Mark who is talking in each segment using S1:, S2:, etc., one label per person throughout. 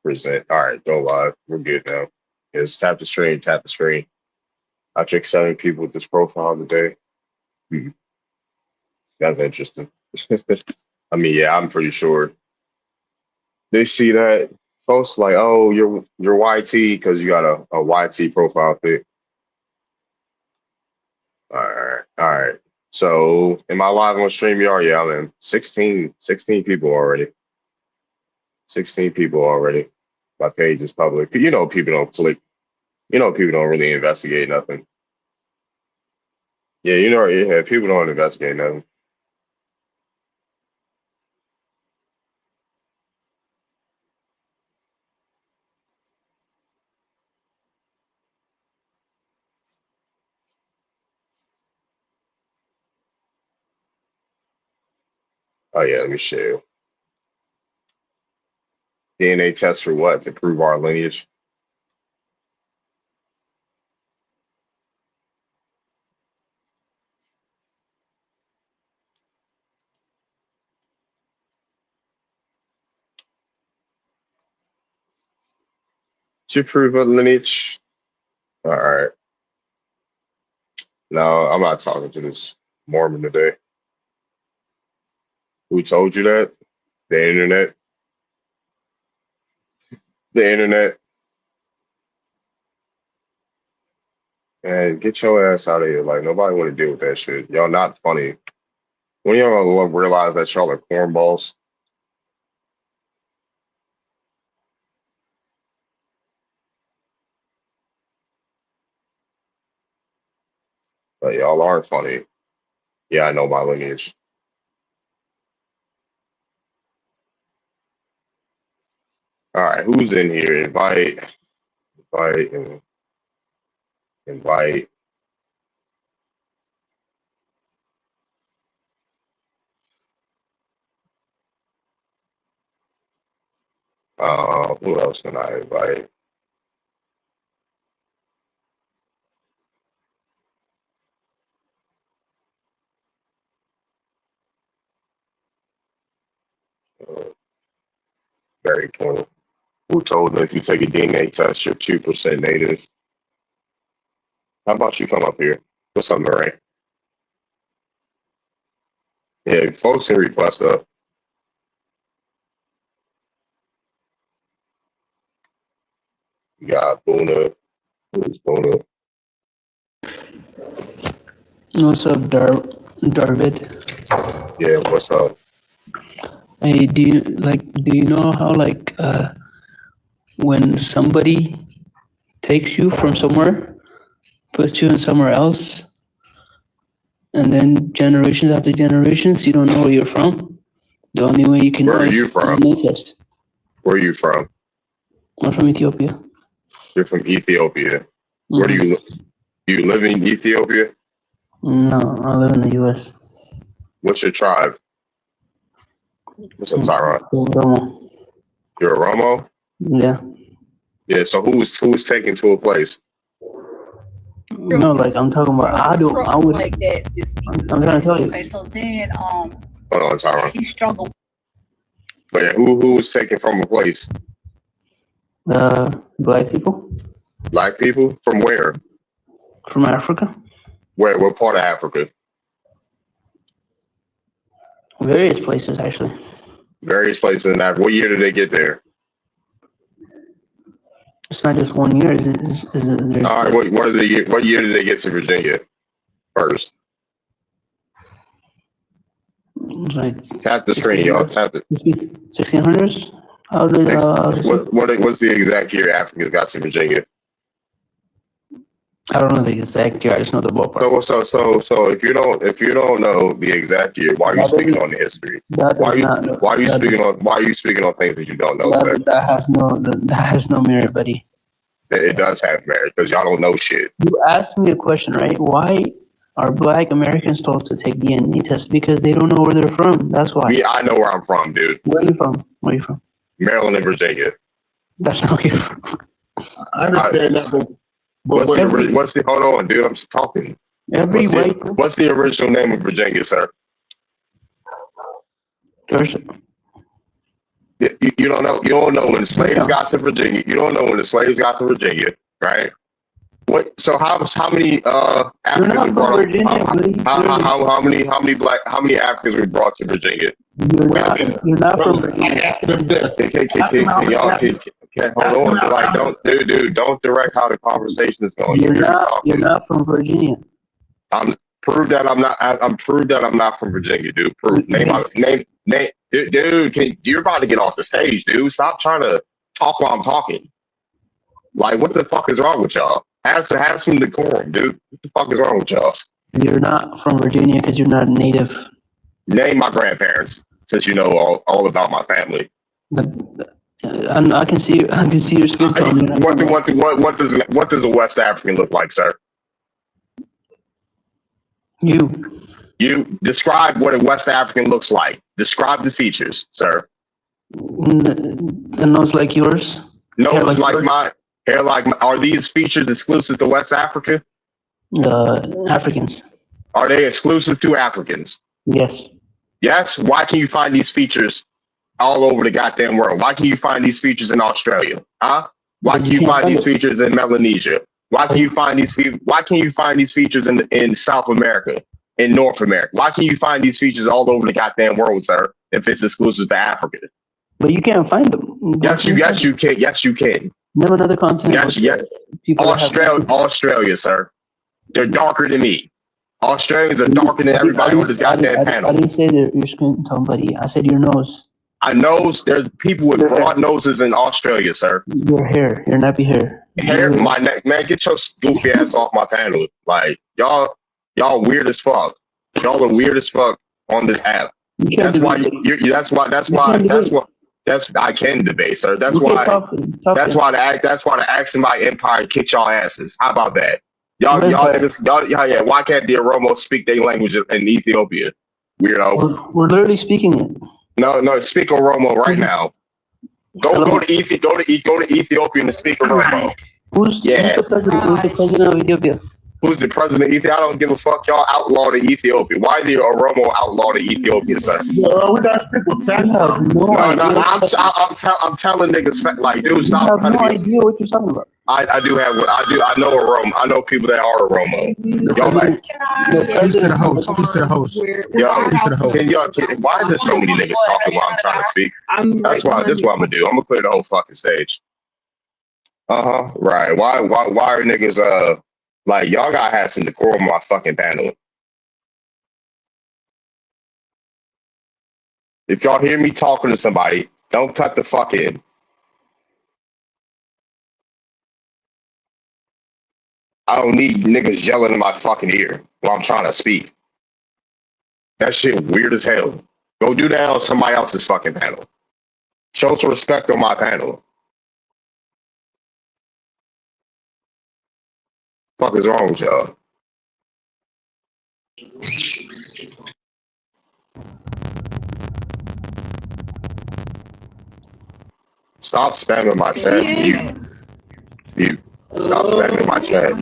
S1: present. All right, go live. We're good now. Just tap the screen, tap the screen. I tricked 7 people with this profile today. That's interesting. I mean, yeah, I'm pretty sure they see that folks like, oh, you're YT because you got a YT profile pic. All right. So am I live on StreamYard? Yeah, I'm in. 16 people already. 16 people already. My page is public. You know, people don't click. You know, people don't really investigate nothing. Yeah, you know, yeah, people don't investigate nothing. Oh yeah, let me show you. DNA test for what? To prove our lineage. To prove a lineage. All right. No, I'm not talking to this Mormon today. Who told you that? The internet. The internet. And get your ass out of here. Like, nobody want to deal with that shit. Y'all not funny. When y'all gonna realize that y'all are cornballs? But y'all aren't funny. Yeah, I know my lineage. All right, who's in here? Invite. Who else can I invite? Very cool. Who told them if you take a DNA test, you're 2% native? How about you come up here? What's up, Murray? Yeah, folks can request up. You got Boona. Who's Boona?
S2: What's up, Darvid?
S1: Yeah, what's up?
S2: Hey, do you know how when somebody takes you from somewhere, puts you in somewhere else, and then generations after generations, you don't know where you're from? The only way you can know is DNA test.
S1: Where are you from?
S2: I'm from Ethiopia.
S1: You're from Ethiopia. Where do you live in Ethiopia?
S2: No, I live in the U.S.
S1: What's your tribe? What's up, Tyron?
S2: Romo.
S1: You're a Romo?
S2: Yeah.
S1: Yeah, so who's taken to a place?
S2: No, like I'm talking about. I would like that. I'm trying to tell you.
S3: Okay, so then
S1: Hold on, Tyron.
S3: He struggled.
S1: But yeah, who was taken from a place?
S2: Black people.
S1: Black people? From where?
S2: From Africa.
S1: Where? What part of Africa?
S2: Various places, actually.
S1: Various places in Africa. What year did they get there?
S2: It's not just 1 year.
S1: All right, what year did they get to Virginia first?
S2: It's like
S1: tap the screen, y'all. Tap it.
S2: 1600s?
S1: What's the exact year Africans got to Virginia?
S2: I don't know the exact year. I just know the ballpark.
S1: So if you don't know the exact year, why are you speaking on the history? Why are you speaking on things that you don't know, sir?
S2: That has no merit, buddy.
S1: It does have merit because y'all don't know shit.
S2: You asked me a question, right? Why are Black Americans told to take DNA tests? Because they don't know where they're from. That's why.
S1: Yeah, I know where I'm from, dude.
S2: Where are you from?
S1: Maryland and Virginia.
S2: That's not where you're from.
S4: I understand that, but
S1: hold on, dude, I'm just talking. What's the original name of Virginia, sir?
S2: Georgia.
S1: You don't know. You don't know when the slaves got to Virginia. You don't know when the slaves got to Virginia, right? What? So how many Africans were brought? How many Africans were brought to Virginia?
S2: You're not from Virginia.
S1: Hold on. Like, don't direct how the conversation is going.
S2: You're not from Virginia.
S1: Prove that I'm not. I'm prove that I'm not from Virginia, dude. Prove name. Dude, you're about to get off the stage, dude. Stop trying to talk while I'm talking. Like, what the fuck is wrong with y'all? Have some decorum, dude. What the fuck is wrong with y'all?
S2: You're not from Virginia because you're not a native.
S1: Name my grandparents, since you know all about my family.
S2: I can see your skin tone.
S1: What does a West African look like, sir?
S2: You
S1: describe what a West African looks like. Describe the features, sir.
S2: The nose like yours.
S1: Nose like mine. Hair like mine. Are these features exclusive to West Africa?
S2: Africans.
S1: Are they exclusive to Africans?
S2: Yes.
S1: Yes? Why can you find these features all over the goddamn world? Why can you find these features in Australia? Huh? Why can you find these features in Melanesia? Why can you find these features in South America, in North America? Why can you find these features all over the goddamn world, sir, if it's exclusive to Africa?
S2: But you can't find them.
S1: Yes, you can. Yes, you can.
S2: Name another continent.
S1: Yes. Australia, sir. They're darker than me. Australians are darker than everybody on this goddamn panel.
S2: I didn't say that your skin tone, buddy. I said your nose.
S1: I know there's people with broad noses in Australia, sir.
S2: Your hair, your nappy hair.
S1: Hair, my neck, man. Get your goofy ass off my panel. Like y'all weird as fuck. Y'all are weird as fuck on this app. That's why I can debate, sir. That's why the accent my empire kicked y'all asses. How about that? Y'all niggas, why can't the Oromo speak their language in Ethiopia? Weirdo.
S2: We're literally speaking it.
S1: No, speak Oromo right now. Go to Ethiopia and speak Oromo.
S2: Who's the president of Ethiopia?
S1: Who's the president of Ethiopia? I don't give a fuck. Y'all outlawed in Ethiopia. Why the Oromo outlawed in Ethiopia, sir?
S4: We gotta stick with facts.
S1: I'm telling niggas, like, dude, stop.
S2: I have no idea what you're talking about.
S1: I know Oromo. I know people that are Oromo. Y'all like,
S3: Peace to the host. Peace to the host.
S1: Why is there so many niggas talking while I'm trying to speak? That's what I'm gonna do. I'm gonna clear the whole fucking stage. Right. Why are niggas like, y'all gotta have some decorum on my fucking panel. If y'all hear me talking to somebody, don't cut the fuck in. I don't need niggas yelling in my fucking ear while I'm trying to speak. That shit weird as hell. Go do that on somebody else's fucking panel. Show some respect on my panel. What the fuck is wrong with y'all? Stop spamming my chat. You. Stop spamming my chat.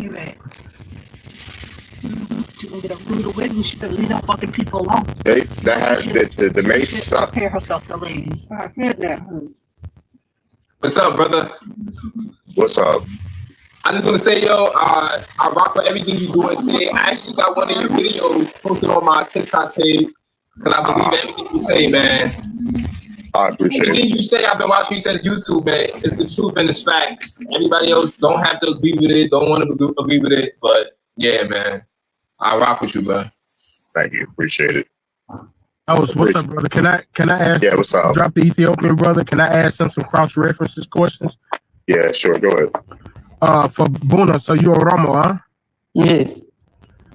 S5: Leave that fucking people alone.
S1: That has the mace stuff.
S5: Prepare herself to leave.
S3: What's up, brother?
S1: What's up?
S3: I just want to say, yo, I rock with everything you doing today. I actually got one of your videos posted on my TikTok page because I believe everything you say, man.
S1: I appreciate it.
S3: Everything you say, I've been watching you since YouTube, man. It's the truth and it's facts. Everybody else don't have to agree with it, don't want to agree with it, but yeah, man. I rock with you, bro.
S1: Thank you. Appreciate it.
S6: What's up, brother? Can I ask?
S1: Yeah, what's up?
S6: Drop the Ethiopian brother. Can I ask some cross references questions?
S1: Yeah, sure. Go ahead.
S6: For Buna, so you're Oromo, huh?
S2: Yeah.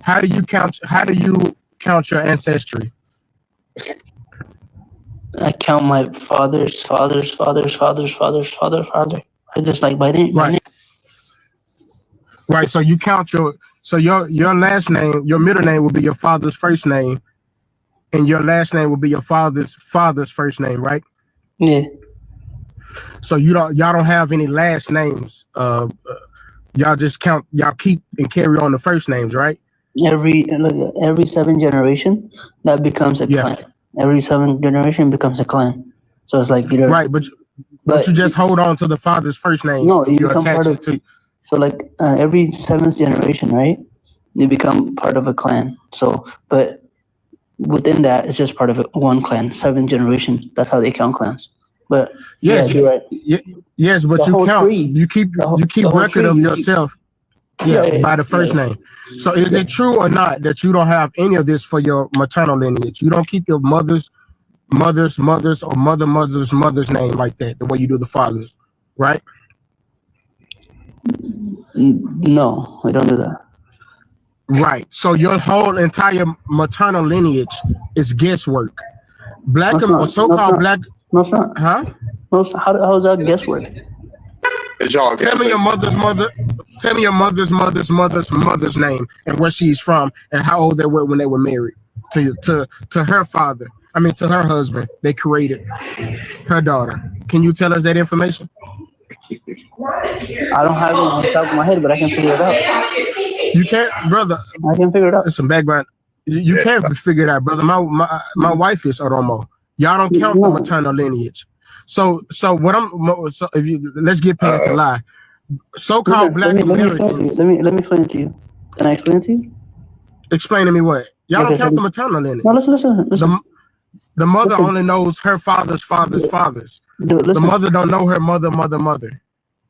S6: How do you count your ancestry?
S2: I count my father's father. I just like by name.
S6: Right. Right. So you count your last name, your middle name will be your father's first name, and your last name will be your father's first name, right?
S2: Yeah.
S6: So y'all don't have any last names. Y'all just keep and carry on the first names, right?
S2: Every 7 generation that becomes a clan. Every 7 generation becomes a clan. So it's like either
S6: Right, but you just hold on to the father's first name.
S2: no, you
S6: You're
S2: become part
S6: attached
S2: of.
S6: to.
S2: So like every 7th generation, right? You become part of a clan. So, but within that, it's just part of one clan. 7th generation. That's how they count clans. But
S6: Yes,
S2: yeah, you're right.
S6: yes, but
S2: The
S6: you
S2: whole
S6: count.
S2: tree.
S6: You keep
S2: The
S6: you
S2: whole
S6: record
S2: tree,
S6: of
S2: you keep-
S6: yourself.
S2: Yeah,
S6: By the first
S2: yeah.
S6: name. So is it true or not that you don't have any of this for your maternal lineage? You don't keep your mother's or mother's name like that, the way you do the father's, right?
S2: No, I don't do that.
S6: Right. So your whole entire maternal lineage is guesswork. Black
S2: No, it's
S6: or
S2: not.
S6: so-called black,
S2: No, it's not.
S6: huh?
S2: No, it's not. How is that guesswork?
S1: It's y'all
S6: Tell me
S1: guessing.
S6: your mother's mother. Tell me your mother's name and where she's from and how old they were when they were married to her father. I mean, to her husband. They created her daughter. Can you tell us that information?
S2: I don't have it on the top of my head, but I can figure it out.
S6: You can't, brother.
S2: I can figure it out.
S6: There's some background. You can't figure it out, brother. My wife is Oromo. Y'all don't count the maternal lineage. So if you let's get past the lie. So-called black Americans.
S2: Let me explain it to you. Can I explain it to you?
S6: Explain to me what? Y'all don't count the maternal lineage.
S2: No, listen.
S6: The mother only knows her father's fathers.
S2: Dude,
S6: The mother don't know her mother.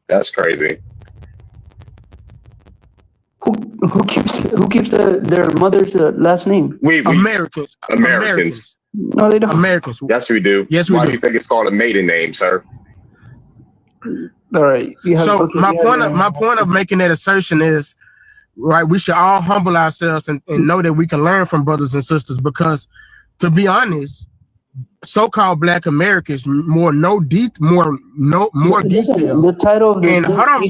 S1: That's crazy.
S2: Who keeps their mother's last name?
S1: We
S6: Americans.
S2: No, they don't.
S6: Americans.
S1: Yes, we do.
S6: Yes, we
S1: Why
S6: do.
S1: do you think it's called a maiden name, sir?
S2: All right.
S6: So my point of making that assertion is, right, we should all humble ourselves and know that we can learn from brothers and sisters, because to be honest, so-called black Americans more detail.
S2: The title of the
S6: And hold on.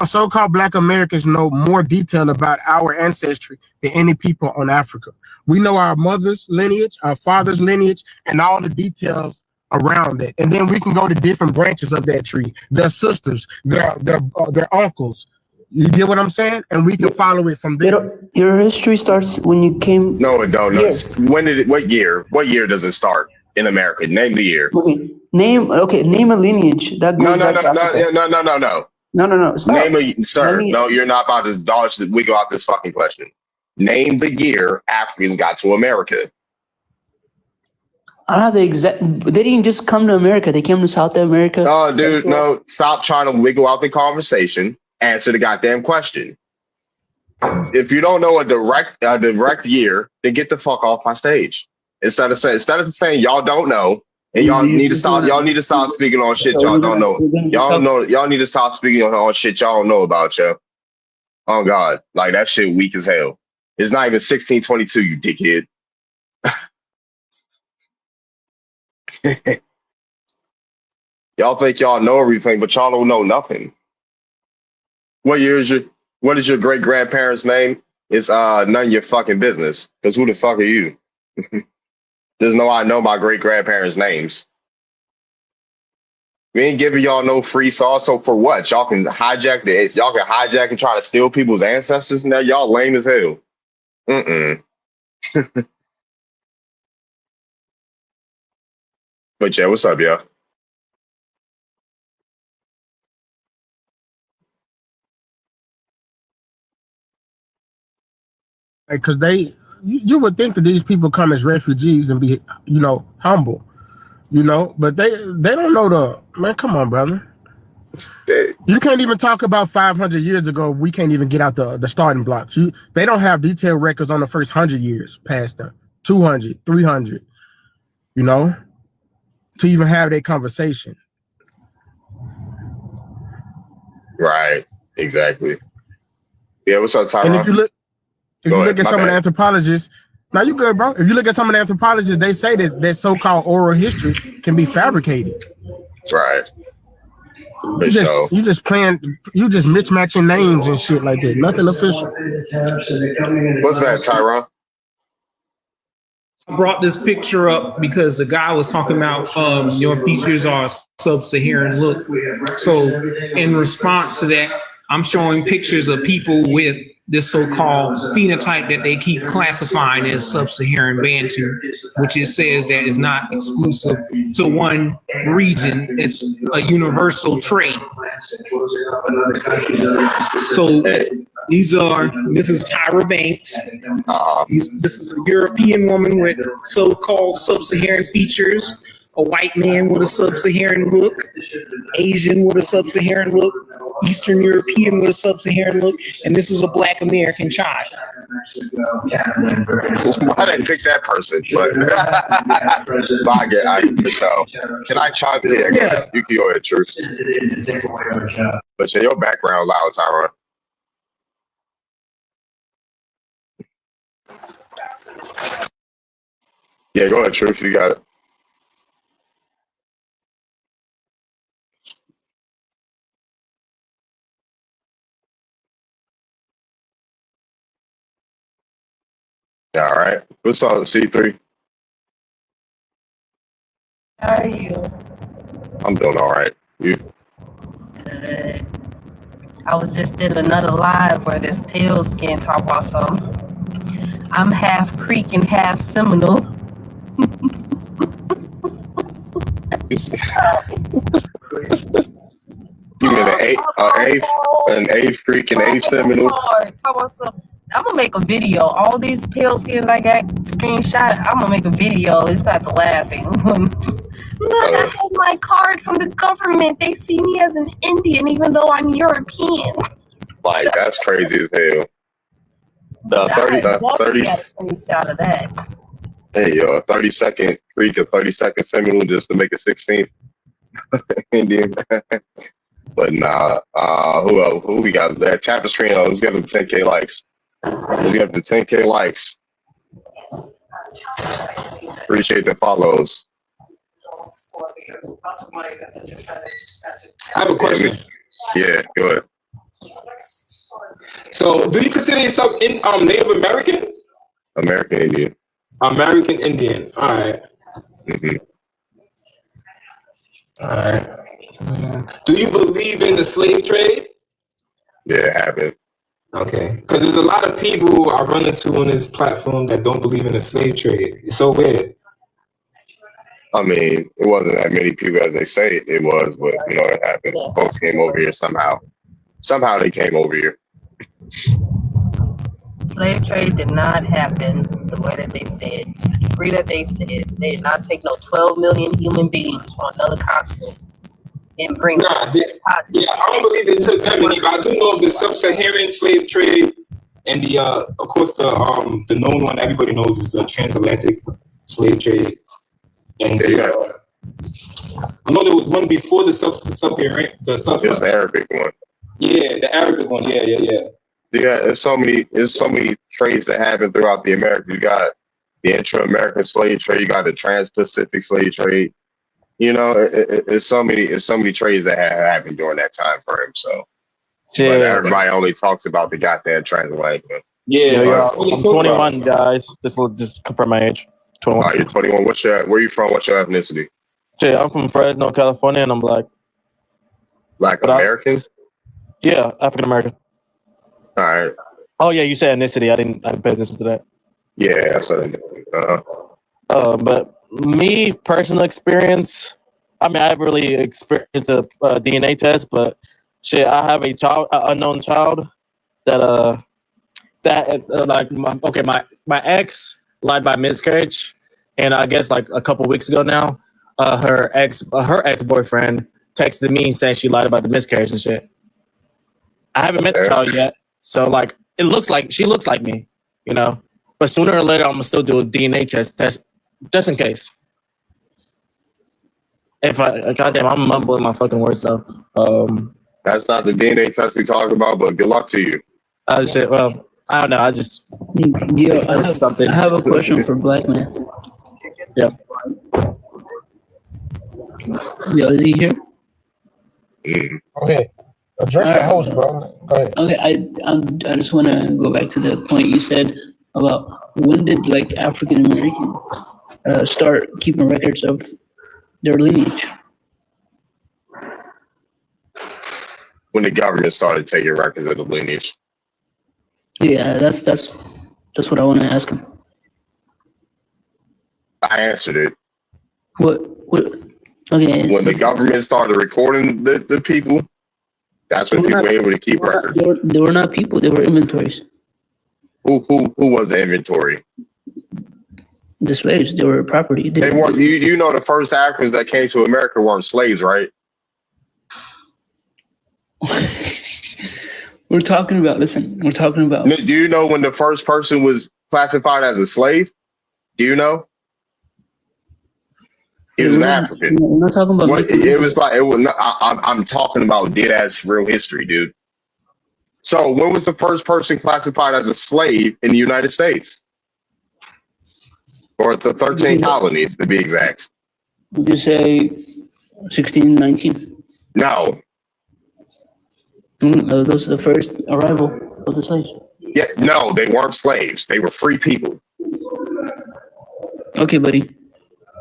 S6: So-called black Americans know more detail about our ancestry than any people on Africa. We know our mother's lineage, our father's lineage, and all the details around it. And then we can go to different branches of that tree, their sisters, their uncles. You get what I'm saying? And we can follow it from there.
S2: Your history starts when you came.
S1: No, it don't. No.
S2: Yes.
S1: When did it? What year? What year does it start in America? Name the year.
S2: Okay. Name a lineage that goes back to Africa. No. Stop.
S1: Name a sir. No, you're not about to dodge the wiggle out this fucking question. Name the year Africans got to America.
S2: I don't have the exact. They didn't just come to America. They came to South America.
S1: Oh, dude, no. Stop trying to wiggle out the conversation. Answer the goddamn question. If you don't know a direct year, then get the fuck off my stage. Instead of saying y'all don't know, and y'all need to stop speaking on shit y'all don't know. Y'all need to stop speaking on shit y'all don't know about, yo. Oh God, like that shit weak as hell. It's not even 1622, you dickhead. Y'all think y'all know everything, but y'all don't know nothing. What is your great grandparents' name? It's none of your fucking business. Because who the fuck are you? I know my great grandparents' names. We ain't giving y'all no free sauce. So for what? Y'all can hijack and try to steal people's ancestors. Now y'all lame as hell. But yeah, what's up, y'all?
S6: Because you would think that these people come as refugees and be, humble, but they don't know man. Come on, brother. You can't even talk about 500 years ago. We can't even get out the starting blocks. They don't have detailed records on the first 100 years past them, 200, 300, to even have that conversation.
S1: Right. Exactly. Yeah. What's up, Tyron?
S6: And if you look at some of the anthropologists, now you good, bro. If you look at some of the anthropologists, they say that so-called oral history can be fabricated.
S1: Right.
S6: You just mismatching names and shit like that. Nothing official.
S1: What's that, Tyron?
S7: I brought this picture up because the guy was talking about your features are sub-Saharan look. So in response to that, I'm showing pictures of people with this so-called phenotype that they keep classifying as sub-Saharan Bantu, which it says that is not exclusive to one region. It's a universal trait. So this is Tyra Banks. This is a European woman with so-called sub-Saharan features, a white man with a sub-Saharan look, Asian with a sub-Saharan look, Eastern European with a sub-Saharan look, and this is a Black American child.
S1: Why didn't pick that person? But so can I chime in? Yeah. You can go ahead, Truth. But say your background loud, Tyra. Yeah, go ahead, Truth. You got it. All right. What's up, C3?
S8: How are you?
S1: I'm doing all right. You?
S8: Good. I was just in another live where this pale skin talk about some. I'm half Creek and half Seminole.
S1: You mean an A freak and A Seminole?
S8: Talk about some. I'm gonna make a video. All these pale skins I got screenshot. I'm gonna make a video. It's got the laughing. Look, I have my card from the government. They see me as an Indian, even though I'm European.
S1: Like that's crazy as hell. The 30
S8: screenshot of that.
S1: Hey, yo, a 30-second freak, a 30-second Seminole just to make a 16th Indian. But nah, who we got? That Tapestry, let's give them 10K likes. Let's get the 10K likes. Appreciate the follows.
S3: I have a question.
S1: Yeah, go ahead.
S3: So, do you consider yourself Native American?
S1: American Indian.
S3: American Indian. All right.
S1: Mm-hmm.
S3: All right. Do you believe in the slave trade?
S1: Yeah, it happened.
S3: Okay. Because there's a lot of people I run into on this platform that don't believe in the slave trade. It's so weird.
S1: I mean, it wasn't that many people as they say it was, but you know, it happened. Folks came over here somehow. Somehow they came over here.
S8: Slave trade did not happen the way that they said. To the degree that they said, they did not take no 12 million human beings from another continent and bring them to the continent.
S3: Yeah, I don't believe they took that many, but I do know of the sub-Saharan slave trade and the, of course, the known one everybody knows is the transatlantic slave trade. And I know there was one before the sub-Saharan,
S1: it was the Arabic one.
S3: Yeah, the Arabic one. Yeah.
S1: Yeah, there's so many trades that happen throughout the Americas. You got the intra-American slave trade, you got the trans-Pacific slave trade. You know, it's so many trades that have happened during that time frame. So, yeah. But everybody only talks about the goddamn transatlantic one.
S9: Yeah, I'm 21, guys. Just confirm my age. 21.
S1: You're 21. Where you from? What's your ethnicity?
S9: Yeah, I'm from Fresno, California, and I'm black.
S1: Black American?
S9: Yeah, African American.
S1: All right.
S9: Oh yeah, you said ethnicity. I didn't pay attention to that.
S1: Yeah,
S9: but me, personal experience. I mean, I haven't really experienced the DNA test, but shit, I have a unknown child that my ex lied by miscarriage, and I guess like a couple weeks ago now, her ex-boyfriend texted me saying she lied about the miscarriage and shit. I haven't met the child yet, so like she looks like me, you know. But sooner or later, I'm gonna still do a DNA test just in case. Goddamn, I'm mumbling my fucking words though.
S1: That's not the DNA test we talking about, but good luck to you.
S9: Shit. Well, I don't know. I just
S2: I have a question for Black Man.
S9: Yeah.
S2: Yo, is he here?
S6: Go ahead. Address the host, bro. Go ahead.
S2: Okay, I just want to go back to the point you said about when did like African American start keeping records of their lineage?
S1: When the government started taking records of the lineage.
S2: Yeah, that's what I want to ask him.
S1: I answered it.
S2: What? Okay.
S1: When the government started recording the people, that's when people were able to keep records.
S2: They were not people; they were inventories.
S1: Who was the inventory?
S2: The slaves. They were property.
S1: They weren't. You know, the first Africans that came to America weren't slaves, right?
S2: We're talking about. Listen, we're talking about.
S1: Do you know when the first person was classified as a slave? Do you know? He was an African.
S2: We're not talking about.
S1: It was like it was. I'm talking about dead ass real history, dude. So when was the first person classified as a slave in the United States? Or the 13 colonies, to be exact.
S2: Would you say 1619?
S1: No.
S2: Those are the first arrival of the slaves.
S1: Yeah, no, they weren't slaves. They were free people.
S2: Okay, buddy.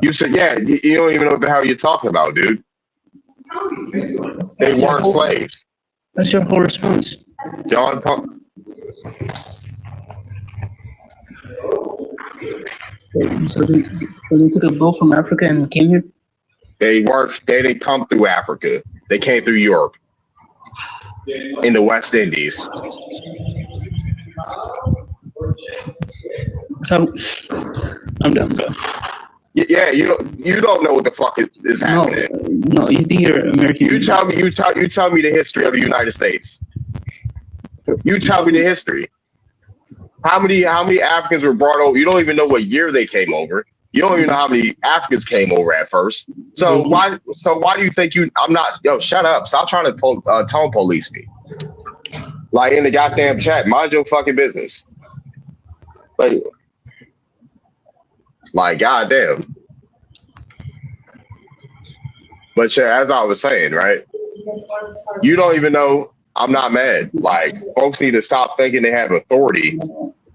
S1: You said, yeah, you don't even know what the hell you're talking about, dude. They weren't slaves.
S2: That's your whole response.
S1: John Pump.
S2: So they took a boat from Africa and came here?
S1: They didn't come through Africa. They came through Europe. In the West Indies.
S2: So, I'm done, bro.
S1: Yeah, you don't know what the fuck is happening.
S2: No, you think you're American.
S1: You tell me the history of the United States. You tell me the history. How many Africans were brought over? You don't even know what year they came over. You don't even know how many Africans came over at first. So why do you think I'm not? Yo, shut up! Stop trying to tone police me. Like in the goddamn chat, mind your fucking business. Like goddamn. But yeah, as I was saying, right? You don't even know. I'm not mad. Like folks need to stop thinking they have authority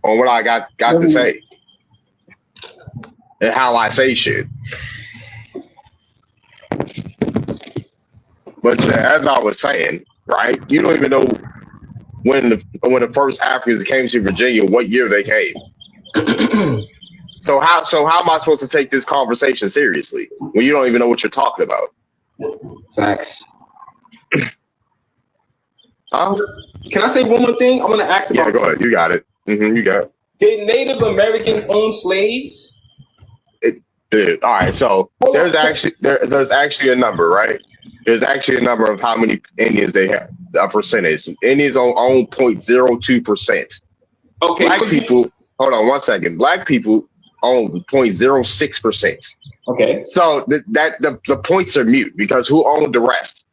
S1: on what I got to say. And how I say shit. But as I was saying, right? You don't even know when the first Africans came to Virginia, what year they came. So how am I supposed to take this conversation seriously when you don't even know what you're talking about?
S3: Facts. Can I say one more thing? I want to ask about.
S1: Yeah, go ahead. You got it. You got it.
S3: Did Native Americans own slaves?
S1: All right, so there's actually a number, right? There's actually a number of how many Indians they have, a percentage. Indians own 0.02%.
S3: Okay.
S1: Black people, hold on 1 second. Black people own 0.06%.
S3: Okay.
S1: So the points are mute because who owned the rest?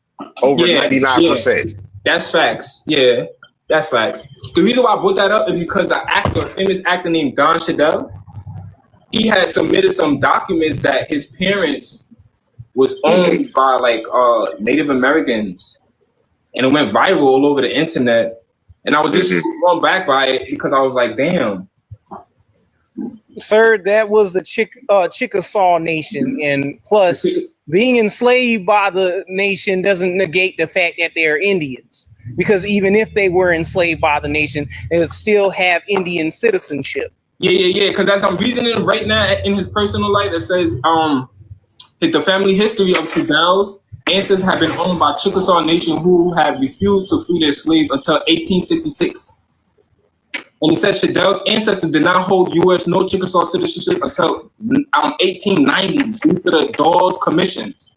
S1: Over 99%.
S3: That's facts. Yeah, that's facts. The reason why I brought that up is because the famous actor named Don Cheadle, he had submitted some documents that his parents was owned by like Native Americans, and it went viral all over the internet. And I was just thrown back by it because I was like, damn.
S7: Sir, that was the Chickasaw Nation, and plus being enslaved by the nation doesn't negate the fact that they're Indians, because even if they were enslaved by the nation, they would still have Indian citizenship.
S3: Yeah. Because as I'm reading it right now in his personal life, it says the family history of Cheadle's ancestors have been owned by Chickasaw Nation who have refused to free their slaves until 1866. And it says Cheadle's ancestors did not hold U.S. nor Chickasaw citizenship until 1890s due to the Dawes Commissions.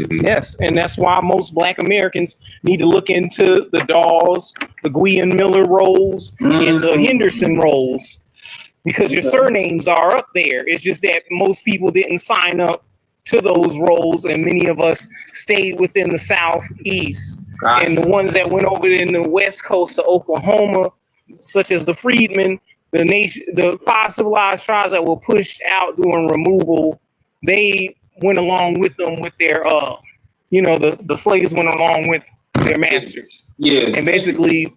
S7: Yes, and that's why most Black Americans need to look into the Dawes, the Gwian Miller rolls, and the Henderson rolls, because your surnames are up there. It's just that most people didn't sign up to those rolls, and many of us stayed within the Southeast. Gotcha. And the ones that went over in the West Coast of Oklahoma, such as the Freedmen, the 5 civilized tribes that were pushed out during removal, they went along with them with their, the slaves went along with their masters.
S3: Yeah.
S7: And basically,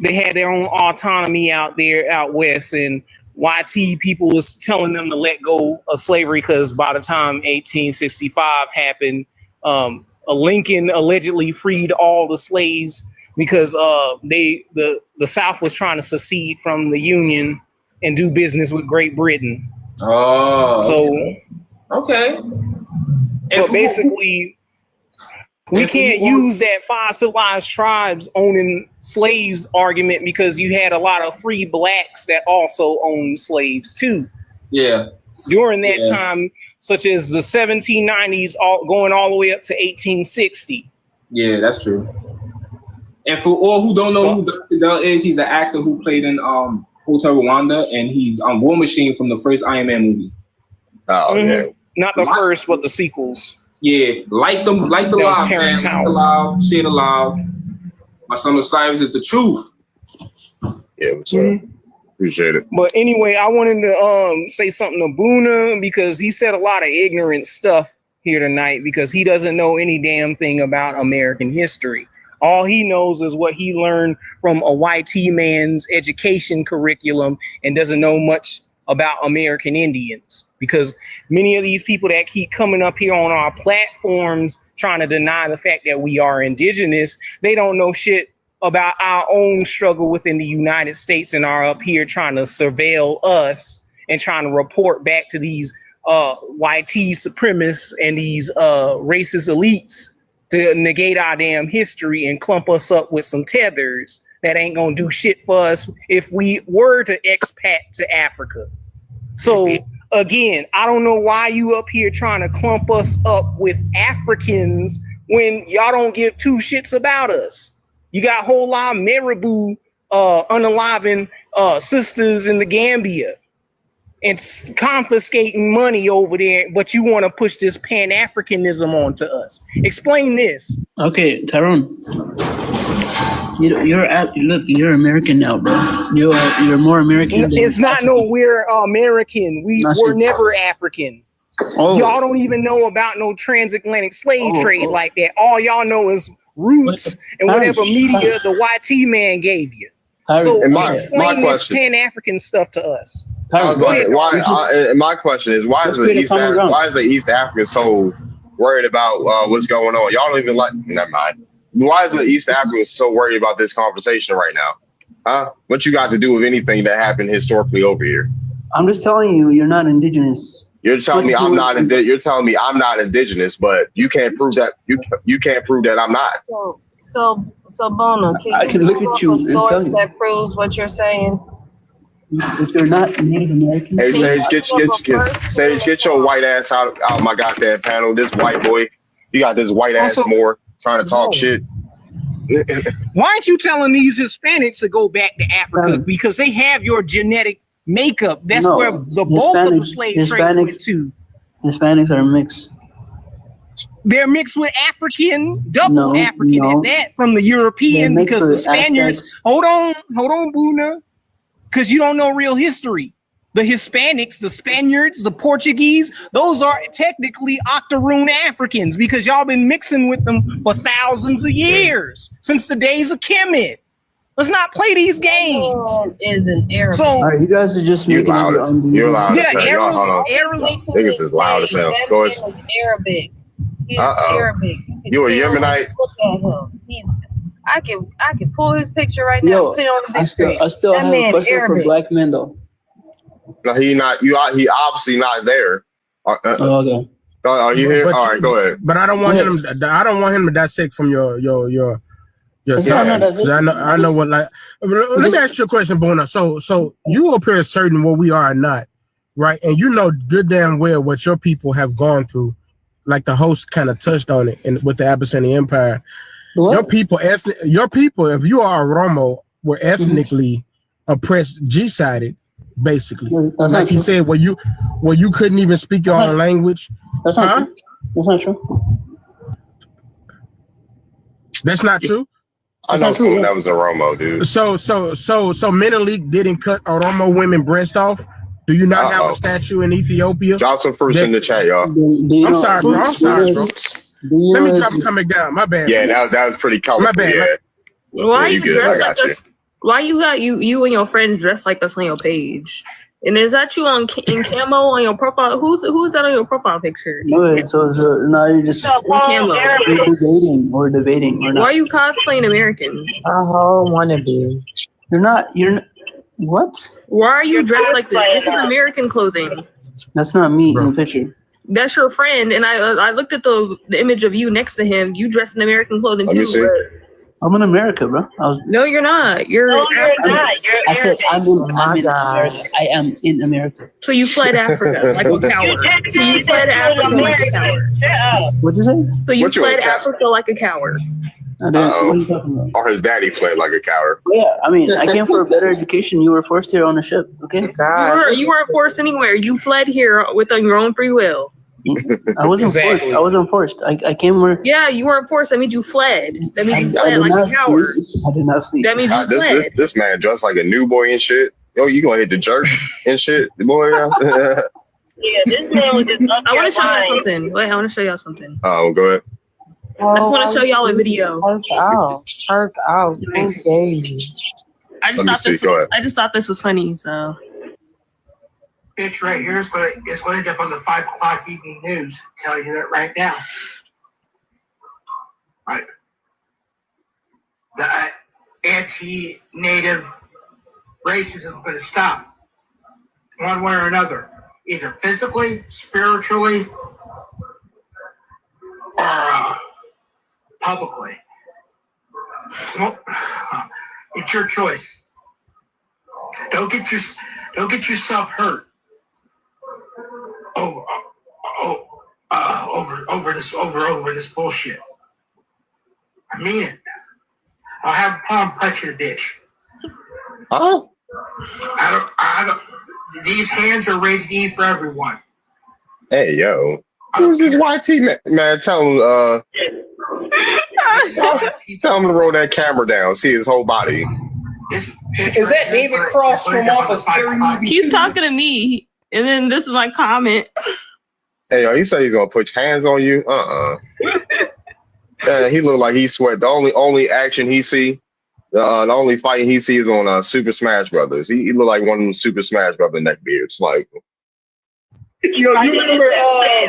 S7: they had their own autonomy out there, out west, and YT people was telling them to let go of slavery because by the time 1865 happened, Lincoln allegedly freed all the slaves because the South was trying to secede from the Union and do business with Great Britain.
S3: Oh,
S7: So
S3: okay.
S7: but basically, we can't use that fossilized tribes owning slaves argument because you had a lot of free blacks that also owned slaves too.
S3: Yeah.
S7: During that time, such as the 1790s, going all the way up to 1860.
S3: Yeah, that's true. And for all who don't know who Dr. Dell is, he's an actor who played in Hotel Rwanda, and he's on War Machine from the first Iron Man movie.
S1: Oh yeah.
S7: Not the first, but the sequels.
S3: Yeah, like the live, man. Like the live, share the live. My son Osiris is the truth.
S1: Yeah, what's up? Appreciate it.
S7: But anyway, I wanted to say something to Boona because he said a lot of ignorant stuff here tonight because he doesn't know any damn thing about American history. All he knows is what he learned from a YT man's education curriculum and doesn't know much about American Indians, because many of these people that keep coming up here on our platforms trying to deny the fact that we are indigenous, they don't know shit about our own struggle within the United States and are up here trying to surveil us and trying to report back to these YT supremacists and these racist elites to negate our damn history and clump us up with some tethers that ain't gonna do shit for us if we were to expat to Africa. So again, I don't know why you up here trying to clump us up with Africans when y'all don't give two shits about us. You got a whole lot of Marabou unaliving sisters in the Gambia and confiscating money over there, but you want to push this Pan-Africanism onto us. Explain this.
S2: Okay, Tyrone. You're American now, bro. You're more American.
S7: It's not no we're American. We're never African. Oh. Y'all don't even know about no transatlantic slave trade like that. All y'all know is roots and whatever media the YT man gave you. So explain this Pan-African stuff to us.
S1: My question is, why is the East African so worried about what's going on? Y'all don't even like. Never mind. Why is the East Africans so worried about this conversation right now? Huh? What you got to do with anything that happened historically over here?
S2: I'm just telling you, you're not indigenous.
S1: You're telling me I'm not. You're telling me I'm not indigenous, but you can't prove that. You can't prove that I'm not.
S8: So Bono,
S2: I can look at you and tell you
S8: that proves what you're saying.
S2: If you're not Native American,
S1: hey Sage, get your white ass out my goddamn panel. This white boy, you got this white ass more trying to talk shit.
S7: Why aren't you telling these Hispanics to go back to Africa? Because they have your genetic makeup. That's where the bulk of the slave trade went to.
S2: Hispanics are mixed.
S7: They're mixed with African, double African at that from the European, because the Spaniards. Hold on, Boona, because you don't know real history. The Hispanics, the Spaniards, the Portuguese, those are technically octoroon Africans because y'all been mixing with them for thousands of years, since the days of Kemet. Let's not play these games.
S8: Is an Arabic.
S7: So
S2: you guys are just making up your own.
S1: You're loud.
S7: Yeah, Arabs.
S1: Niggas is loud as hell. Go ahead.
S8: Is Arabic. He's Arabic.
S1: You a Yemenite?
S8: Look at him. I can pull his picture right now. Put it on the big screen.
S2: I still have a question for black men though.
S1: No, he not. He obviously not there.
S2: Okay.
S1: Are you here? All right, go ahead.
S6: But I don't want him. I don't want him to dissect from your. I know what like. Let me ask you a question, Bona. So you appear certain what we are or not, right? And you know good damn well what your people have gone through. Like the host kind of touched on it, and with the Abyssinian Empire, your people, if you are a Romo, were ethnically oppressed, G-sided, basically. Like he said, where you couldn't even speak your own language.
S2: That's not true. That's not true.
S6: That's not true.
S1: I know someone that was a Romo, dude.
S6: So Menelik didn't cut Oromo women breast off. Do you not have a statue in Ethiopia?
S1: Drop some fruits in the chat, y'all.
S6: I'm sorry, bro. Let me drop them coming down. My bad.
S1: Yeah, that was pretty colorful.
S6: My bad.
S1: Yeah.
S10: Why you dressed like us? Why you got you and your friend dressed like us on your page? And is that you in camo on your profile? Who's that on your profile picture?
S2: No, so now you're just
S10: Camo.
S2: we're debating. We're
S10: Why are
S2: not.
S10: you cosplaying Americans?
S5: Oh, wannabe.
S2: You're not. What?
S10: Why are you dressed like this? This is American clothing.
S2: That's not me in the picture.
S10: That's your friend, and I looked at the image of you next to him. You dressed in American clothing
S1: Let me see.
S10: too.
S2: I'm in America, bro.
S10: No, you're not. You're
S8: No, you're not. You're
S2: I said
S8: American.
S2: I'm in America. I am in America.
S10: So you fled Africa like a coward. So you fled Africa like a coward.
S2: What'd you say?
S10: So you
S1: What, you
S10: fled
S1: a cat?
S10: Africa like a coward.
S2: I didn't, what are you talking about?
S1: Or his daddy fled like a coward.
S2: Yeah, I mean, I came for a better education. You were forced here on a ship, okay?
S10: You weren't forced anywhere. You fled here on your own free will.
S2: I wasn't forced. I wasn't forced. I came where.
S10: Yeah, you weren't forced. That means you fled. That means you
S2: I
S10: fled
S2: did
S10: like
S2: not
S10: a coward.
S2: I did not sleep.
S10: That means you fled.
S1: This man dressed like a new boy and shit. Yo, you gonna hit the jerk and shit, boy?
S8: Yeah, this man was just up
S10: I want to show
S8: your
S10: y'all
S8: mind.
S10: something. Wait, I want to show y'all something.
S1: Oh, go ahead.
S10: I just want to show y'all a video.
S5: Hurt out. Crazy.
S10: I just thought this was funny. So.
S11: Bitch right here is going to end up on the 5 o'clock evening news. I'm telling you that right now. Right. The anti-native racism is going to stop. One way or another. Either physically, spiritually, or publicly. Well, it's your choice. Don't get yourself hurt. Over this bullshit. I mean it. I'll have Palm punch your ditch.
S1: Oh.
S11: I don't. These hands are rated E for everyone.
S1: Hey, yo. Who's this YT man? Tell him, tell him to roll that camera down, see his whole body.
S7: Is that David Cross from off a scary movie?
S10: He's talking to me, and then this is my comment.
S1: Hey, yo, he said he's gonna put hands on you. He looked like he sweat. The only action he see, the only fighting he sees is on Super Smash Brothers. He looked like one of them Super Smash Brother neckbeards. Like,
S7: yo, you remember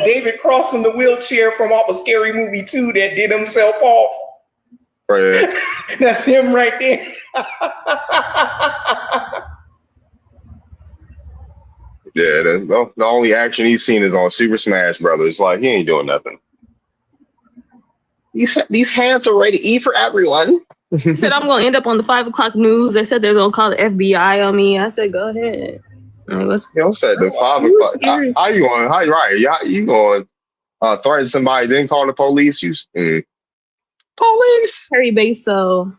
S7: David Cross in the wheelchair from off a scary movie too that did himself off?
S1: Right.
S7: That's him right there.
S1: Yeah, the only action he's seen is on Super Smash Brothers. Like, he ain't doing nothing. These hands are rated E for everyone.
S10: He said, I'm going to end up on the 5 o'clock news. They said they're going to call the FBI on me. I said, go ahead.
S1: Yo said the 5 o'clock. How you going? You going threaten somebody, then call the police? Police.
S10: Military base, so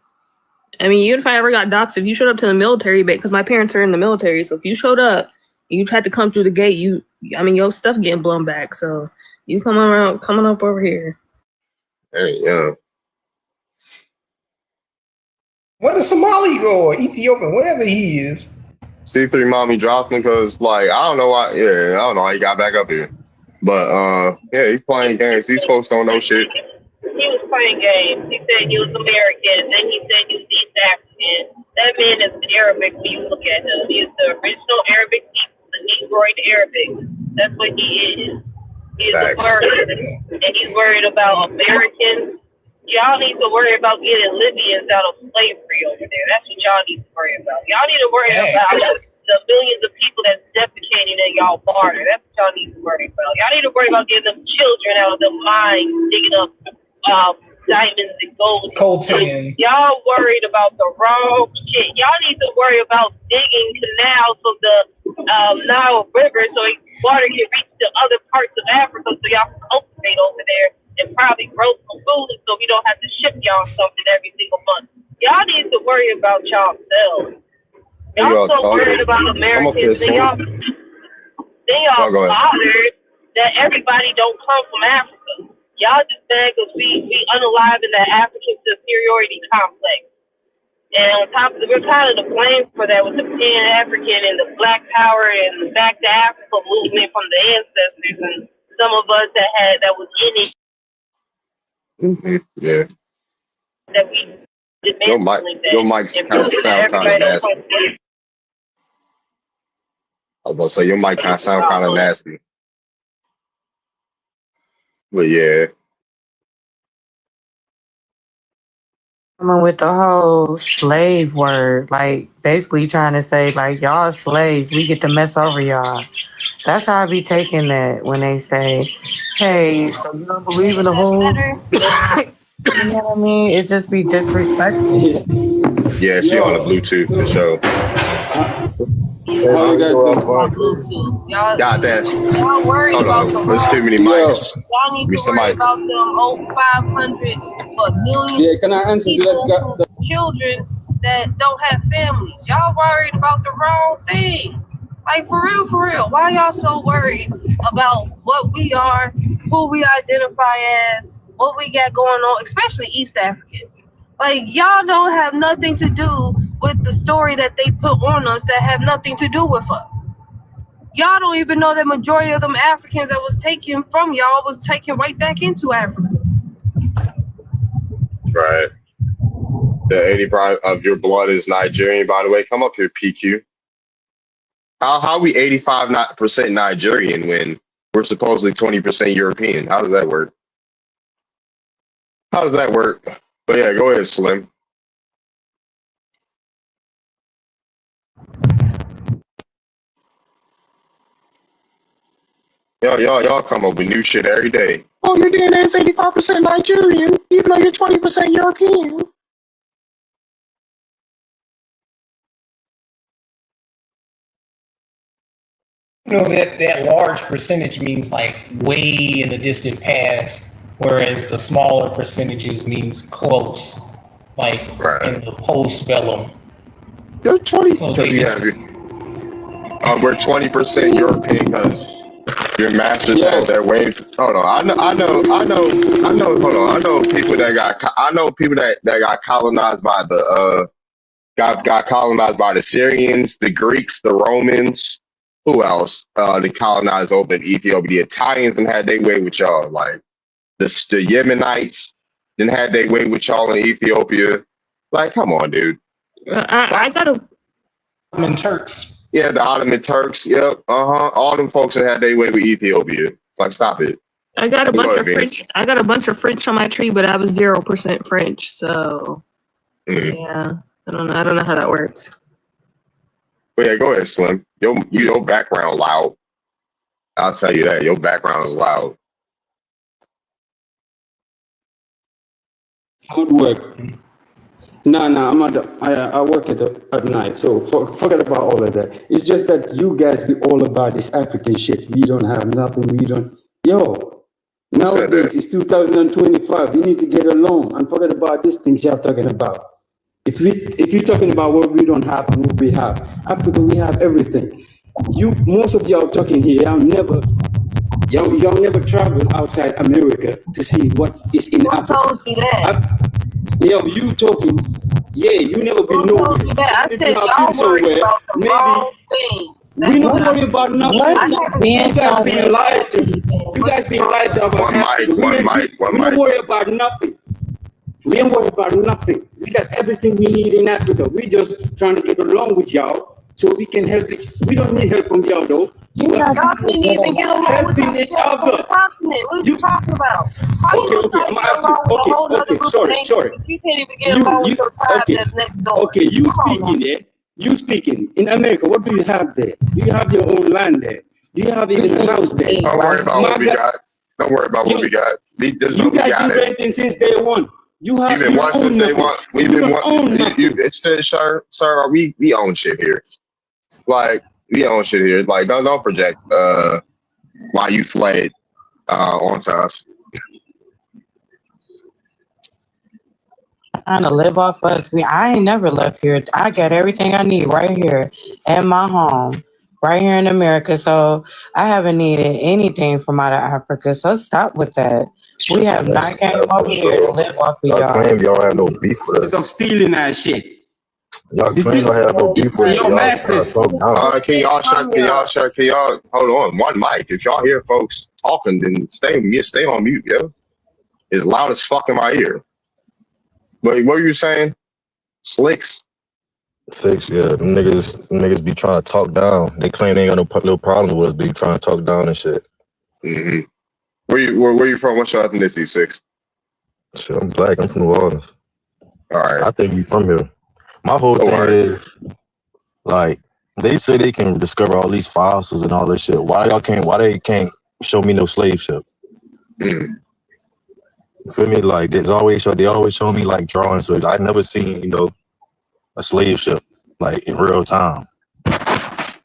S10: I mean, even if I ever got doxxed, if you showed up to the military base, because my parents are in the military, so if you showed up, you tried to come through the gate, your stuff getting blown back. So you coming up over here.
S1: Hey, yeah.
S7: Where does Somali go or Ethiopian, whatever he is?
S1: C3 mommy dropped him because, like, I don't know why. Yeah, I don't know how he got back up here. But yeah, he's playing games. These folks don't know shit.
S8: He was playing games. He said he was American, then he said he was East African. That man is Arabic when you look at him. He's the original Arabic people, the Negroid Arabic. That's what he is. He's a murderer, and he's worried about Americans. Y'all need to worry about getting Libyans out of slavery over there. That's what y'all need to worry about. Y'all need to worry about the millions of people that's defecating in y'all border. That's what y'all need to worry about. Y'all need to worry about getting them children out of the mines, digging up diamonds and gold.
S7: Coltan.
S8: Y'all worried about the wrong shit. Y'all need to worry about digging canals of the Nile River so water can reach to other parts of Africa so y'all can cultivate over there and probably grow some food so we don't have to ship y'all something every single month. Y'all need to worry about y'allselves. Y'all so worried about Americans and y'all bothered that everybody don't come from Africa. Y'all just mad because we unalive in that African superiority complex. And on top of it, we're kind of to blame for that with the Pan-African and the Black Power and the Back to Africa movement from the ancestors and some of us that was in it.
S1: Mm-hmm. Yeah.
S8: That we
S1: your mic's kind of sound kind of nasty. I was gonna say your mic kind of sound kind of nasty. But yeah.
S5: Coming with the whole slave word, like basically trying to say like y'all slaves, we get to mess over y'all. That's how I be taking that when they say, "Hey, so you don't believe in the whole?" You know what I mean? It just be disrespectful.
S1: Yeah, she on the Bluetooth for sure.
S8: How
S1: you guys doing?
S8: Bluetooth.
S1: Got that.
S8: Y'all worried
S1: Hold
S8: about
S1: on.
S8: the
S1: There's too many mics.
S8: Y'all need to worry about them 500 or million.
S12: Yeah, can I answer to that?
S8: Children that don't have families. Y'all worried about the wrong thing. Like for real. Why y'all so worried about what we are, who we identify as, what we got going on, especially East Africans? Like y'all don't have nothing to do with the story that they put on us that have nothing to do with us. Y'all don't even know that majority of them Africans that was taken from y'all was taken right back into Africa.
S1: Right. The 85 of your blood is Nigerian, by the way. Come up here, PQ. How we 85% Nigerian when we're supposedly 20% European? How does that work? How does that work? But yeah, go ahead, Slim. Y'all come up with new shit every day. Oh, your DNA is 85% Nigerian, even though you're 20% European.
S7: You know that large percentage means like way in the distant past, whereas the smaller percentages means close, like in the post-bellum.
S1: You're 20.
S7: So they just,
S1: we're 20% European because your masters had their way. Hold on, I know. Hold on, I know people that got colonized by the got colonized by the Syrians, the Greeks, the Romans. Who else? They colonized over in Ethiopia. The Italians and had their way with y'all. Like the Yemenites then had their way with y'all in Ethiopia. Like, come on, dude.
S10: I got a
S7: Ottoman Turks.
S1: Yeah, the Ottoman Turks. Yep. All them folks that had their way with Ethiopia. It's like, stop it.
S10: I got a bunch of French. I got a bunch of French on my tree, but I was 0% French. So yeah, I don't know how that works.
S1: But yeah, go ahead, Slim. Your background loud. I'll tell you that. Your background is loud.
S12: Hard work. No, I work at night, so forget about all of that. It's just that you guys be all about this African shit. We don't have nothing. Nowadays it's 2025. You need to get along and forget about these things you're talking about. If you're talking about what we don't have and what we have, Africa, we have everything. Most of y'all talking here, y'all never travel outside America to see what is in Africa.
S8: Who told you that?
S12: You talking? Yeah, you never been nowhere.
S8: I said y'all worried about the wrong thing.
S12: We don't worry about nothing. You guys being lied to. You guys being lied to about Africa. We don't worry about nothing. We ain't worried about nothing. We got everything we need in Africa. We just trying to get along with y'all so we can help it. We don't need help from y'all though.
S8: Y'all didn't even get along with
S12: each other.
S8: Continent. What are you talking about?
S12: Sorry.
S8: You can't even get along with your tribe that's next door.
S12: Okay, you speaking there. You speaking. In America, what do you have there? Do you have your own land there? Do you have even a house there?
S1: Don't worry about what we got. Don't worry about what we got.
S12: You guys been renting since day one. You have
S1: even once since they want. We've been it says, sir, we own shit here. Like we own shit here. Like don't project why you fled onto us.
S5: Trying to live off us. I ain't never left here. I got everything I need right here at my home, right here in America. So I haven't needed anything from out of Africa. So stop with that. We have not came over here to live off of y'all.
S13: Claim y'all have no beef with us.
S12: I'm stealing that shit.
S13: Y'all claim y'all have no beef with us.
S1: Can y'all hold on one mic? If y'all hear folks talking, then stay on mute, yo. It's loud as fuck in my ear. But what were you saying? Slicks?
S13: 6, yeah. Them niggas be trying to talk down. They claim they ain't got no problem with us, be trying to talk down and shit.
S1: Mm-hmm. Where you from? What's your ethnicity, 6?
S13: Shit, I'm black. I'm from New Orleans.
S1: All right.
S13: I think you from here. My whole thing is, like, they say they can discover all these fossils and all this shit. Why they can't show me no slave ship?
S1: Mm.
S13: You feel me? Like, they always show me like drawings. So I never seen, a slave ship like in real time. Yeah,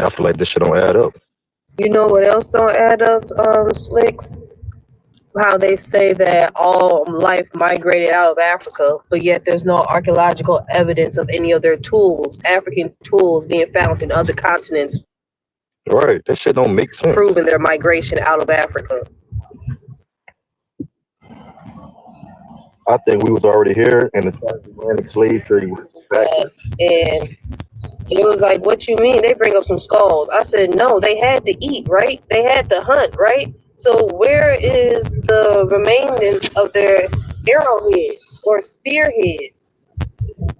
S13: I feel like this shit don't add up.
S8: You know what else don't add up, Slicks? How they say that all life migrated out of Africa, but yet there's no archaeological evidence of any of their tools, African tools, being found in other continents.
S13: Right, that shit don't make sense.
S8: Proving their migration out of Africa.
S13: I think we was already here, and the transatlantic slave trade was
S8: and it was like, what you mean? They bring up some skulls. I said, no, they had to eat, right? They had to hunt, right? So where is the remaining of their arrowheads or spearheads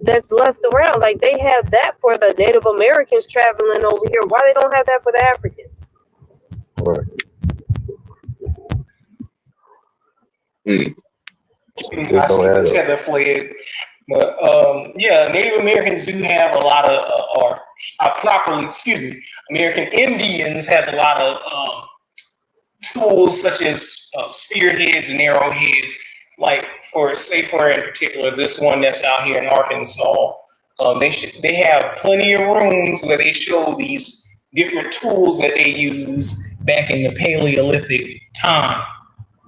S8: that's left around? Like, they have that for the Native Americans traveling over here. Why they don't have that for the Africans?
S13: Right.
S3: I see the tether flag. But yeah, Native Americans do have a lot of, American Indians has a lot of tools such as spearheads and arrowheads. Like for in particular, this one that's out here in Arkansas, they have plenty of rooms where they show these different tools that they use back in the Paleolithic time,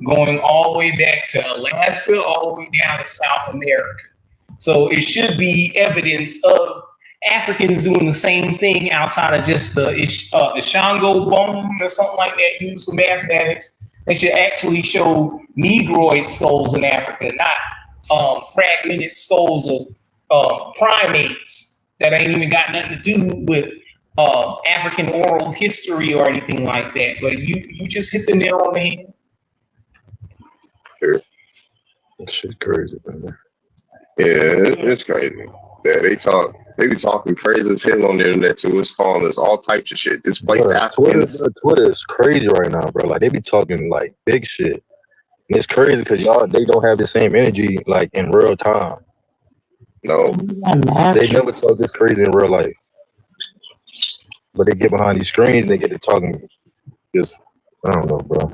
S3: going all the way back to Alaska, all the way down to South America. So it should be evidence of Africans doing the same thing outside of just the Shango bone or something like that used for mathematics. They should actually show Negroid skulls in Africa, not fragmented skulls of primates that ain't even got nothing to do with African oral history or anything like that. But you just hit the nail on the head.
S1: Sure.
S13: That shit crazy, man.
S1: Yeah, it's crazy. Yeah, they be talking crazy as hell on the internet too. It's calling us all types of shit. Displaced Africans.
S13: Twitter is crazy right now, bro. Like, they be talking like big shit. And it's crazy because they don't have the same energy like in real time.
S1: No.
S13: They never talk this crazy in real life. But they get behind these screens and they get to talking just, I don't know, bro.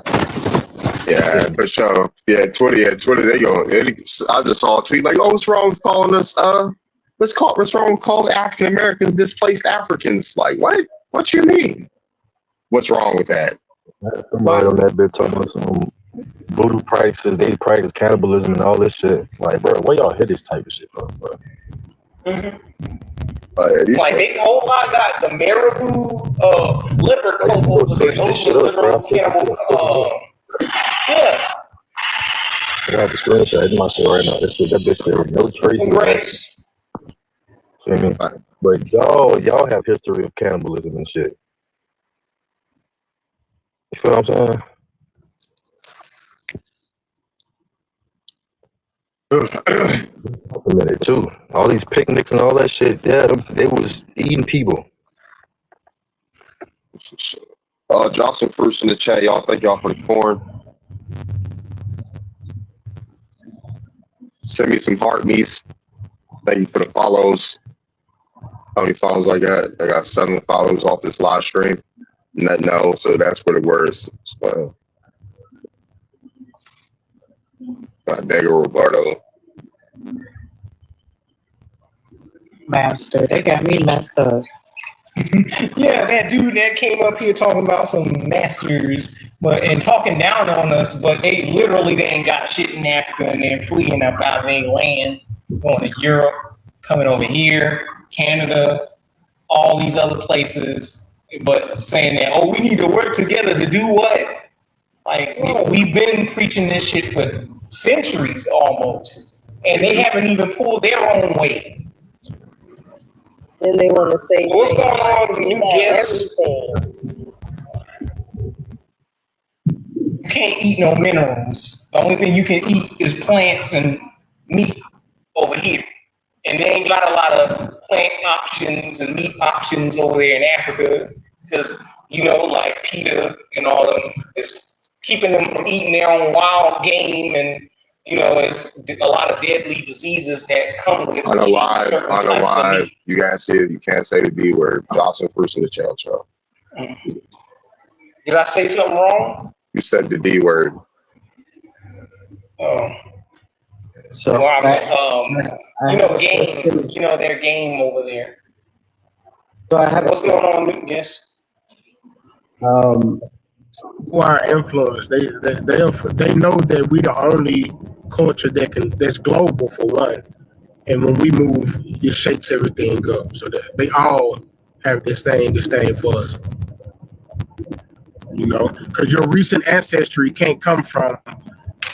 S1: Yeah, for sure. Yeah, Twitter. I just saw a tweet like, "Oh, what's wrong with calling us? What's wrong with calling African Americans displaced Africans?" Like, what? What you mean? What's wrong with that?
S13: Somebody on that bit talking about some voodoo practices. They practice cannibalism and all this shit. Like, bro, where y'all hit this type of shit from, bro?
S3: Like they whole lot got the marabou liver coat over there. Those are literal cannibal. Yeah.
S13: I got the screenshot in my shit right now. That bitch said no traces. See what I mean? But y'all have history of cannibalism and shit. You feel what I'm saying? A minute too. All these picnics and all that shit. Yeah, they was eating people.
S1: Drop some fruits in the chat. Y'all thank y'all for the corn. Send me some heart meats. Thank you for the follows. How many follows I got? I got 7 follows off this live stream. No, so that's where the words. Well, Dego Roberto.
S5: Master, they got me messed up.
S3: Yeah, that dude that came up here talking about some masters, and talking down on us, but they ain't got shit in Africa, and they're fleeing up out of their land, going to Europe, coming over here, Canada, all these other places, but saying that, we need to work together to do what? Like, we've been preaching this shit for centuries almost, and they haven't even pulled their own weight.
S8: Then they want to say,
S3: what's going on with new guests? You can't eat no minerals. The only thing you can eat is plants and meat over here.
S7: and they ain't got a lot of plant options and meat options over there in Africa because, you know, like PETA and all them is keeping them from eating their own wild game, and you know, it's a lot of deadly diseases that come with
S1: on a
S7: eating
S1: live,
S7: certain
S1: on a
S7: types of
S1: live,
S7: meat.
S1: you guys see it, you can't say the D word. Johnson first in the channel show.
S7: Did I say something wrong?
S1: You said the D word.
S14: So
S7: well, you know, game. You know, their game over there.
S14: So I have
S7: What's going on? Yes.
S6: Who are influenced? They know that we the only culture that's global for one, and when we move, it shakes everything up. So that they all have this thing for us. You know, because your recent ancestry can't come from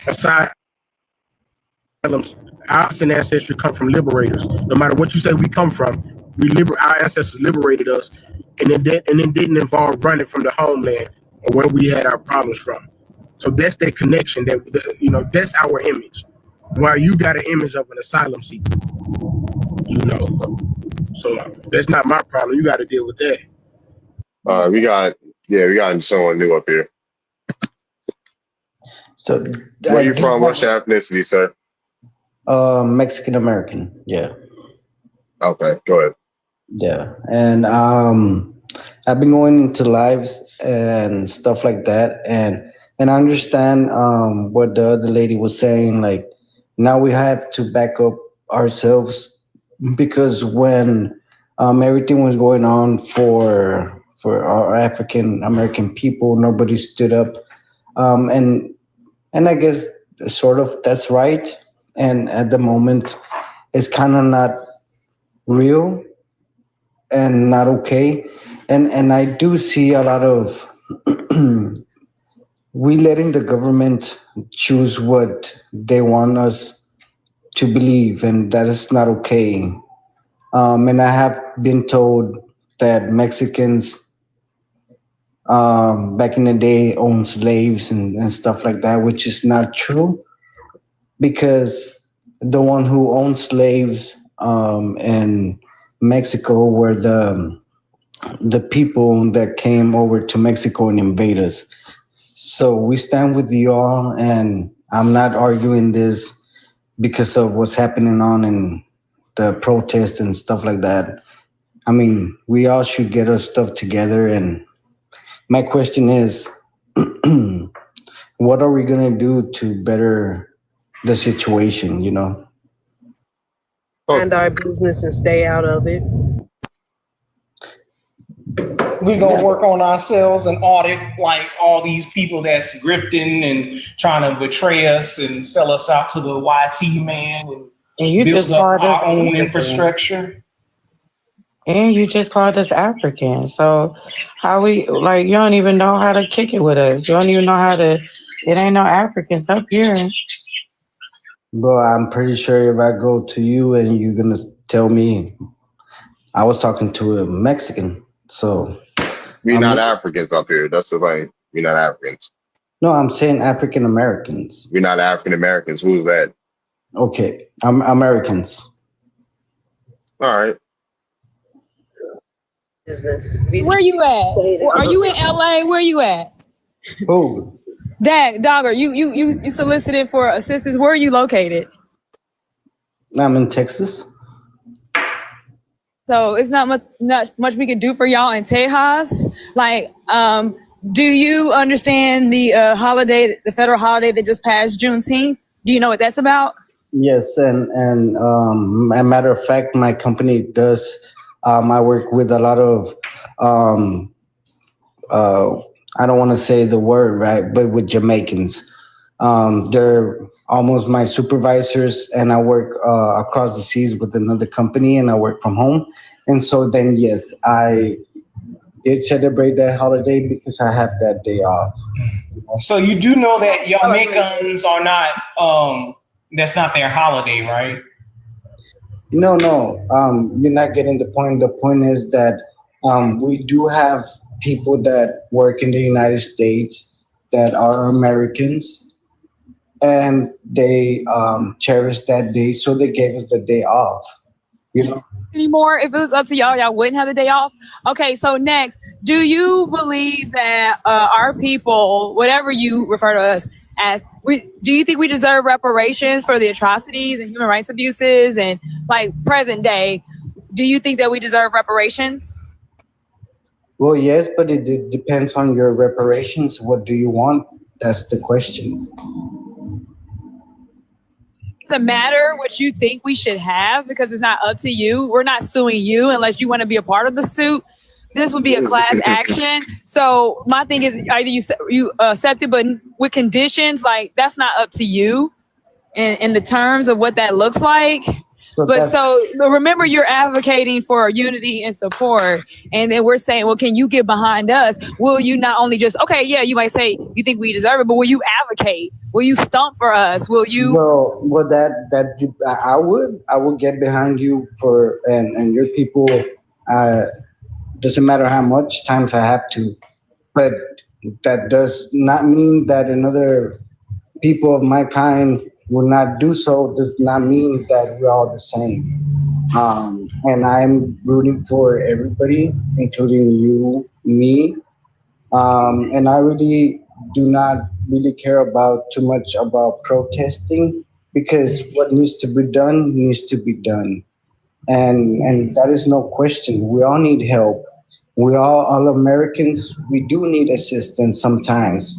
S6: asylums. Our recent ancestry come from liberators. No matter what you say we come from, our ancestors liberated us, and it didn't involve running from the homeland or where we had our problems from. So that's that connection you know, that's our image. While you got an image of an asylum seeker, you know. So that's not my problem. You got to deal with that.
S1: We got someone new up here.
S14: So
S1: where you from? What's your ethnicity, sir?
S14: Mexican American. Yeah.
S1: Okay, go ahead.
S14: Yeah, and I've been going into lives and stuff like that, and I understand what the other lady was saying. Like, now we have to back up ourselves, because when everything was going on for our African American people, nobody stood up, and I guess sort of that's right. And at the moment, it's kind of not real and not okay. And I do see a lot of we letting the government choose what they want us to believe, and that is not okay. And I have been told that Mexicans back in the day owned slaves and stuff like that, which is not true, because the one who owned slaves in Mexico were the people that came over to Mexico and invaded us. So we stand with you all, and I'm not arguing this because of what's happening on in the protests and stuff like that. I mean, we all should get our stuff together. And my question is, what are we going to do to better the situation, you know?
S8: Mind our business and stay out of it.
S7: We're gonna work on ourselves and audit like all these people that's grifting and trying to betray us and sell us out to the YT man and
S5: you
S7: build
S5: just
S7: up
S5: called us
S7: our own
S5: African.
S7: infrastructure.
S5: And you just called us African. So how we, like, you don't even know how to kick it with us. You don't even know how to, it ain't no Africans up here.
S14: Bro, I'm pretty sure if I go to you and you're going to tell me I was talking to a Mexican, so.
S1: We're not Africans up here. That's the thing. We're not Africans.
S14: No, I'm saying African Americans.
S1: We're not African Americans. Who's that?
S14: Okay, I'm Americans.
S1: All right.
S8: Business.
S10: Where you at? Are you in LA? Where you at?
S14: Who?
S10: Dogger, you solicited for assistance. Where are you located?
S14: I'm in Texas.
S10: So it's not much we can do for y'all in Tejas. Like, do you understand the holiday, the federal holiday that just passed, Juneteenth? Do you know what that's about?
S14: Yes, and a matter of fact, my company does. I work with a lot of I don't want to say the word right, but with Jamaicans. They're almost my supervisors, and I work across the seas with another company, and I work from home. And so then, yes, I did celebrate that holiday because I have that day off.
S7: So you do know that Jamaicans are not, that's not their holiday, right?
S14: No, you're not getting the point. The point is that we do have people that work in the United States that are Americans, and they cherish that day, so they gave us the day off. You know?
S15: Anymore. If it was up to y'all, y'all wouldn't have the day off. Okay, so next, do you believe that our people, whatever you refer to us as, do you think we deserve reparations for the atrocities and human rights abuses and like present day? Do you think that we deserve reparations?
S14: Well, yes, but it depends on your reparations. What do you want? That's the question.
S15: Does it matter what you think we should have because it's not up to you? We're not suing you unless you want to be a part of the suit. This would be a class action. So my thing is either you accept it, but with conditions, like that's not up to you in the terms of what that looks like. So remember, you're advocating for unity and support, and then we're saying, well, can you get behind us? Will you not only just, okay, yeah, you might say you think we deserve it, but will you advocate? Will you stump for us? Will you?
S14: Well, I would get behind you for and your people. Doesn't matter how much times I have to, but that does not mean that another people of my kind will not do so. Does not mean that we're all the same. And I'm rooting for everybody, including you, me. And I really do not really care about too much about protesting because what needs to be done needs to be done. And that is no question. We all need help. We all Americans, we do need assistance sometimes.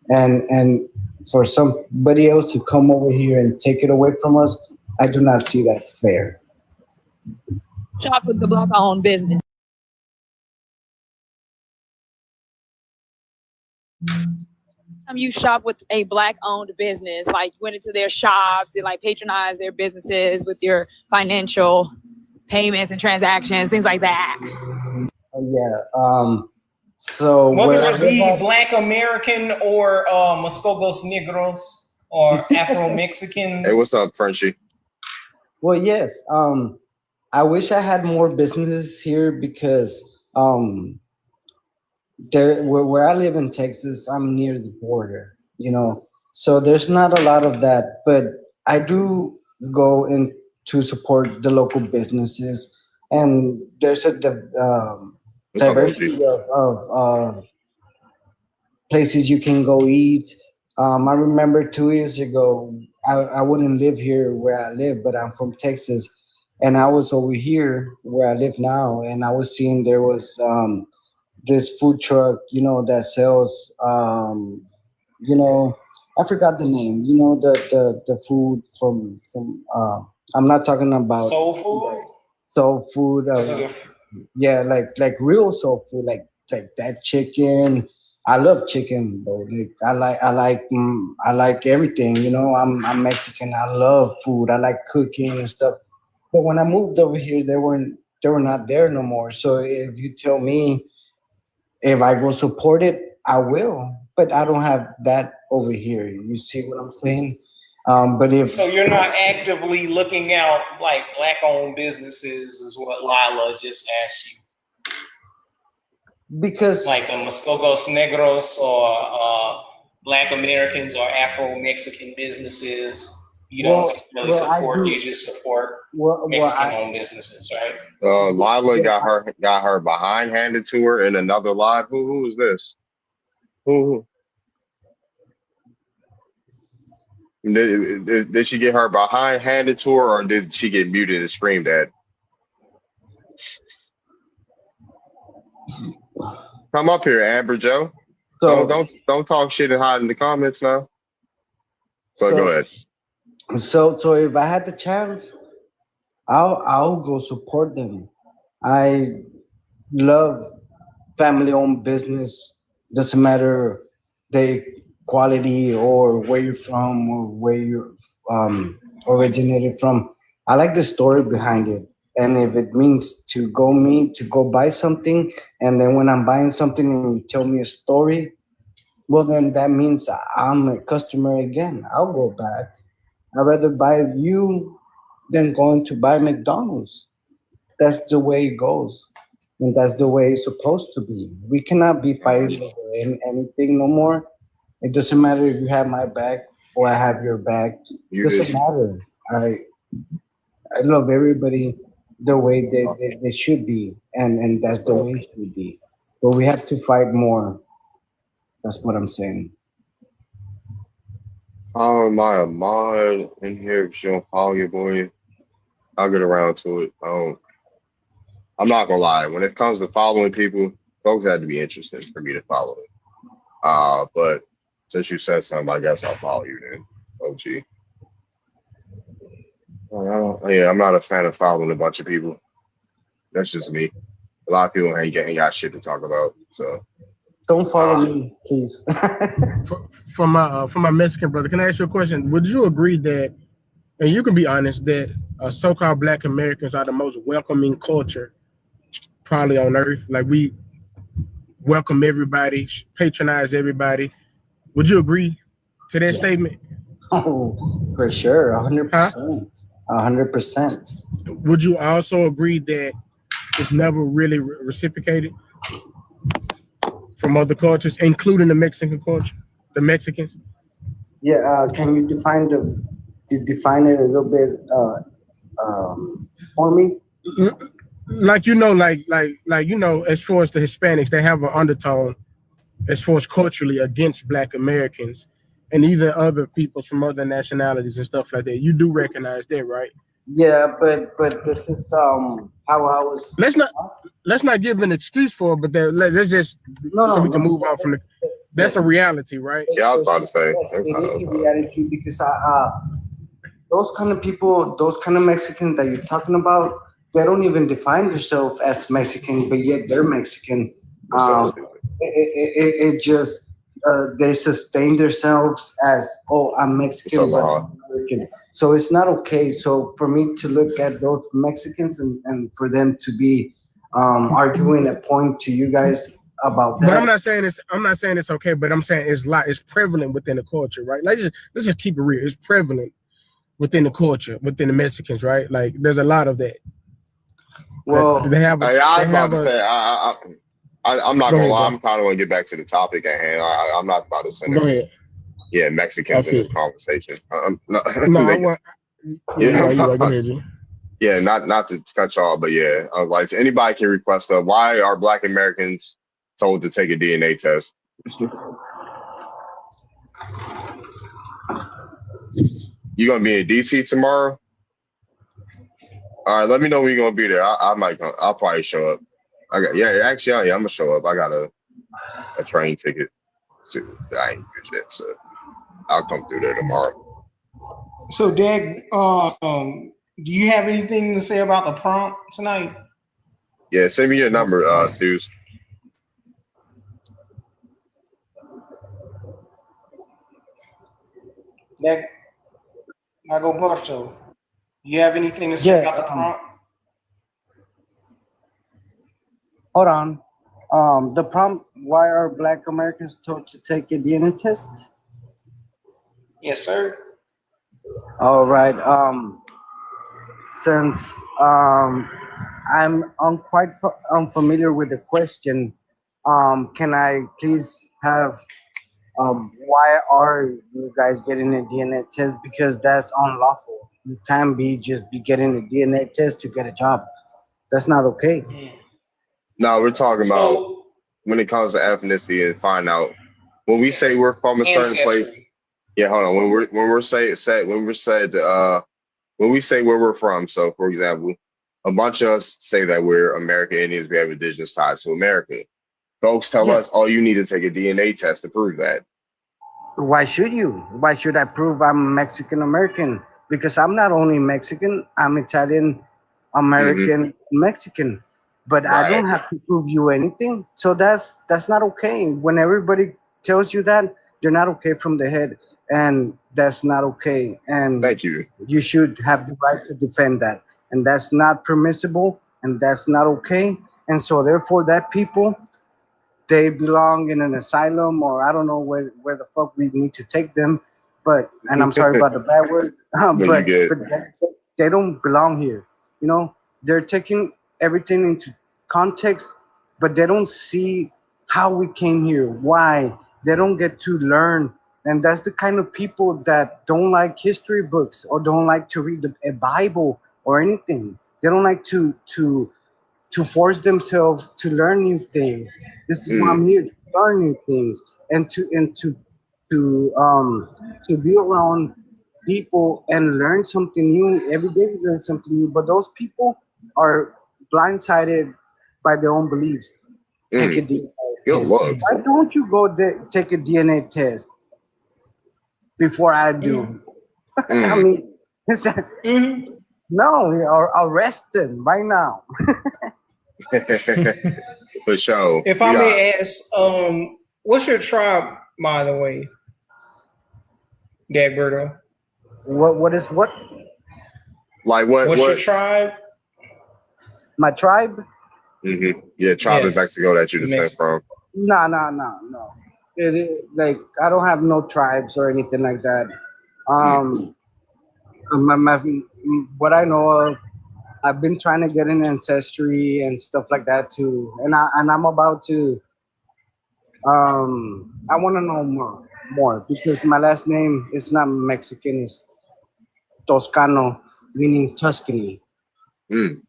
S14: And for somebody else to come over here and take it away from us, I do not see that fair.
S15: Shop with the Black-owned business. You shop with a Black-owned business, like went into their shops and like patronize their businesses with your financial payments and transactions, things like that.
S14: So
S7: whether it be Black American or Muskogos Negros or Afro Mexicans.
S1: Hey, what's up, Frenchie?
S14: Well, yes. I wish I had more businesses here because where I live in Texas, I'm near the border, so there's not a lot of that, but I do go in to support the local businesses, and there's a diversity of places you can go eat. I remember 2 years ago, I wouldn't live here where I live, but I'm from Texas, and I was over here where I live now, and I was seeing there was this food truck, that sells, I forgot the name, the food from I'm not talking about
S7: soul food.
S14: Soul food, yeah, like real soul food, like that chicken. I love chicken, though. I like everything. I'm Mexican. I love food. I like cooking and stuff. But when I moved over here, they were not there no more. So if you tell me if I go support it, I will. But I don't have that over here. You see what I'm saying?
S7: So you're not actively looking out like Black-owned businesses, is what Lila just asked you.
S14: Because
S7: like the Muskogos Negros or Black Americans or Afro Mexican businesses, you don't really support. You just support Mexican-owned businesses, right?
S1: Lila got her behind handed to her in another live. Who is this? Who? Did she get her behind handed to her, or did she get muted and screamed at? Come up here, Amber Joe. So don't talk shit and hide in the comments now. Go ahead.
S14: So if I had the chance, I'll go support them. I love family-owned business. Doesn't matter the quality or where you're from or where you originated from. I like the story behind it. And if it means to go buy something, and then when I'm buying something and you tell me a story, well, then that means I'm a customer again. I'll go back. I'd rather buy you than going to buy McDonald's. That's the way it goes. And that's the way it's supposed to be. We cannot be fighting over anything no more. It doesn't matter if you have my back or I have your back. It doesn't matter. I love everybody the way they should be, and that's the way it should be. But we have to fight more. That's what I'm saying.
S1: How am I a mod in here if you don't follow your boy? I'll get around to it. I'm not gonna lie. When it comes to following people, folks had to be interesting for me to follow it. But since you said something, I guess I'll follow you then. OG. I'm not a fan of following a bunch of people. That's just me. A lot of people ain't got shit to talk about. So
S14: don't follow me, please.
S6: For my Mexican brother, can I ask you a question? Would you agree that, and you can be honest, that so-called Black Americans are the most welcoming culture probably on earth? Like, we welcome everybody, patronize everybody. Would you agree to that statement?
S14: Oh, for sure, 100%. 100%.
S6: Would you also agree that it's never really reciprocated from other cultures, including the Mexican culture, the Mexicans?
S14: Yeah, can you define it a little bit for me?
S6: Like as far as the Hispanics, they have an undertone as far as culturally against Black Americans and even other people from other nationalities and stuff like that. You do recognize that, right?
S14: Yeah, but this is how I was.
S6: Let's not give an excuse for it, but let's just so we can move on from the. That's a reality, right?
S1: Yeah, I was about to say.
S14: It is a reality because those kind of people, those kind of Mexicans that you're talking about, they don't even define themselves as Mexican, but yet they're Mexican. It just they sustain themselves as, oh, I'm Mexican, but I'm American. So it's not okay. So for me to look at those Mexicans and for them to be arguing a point to you guys about that.
S6: But I'm not saying it's okay, but I'm saying it's prevalent within the culture, right? Let's just keep it real. It's prevalent within the culture, within the Mexicans, right? Like, there's a lot of that.
S14: Well,
S6: they have.
S1: I'm not gonna lie. I'm kind of want to get back to the topic at hand. I'm not about to send.
S6: Go ahead.
S1: Yeah, Mexicans in this conversation.
S6: You're right. Go ahead, G.
S1: Yeah, not to cut y'all, but yeah, like anybody can request why are Black Americans told to take a DNA test? You gonna be in DC tomorrow? All right, let me know when you're gonna be there. I might come. I'll probably show up. I'm gonna show up. I got a train ticket. I ain't use that, so I'll come through there tomorrow.
S7: So, Dag, do you have anything to say about the prompt tonight?
S1: Yeah, send me your number, Suze.
S7: Dag, Mago Barto, you have anything to say about the prompt?
S14: Hold on. The prompt, why are Black Americans told to take a DNA test?
S7: Yes, sir.
S14: All right. Since I'm quite unfamiliar with the question, can I please have why are you guys getting a DNA test? Because that's unlawful. You can't be getting a DNA test to get a job. That's not okay.
S1: No, we're talking about when it comes to ethnicity and find out when we say we're from a certain place. Yeah, hold on. When we say where we're from. So, for example, a bunch of us say that we're American Indians. We have indigenous ties to America. Folks tell us, "Oh, you need to take a DNA test to prove that."
S14: Why should you? Why should I prove I'm Mexican American? Because I'm not only Mexican, I'm Italian American Mexican. But I don't have to prove you anything. So that's not okay. When everybody tells you that, they're not okay from the head. And that's not okay. And
S1: thank you.
S14: You should have the right to defend that. And that's not permissible. And that's not okay. And so therefore that people, they belong in an asylum, or I don't know where the fuck we need to take them. But, and I'm sorry about the bad word, but they don't belong here. You know, they're taking everything into context, but they don't see how we came here, why. They don't get to learn. And that's the kind of people that don't like history books or don't like to read a Bible or anything. They don't like to force themselves to learn new things. This is why I'm here, to learn new things and to be around people and learn something new. Every day we learn something new, but those people are blindsided by their own beliefs. Take a DNA test. Why don't you go take a DNA test before I do? I mean, is that no? I'll arrest them right now.
S1: For sure.
S7: If I may ask, what's your tribe, by the way, Dagberto?
S14: What is what?
S1: Like what?
S7: What's your tribe?
S14: My tribe?
S1: Yeah, tribe in Mexico that you descend from.
S14: No. Like I don't have no tribes or anything like that. What I know of, I've been trying to get in Ancestry and stuff like that too, and I'm about to. I want to know more because my last name is not Mexican; it's Toscano, meaning Tuscany. You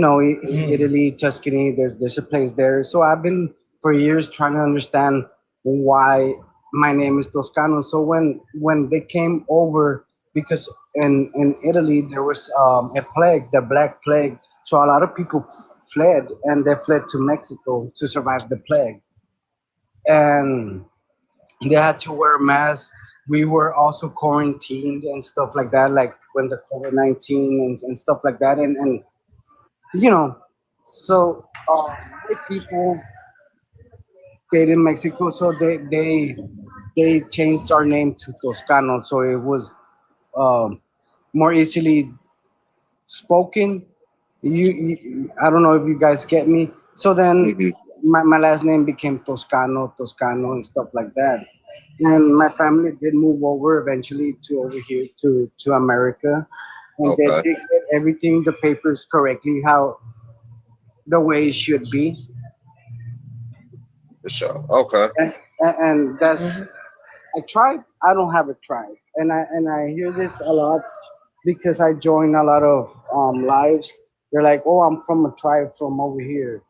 S14: know, Italy, Tuscany. There's a place there. So I've been for years trying to understand why my name is Toscano. So when they came over, because in Italy there was a plague, the Black Plague. So a lot of people fled, and they fled to Mexico to survive the plague, and they had to wear masks. We were also quarantined and stuff like that, like when the COVID-19 and stuff like that, and you know, so white people stayed in Mexico, so they changed our name to Toscano, so it was more easily spoken. I don't know if you guys get me. So then my last name became Toscano and stuff like that. And my family did move over eventually to over here to America, and they did get everything, the papers correctly, how the way it should be.
S1: For sure. Okay.
S14: And that's a tribe. I don't have a tribe, and I hear this a lot because I join a lot of lives. They're like, "Oh, I'm from a tribe from over here."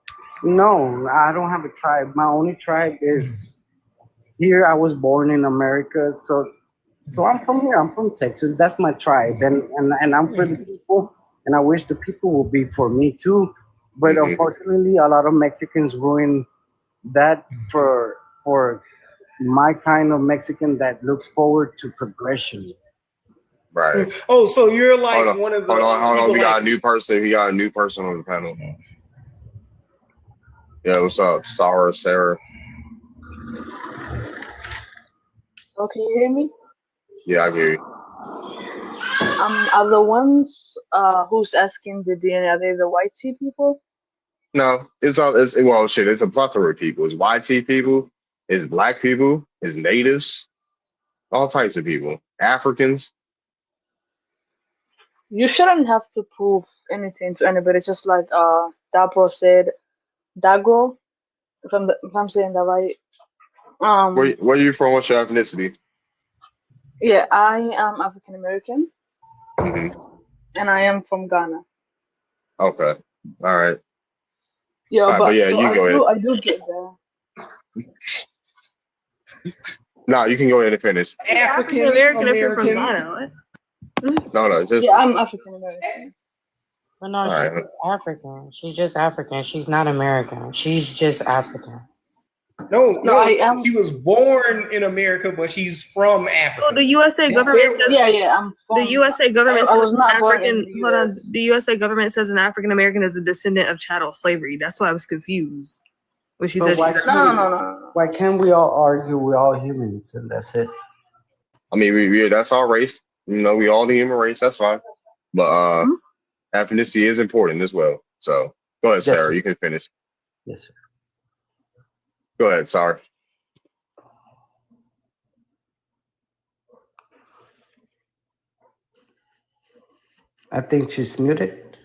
S14: No, I don't have a tribe. My only tribe is here. I was born in America, so I'm from here. I'm from Texas. That's my tribe, and I'm for the people, and I wish the people would be for me too. But unfortunately, a lot of Mexicans ruin that for my kind of Mexican that looks forward to progression.
S1: Right.
S7: Oh, so you're like one of the.
S1: Hold on. We got a new person. We got a new person on the panel. Yeah, what's up, Sarah?
S16: Oh, can you hear me?
S1: Yeah, I hear you.
S16: Are the ones who's asking the DNA, are they the white tea people?
S1: No, it's a plethora of people. It's YT people, it's black people, it's natives, all types of people. Africans.
S16: You shouldn't have to prove anything to anybody, just like Dapro said, Dagro, if I'm saying that right.
S1: Where are you from? What's your ethnicity?
S16: Yeah, I am African American, and I am from Ghana.
S1: Okay, all right.
S16: Yeah,
S1: but yeah,
S16: so
S1: you go ahead.
S16: I do get there.
S1: No, you can go ahead and finish.
S7: African American if you're from Ghana.
S1: No, just
S16: yeah, I'm African American.
S5: But no, she's African. She's just African. She's not American. She's just African.
S7: No, I am. She was born in America, but she's from Africa.
S10: Well, the USA government says,
S16: I'm from,
S10: the USA government
S16: I was
S10: says
S16: not born
S10: African.
S16: in the
S10: Hold on,
S16: US.
S10: the USA government says an African American is a descendant of chattel slavery. That's why I was confused when she said she's
S16: no.
S14: Why can't we all argue we're all humans and that's it?
S1: I mean, we that's our race. You know, we all the human race. That's fine. But ethnicity is important as well. So go ahead, Sarah. You can finish.
S14: Yes, sir.
S1: Go ahead. Sorry.
S14: I think she's muted.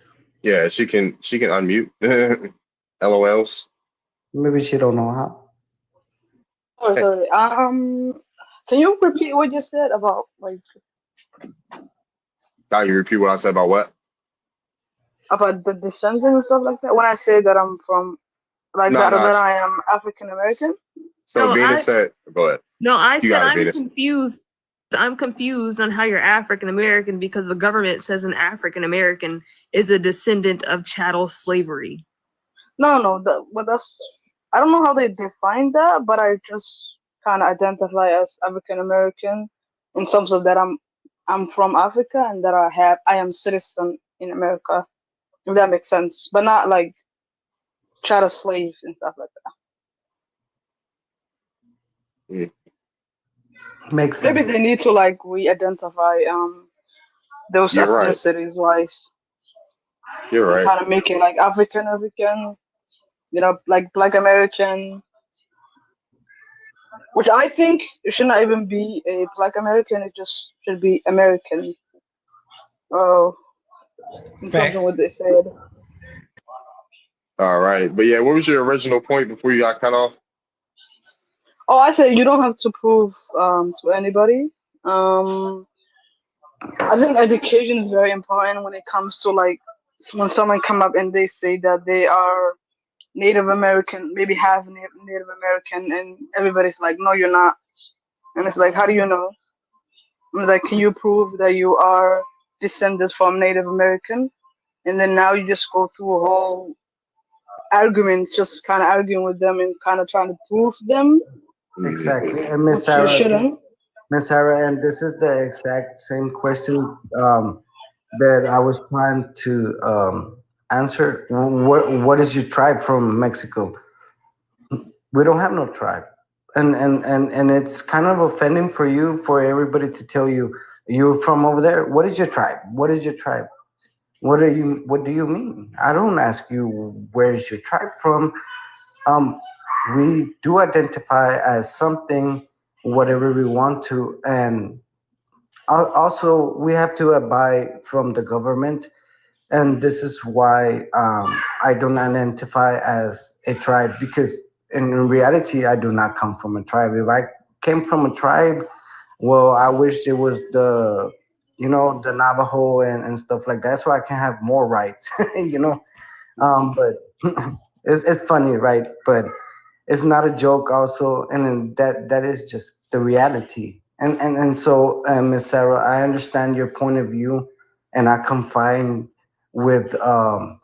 S1: Yeah, she can unmute. LOLs.
S14: Maybe she don't know how.
S16: Oh, sorry. Can you repeat what you said about like?
S1: Now you repeat what I said about what?
S16: about the descendants and stuff like that. When I say that I'm from, like
S1: No,
S16: that I am African American.
S1: So
S10: No,
S1: Venus said, go ahead.
S10: No, I
S1: You
S10: said
S1: got it,
S10: I'm
S1: Venus.
S10: confused. I'm confused on how you're African American because the government says an African American is a descendant of chattel slavery.
S16: No, that's I don't know how they define that, but I just kind of identify as African American in terms of that I'm from Africa and that I am citizen in America, if that makes sense, but not like chattel slaves and stuff like that.
S14: Makes sense.
S16: Maybe they need to like re-identify those
S1: You're right.
S16: ethnicities wise.
S1: You're right.
S16: Kind of make it like African American, like Black American, which I think it should not even be a Black American. It just should be American. Oh, in terms of what they said.
S1: All right. But yeah, what was your original point before you got cut off?
S16: Oh, I said you don't have to prove to anybody. I think education is very important when it comes to like when someone come up and they say that they are Native American, maybe half Native American, and everybody's like, no, you're not. And it's like, how do you know? And it's like, can you prove that you are descended from Native American? And then now you just go through a whole arguments, just kind of arguing with them and kind of trying to prove them.
S14: Exactly. And Miss Sarah, and this is the exact same question that I was trying to answer. What is your tribe from Mexico? We don't have no tribe. And it's kind of offending for everybody to tell you you're from over there. What is your tribe? What is your tribe? What do you mean? I don't ask you where is your tribe from. We do identify as something, whatever we want to, and also we have to abide from the government. And this is why I don't identify as a tribe, because in reality, I do not come from a tribe. If I came from a tribe, well, I wish it was the Navajo and stuff like that, so I can have more rights, but it's funny, right? But it's not a joke also, and then that is just the reality. And so, Miss Sarah, I understand your point of view, and I confine with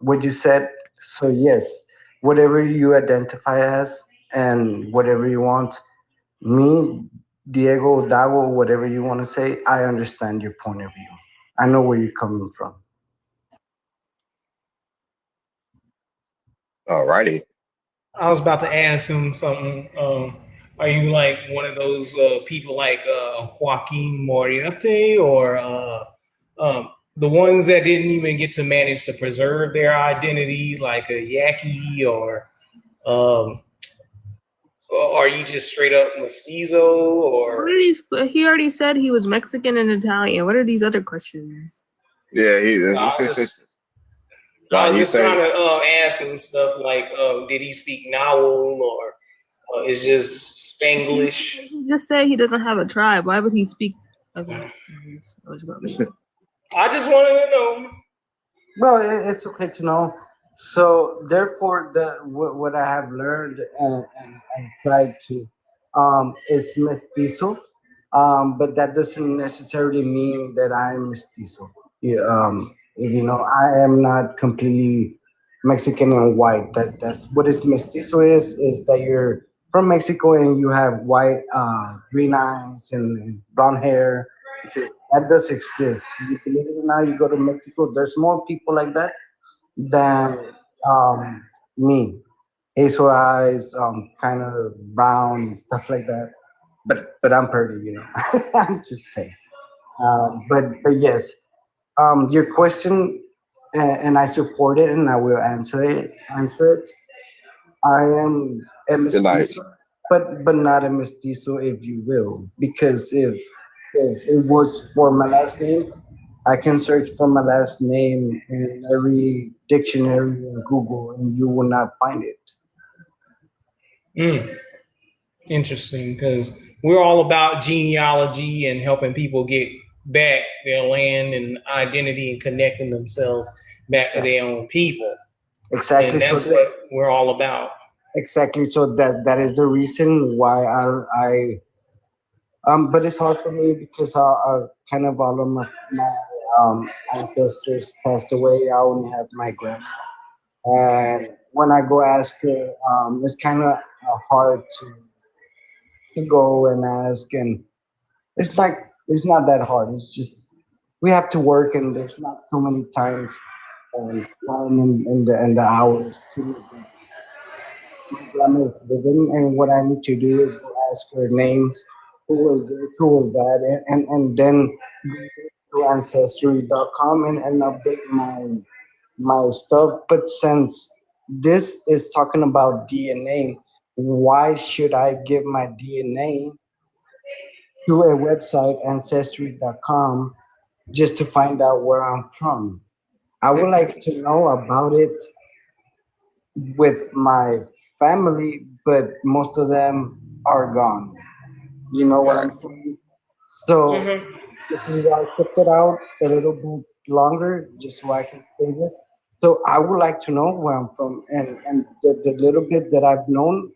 S14: what you said. So yes, whatever you identify as and whatever you want, me, Diego, Dago, whatever you want to say, I understand your point of view. I know where you're coming from.
S1: Alrighty.
S7: I was about to ask him something. Are you like one of those people like Joaquin Moriarty, or the ones that didn't even get to manage to preserve their identity, like a Yaqui, or are you just straight up mestizo? Or
S10: what are these? He already said he was Mexican and Italian. What are these other questions?
S1: Yeah, he.
S7: I was just trying to ask him stuff like, did he speak Nahuatl, or is just Spanglish?
S10: Just say he doesn't have a tribe. Why would he speak? Okay.
S7: I just wanted to know.
S14: Well, it's okay to know. So therefore, what I have learned and tried to is mestizo, but that doesn't necessarily mean that I'm mestizo. I am not completely Mexican and white. That's what is mestizo is that you're from Mexico and you have white, green eyes and blonde hair. Because that does exist. You believe it or not, you go to Mexico, there's more people like that than me. Hazel eyes, kind of brown and stuff like that. But I'm pretty, I'm just saying. But yes, your question, and I support it, and I will answer it. I am a mestizo, but not a mestizo, if you will, because if it was for my last name, I can search for my last name in every dictionary in Google, and you will not find it.
S7: Interesting, because we're all about genealogy and helping people get back their land and identity and connecting themselves. back to their own people.
S14: Exactly.
S7: And that's
S14: so
S7: what we're all about.
S14: Exactly. So that is the reason why but it's hard for me because I kind of all of my ancestors passed away. I only have my grandma, and when I go ask her, it's kind of hard to go and ask, and it's not that hard. It's just we have to work, and there's not so many times in the hours to my grandma is living, and what I need to do is go ask her names, who was this, who was that, and then go to Ancestry.com and update my stuff. But since this is talking about DNA, why should I give my DNA to a website, Ancestry.com, just to find out where I'm from? I would like to know about it with my family, but most of them are gone. You know what I'm saying? So this is why I kept it out a little bit longer, just so I can say this. So I would like to know where I'm from, and the little bit that I've known,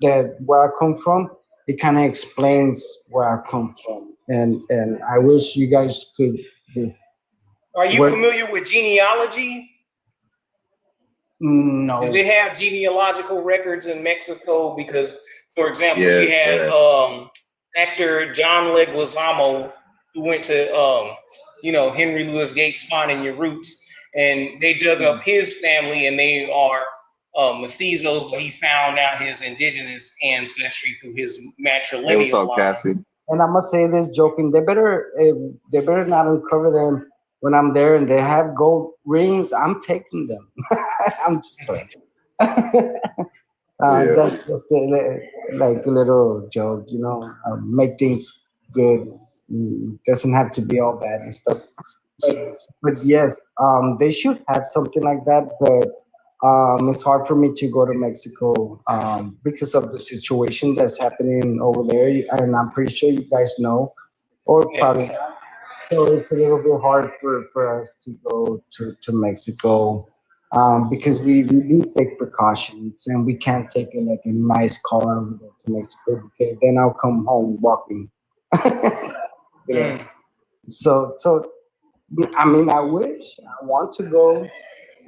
S14: that where I come from, it kind of explains where I come from, and I wish you guys could.
S7: Are you familiar with genealogy?
S14: No.
S7: Do they have genealogical records in Mexico? Because, for example, we had actor John Leguizamo, who went to Henry Louis Gates' Finding Your Roots, and they dug up his family, and they are mestizos, but he found out his indigenous ancestry through his matrilineal
S1: Hey, what's up,
S7: line.
S1: Cassie?
S14: And I'm gonna say this joking. They better not uncover them when I'm there and they have gold rings. I'm taking them. I'm just playing. That's just like a little joke, make things good. Doesn't have to be all bad and stuff. But yes, they should have something like that. But it's hard for me to go to Mexico because of the situation that's happening over there, and I'm pretty sure you guys know, or probably not. So it's a little bit hard for us to go to Mexico because we do take precautions, and we can't take a nice car over there to Mexico because then I'll come home walking. So I mean, I want to go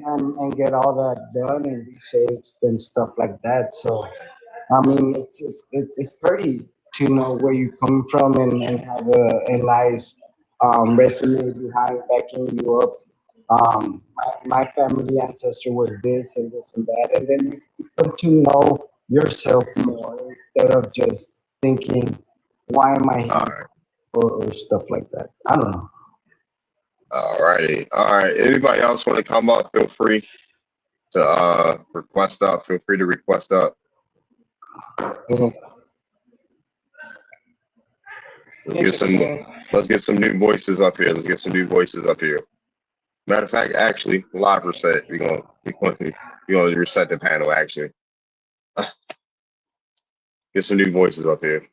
S14: and get all that done and reshaped and stuff like that. So I mean, it's pretty to know where you come from and have a nice resume behind backing you up. My family ancestor was this and this and that, and then you come to know yourself more instead of just thinking, why am I here, or stuff like that. I don't know.
S1: All righty. All right. Anybody else want to come up? Feel free to request up. Feel free to request up. Let's get some new voices up here. Let's get some new voices up here. Matter of fact, actually, live reset. We're gonna reset the panel. Actually, get some new voices up here.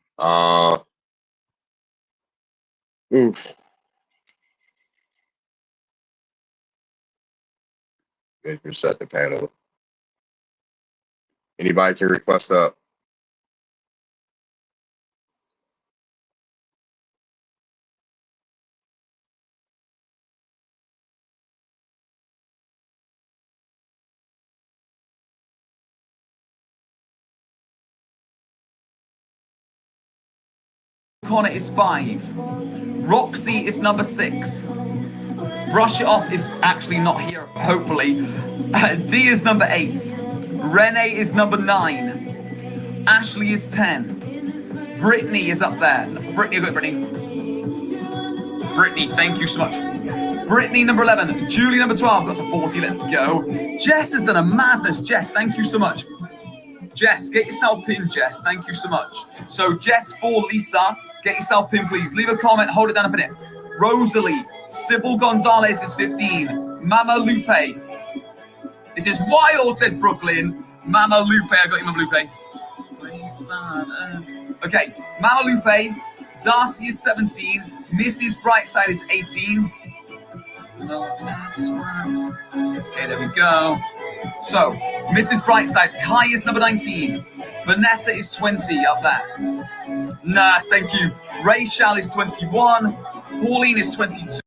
S1: Reset the panel. Anybody can request up.
S17: Connor is 5. Roxy is number 6. Brush It Off is actually not here, hopefully. D is number 8. Renee is number 9. Ashley is 10. Brittany is up there. Brittany, go Brittany. Brittany, thank you so much. Brittany, number 11. Julie, number 12. Got to 40, let's go. Jess has done a madness. Jess, thank you so much. Jess, get yourself pinned, Jess. Thank you so much. So, Jess for Lisa, get yourself pinned, please. Leave a comment, hold it down a minute. Rosalie, Sybil Gonzalez is 15. Mama Lupe. This is wild, says Brooklyn. Mama Lupe, I got you, Mama Lupe. Okay, Mama Lupe. Darcy is 17. Mrs. Brightside is 18. Okay, there we go. So, Mrs. Brightside, Kai is number 19. Vanessa is 20 up there. Nice, thank you. Rachel is 21. Pauline is 22.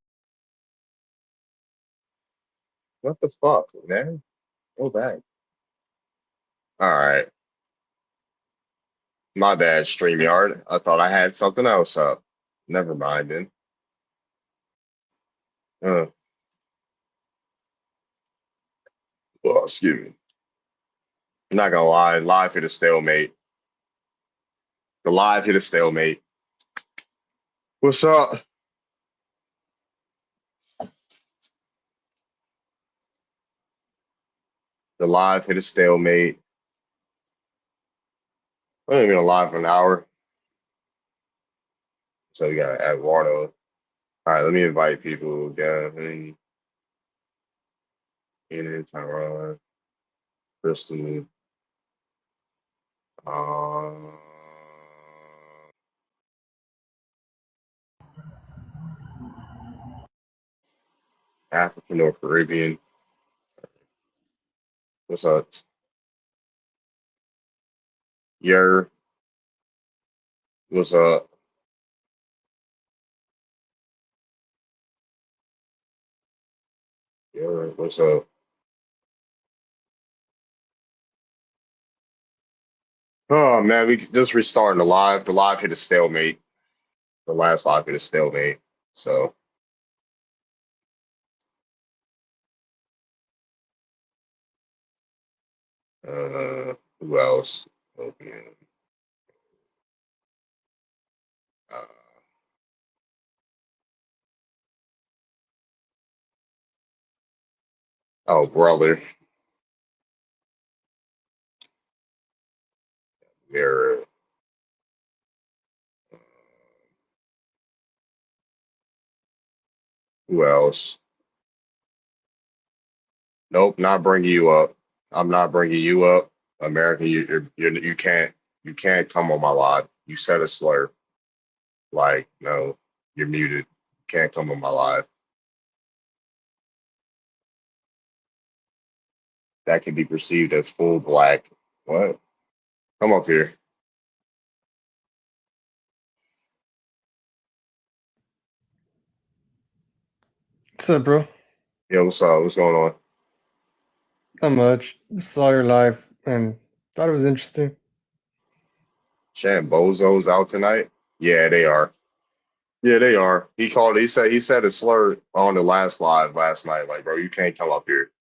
S1: What the fuck, man? Go back. All right. My bad, StreamYard. I thought I had something else up. Never mind then. Well, excuse me. I'm not gonna lie, live hit a stalemate. The live hit a stalemate. What's up? The live hit a stalemate. I ain't been alive for an hour. So we got Eduardo. All right, let me invite people. Gavin, Ian, Tyrone, Kristen. African or Caribbean. What's up? What's up? What's up? Oh man, we just restarting the live. The live hit a stalemate. The last live hit a stalemate. So who else? Okay. Oh brother. Mirror. Who else? Nope, not bringing you up. I'm not bringing you up. American, you can't come on my live. You said a slur. Like no, you're muted. You can't come on my live. That can be perceived as full black. What? Come up here.
S18: What's up, bro?
S1: Yeah, what's up? What's going on?
S18: Not much. Saw your live and thought it was interesting.
S1: Chan Bozo's out tonight? Yeah, they are. Yeah, they are. He said a slur on the last live last night. Like, bro, you can't come up here.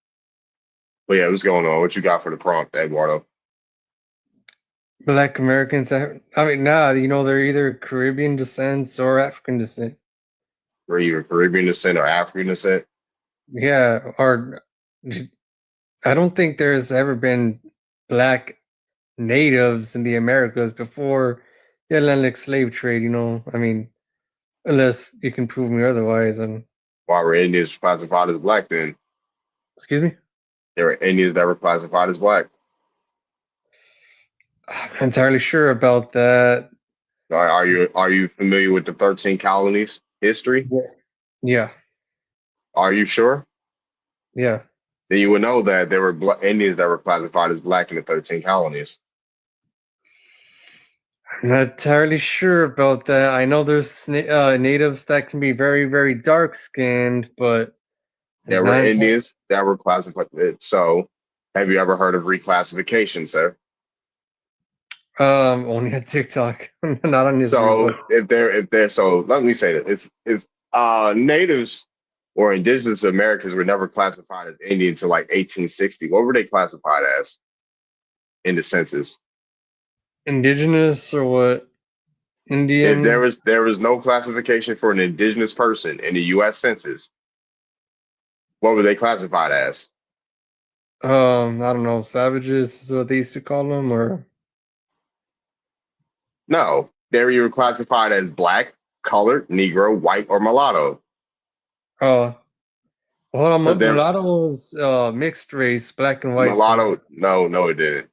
S1: But yeah, what's going on? What you got for the prompt, Eduardo?
S18: Black Americans, they're either Caribbean descent or African descent.
S1: Were you Caribbean descent or African descent?
S18: Yeah, or I don't think there's ever been black natives in the Americas before the Atlantic slave trade, unless you can prove me otherwise. And
S1: Why were Indians classified as black then?
S18: excuse me?
S1: There were Indians that were classified as
S18: I'm not entirely sure about that.
S1: Are you familiar with the 13 colonies history?
S18: Yeah.
S1: Are you sure?
S18: Yeah.
S1: Then you would know that there were Indians that were classified as black in the 13 colonies.
S18: I'm not entirely sure about that. I know there's natives that can be very, very dark skinned, but
S1: there were Indians that were classified. So, have you ever heard of reclassification, sir?
S18: Only on TikTok, not on Israel.
S1: So let me say that if natives or indigenous Americans were never classified as Indian until like 1860, what were they classified as in the census?
S18: Indigenous or what? Indian.
S1: If there was no classification for an indigenous person in the U.S. Census, what were they classified as?
S18: I don't know, savages is what they used to call them, or
S1: no, they were classified as black, colored, Negro, white, or mulatto.
S18: Hold on, mulatto was mixed race, black and white.
S1: Mulatto, no, it didn't.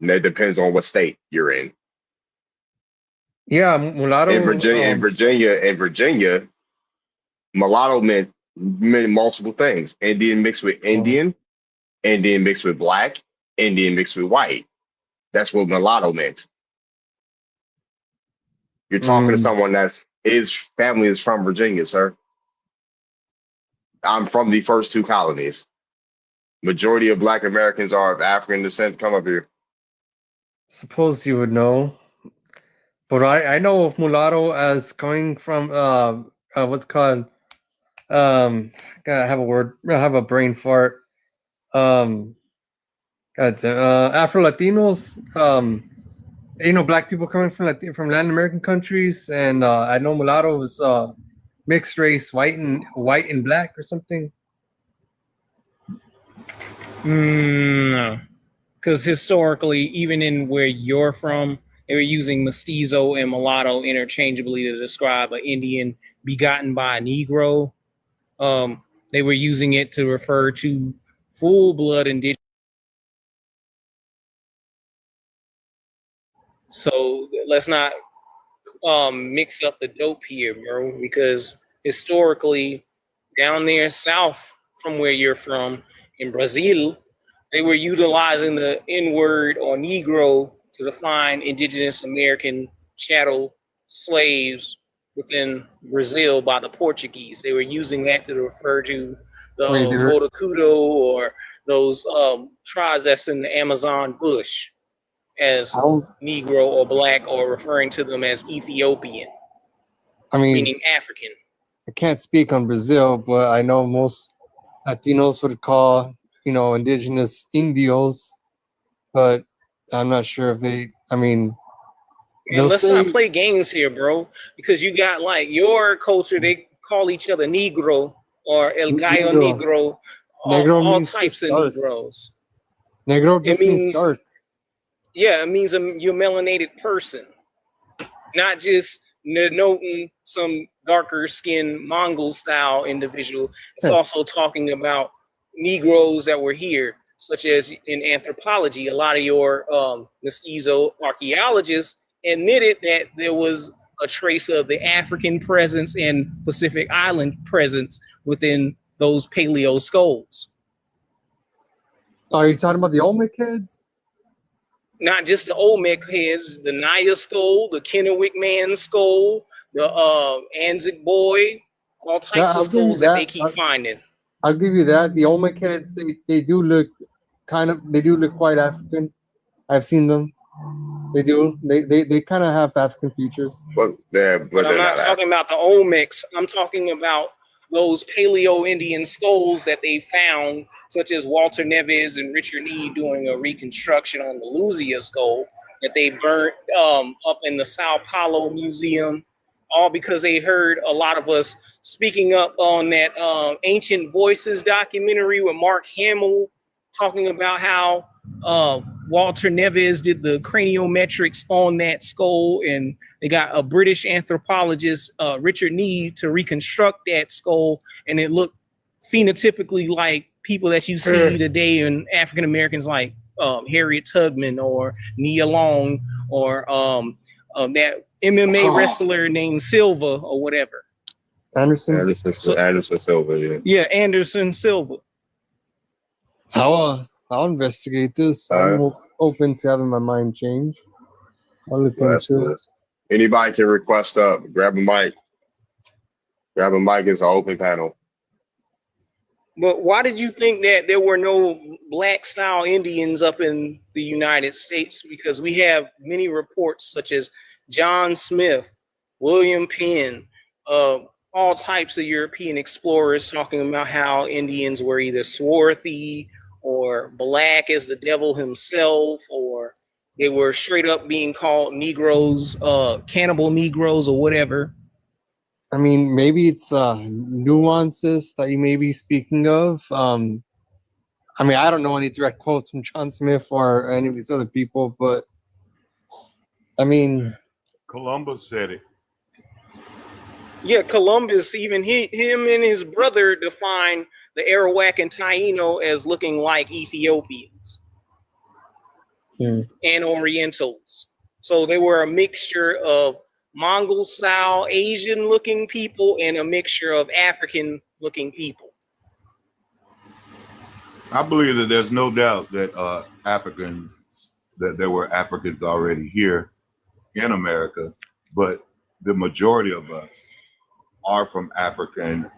S1: And it depends on what state you're in.
S18: Yeah, mulatto.
S1: In Virginia, mulatto meant multiple things. Indian mixed with Indian, Indian mixed with black, Indian mixed with white. That's what mulatto meant. You're talking to someone his family is from Virginia, sir. I'm from the first two colonies. Majority of Black Americans are of African descent. Come up here.
S18: Suppose you would know, but I know of mulatto as coming from what's called gotta have a word. I have a brain fart. God damn, Afro Latinos. Black people coming from Latin American countries, and I know mulatto was mixed race, white and black or something.
S19: No, because historically, even in where you're from, they were using mestizo and mulatto interchangeably to describe an Indian begotten by a Negro. They were using it to refer to full-blood indigenous. So let's not mix up the dope here, bro, because historically, down there south from where you're from, in Brazil, they were utilizing the N-word or Negro to define indigenous American chattel slaves within Brazil by the Portuguese. They were using that to refer to the Botocudo or those tribes that's in the Amazon bush as Negro or black, or referring to them as Ethiopian, meaning African.
S18: I can't speak on Brazil, but I know most Latinos would call, indigenous Indios, but I'm not sure if they,
S19: And let's not play games here, bro, because you got like your culture, they call each other Negro or El Gallo Negro, all types of Negroes.
S18: Negro just means dark.
S19: Yeah, it means you're a melanated person, not just noting some darker skinned Mongol style individual. It's also talking about Negroes that were here, such as in anthropology. A lot of your mestizo archaeologists admitted that there was a trace of the African presence and Pacific Island presence within those paleo skulls.
S18: Are you talking about the Olmec heads?
S19: Not just the Olmec heads, the Naya skull, the Kennewick man skull, the Anzac boy, all types of skulls that they keep finding.
S18: I'll give you that. The Olmec heads, they do look quite African. I've seen them. They do. They kind of have African features.
S19: But I'm not talking about the Olmecs. I'm talking about those Paleo Indian skulls that they found, such as Walter Neves and Richard Need doing a reconstruction on the Luzia skull that they burnt up in the Sao Paulo Museum, all because they heard a lot of us speaking up on that Ancient Voices documentary with Mark Hamill, talking about how Walter Neves did the craniometrics on that skull, and they got a British anthropologist, Richard Need, to reconstruct that skull, and it looked phenotypically like people that you see today in African Americans, like Harriet Tubman or Nia Long or that MMA wrestler named Silva or whatever.
S1: Anderson Silva, yeah.
S19: Yeah, Anderson Silva.
S18: I'll investigate this. I'm open to having my mind changed. I'll look into it.
S1: Anybody can request up. Grab a mic. Grab a mic. It's an open panel.
S19: But why did you think that there were no black style Indians up in the United States? Because we have many reports such as John Smith, William Penn, all types of European explorers talking about how Indians were either swarthy or black as the devil himself, or they were straight up being called Negroes, cannibal Negroes or whatever.
S18: I mean, maybe it's nuances that you may be speaking of. I mean, I don't know any direct quotes from John Smith or any of these other people, but I mean,
S20: Columbus said it.
S19: Yeah, Columbus, even him and his brother defined the Arawak and Taino as looking like Ethiopians and Orientals. So they were a mixture of Mongol style Asian looking people and a mixture of African looking people.
S20: I believe that there's no doubt that that there were Africans already here in America, but the majority of us are from African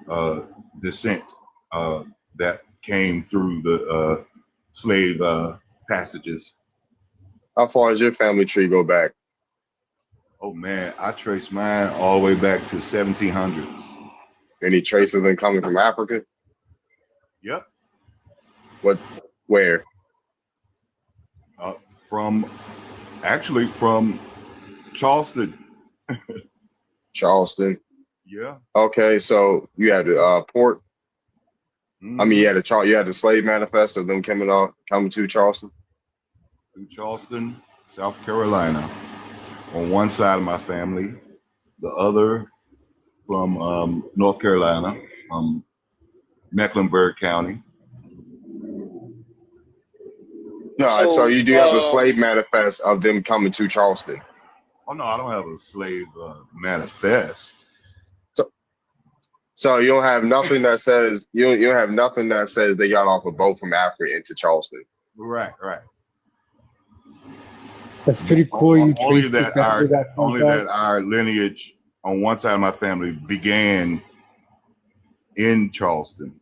S20: descent that came through the slave passages.
S1: How far does your family tree go back?
S20: Oh man, I trace mine all the way back to 1700s.
S1: Any traces of them coming from Africa?
S20: Yep.
S1: What? Where?
S20: From Charleston.
S1: Charleston.
S20: Yeah.
S1: Okay, so you had the port. I mean, you had the slave manifest of them coming to Charleston.
S20: To Charleston, South Carolina, on one side of my family, the other from North Carolina, from Mecklenburg County.
S1: No, so you do have a slave manifest of them coming to Charleston.
S20: Oh no, I don't have a slave manifest.
S1: So you don't have nothing that says you don't have nothing that says they got off a boat from Africa into Charleston.
S20: Right.
S18: That's pretty cool.
S20: Only that our lineage on one side of my family began in Charleston.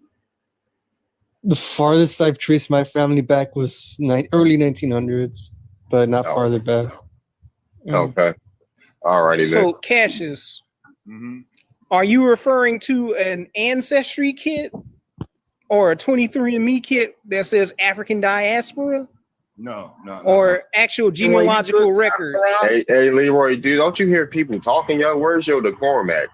S18: The farthest I've traced my family back was early 1900s, but not farther back.
S1: Okay. Alrighty then.
S19: So Cassius, are you referring to an Ancestry kit or a 23andMe kit that says African diaspora?
S20: No.
S19: Or actual genealogical records?
S1: Hey, Leroy, dude, don't you hear people talking, yo? Where's your decorum at?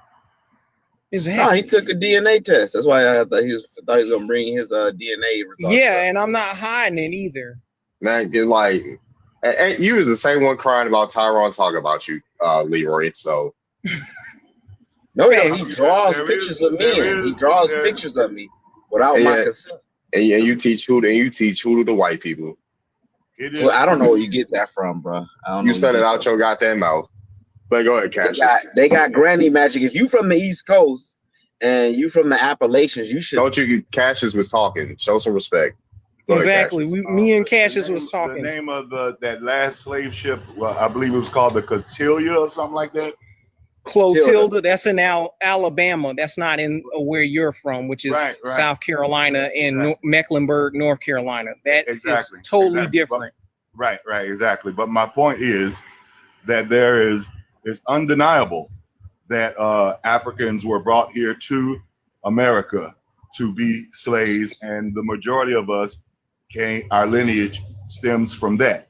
S21: No, he took a DNA test. That's why I thought he was gonna bring his DNA results.
S19: Yeah, and I'm not hiding it either.
S1: Man, you're like, and you was the same one crying about Tyrone talking about you, Leroy. So
S21: no, he draws pictures of me. He draws pictures of me without my consent.
S1: And you teach hoodoo to the white people.
S21: Well, I don't know where you get that from, bro.
S1: You said it out your goddamn mouth. But go ahead, Cassius.
S21: They got granny magic. If you from the East Coast and you from the Appalachians, you should.
S1: Don't you? Cassius was talking. Show some respect.
S21: Go
S19: Exactly. Me and Cassius was talking.
S20: The name of that last slave ship, well, I believe it was called the Cotillia or something like that.
S19: Clotilda, that's in Alabama. That's not in where you're from, which is South Carolina and Mecklenburg, North Carolina. That is totally different.
S20: Right, exactly. But my point is that it's undeniable that Africans were brought here to America to be slaves, and the majority of us our lineage stems from that.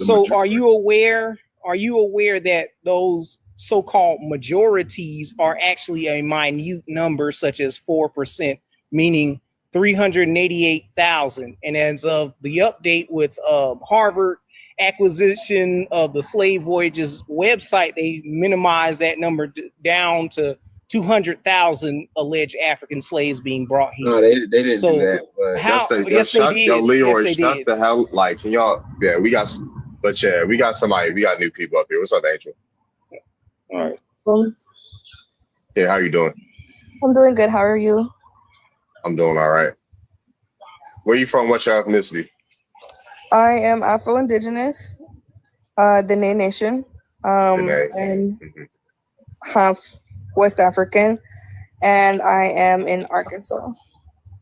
S19: So are you aware that those so-called majorities are actually a minute number, such as 4%, meaning 388,000? And as of the update with Harvard acquisition of the slave voyages website, they minimized that number down to 200,000 alleged African slaves being brought here.
S21: No, they didn't do that. But
S19: yes, they did.
S1: Yo, Leroy,
S19: yes,
S1: shut the hell. Like, y'all, we got new people up here. What's up, Angel?
S19: All right.
S1: Yeah, how you doing?
S22: I'm doing good. How are you?
S1: I'm doing all right. Where you from? What's your ethnicity?
S22: I am Afro-Indigenous, Dene Nation, and half West African, and I am in Arkansas.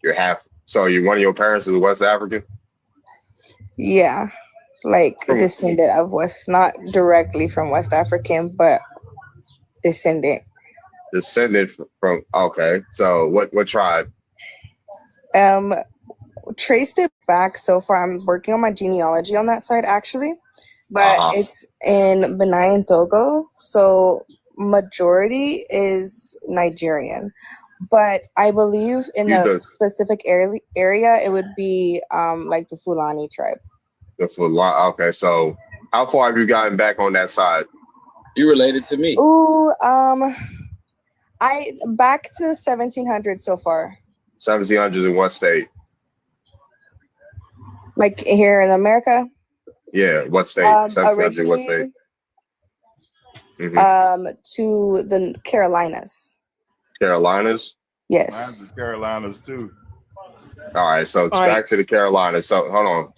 S1: You're half. So one of your parents is West African?
S22: Yeah, like descendant of West, not directly from West African, but descendant.
S1: Descendant from, okay. So what tribe?
S22: Traced it back so far. I'm working on my genealogy on that side actually, but it's in Benin and Togo. So majority is Nigerian, but I believe in the specific area it would be like the Fulani tribe.
S1: The Fulani. Okay, so how far have you gotten back on that side?
S21: You related to me?
S22: Ooh, I back to 1700s so far.
S1: 1700s in what state?
S22: Like here in America?
S1: Yeah, what state? 1700s in what state?
S22: To the Carolinas.
S1: Carolinas?
S22: Yes.
S20: Mine's the Carolinas too.
S1: All right, so back to the Carolinas. So hold on.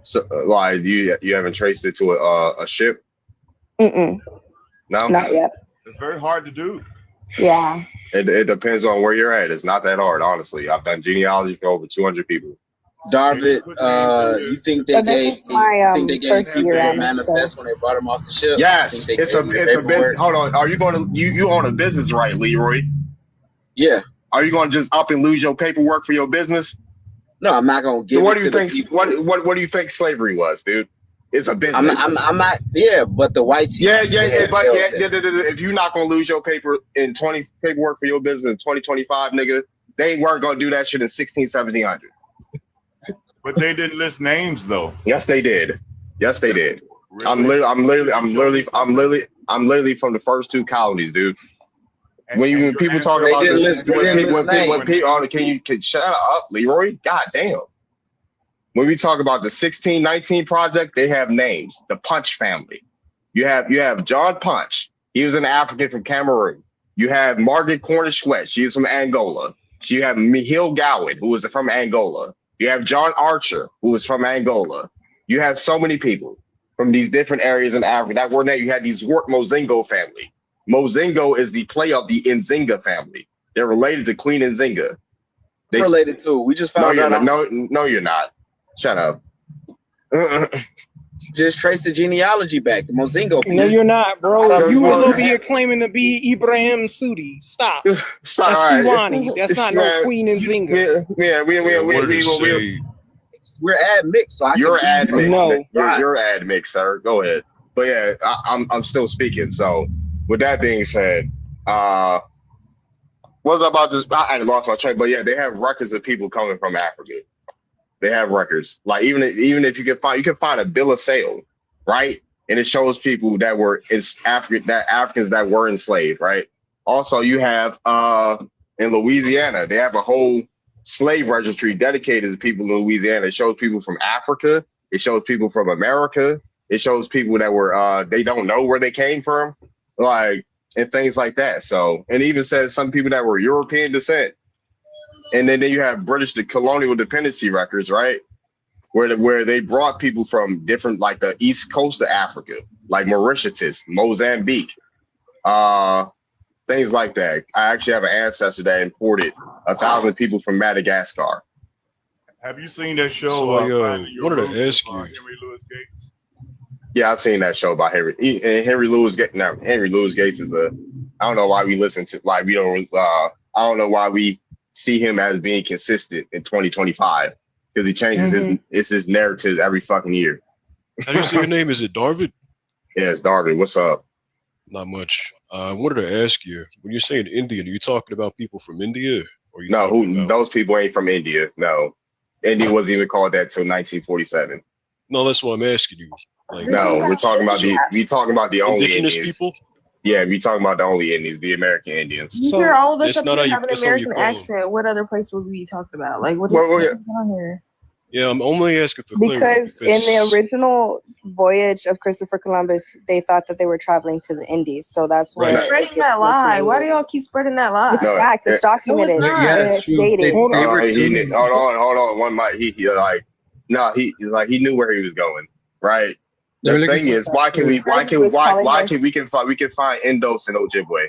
S1: So like you haven't traced it to a ship?
S22: No, not yet.
S20: It's very hard to do.
S22: Yeah.
S1: It depends on where you're at. It's not that hard, honestly. I've done genealogy for over 200 people.
S21: Darvid, you think they gave
S22: first year
S21: a manifest when they brought them off the ship?
S1: Yes, it's a bit. Hold on, are you going to you own a business, right, Leroy?
S21: Yeah.
S1: Are you going to just up and lose your paperwork for your business?
S21: No, I'm not going to give.
S1: So what
S21: it
S1: do you
S21: to
S1: think?
S21: the people.
S1: What do you think slavery was, dude? It's a business.
S21: I'm not. Yeah, but the whites.
S1: If you're not going to lose your paperwork for your business in 2025, nigga, they weren't going to do that shit in 1700.
S20: But they didn't list names though.
S1: Yes, they did. Yes, they did.
S20: Really?
S1: I'm literally from the first two colonies, dude. When people talk about this, can shut up, Leroy? God damn. When we talk about the 1619 project, they have names. The Punch family. You have John Punch. He was an African from Cameroon. You have Margaret Cornish Sweat. She is from Angola. You have Michiel Gowan, who was from Angola. You have John Archer, who was from Angola. You have so many people from these different areas in Africa. That were named. You had the Zwart Mozingo family. Mozingo is the play of the Nzinga family. They're related to Queen Nzinga.
S21: They're related too. We just found out.
S1: No, you're not. Shut up.
S21: Just trace the genealogy back. The Mozingo people.
S19: No, you're not, bro. You was over here claiming to be Ibrahim Sudi. Stop. That's Iwani. That's not no Queen Nzinga.
S21: We're admixed. So
S1: you're admixed. No, you're admixed, sir. Go ahead. But yeah, I'm still speaking. So with that being said, what was I about to? I lost my train. But yeah, they have records of people coming from Africa. They have records. Like even if you can find a bill of sale, right? And it shows people that were Africans that were enslaved, right? Also, you have in Louisiana, they have a whole slave registry dedicated to people in Louisiana. It shows people from Africa. It shows people from America. It shows people that were they don't know where they came from, like, and things like that. So, and even says some people that were European descent. And then you have the colonial dependency records, right? Where they brought people from different, like the east coast of Africa, like Mauritius, Mozambique, things like that. I actually have an ancestor that imported 1,000 people from Madagascar.
S20: Have you seen that show?
S4: So I wanted to ask you.
S20: Henry Louis Gates?
S1: Yeah, I've seen that show about Henry. Henry Louis Gates. Now, Henry Louis Gates is I don't know why we listen to, like, we don't. I don't know why we see him as being consistent in 2025, because he changes his narrative every fucking year.
S4: How do you say your name? Is it Darvid?
S1: Yeah, it's Darvid. What's up?
S4: Not much. I wanted to ask you, when you're saying Indian, are you talking about people from India? Or
S1: those people ain't from India. No, India wasn't even called that till 1947.
S4: No, that's what I'm asking you. Like,
S1: no, we're talking about the only
S4: Indigenous
S1: Indians.
S4: people.
S1: Yeah, we talking about the only Indians, the American Indians.
S15: You hear all of us up here have an American accent. What other place would we be talking about? Like, what's going on here?
S4: Yeah, I'm only asking for clarity.
S22: Because in the original voyage of Christopher Columbus, they thought that they were traveling to the Indies. So that's why
S15: you're spreading that lie. Why do y'all keep spreading that lie?
S22: It's facts. It's documented. It's dated.
S1: Hold on. One mic. He knew where he was going, right? The thing is, we can find Indos and Ojibwe.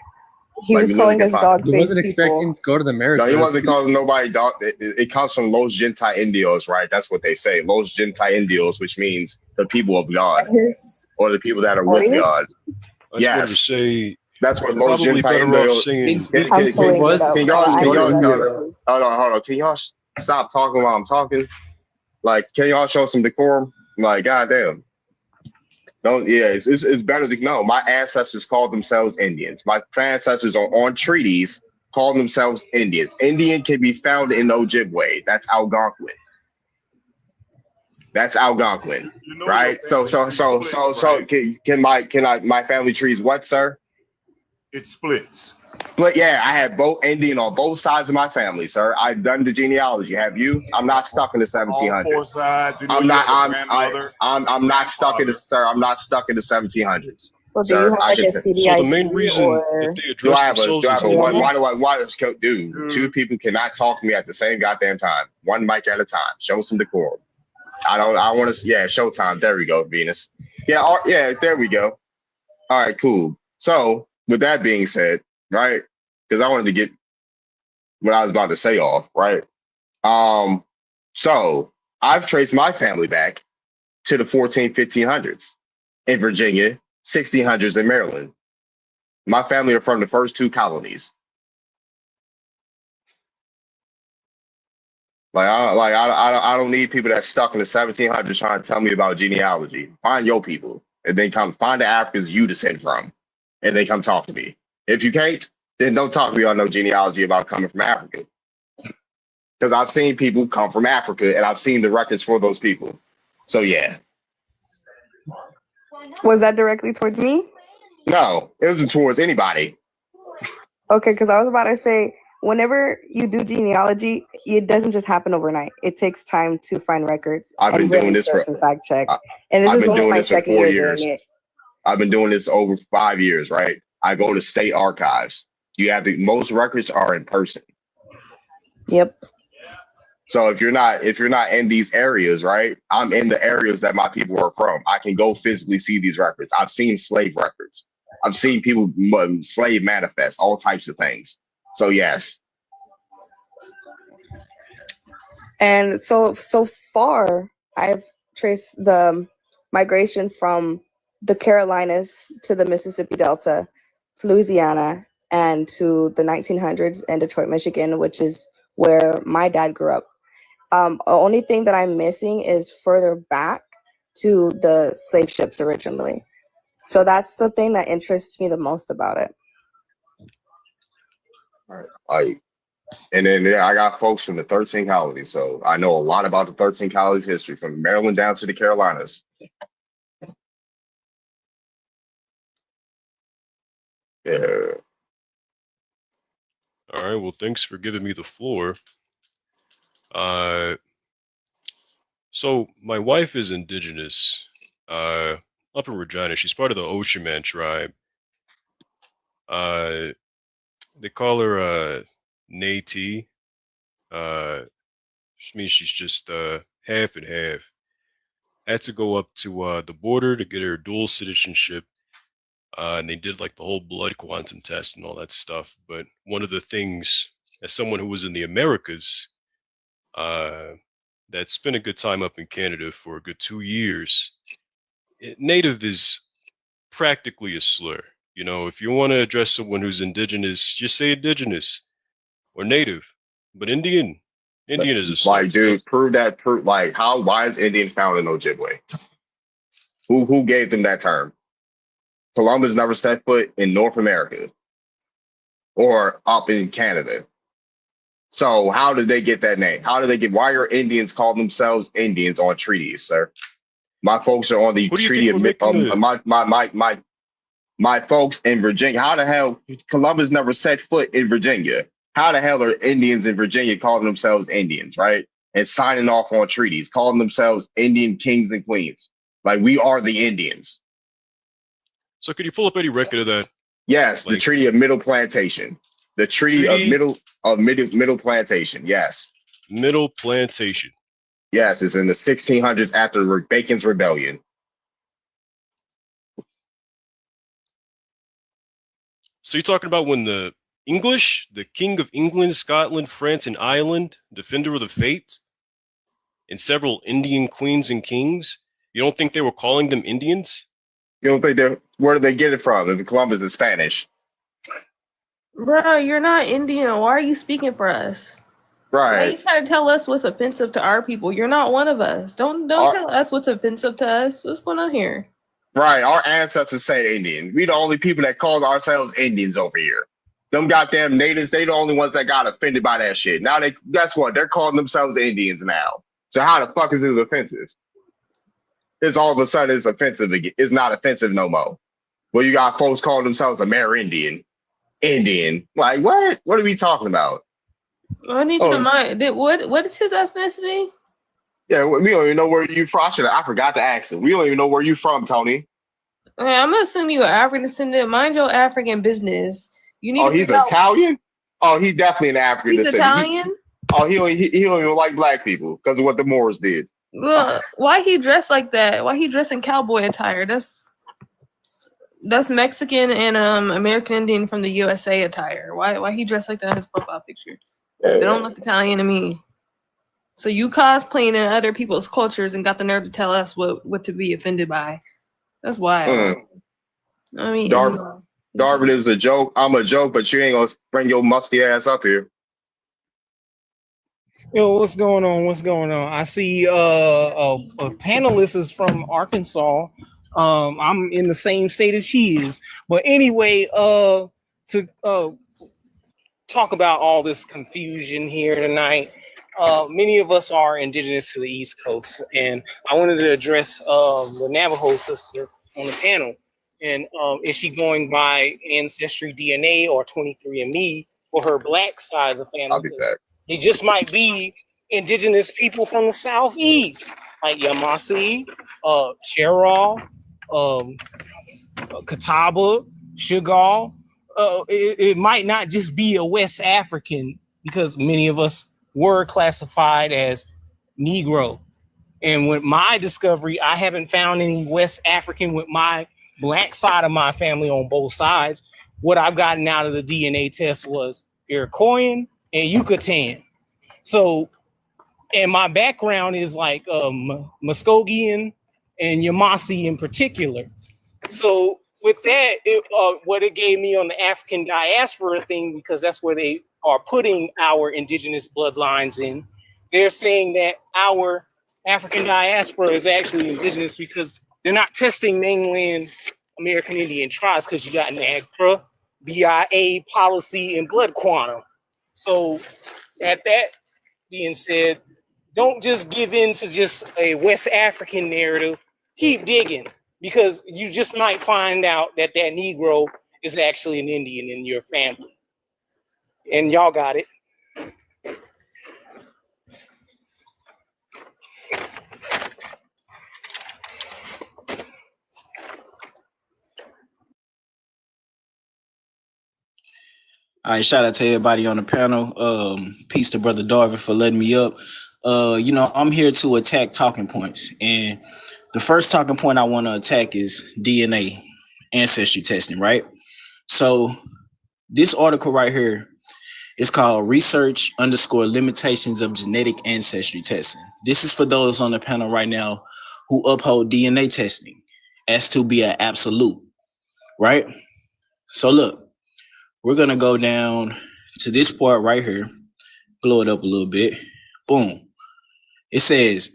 S22: He was calling us dog face people.
S18: He wasn't expecting to go to the Americas.
S1: No, he wasn't calling nobody dog. It comes from Los Genti Indios, right? That's what they say. Los Genti Indios, which means the people of God, or the people that are with God. Yes, that's what Los Genti Indios. Can y'all Can y'all stop talking while I'm talking? Like, can y'all show some decorum? Like, goddamn. It's better to know. My ancestors called themselves Indians. My ancestors are on treaties called themselves Indians. Indian can be found in Ojibwe. That's Algonquin. Right? So can my family trees what, sir?
S20: It splits.
S1: Split, yeah. I have both Indian on both sides of my family, sir. I've done the genealogy. Have you? I'm not stuck in the 1700s.
S20: All four sides.
S1: I'm not stuck in the 1700s.
S22: Well, do you have like a CDID
S4: So the main reason
S22: or
S4: that they address themselves as
S1: why does two people cannot talk to me at the same goddamn time, one mic at a time? Show some decorum. I want to. Yeah, showtime. There we go, Venus. Yeah, yeah. There we go. All right, cool. So with that being said, right? Because I wanted to get what I was about to say off, right? So I've traced my family back to the 1500s in Virginia, 1600s in Maryland. My family are from the first two colonies. I don't need people that's stuck in the 1700s trying to tell me about genealogy. Find your people, and then come find the Africans you descend from, and then come talk to me. If you can't, then don't talk to me on no genealogy about coming from Africa. Because I've seen people come from Africa, and I've seen the records for those people. So yeah.
S22: Was that directly towards me?
S1: No, it wasn't towards anybody.
S22: Okay, because I was about to say, whenever you do genealogy, it doesn't just happen overnight. It takes time to find records.
S1: I've been doing this for
S22: fact check. And this is only my second year doing it.
S1: I've been doing this over 5 years, right? I go to state archives. You have most records are in person.
S22: Yep.
S1: So if you're not in these areas, right? I'm in the areas that my people are from. I can go physically see these records. I've seen slave records. I've seen people slave manifests, all types of things. So yes.
S22: And so far, I've traced the migration from the Carolinas to the Mississippi Delta, to Louisiana, and to the 1900s in Detroit, Michigan, which is where my dad grew up. The only thing that I'm missing is further back to the slave ships originally. So that's the thing that interests me the most about it.
S1: All right. And then I got folks from the 13 colonies, so I know a lot about the 13 colonies history, from Maryland down to the Carolinas. Yeah.
S4: All right. Well, thanks for giving me the floor. So my wife is indigenous, up in Regina. She's part of the Oshaman tribe. They call her Nayti. Which means she's just half and half. I had to go up to the border to get her dual citizenship, and they did like the whole blood quantum test and all that stuff. But one of the things, as someone who was in the Americas, that spent a good time up in Canada for a good 2 years, Native is practically a slur. You know, if you want to address someone who's indigenous, just say indigenous or Native. But Indian is a slur.
S1: Like, dude, prove like why is Indian found in Ojibwe? Who gave them that term? Columbus never set foot in North America or up in Canada. So how did they get that name? Why are Indians calling themselves Indians on treaties, sir? My folks are on the treaty of my folks in Virginia. How the hell Columbus never set foot in Virginia? How the hell are Indians in Virginia calling themselves Indians, right? And signing off on treaties, calling themselves Indian kings and queens. Like, we are the Indians.
S4: So could you pull up any record of that?
S1: Yes, the Treaty of Middle Plantation. The Treaty of Middle Plantation, yes.
S4: Middle Plantation.
S1: Yes, it's in the 1600s after Bacon's Rebellion.
S4: So you're talking about when the English, the King of England, Scotland, France, and Ireland, defender of the faith, and several Indian queens and kings, you don't think they were calling them Indians?
S1: You don't think where did they get it from? If Columbus is Spanish.
S10: Bro, you're not Indian. Why are you speaking for us?
S1: Right.
S10: Why are you trying to tell us what's offensive to our people? You're not one of us. Don't tell us what's offensive to us. What's going on here?
S1: Right. Our ancestors say Indian. We the only people that call ourselves Indians over here. Them goddamn natives, they the only ones that got offended by that shit. Now guess what? They're calling themselves Indians now. So how the fuck is this offensive? It's all of a sudden it's offensive again. It's not offensive no more. Well, you got folks calling themselves Amerindian. Indian. Like, what? What are we talking about?
S10: I need you to mind. What is his ethnicity?
S1: Yeah, we don't even know where you from. I forgot to ask him. We don't even know where you from, Tony.
S10: I'm gonna assume you are African descendant. Mind your African business. You need
S1: Oh,
S10: to
S1: he's
S10: figure out.
S1: Italian? Oh, he's definitely an African
S10: He's
S1: descendant.
S10: Italian.
S1: He don't even like black people because of what the Moors did.
S10: Well, why he dressed like that? Why he dressed in cowboy attire? That's Mexican and American Indian from the USA attire. Why he dressed like that in his profile picture? They don't look Italian to me. So you cosplaying in other people's cultures and got the nerve to tell us what to be offended by. That's wild. I mean,
S1: Darvin is a joke. I'm a joke, but you ain't gonna bring your musty ass up here.
S19: Yo, what's going on? What's going on? I see a panelist is from Arkansas. I'm in the same state as she is. But anyway, to talk about all this confusion here tonight. Many of us are indigenous to the East Coast, and I wanted to address the Navajo sister on the panel. And is she going by Ancestry DNA or 23andMe for her black side of the family?
S1: I'll be back.
S19: It just might be indigenous people from the Southeast, like Yamasee, Cherokee, Catawba, Chagall. It might not just be a West African, because many of us were classified as Negro. And with my discovery, I haven't found any West African with my black side of my family on both sides. What I've gotten out of the DNA test was Iroquoian and Yucatan. So, and my background is like Muskogean and Yamasee in particular. So with that, what it gave me on the African diaspora thing, because that's where they are putting our indigenous bloodlines in. They're saying that our African diaspora is actually indigenous because they're not testing mainland American Indian tribes, because you got NAGPRA, BIA policy, and blood quantum. So at that being said, don't just give in to just a West African narrative. Keep digging, because you just might find out that that Negro is actually an Indian in your family. And y'all got it.
S2: All right, shout out to everybody on the panel. Peace to Brother Darvin for letting me up. I'm here to attack talking points. And the first talking point I want to attack is DNA, ancestry testing, right? So this article right here is called Research_Limitations of Genetic Ancestry Testing. This is for those on the panel right now who uphold DNA testing as to be an absolute, right? So look. We're going to go down to this part right here, blow it up a little bit. Boom. It says,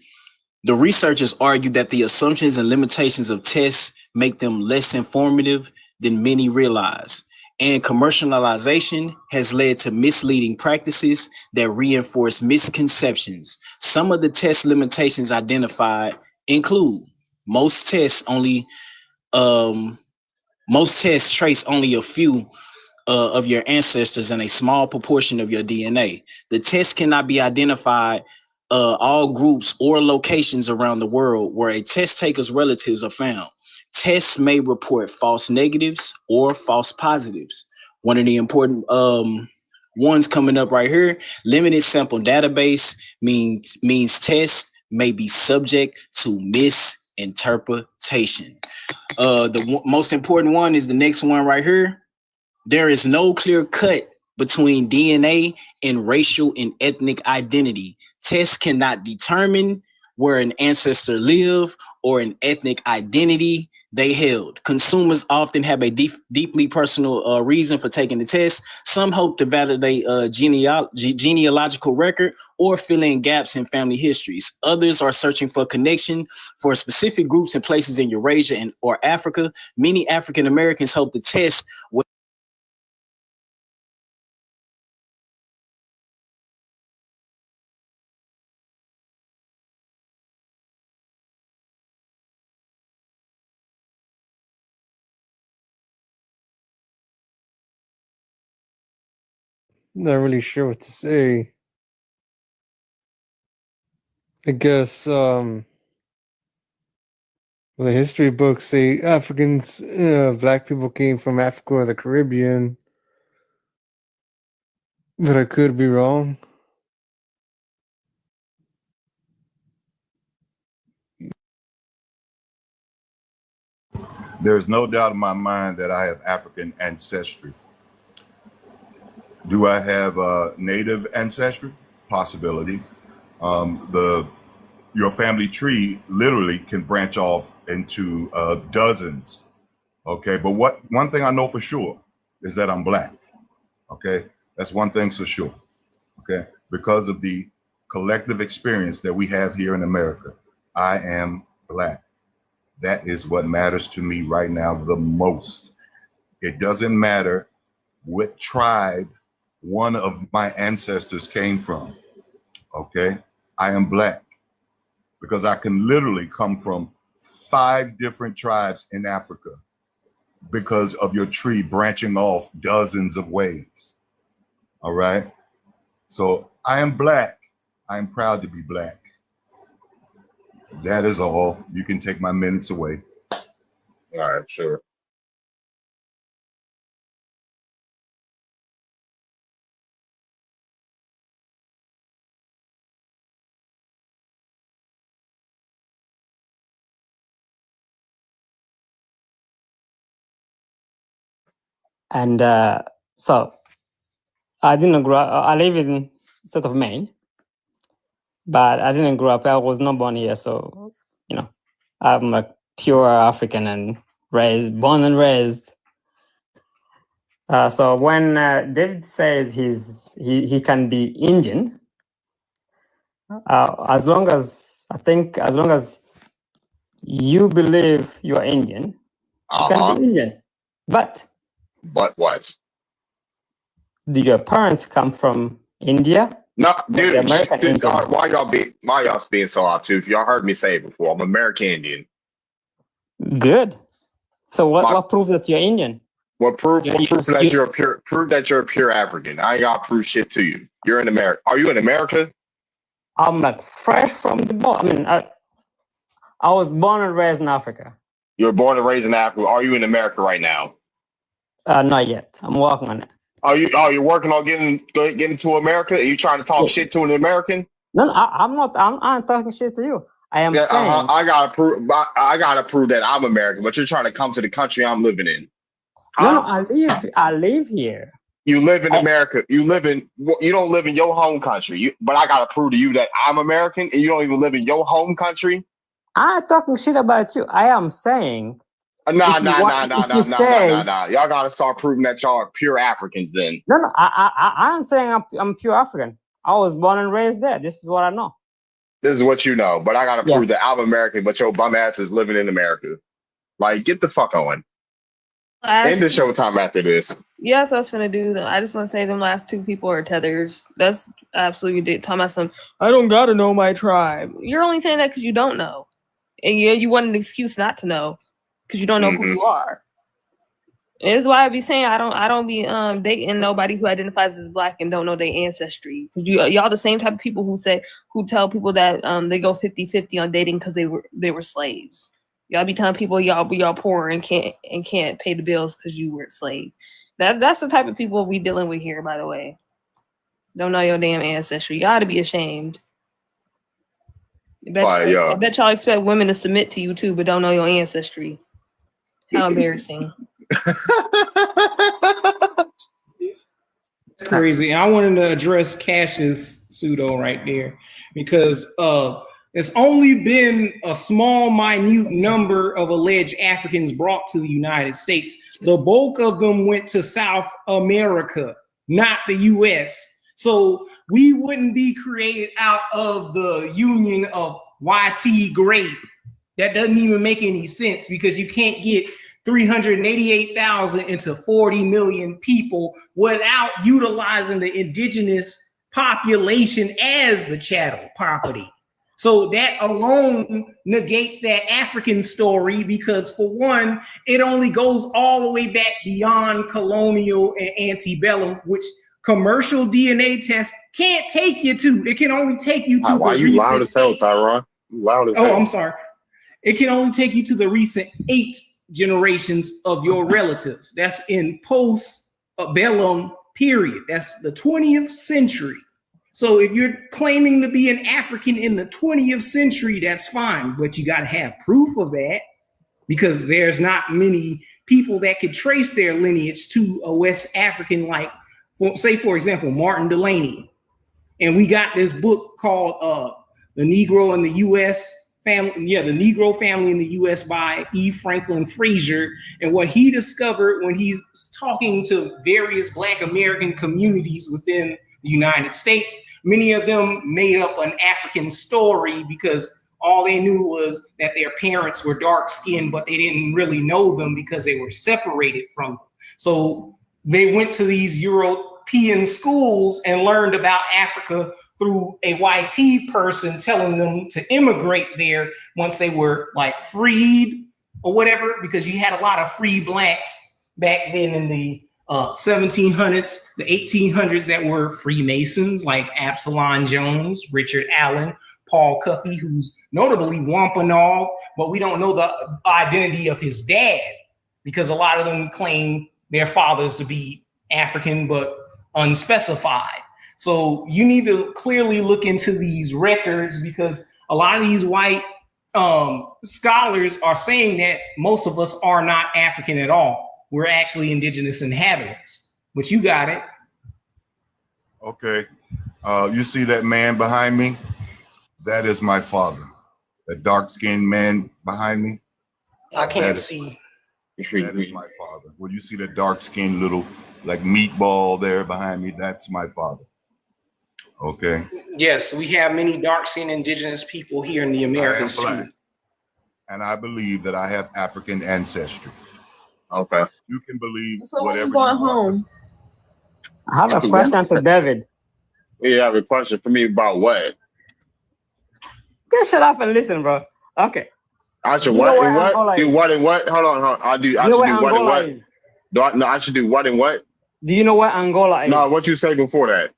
S2: the researchers argue that the assumptions and limitations of tests make them less informative than many realize, and commercialization has led to misleading practices that reinforce misconceptions. Some of the test limitations identified include most tests trace only a few of your ancestors and a small proportion of your DNA. The test cannot be identified all groups or locations around the world where a test taker's relatives are found. Tests may report false negatives or false positives. One of the important ones coming up right here, limited sample database means tests may be subject to misinterpretation. The most important one is the next one right here. There is no clear cut between DNA and racial and ethnic identity. Tests cannot determine where an ancestor lived or an ethnic identity they held. Consumers often have a deeply personal reason for taking the test. Some hope to validate a genealogical record or fill in gaps in family histories. Others are searching for connection for specific groups and places in Eurasia or Africa. Many African Americans hope the test will
S18: Not really sure what to say. I guess Well, the history books say Africans, black people came from Africa or the Caribbean, but I could be wrong.
S20: There's no doubt in my mind that I have African ancestry. Do I have native ancestry? Possibility. Your family tree literally can branch off into dozens. Okay, but one thing I know for sure is that I'm black. Okay, that's one thing for sure. Okay, because of the collective experience that we have here in America, I am black. That is what matters to me right now the most. It doesn't matter what tribe one of my ancestors came from. Okay, I am black because I can literally come from 5 different tribes in Africa because of your tree branching off dozens of ways. All right. So I am black. I am proud to be black. That is all. You can take my minutes away.
S1: All right, sure.
S9: And so I didn't grow up, I live in state of Maine, but I didn't grow up. I was not born here. So, I'm a pure African and born and raised. So when David says he can be Indian, as long as you believe you are Indian, you can be Indian. But
S1: what?
S9: Do your parents come from India?
S1: No, dude,
S9: Indian?
S1: why y'all being so obtuse? Y'all heard me say it before. I'm American Indian.
S9: Good. So what proof that you're Indian?
S1: What proof that you're a pure African? I ain't got proof shit to you. You're in America. Are you in America?
S9: I'm like fresh from the born. I mean, I was born and raised in Africa.
S1: You were born and raised in Africa. Are you in America right now?
S9: Not yet. I'm working on it.
S1: You're working on getting to America? Are you trying to talk shit to an American?
S9: No, I'm not. I'm talking shit to you. I am saying
S1: I gotta prove that I'm American, but you're trying to come to the country I'm living in.
S9: No, I live here.
S1: You live in America. You don't live in your home country. But I gotta prove to you that I'm American, and you don't even live in your home country.
S9: I'm talking shit about you. I am saying.
S1: Nah. Y'all gotta start proving that y'all are pure Africans then.
S9: No. I'm saying I'm pure African. I was born and raised there. This is what I know.
S1: This is what you know, but I gotta prove that I'm American, but your bum ass is living in America. Like, get the fuck on. End the showtime after this.
S10: Yes, that's gonna do. I just want to say them last 2 people are tethers. That's absolutely ridiculous. Talking about some, I don't gotta know my tribe. You're only saying that because you don't know, and you want an excuse not to know because you don't know who you are. And this is why I be saying I don't be dating nobody who identifies as black and don't know their ancestry. Because y'all the same type of people who tell people that they go 50-50 on dating because they were slaves. Y'all be telling people y'all poor and can't pay the bills because you were a slave. That's the type of people we dealing with here, by the way. Don't know your damn ancestry. You ought to be ashamed. I bet y'all expect women to submit to you too, but don't know your ancestry. How embarrassing.
S19: Crazy. And I wanted to address Cash's pseudo right there because it's only been a small, minute number of alleged Africans brought to the United States. The bulk of them went to South America, not the U.S. So we wouldn't be created out of the union of YT grape. That doesn't even make any sense because you can't get 388,000 into 40 million people without utilizing the indigenous population as the chattel property. So that alone negates that African story because, for one, it only goes all the way back beyond colonial and antebellum, which commercial DNA tests can't take you to. It can only take you to.
S1: Why are you loud as hell, Tyron? Loud as hell.
S19: Oh, I'm sorry.
S7: it can only take you to the recent 8 generations of your relatives. That's in post-bellum period. That's the 20th century. So if you're claiming to be an African in the 20th century, that's fine, but you got to have proof of that, because there's not many people that could trace their lineage to a West African, like, say, for example, Martin Delaney. And we got this book called The Negro in the U.S. Family, the Negro Family in the U.S. by E. Franklin Frazier. And what he discovered when he's talking to various Black American communities within the United States, many of them made up an African story because all they knew was that their parents were dark-skinned, but they didn't really know them because they were separated from them. So they went to these European schools and learned about Africa through a YT person telling them to immigrate there once they were like freed or whatever, because you had a lot of free Blacks back then in the 1700s, the 1800s that were Freemasons, like Absalom Jones, Richard Allen, Paul Cuffey, who's notably Wampanoag, but we don't know the identity of his dad because a lot of them claim their fathers to be African but unspecified. So you need to clearly look into these records, because a lot of these white scholars are saying that most of us are not African at all. We're actually indigenous inhabitants, but you got it.
S20: Okay. You see that man behind me? That is my father. That dark-skinned man behind me?
S7: I can't see.
S20: That is my father. Well, you see that dark-skinned little like meatball there behind me? That's my father. Okay.
S7: Yes, we have many dark-skinned indigenous people here in the Americas too.
S20: And I believe that I have African ancestry.
S1: Okay.
S20: You can believe
S10: So when
S20: whatever
S10: you going
S20: you want.
S10: home?
S9: I have a question to David.
S1: You have a question for me about what?
S9: Just shut up and listen, bro. Okay.
S1: I should
S9: You
S1: what
S9: know
S1: and
S9: where
S1: what?
S9: Angola
S1: Do
S9: is?
S1: what and what? Hold on. I should
S9: You know
S1: do
S9: where
S1: what and
S9: Angola
S1: what?
S9: is?
S1: No, I should do what and what?
S9: Do you know where Angola is?
S1: No, what you say before that?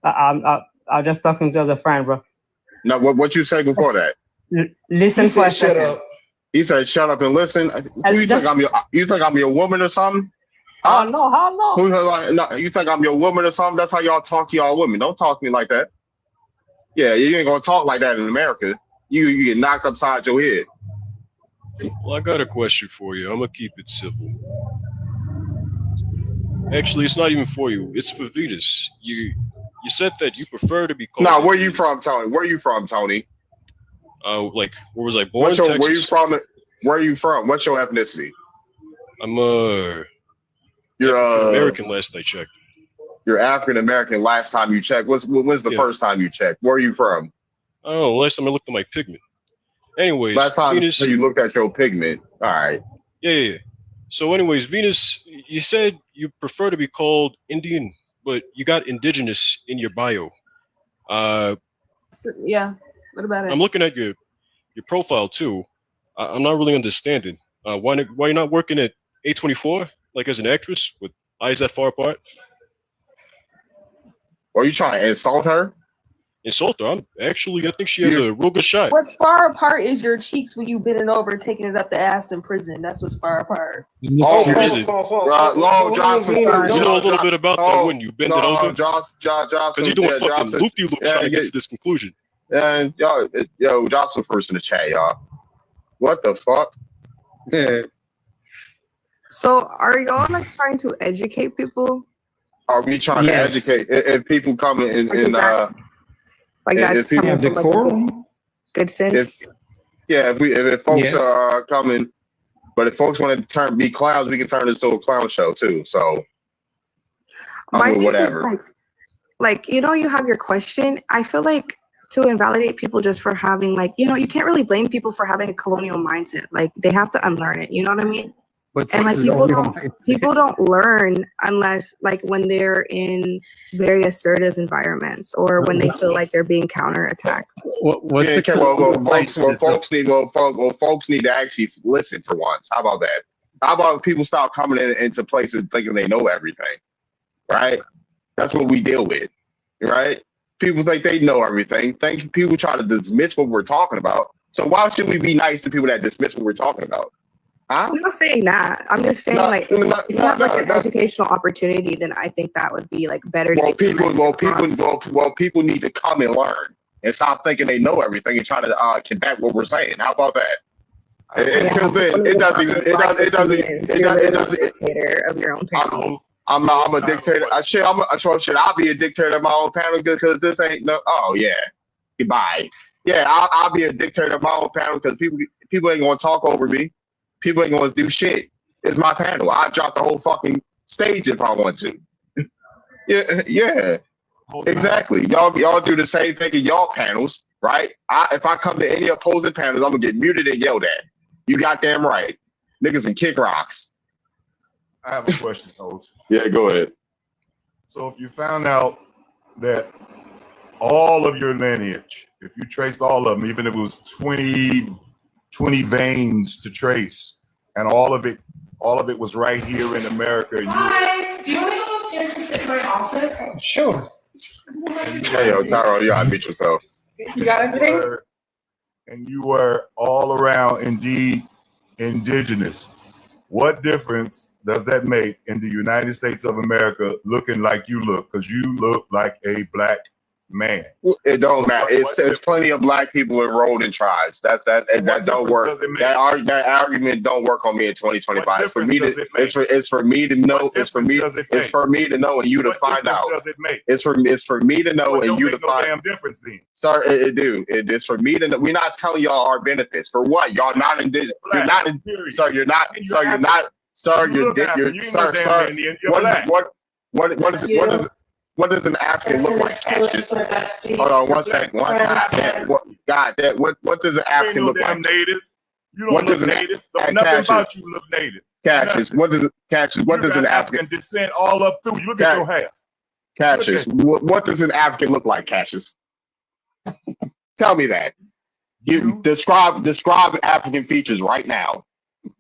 S9: I'm just talking to as a friend, bro.
S1: No, what you say before that?
S9: Listen for a second.
S7: Shut up.
S1: He said, "Shut up and listen." Who you
S9: just-
S1: think I'm your? You think I'm your woman or something?
S9: Oh no, how no?
S1: Who like? No, you think I'm your woman or something? That's how y'all talk to y'all women. Don't talk to me like that. Yeah, you ain't gonna talk like that in America. You get knocked upside your head.
S4: Well, I got a question for you. I'm gonna keep it simple. Actually, it's not even for you. It's for Venus. You said that you prefer to be called.
S1: Now, where you from, Tony? Where you from, Tony?
S4: Like, where was I born? Texas.
S1: Where you from? Where are you from? What's your ethnicity?
S4: I'm
S1: You're
S4: American. Last I checked.
S1: You're African American. Last time you checked. When's the first time you checked? Where are you from?
S4: Oh, last time I looked at my pigment. Anyways,
S1: last time
S4: Venus,
S1: you looked at your pigment. All right.
S4: Yeah. So, anyways, Venus, you said you prefer to be called Indian, but you got indigenous in your bio.
S10: Yeah. What about it?
S4: I'm looking at your profile too. I'm not really understanding. Why you're not working at A24 like as an actress with eyes that far apart?
S1: Are you trying to insult her?
S4: Insult her? I think she has a real good shot.
S10: What's far apart is your cheeks when you bending over and taking it up the ass in prison. That's what's far apart.
S1: Long Johnson.
S4: You know a little bit about that when you bend it over?
S1: Johnson.
S4: Because you're doing fucking loop-de-loop trying to get to this conclusion.
S1: And yo, Johnson first in the chat, y'all. What the fuck? Yeah.
S22: So are y'all like trying to educate people?
S1: Are we trying to educate if people come in
S22: that's coming from like good sense?
S1: If folks are coming, but if folks want to be clowns, we can turn this to a clown show too. So
S22: My thing
S1: whatever.
S22: is like you have your question. I feel like to invalidate people just for having you can't really blame people for having a colonial mindset. Like they have to unlearn it. You know what I mean? And like people don't learn unless when they're in very assertive environments or when they feel like they're being counterattacked.
S1: Folks need to actually listen for once. How about that? How about people stop coming into places thinking they know everything? Right? That's what we deal with. Right? People think they know everything. People try to dismiss what we're talking about. So why should we be nice to people that dismiss what we're talking about? Huh?
S22: I'm not saying that. I'm just saying, if you have like an educational opportunity, then I think that would be like better.
S1: People need to come and learn and stop thinking they know everything and try to combat what we're saying. How about that? Until then, it doesn't.
S22: Dictator of your own panel.
S1: I'm a dictator. I'll be a dictator of my own panel because this ain't no. Oh yeah, goodbye. Yeah, I'll be a dictator of my own panel because people ain't gonna talk over me. People ain't gonna do shit. It's my panel. I drop the whole fucking stage if I want to. Yeah, exactly. Y'all do the same thing in y'all panels, right? If I come to any opposing panels, I'm gonna get muted and yelled at. You goddamn right. Niggas can kick rocks.
S20: I have a question, Coach.
S1: Yeah, go ahead.
S20: So if you found out that all of your lineage, if you traced all of them, even if it was 20 veins to trace, and all of it was right here in America.
S8: Hi, do you want to go upstairs and sit in my office?
S7: Sure.
S1: Hey, yo, Tyrone, you gotta meet yourself.
S8: You got everything?
S20: And you were all around indeed indigenous. What difference does that make in the United States of America looking like you look? Because you look like a black man.
S1: It don't matter. It's plenty of black people enrolled in tribes. That don't work. That argument don't work on me in 2025. It's for me to know. It's for me to know and you to find out. It's for me to know and you to find.
S20: Damn difference then.
S1: Sir, it is for me to know. We're not telling y'all our benefits. For what? Y'all not indigenous. You're not. Sir, you're not. Sir, you're not. Sir, you're. Sir. What does an African look like, Cassius? Hold on one second. What does an African look like?
S20: Native. You don't look native. Nothing about you look native.
S1: Cassius, what does an African
S20: descent all up through? You look at your hair.
S1: Cassius, what does an African look like, Cassius? Tell me that. You describe African features right now.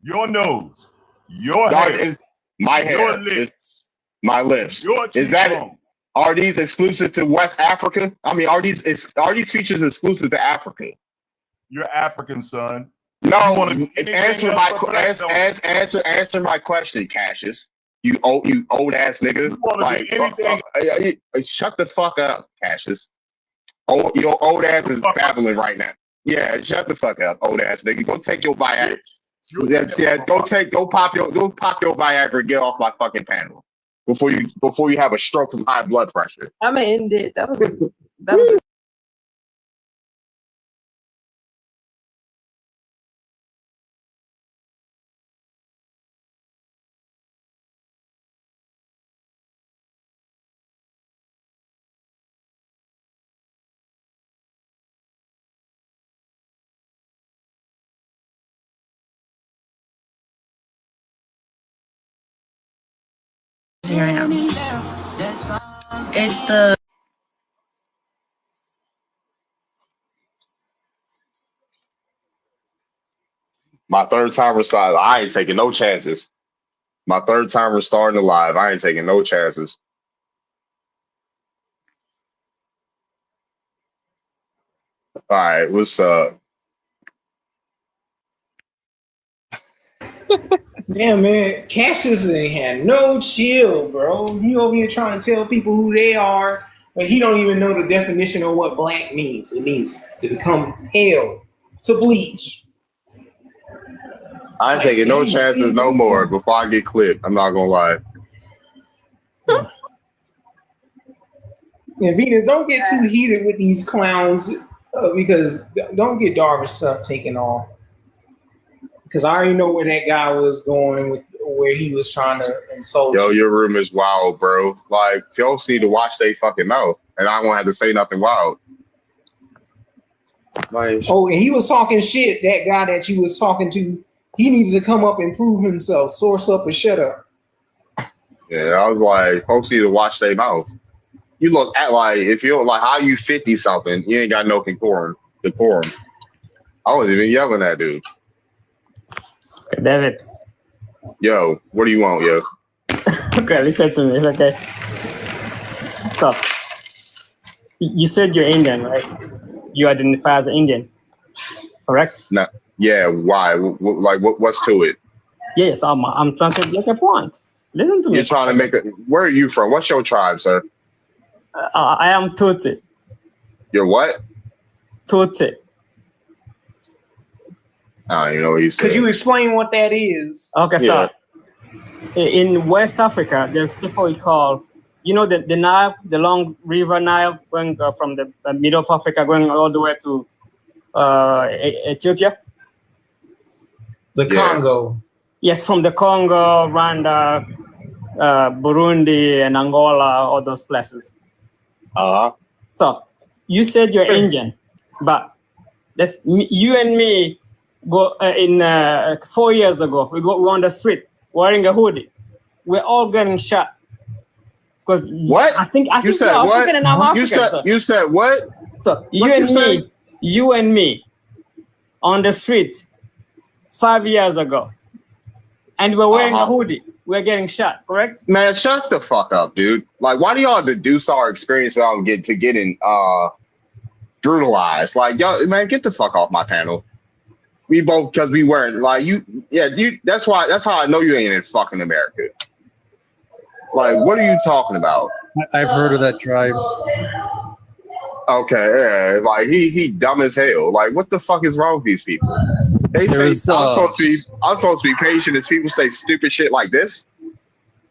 S20: Your nose, your hair,
S1: my hair,
S20: your lips,
S1: my lips. Is that? Are these exclusive to West Africa? I mean, are these features exclusive to Africa?
S20: You're African, son.
S1: No, answer my question, Cassius. You old ass nigga. Shut the fuck up, Cassius. Your old ass is babbling right now. Yeah, shut the fuck up, old ass nigga. Go take your Viagra. Go pop your Viagra and get off my fucking panel. Before you have a stroke from high blood pressure.
S10: I'm gonna end it. That was
S22: Right now. It's the
S1: my third time restarting. I ain't taking no chances. My third time restarting alive. I ain't taking no chances. All right, what's up?
S7: Damn, man, Cassius ain't had no chill, bro. He over here trying to tell people who they are, but he don't even know the definition of what black means. It means to become pale, to bleach.
S1: I ain't taking no chances no more before I get clipped. I'm not gonna lie.
S7: Yeah, Venus, don't get too heated with these clowns because don't get Darvish stuff taken off. Because I already know where that guy was going with where he was trying to insult
S1: Yo,
S7: you.
S1: your room is wild, bro. Like, folks need to watch they fucking mouth, and I won't have to say nothing wild.
S7: Like, oh, and he was talking shit. That guy that you was talking to, he needs to come up and prove himself. Source up and shut up.
S1: Yeah, I was like, folks need to watch their mouth. You look at like, if you're like, how you 50 something, you ain't got no decorum. I wasn't even yelling at dude.
S9: David.
S1: Yo, what do you want, yo?
S9: Okay, listen to me. Okay. So, you said you're Indian, right? You identify as an Indian. correct?
S1: No. Yeah. Why? What's to it?
S9: Yes, I'm trying to make a point. Listen to me.
S1: You're trying to make a. Where are you from? What's your tribe, sir?
S9: I am Tutsi.
S1: You're what?
S9: Tutsi.
S1: I don't even know what you said.
S7: Could you explain what that is?
S9: Okay, so in West Africa, there's people we call, the Nile, the long river Nile, going from the middle of Africa, going all the way to Ethiopia.
S7: The Congo.
S9: Yes, from the Congo, Rwanda, Burundi, and Angola, all those places. So you said you're Indian, but you and me go 4 years ago. We on the street wearing a hoodie. We're all getting shot. Because
S1: what?
S9: I think
S1: you said
S9: you're
S1: what?
S9: African and I'm African.
S1: You said what?
S9: So you and me on the street 5 years ago, and we're wearing a hoodie. We're getting shot, correct?
S1: Man, shut the fuck up, dude. Like, why do y'all deduce our experience out and getting brutalized? Like, y'all, man, get the fuck off my panel. We both, because we weren't like you. That's how I know you ain't in fucking America. Like, what are you talking about?
S18: I've heard of that tribe.
S1: Okay, yeah, like he dumb as hell. Like, what the fuck is wrong with these people? They say I'm supposed to be patient as people say stupid shit like this.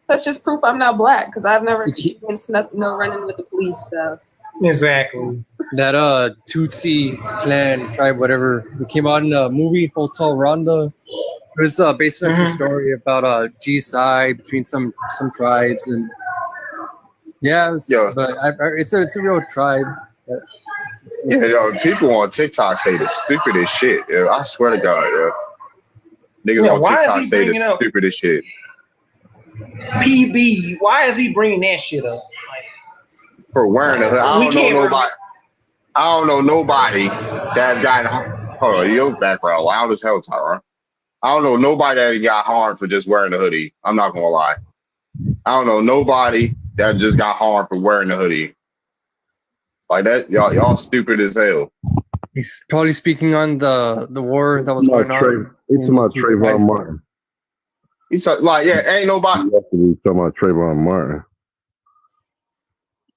S10: That's just proof I'm not black because I've never experienced no running with the police. So
S7: exactly
S18: that Tutsi clan tribe, whatever, they came out in a movie Hotel Rwanda. It was based on a true story about genocide between some tribes and but it's a real tribe.
S1: People on TikTok say the stupidest shit. I swear to God, niggas on TikTok say the stupidest shit.
S7: PB, why is he bringing that shit up?
S1: For wearing a hood, I don't know nobody that's gotten. Hold on, your background loud as hell, Tyra. I don't know nobody that got harmed for just wearing a hoodie. I'm not gonna lie. I don't know nobody that just got harmed for wearing a hoodie. Like that, y'all stupid as hell.
S18: He's probably speaking on the war that was going on.
S11: It's about Trayvon Martin.
S1: He's like, ain't nobody.
S11: He's talking about Trayvon Martin.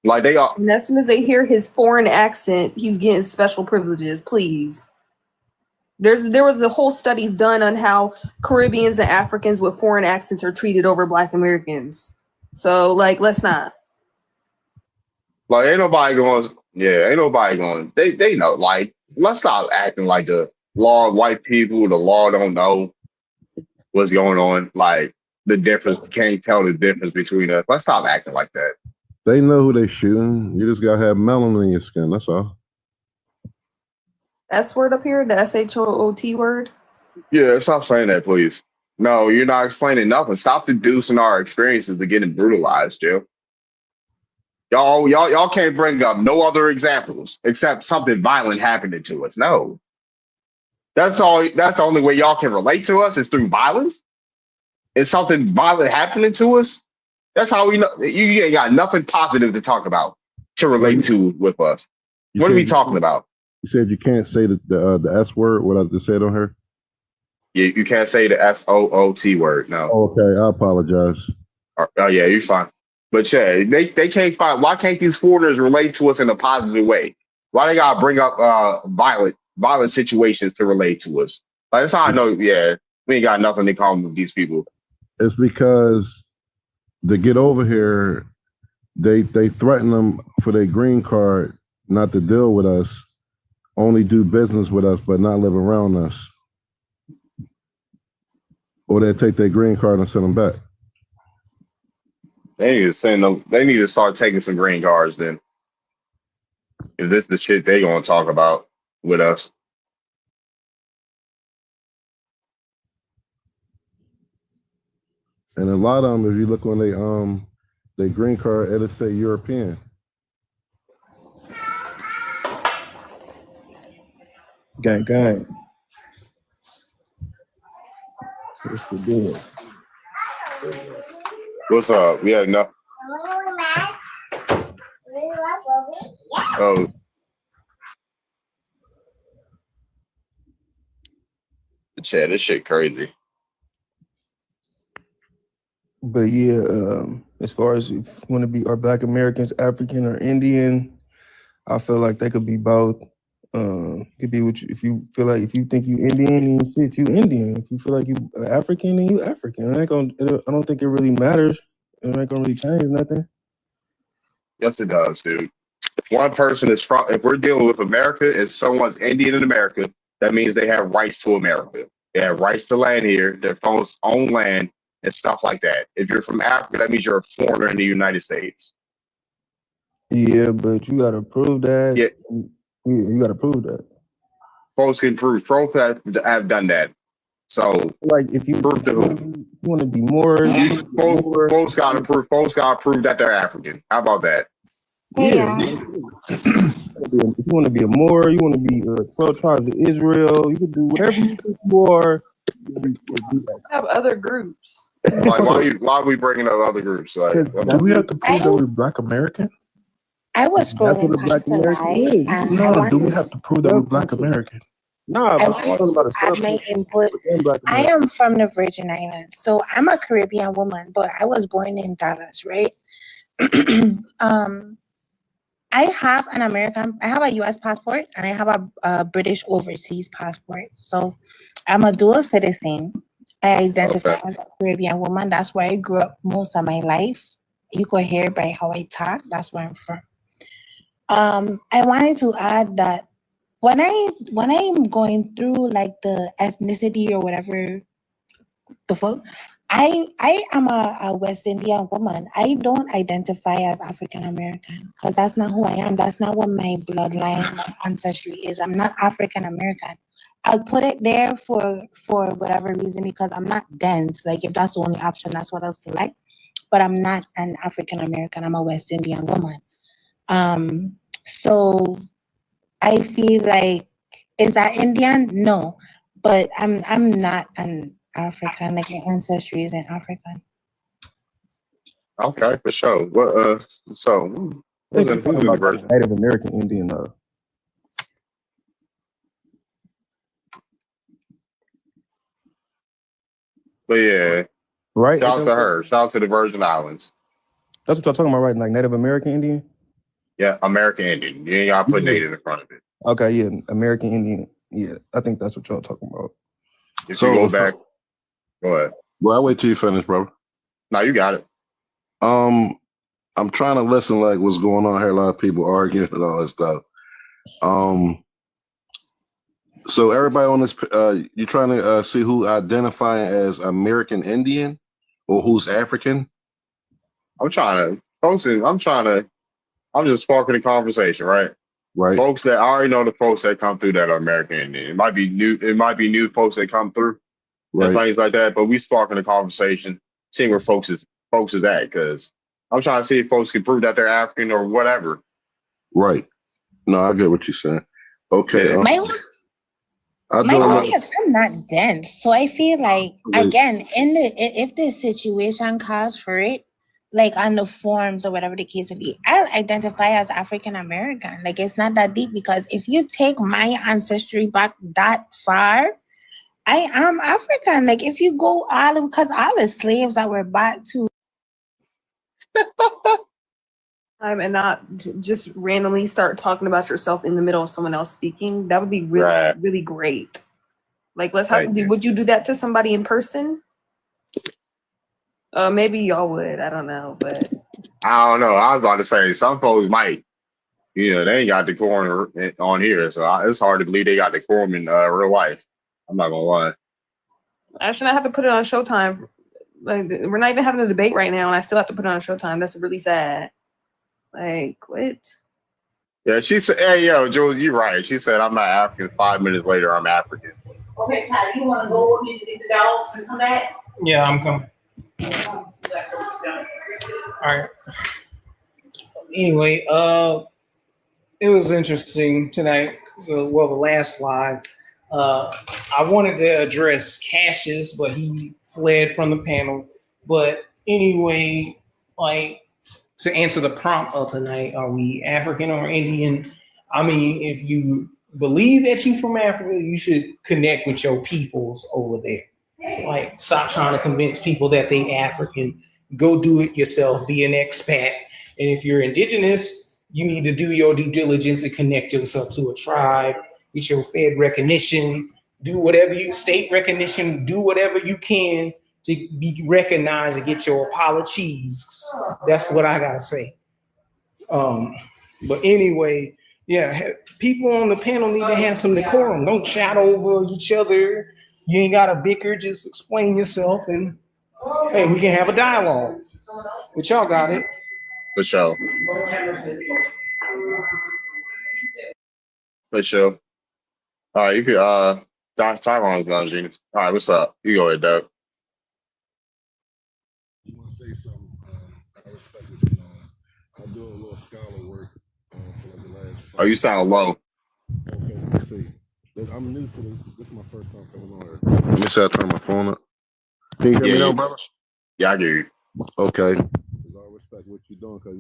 S1: Like they are.
S10: And as soon as they hear his foreign accent, he's getting special privileges. Please. There was a whole studies done on how Caribbeans and Africans with foreign accents are treated over Black Americans. So let's not.
S1: Like ain't nobody going. They know. Like, let's stop acting like the law of white people. The law don't know what's going on. Like the difference, can't tell the difference between us. Let's stop acting like that.
S11: They know who they shooting. You just gotta have melanin in your skin. That's all.
S10: S word up here, the SHOOT word.
S1: Yeah, stop saying that, please. No, you're not explaining nothing. Stop deducing our experiences to getting brutalized, Joe. Y'all can't bring up no other examples except something violent happening to us. No. That's all. That's the only way y'all can relate to us is through violence. Is something violent happening to us? That's how we know. You ain't got nothing positive to talk about to relate to with us. What are we talking about?
S11: You said you can't say the S word. What I just said on her.
S1: Yeah, you can't say the SOOT word. No.
S11: Okay, I apologize.
S1: Oh yeah, you're fine. But yeah, they can't find. Why can't these foreigners relate to us in a positive way? Why they gotta bring up violent situations to relate to us? Like that's how I know. Yeah, we ain't got nothing in common with these people.
S11: It's because to get over here, they threaten them for their green card not to deal with us, only do business with us, but not live around us. Or they take their green card and send them back.
S1: They need to send them. They need to start taking some green cards then. If this is the shit they gonna talk about with us.
S11: And a lot of them, if you look on their green card, it'll say European.
S12: Gang.
S11: What's the deal?
S1: What's up? We have enough. Oh. Shit, this shit crazy.
S3: But yeah, as far as if you want to be are Black Americans, African or Indian, I feel like they could be both. Could be what you, if you feel like if you think you Indian, then shit, you Indian. If you feel like you African, then you African. I don't think it really matters. It ain't gonna really change nothing.
S1: Yes, it does, dude. One person is from. If we're dealing with America, and someone's Indian in America, that means they have rights to America. They have rights to land here, their own land, and stuff like that. If you're from Africa, that means you're a foreigner in the United States.
S3: Yeah, but you gotta prove that.
S1: Yeah,
S3: you gotta prove that.
S1: Folks can prove. Folks have done that. So,
S3: like, if you
S1: prove to who?
S3: You want to be Moorish.
S1: Folks got to prove. Folks got to prove that they're African. How about that?
S3: Yeah. If you want to be a Moor, you want to be 12 tribes of Israel. You can do whatever you think you are.
S13: Have other groups.
S1: Like, why are we bringing up other groups? Like,
S6: do we have to prove that we're Black American?
S23: I was scrolling past the live, and
S6: No, do we have to prove that we're Black American?
S3: Nah,
S23: I want to add my input. I am from the Virgin Islands, so I'm a Caribbean woman, but I was born in Dallas, right? I have a U.S. passport, and I have a British overseas passport. So I'm a dual citizen. I identify as a Caribbean woman. That's where I grew up most of my life. You could hear by how I talk. That's where I'm from. I wanted to add that when I'm going through like the ethnicity or whatever the fuck, I am a West Indian woman. I don't identify as African American because that's not who I am. That's not what my bloodline, my ancestry is. I'm not African American. I'll put it there for whatever reason because I'm not dense. Like if that's the only option, that's what I'll select. But I'm not an African American. I'm a West Indian woman. So I feel like, is that Indian? No, but I'm not an African. Like my ancestry isn't African.
S1: Okay, for sure. What? So,
S3: I think you're talking about like Native American Indian, though.
S1: But yeah,
S3: right.
S1: Shout out to her. Shout out to the Virgin Islands.
S3: That's what y'all talking about, right? Like Native American Indian.
S1: Yeah, American Indian. You ain't gotta put Native in front of it.
S3: Okay, yeah, American Indian. Yeah, I think that's what y'all talking about.
S1: If you go back, go ahead.
S11: Well, I'll wait till you finish, brother.
S1: No, you got it.
S11: I'm trying to listen like what's going on here. A lot of people arguing and all that stuff. So everybody on this, you trying to see who identifying as American Indian or who's African?
S1: I'm just sparking the conversation, right?
S11: Right.
S1: Folks that I already know the folks that come through that are American Indian. It might be new folks that come through and things like that. But we sparking the conversation, seeing where folks is at, because I'm trying to see if folks can prove that they're African or whatever.
S11: Right. No, I get what you're saying. Okay.
S23: I'm not dense, so I feel like again if the situation calls for it, like on the forms or whatever the case may be, I'll identify as African American. Like it's not that deep because if you take my ancestry back that far, I am African. Like if you go because all the slaves that were bought to
S13: and not just randomly start talking about yourself in the middle of someone else speaking, that would be really, really great. Like, let's have would you do that to somebody in person? Maybe y'all would. I don't know, but
S1: I don't know. I was about to say some folks might. You know, they ain't got decorum on here, so it's hard to believe they got decorum in real life. I'm not gonna lie.
S13: I shouldn't have to put it on Showtime. Like, we're not even having a debate right now, and I still have to put it on Showtime. That's really sad. Like, what?
S1: Yeah, she said, "Hey, yo, Jules, you're right." She said, "I'm not African." 5 minutes later, I'm African.
S7: Okay, Ty, you want to go with me to get the dogs and come back?
S19: Yeah, I'm coming. All right. Anyway, it was interesting tonight. Well, the last live. I wanted to address Cassius, but he fled from the panel. But anyway, like, to answer the prompt of tonight, are we African or Indian? I mean, if you believe that you from Africa, you should connect with your peoples over there. Like, stop trying to convince people that they African. Go do it yourself. Be an expat. And if you're indigenous, you need to do your due diligence and connect yourself to a tribe. Get your Fed recognition. Do whatever you state recognition. Do whatever you can to be recognized and get your apologies. That's what I gotta say. But anyway, yeah, people on the panel need to have some decorum. Don't shout over each other. You ain't gotta bicker, just explain yourself, and hey, we can have a dialogue. But y'all got it.
S1: For sure. For sure. All right, you could Tyron's gone, Genius. All right, what's up? You go ahead, Doug.
S11: You want to say something? I respect what you're doing. I'm doing a little scholar work for like the last.
S1: Oh, you sound low.
S11: Okay, let me see. I'm new to this. This is my first time coming on here. Let me see. I turn my phone up. Can you hear me now, brother?
S1: Yeah, I hear you.
S11: Okay. I respect what you're doing because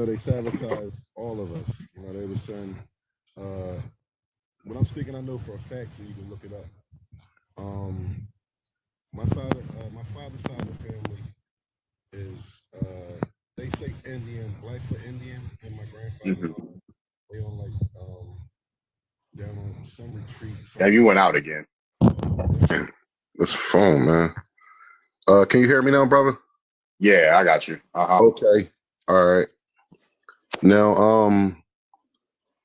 S11: they sabotage all of us. They were saying, when I'm speaking, I know for a fact, so you can look it up. My father's side of the family is they say Indian, Blackfoot Indian, and my grandfather. They on like down on some retreat.
S1: Yeah, you went out again.
S11: This phone, man. Can you hear me now, brother?
S1: Yeah, I got you.
S11: Okay. All right. Now,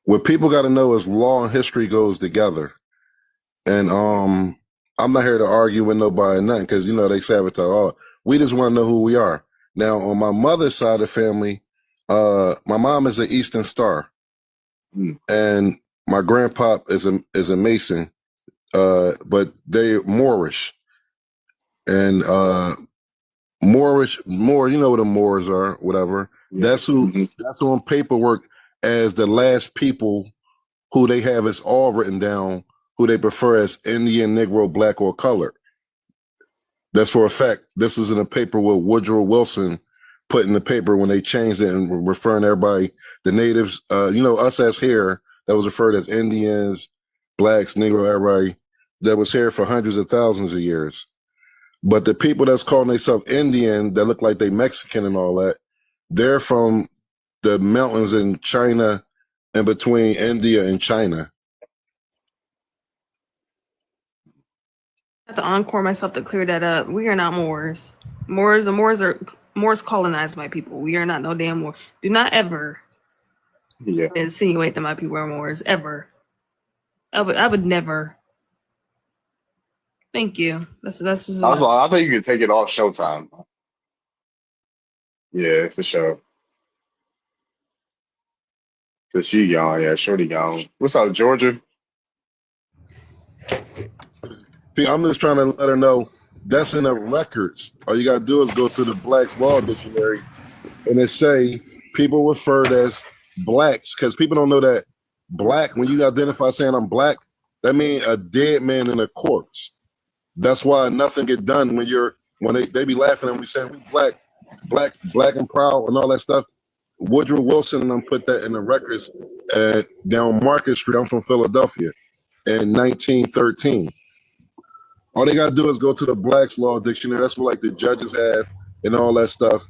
S11: what people got to know is law and history goes together. And I'm not here to argue with nobody, nothing, because they sabotage all. We just want to know who we are. Now, on my mother's side of the family, my mom is an Eastern Star, and my grandpa is a Mason, but they're Moorish, and Moorish, you know what the Moors are, whatever. That's who. That's on paperwork as the last people who they have is all written down, who they prefer as Indian, Negro, Black, or colored. That's for a fact. This is in a paper with Woodrow Wilson put in the paper when they changed it and referring to everybody, the natives, us as here, that was referred as Indians, Blacks, Negro, everybody that was here for hundreds of thousands of years. But the people that's calling themselves Indian, that look like they Mexican and all that, they're from the mountains in China and between India and China.
S13: I have to encore myself to clear that up. We are not Moors. Moors colonized my people. We are not no damn Moors. Do not ever insinuate that my people are Moors. Ever. I would never. Thank you. That's just.
S1: I think you could take it off Showtime. Yeah, for sure. Cause she gone, yeah, shorty gone. What's up, Georgia?
S11: I'm just trying to let her know that's in the records. All you gotta do is go to the Black's Law Dictionary, and it say people referred as blacks, because people don't know that black. When you identify saying I'm black, that means a dead man in a corpse. That's why nothing get done when they be laughing and we saying we black and proud and all that stuff. Woodrow Wilson and them put that in the records down Market Street. I'm from Philadelphia in 1913. All they gotta do is go to the Black's Law Dictionary. That's what like the judges have and all that stuff,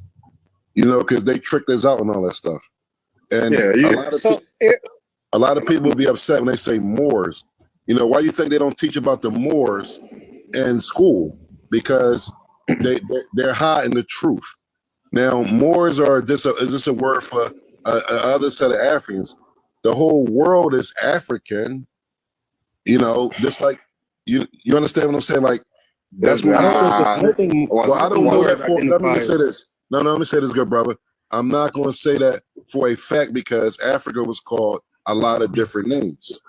S11: because they tricked us out and all that stuff. And a lot of people be upset when they say Moors. Why you think they don't teach about the Moors in school? Because they're hiding the truth. Now, Moors is this a word for other set of Africans? The whole world is African, just like you understand what I'm saying? Like that's what I don't know that for. Let me just say this. No, let me say this, good brother. I'm not going to say that for a fact because Africa was called a lot of different names.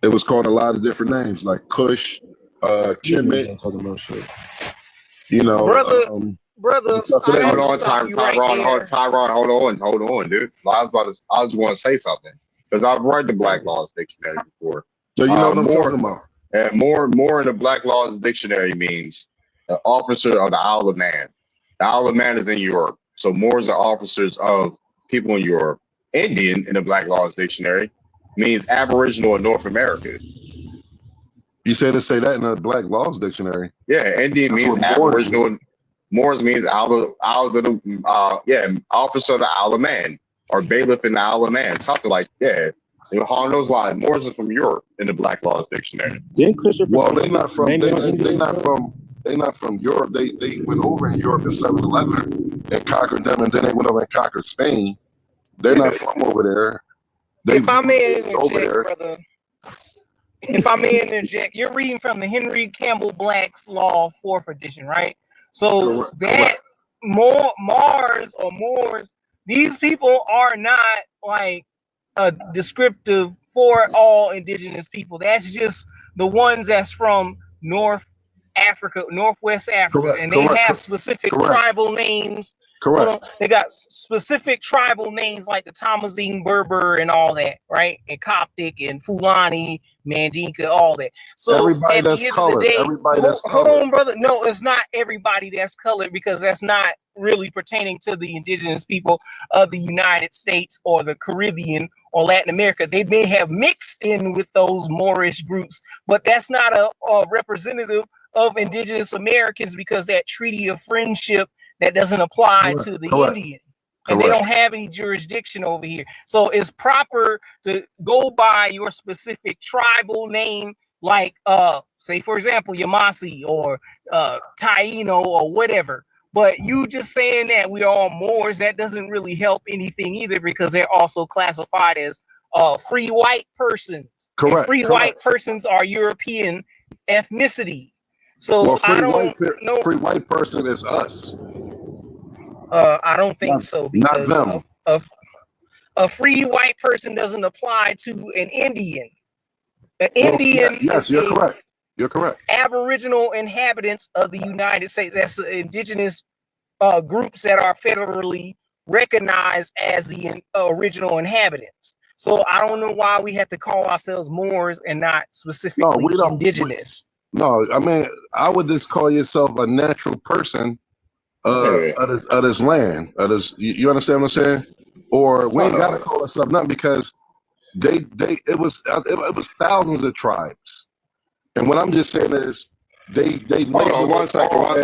S11: It was called a lot of different names, like Kush, Kemet,
S19: Brother,
S1: hold on, Tyron, hold on, dude. I was going to say something because I've read the Black Laws Dictionary before.
S11: So you know what I'm talking about.
S1: And more in the Black Laws Dictionary means an officer of the Isle of Man. The Isle of Man is in Europe, so Moors are officers of people in Europe, Indian in the Black Laws Dictionary means Aboriginal in North America.
S11: You said to say that in the Black Laws Dictionary.
S1: Yeah, Indian
S11: That's
S1: means
S11: what Moors
S1: Aboriginal.
S11: mean.
S1: Moors means officer of the Isle of Man, or bailiff in the Isle of Man, something like that. Along those lines, Moors are from Europe in the Black Laws Dictionary.
S11: Well, they're not from Europe. They went over in Europe in 711 and conquered them, and then they went over and conquered Spain. They're not from over there.
S19: If I may interject, brother. If I may interject, you're reading from the Henry Campbell Black's Law 4th edition, right? So that Mars or Moors, these people are not like a descriptive for all indigenous people. That's just the ones that's from North Africa, Northwest Africa, and they have specific tribal names. They got specific tribal names like the Tamazine Berber and all that, right? And Coptic and Fulani, Mandinka, all that. So
S11: everybody
S19: at the
S11: that's
S19: end
S11: colored,
S19: of the day, hold on, brother. No, it's not everybody that's colored, because that's not really pertaining to the indigenous people of the United States or the Caribbean or Latin America. They may have mixed in with those Moorish groups, but that's not a representative of indigenous Americans, because that treaty of friendship that doesn't apply to the Indian. And they don't have any jurisdiction over here. So it's proper to go by your specific tribal name, like say for example Yamasi or Taino or whatever. But you just saying that we are all Moors, that doesn't really help anything either, because they're also classified as free white persons.
S11: Correct.
S19: And free white persons are European ethnicity. So I don't know.
S11: Free white person is us.
S19: I don't think so, because a free white person doesn't apply to an Indian. An Indian.
S11: Yes, you're correct. You're correct.
S19: Aboriginal inhabitants of the United States. That's indigenous groups that are federally recognized as the original inhabitants. So I don't know why we have to call ourselves Moors and not specifically indigenous.
S11: No, I mean, I would just call yourself a natural person of this land. You understand what I'm saying? Or we ain't gotta call ourselves nothing, because it was thousands of tribes. And what I'm just saying is they hold on
S1: one second. Hold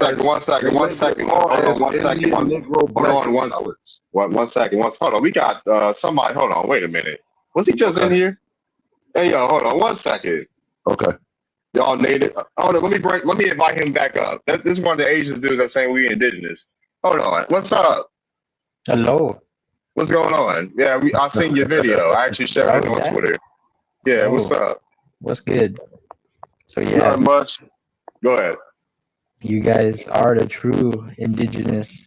S1: on. We got somebody. Hold on. Wait a minute. Was he just in here? Hey, yo, hold on 1 second.
S11: Okay.
S1: Y'all native. Hold on. Let me invite him back up. This is one of the Asian dudes that's saying we indigenous. Hold on. What's up?
S5: Hello.
S1: What's going on? Yeah, I seen your video. I actually shared it on Twitter. Yeah, what's up?
S5: What's good? So yeah.
S1: Not much. Go ahead.
S5: You guys are the true indigenous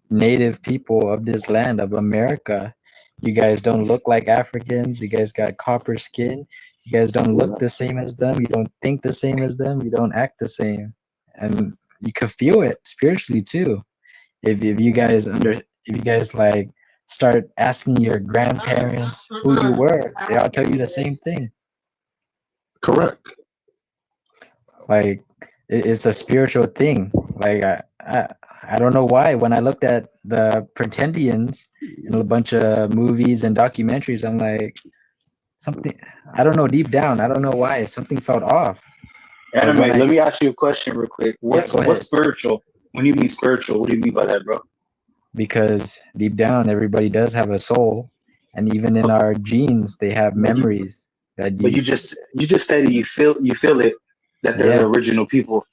S5: native people of this land of America. You guys don't look like Africans. You guys got copper skin. You guys don't look the same as them. You don't think the same as them. You don't act the same. And you could feel it spiritually too. If you guys like start asking your grandparents who you were, they all tell you the same thing.
S11: Correct.
S5: Like it's a spiritual thing. Like I don't know why. When I looked at the Pretendians in a bunch of movies and documentaries, I'm like, something, I don't know, deep down, I don't know why, something felt off.
S14: Anime, let me ask you a question real quick. What's spiritual? When you mean spiritual, what do you mean by that, bro?
S5: Because deep down, everybody does have a soul, and even in our genes, they have memories. But
S14: you just stated you feel it, that they're the original people.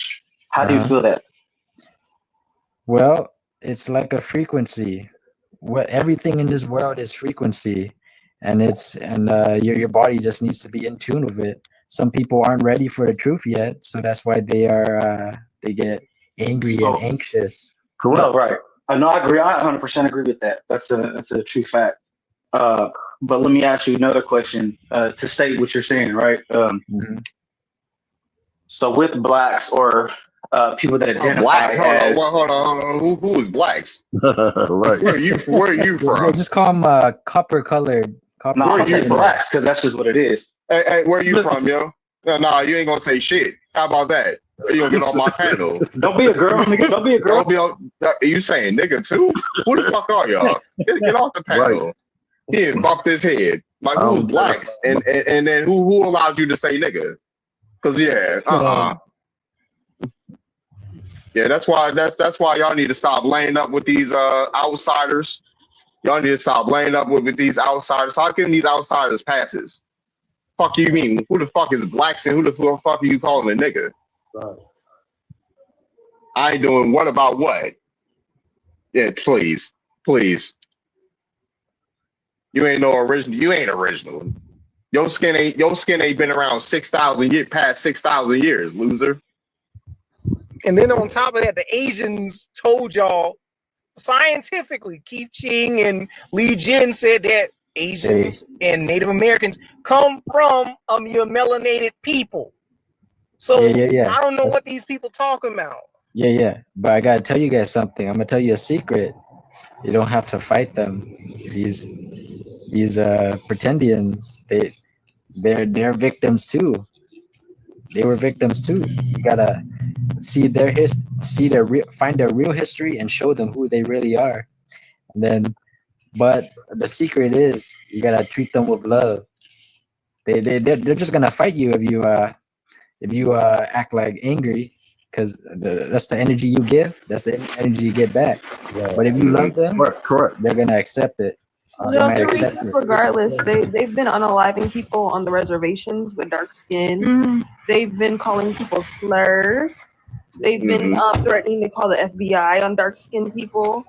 S14: How do you feel that?
S5: Well, it's like a frequency. Everything in this world is frequency, and your body just needs to be in tune with it. Some people aren't ready for the truth yet, so that's why they get angry and anxious.
S14: Correct. No, right. No, I agree. I 100% agree with that. That's a true fact. But let me ask you another question to state what you're saying, right? So with blacks or people that identify as
S1: hold on. Who is blacks?
S11: Right.
S1: Where are you from?
S5: They just call them copper colored.
S14: No, I'm saying blacks because that's just what it is.
S1: Hey, where are you from, yo? No, you ain't gonna say shit. How about that? You gonna get on my panel?
S14: Don't be a girl, nigga. Don't be a girl.
S1: You saying nigga too? Who the fuck are y'all? Get off the panel. He bumped his head. Like, who's blacks? And then who allowed you to say nigga? Because yeah, that's why y'all need to stop laying up with these outsiders. Y'all need to stop laying up with these outsiders. How can these outsiders passes? Fuck you mean? Who the fuck is blacks and who the fuck are you calling a nigga?
S6: Right.
S1: I ain't doing what about what? Yeah, please. You ain't no original. You ain't original. Your skin ain't been around 6,000 years, past 6,000 years, loser.
S19: And then on top of that, the Asians told y'all scientifically, Keith Ching and Li Jin said that Asians and Native Americans come from your melanated people. So
S5: Yeah.
S19: I don't know what these people talking about.
S5: Yeah. But I gotta tell you guys something. I'm gonna tell you a secret. You don't have to fight them. These pretendians, they're victims too. They were victims too. You gotta see their find their real history and show them who they really are. And then, but the secret is you gotta treat them with love. They're just gonna fight you if you act like angry, because that's the energy you give. That's the energy you get back.
S6: Right.
S5: But if you love them,
S6: correct,
S5: they're gonna accept it. They
S13: No,
S5: might
S13: they're
S5: accept
S13: racist
S5: it.
S13: regardless. They've been unaliving people on the reservations with dark skin. They've been calling people slurs. They've been threatening to call the FBI on dark skinned people.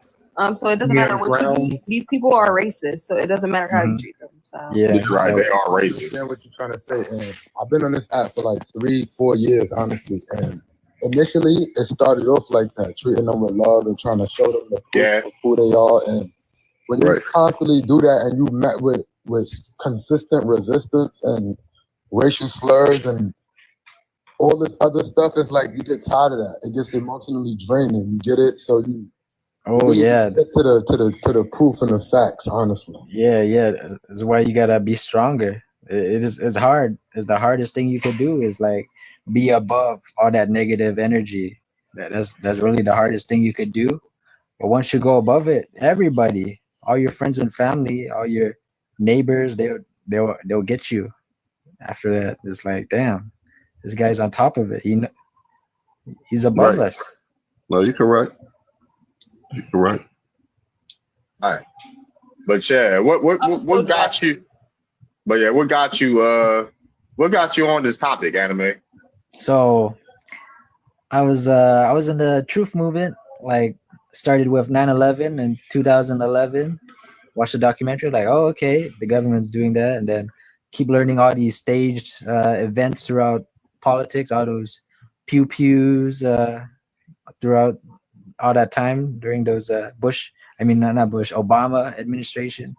S13: So it doesn't matter what you do. These people are racist, so it doesn't matter how you treat them. So.
S5: Yeah,
S1: right. They are
S6: I
S1: racist.
S6: understand what you're trying to say, and I've been on this app for like 3-4 years, honestly. And initially, it started off like that, treating them with love and trying to show them the proof of who they are. And when you constantly do that, and you met with consistent resistance and racial slurs and all this other stuff, it's like you get tired of that. It gets emotionally draining. You get it? So you.
S5: Yeah.
S6: Stick to the proof and the facts, honestly.
S5: Yeah. That's why you gotta be stronger. It's hard. It's the hardest thing you could do is like be above all that negative energy. That's really the hardest thing you could do. But once you go above it, everybody, all your friends and family, all your neighbors, they'll get you. After that, it's like, damn, this guy's on top of it. He's above us.
S11: No, you're correct. You're correct.
S1: All right. But yeah, what got you? But yeah, what got you on this topic, Anime?
S5: So I was in the truth movement, like started with 9/11 in 2011. Watched the documentary, like, oh, okay, the government's doing that, and then keep learning all these staged events throughout politics, all those pew-pews throughout all that time during those Obama administration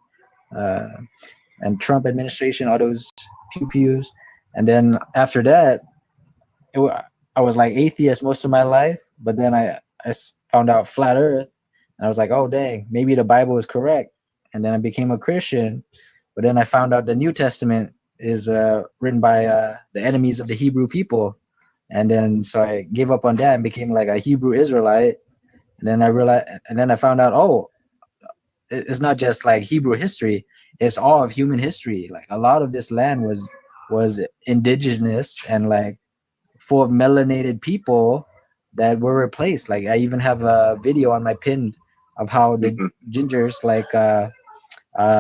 S5: and Trump administration, all those pew-pews. And then after that, I was like atheist most of my life, but then I found out flat earth, and I was like, oh, dang, maybe the Bible is correct. And then I became a Christian, but then I found out the New Testament is written by the enemies of the Hebrew people. And then so I gave up on that and became like a Hebrew Israelite. And then I realized, and then I found out, oh, it's not just like Hebrew history; it's all of human history. Like a lot of this land was indigenous and like full of melanated people that were replaced. Like I even have a video on my pinned of how the gingers, like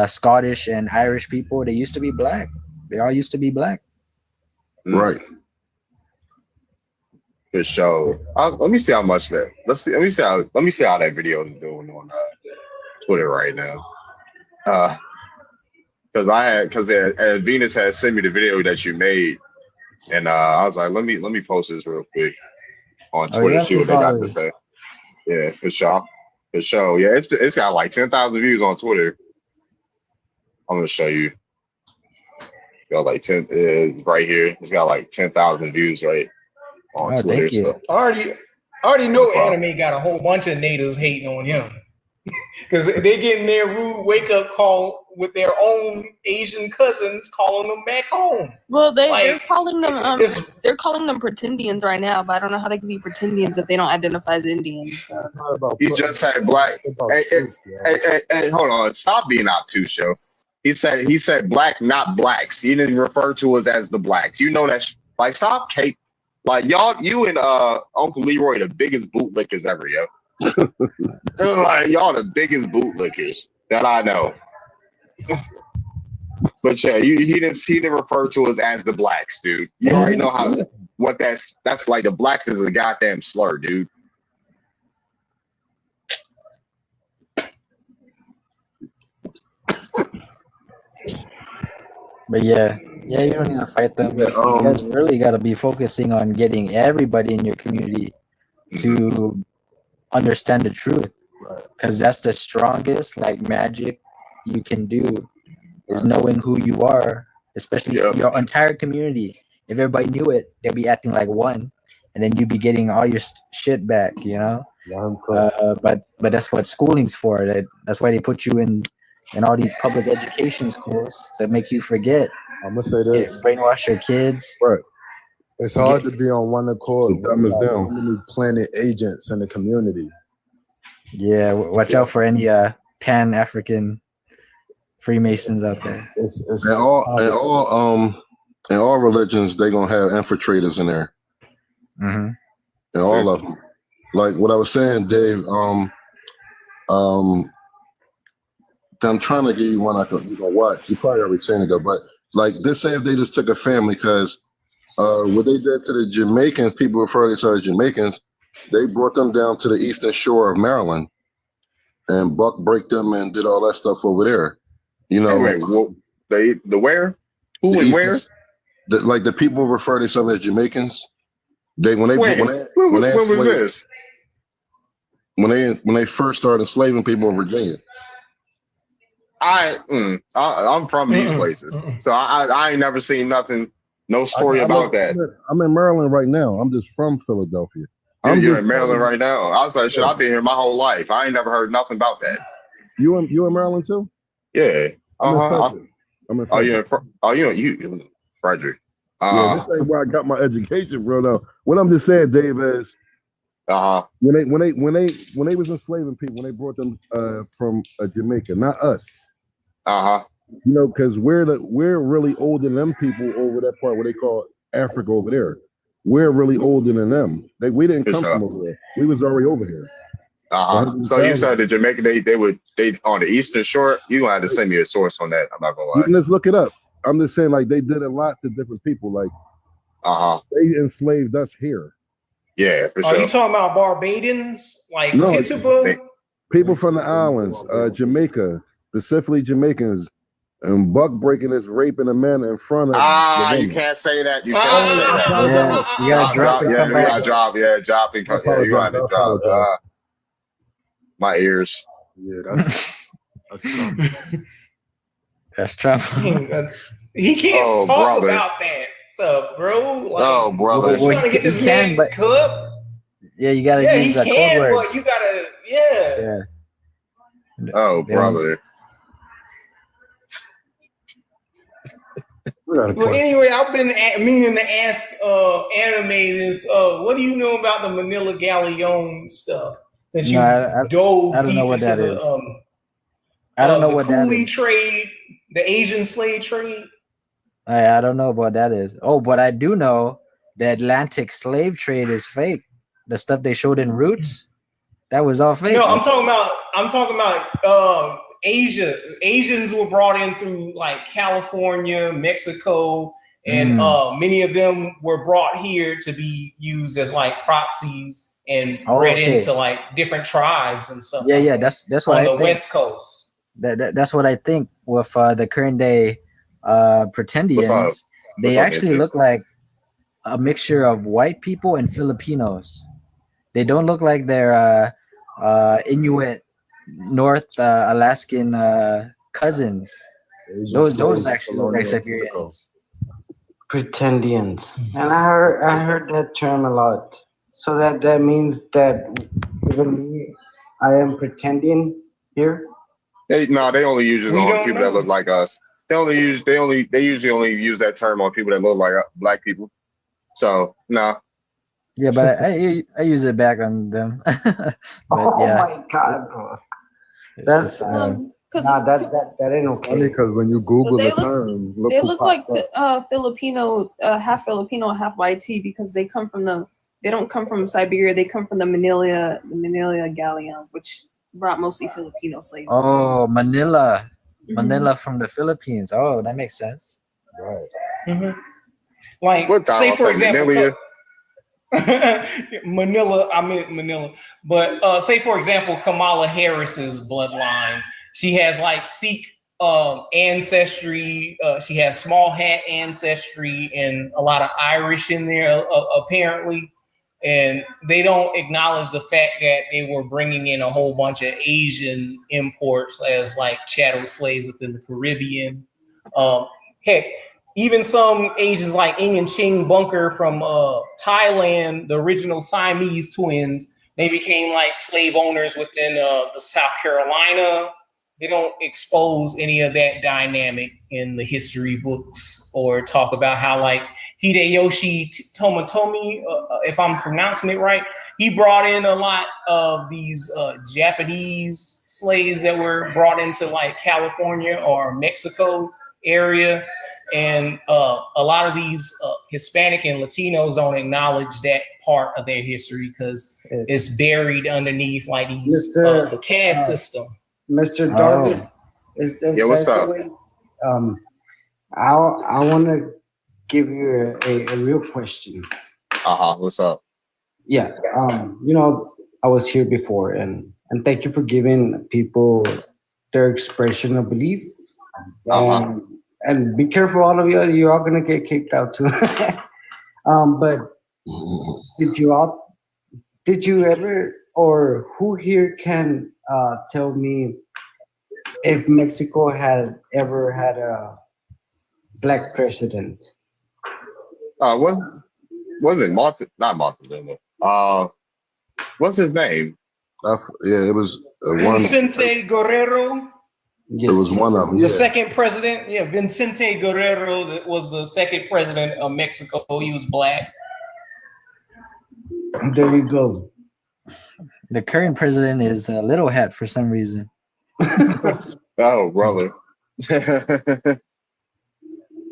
S5: Scottish and Irish people, they used to be black. They all used to be black.
S11: Right.
S1: Good show. Let me see how much that. Let me see how that video is doing on Twitter right now. Because Venus had sent me the video that you made, and I was like, let me post this real quick on Twitter, see what they got to say. Yeah, for sure. Yeah, it's got like 10,000 views on Twitter. I'm gonna show you. Got like 10 right here. It's got like 10,000 views right on Twitter.
S5: Thank you.
S1: So.
S19: I already know Anime got a whole bunch of natives hating on him because they're getting their rude wake up call with their own Asian cousins calling them back home.
S13: Well, they're calling them they're calling them pretendians right now, but I don't know how they can be pretendians if they don't identify as Indians. So.
S1: He just had black. Hey, hold on. Stop being obtuse, yo. He said black, not blacks. He didn't refer to us as the blacks. You know that. Like, stop, Kate. Like, y'all, you and Uncle Leroy, the biggest bootlickers ever, yo. Like, y'all the biggest bootlickers that I know. But yeah, he didn't refer to us as the blacks, dude. You already know what that's like. The blacks is a goddamn slur, dude.
S5: But yeah, you don't need to fight them. You guys really got to be focusing on getting everybody in your community to understand the truth, because that's the strongest like magic you can do, is knowing who you are, especially your entire community. If everybody knew it, they'd be acting like one, and then you'd be getting all your shit back, you know. But that's what schooling's for. That's why they put you in all these public education schools to make you forget.
S16: I'm gonna say this:
S5: brainwash your kids.
S11: Right.
S16: It's hard to be on one accord when there's so many planted agents in the community.
S5: Yeah, watch out for any Pan-African Freemasons out there.
S11: In all religions, they're gonna have infiltrators in there.
S5: Mm-hmm.
S11: In all of them. Like what I was saying, Dave. I'm trying to give you one you can watch. You probably already seen it though, but like this, say if they just took a family, because what they did to the Jamaicans, people refer to themselves as Jamaicans, they brought them down to the eastern shore of Maryland and buck break them and did all that stuff over there. You know,
S1: the where? Who and where?
S11: Like the people refer to themselves as Jamaicans. When they first started enslaving people in Virginia.
S1: I'm from these places, so I ain't never seen nothing, no story about that.
S11: I'm in Maryland right now. I'm just from Philadelphia.
S1: You're in Maryland right now. I was like, shit, I've been here my whole life. I ain't never heard nothing about that.
S11: You in Maryland too?
S1: Yeah.
S11: I'm in Frederick.
S1: You Frederick.
S11: Yeah, this ain't where I got my education, bro. Though, what I'm just saying, Dave, is when they was enslaving people, when they brought them from Jamaica, not us. You know, because we're really older than them people over that part where they call Africa over there. We're really older than them. We didn't come from over there. We was already over here.
S1: So you said the Jamaica they on the eastern shore. You gonna have to send me a source on that. I'm not gonna lie.
S11: You can just look it up. I'm just saying, like, they did a lot to different people. Like, they enslaved us here.
S1: Yeah, for
S19: sure. Are you talking about Barbadians, like Tituba?
S11: People from the islands, Jamaica, specifically Jamaicans, and buck breaking is raping a man in front of.
S1: You can't say that. You can't say that.
S5: You gotta drop it.
S1: Yeah, you gotta drop. Yeah, drop it. Yeah, you gotta drop. My ears.
S16: Yeah, that's tough.
S5: That's tough.
S19: He can't talk about that stuff, bro. Like,
S1: brother.
S19: Trying to get this man cooked.
S5: Yeah, you gotta use that code word.
S19: But you gotta,
S1: Oh, brother.
S19: Well, anyway, I've been meaning to ask Anime this. What do you know about the Manila Galleon stuff? That you dove
S5: I don't
S19: deep
S5: know what
S19: into
S5: that
S19: the
S5: is. I don't know what that
S19: coolie
S5: is.
S19: trade, the Asian slave trade.
S5: I don't know what that is. Oh, but I do know the Atlantic slave trade is fake. The stuff they showed in Roots, that was all fake.
S19: No, I'm talking about Asia. Asians were brought in through like California, Mexico, and many of them were brought here to be used as like proxies and bred into like different tribes and stuff.
S5: Yeah, that's what
S19: on
S5: I
S19: the
S5: think.
S19: West Coast.
S5: That's what I think with the current day pretendians. They actually look like a mixture of white people and Filipinos. They don't look like they're Inuit, North Alaskan cousins. Those actually look like Siberians.
S17: Pretendians, and I heard that term a lot. So that means that even me, I am pretending here.
S1: They only use it on people that look like us. They usually only use that term on people that look like black people. So no.
S5: Yeah, but I use it back on them. But,
S17: my god, bro. That's Nah, that ain't okay.
S16: Funny because when you Google
S13: They
S16: the term, look
S13: They
S16: who
S13: look
S16: popped
S13: like
S16: up.
S13: Filipino, half Filipino, half YT because they come from they don't come from Siberia. They come from the Manila galleon, which brought mostly Filipino slaves.
S5: Oh, Manila. Manila from the Philippines. Oh, that makes sense.
S16: Right.
S19: Mm-hmm. Like,
S1: What time?
S19: say
S1: I
S19: for
S1: said
S19: example,
S1: Manila.
S19: I meant Manila. But say for example, Kamala Harris's bloodline. She has like Sikh ancestry. She has small hat ancestry and a lot of Irish in there, apparently. And they don't acknowledge the fact that they were bringing in a whole bunch of Asian imports as like chattel slaves within the Caribbean. Heck, even some Asians like Ing and Ching Bunker from Thailand, the original Siamese twins, they became like slave owners within the South Carolina. They don't expose any of that dynamic in the history books or talk about how like Hideyoshi Tomotomi, if I'm pronouncing it right, he brought in a lot of these Japanese slaves that were brought into like California or Mexico area. And a lot of these Hispanic and Latinos don't acknowledge that part of their history because it's buried underneath like these the caste system.
S17: Mr. Darwin,
S1: Yeah, what's up?
S17: I want to give you a real question.
S1: What's up?
S17: Yeah, I was here before, and thank you for giving people their expression of belief. And be careful, all of you. You're all gonna get kicked out too. But did you ever, or who here can tell me if Mexico had ever had a black president?
S1: Was it Martin? Not Montezuma. What's his name?
S11: Yeah, it was
S19: Vicente Guerrero.
S11: It was one of them.
S19: The
S11: Yeah.
S19: second president, Vicente Guerrero was the second president of Mexico. He was black.
S17: There you go.
S5: The current president is Little Hat for some reason.
S1: Oh, brother.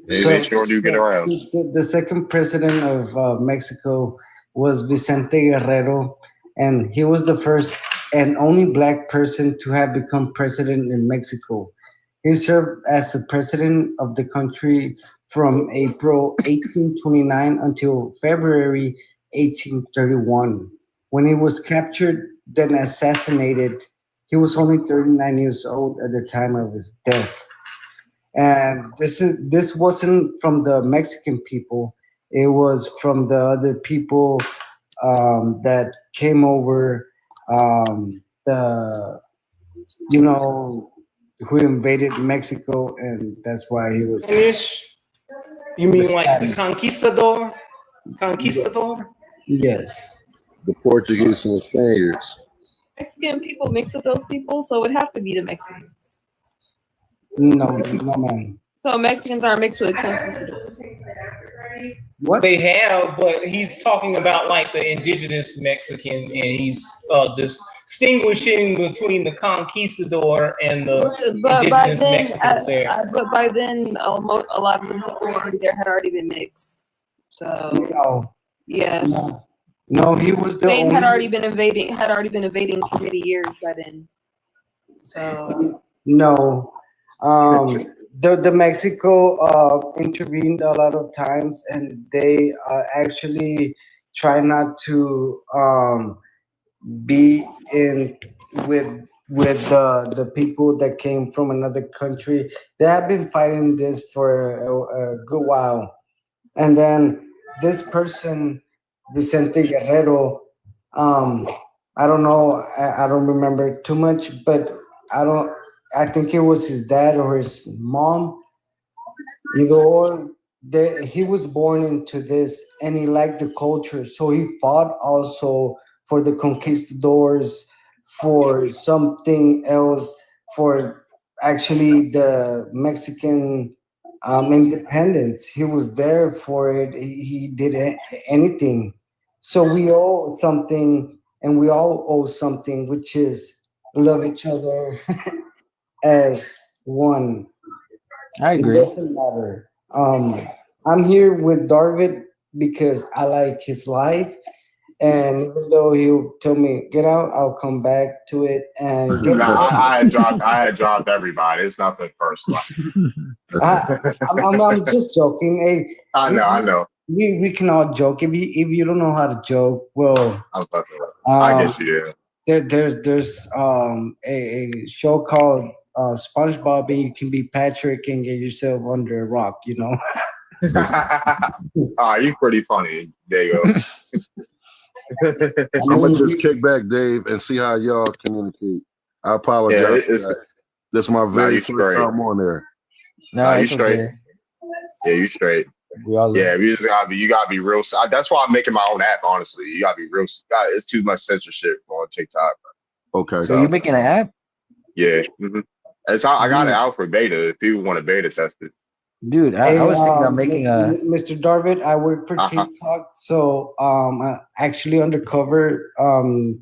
S1: They sure do get around.
S17: The second president of Mexico was Vicente Guerrero, and he was the first and only black person to have become president in Mexico. He served as the president of the country from April 1829 until February 1831. When he was captured, then assassinated, he was only 39 years old at the time of his death. And this wasn't from the Mexican people; it was from the other people that came over, who invaded Mexico, and that's why he was.
S19: Spanish? You mean like the conquistador? Conquistador?
S17: Yes.
S11: The Portuguese and the Spaniards.
S13: Mexican people mix with those people, so it would have to be the Mexicans.
S17: No, man.
S13: So Mexicans are mixed with conquistadors.
S17: What
S19: they have, but he's talking about like the indigenous Mexican, and he's distinguishing between the conquistador and the indigenous Mexicans there.
S13: But by then, a lot of the people already there had already been mixed. So
S17: no.
S13: Yes.
S17: No, he was the
S13: Spain
S17: only.
S13: had already been invading for many years by then. So
S17: No. The Mexico intervened a lot of times, and they actually try not to be in with the people that came from another country. They have been fighting this for a good while, and then this person, Vicente Guerrero, I don't know, I don't remember too much, but I think it was his dad or his mom. He was born into this, and he liked the culture, so he fought also for the conquistadors, for something else, for actually the Mexican independence. He was there for it. He did anything. So we owe something, and we all owe something, which is love each other. as one.
S5: I
S17: It
S5: agree.
S17: doesn't matter. I'm here with Darvid because I like his life, and even though he'll tell me get out, I'll come back to it and get
S1: No,
S17: out.
S1: I had dropped everybody. It's nothing personal.
S17: I'm just joking. Hey,
S1: I know.
S17: we can all joke. If you don't know how to joke, well,
S1: I'm fucking with you. I get you.
S17: there's a show called SpongeBob, and you can be Patrick and get yourself under a rock. You know.
S1: You pretty funny. There you go.
S11: I'm gonna just kick back, Dave, and see how y'all communicate. I apologize for that. This is my very first time on there.
S5: No,
S1: you
S5: it's
S1: straight.
S5: okay.
S1: Yeah, you straight. Yeah, you gotta be real. That's why I'm making my own app. Honestly, you gotta be real. It's too much censorship on TikTok.
S11: Okay.
S5: So you making an app?
S1: Yeah. Mm-hmm. I got it out for beta. If people want to beta test it.
S5: Dude, I was thinking of making a.
S17: Mr. Darvid, I work for TikTok, so I'm actually undercover,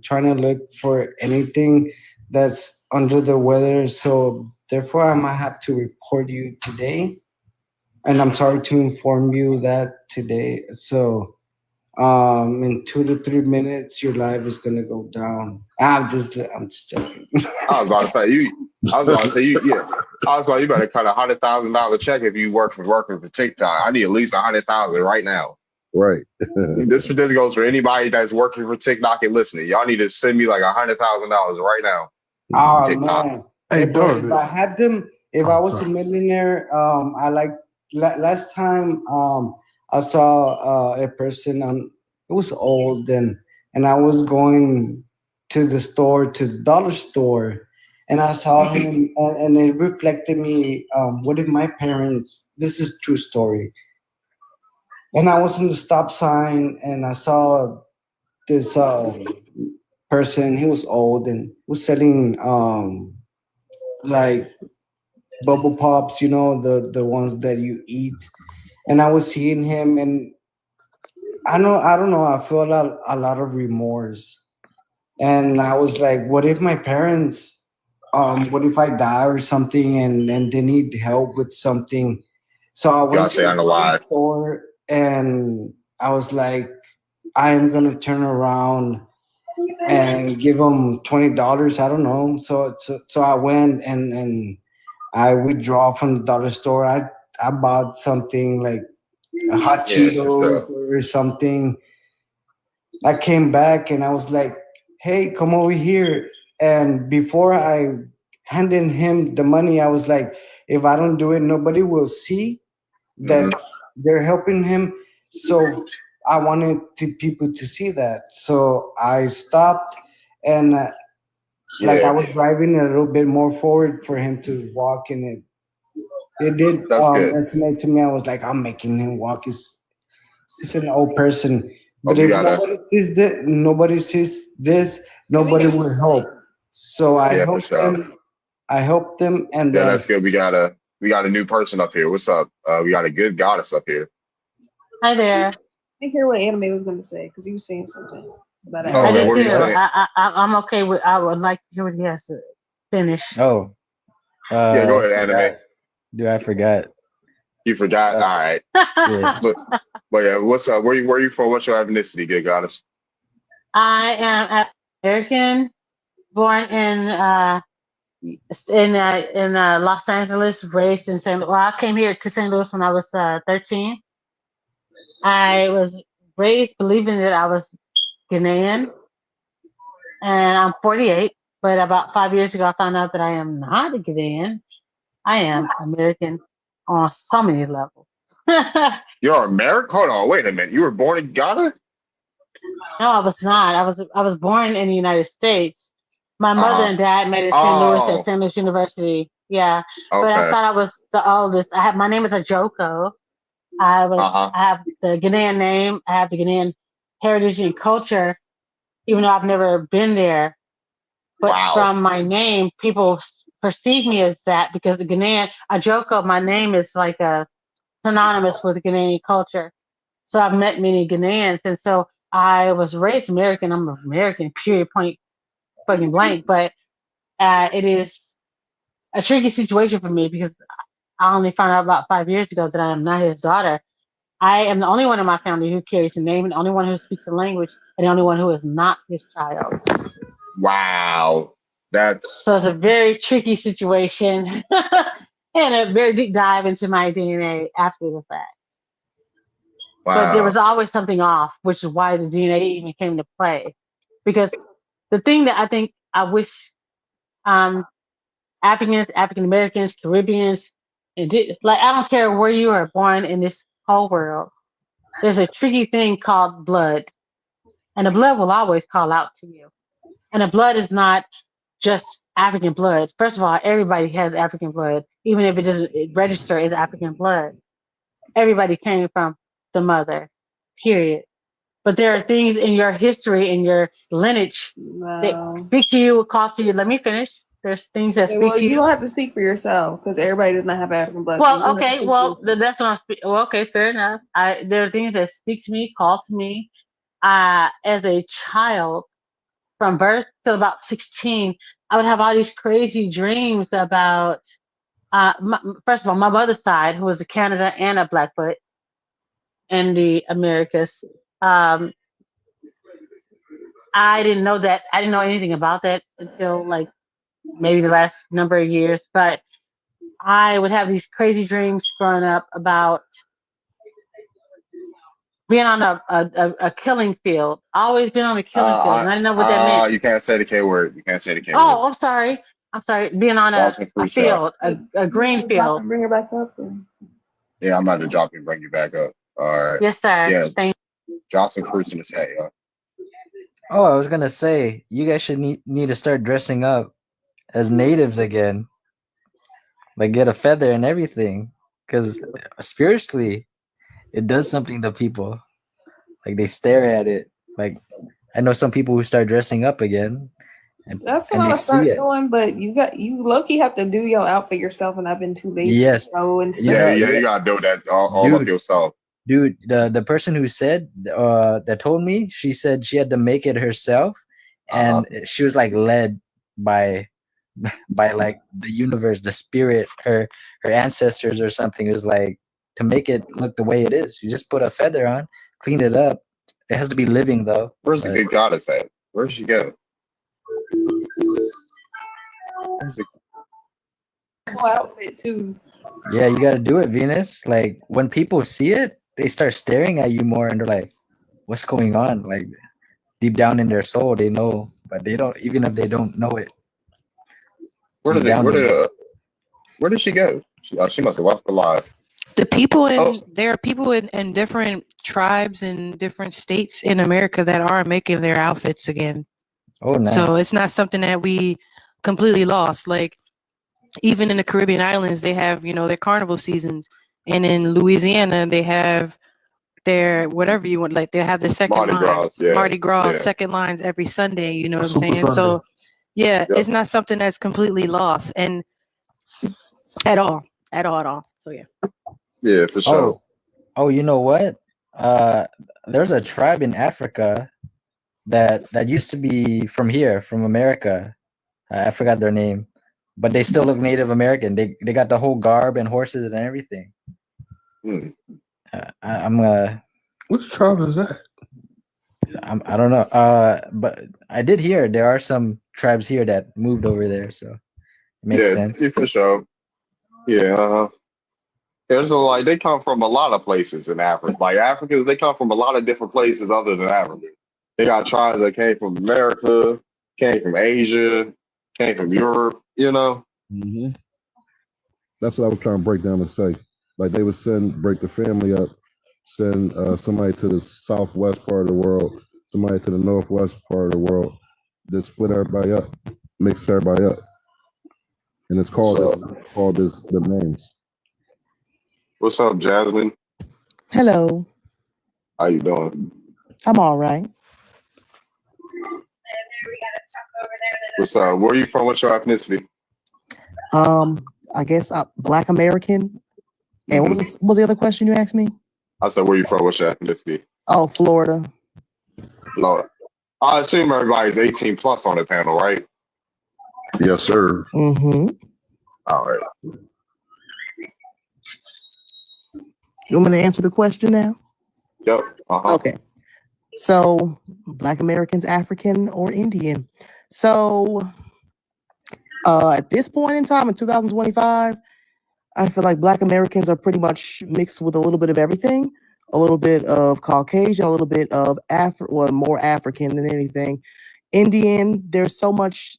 S17: trying to look for anything that's under the weather. So therefore, I might have to report you today, and I'm sorry to inform you that today. So, in 2 to 3 minutes, your life is gonna go down. I'm just joking.
S1: I was about to say you. Yeah. I was about you better cut $100,000 check if you working for TikTok. I need at least 100,000 right now.
S11: Right.
S1: This goes for anybody that's working for TikTok and listening. Y'all need to send me like $100,000 right now.
S17: Oh
S1: TikTok.
S17: man! If I had them, if I was a millionaire, I like last time. I saw a person on. It was old, and I was going to the dollar store, and I saw him, and it reflected me. What if my parents? This is true story. And I was in the stop sign, and I saw this person. He was old and was selling like bubble pops, the ones that you eat. And I was seeing him, and I don't know. I felt a lot of remorse, and I was like, what if my parents? What if I die or something, and they need help with something? So I went to the store, and I was like, I am gonna turn around and give them $20. I don't know. So I went and I withdraw from the dollar store. I bought something like a hot Cheetos or something. I came back and I was like, hey, come over here. And before I handed him the money, I was like, if I don't do it, nobody will see that they're helping him. So I wanted people to see that. So I stopped and I was driving a little bit more forward for him to walk, and it did resonate to me. I was like, I'm making him walk. He's an old person. But if nobody sees this, nobody will help. So I helped them. I helped them, and
S1: that's good. We got a new person up here. What's up? We got a good goddess up here.
S8: Hi there.
S13: I hear what Anime was going to say because he was saying something about it.
S8: I did too. I'm okay with. I would like to hear what he has to finish.
S5: Oh.
S1: Yeah, go ahead, Anime.
S5: Dude, I forgot.
S1: You forgot? All right.
S5: Yeah.
S1: But yeah, what's up? Where you from? What's your ethnicity, good goddess?
S8: I am American, born in Los Angeles, raised in St. Louis. Well, I came here to St. Louis when I was 13. I was raised believing that I was Ghanaian, and I'm 48. But about 5 years ago, I found out that I am not a Ghanaian. I am American on so many levels.
S1: You're American? Hold on, wait a minute. You were born in Ghana?
S8: No, I was not. I was born in the United States. My mother and dad met at St. Louis at St. Louis University. Yeah, but I thought I was the oldest. My name is Ajoko. I have the Ghanaian name. I have the Ghanaian heritage and culture, even though I've never been there. But from my name, people perceive me as that because the Ghanaian Ajoko, my name is like synonymous with the Ghanaian culture. So I've met many Ghanaians, and so I was raised American. I'm American, period, point, fucking blank. But it is
S2: a tricky situation for me because I only found out about 5 years ago that I am not his daughter. I am the only one in my family who carries a name, and the only one who speaks the language, and the only one who is not his child.
S1: Wow.
S2: So it's a very tricky situation and a very deep dive into my DNA after the fact.
S1: Wow.
S2: But there was always something off, which is why the DNA even came to play. Because the thing that I think I wish Africans, African Americans, Caribbeans, like I don't care where you are born in this whole world, there's a tricky thing called blood. And the blood will always call out to you. And the blood is not just African blood. First of all, everybody has African blood, even if it doesn't register as African blood. Everybody came from the mother, period. But there are things in your history, in your lineage that speak to you, call to you. Let me finish. There's things that speak to you.
S13: You don't have to speak for yourself because everybody does not have African blood.
S2: Well, okay, that's what I'm speaking. Well, okay, fair enough. There are things that speak to me, call to me. As a child, from birth till about 16, I would have all these crazy dreams about, first of all, my mother's side, who was a Canada and a Blackfoot in the Americas. I didn't know that. I didn't know anything about that until like maybe the last number of years. But I would have these crazy dreams growing up about being on a killing field. Always been on a killing field. And I didn't know what that meant.
S1: You can't say the K word. You can't say the K word.
S2: Oh, I'm sorry. Being on a field, a green field.
S13: Bring her back up.
S1: Yeah, I'm about to drop you and bring you back up. All right.
S2: Yes, sir.
S1: Yeah.
S2: Thank
S1: you. Drop some fruits in the set, yo.
S5: Oh, I was gonna say you guys should need to start dressing up as natives again. Like get a feather and everything, because spiritually, it does something to people. Like they stare at it. Like I know some people who start dressing up again.
S13: That's what I'm gonna start doing, but you low-key have to do your outfit yourself, and I've been too lazy to go and stuff.
S1: Yeah, you gotta do that all up yourself.
S5: Dude, the person who said that told me, she said she had to make it herself, and she was like led by like the universe, the spirit, her ancestors or something. It was like to make it look the way it is. You just put a feather on, clean it up. It has to be living though.
S1: Where's the good goddess at? Where'd she go?
S13: Outfit too.
S5: Yeah, you got to do it, Venus. Like when people see it, they start staring at you more, and they're like, "What's going on?" Like deep down in their soul, they know, but they don't. Even if they don't know it.
S1: Where did she go? She must have left the live.
S15: The people there are people in different tribes and different states in America that are making their outfits again.
S5: Oh, nice.
S15: So it's not something that we completely lost. Like even in the Caribbean islands, they have, their carnival seasons. And in Louisiana, they have their whatever you want, like they have their second Mardi Gras second lines every Sunday, you know what I'm saying? Sunday. So it's not something that's completely lost and at all. So
S1: yeah, for sure.
S5: Oh, you know what? There's a tribe in Africa that used to be from here, from America. I forgot their name, but they still look Native American. They got the whole garb and horses and everything.
S6: Which tribe is that?
S5: I don't know. But I did hear there are some tribes here that moved over there, so it makes sense.
S1: Yeah, for sure. Yeah. There's they come from a lot of places in Africa. Like Africans, they come from a lot of different places other than Africa. They got tribes that came from America, came from Asia, came from Europe,
S11: Mm-hmm. That's what I was trying to break down and say. Like they would break the family up, send somebody to the southwest part of the world, somebody to the northwest part of the world, just split everybody up, mix everybody up. And it's called the names.
S1: What's up, Jasmine?
S21: Hello.
S1: How you doing?
S21: I'm all right.
S1: What's up? Where are you from? What's your ethnicity?
S21: I guess Black American. And what was the other question you asked me?
S1: I said, where are you from? What's your ethnicity?
S21: Oh, Florida.
S1: Florida. I assume everybody's 18 plus on the panel, right?
S11: Yes, sir.
S21: Mm-hmm.
S1: All right.
S21: You want me to answer the question now?
S1: Yep.
S21: Okay. So, Black Americans, African or Indian? So, at this point in time, in 2025, I feel like Black Americans are pretty much mixed with a little bit of everything, a little bit of Caucasian, a little bit of more African than anything. Indian, there was so much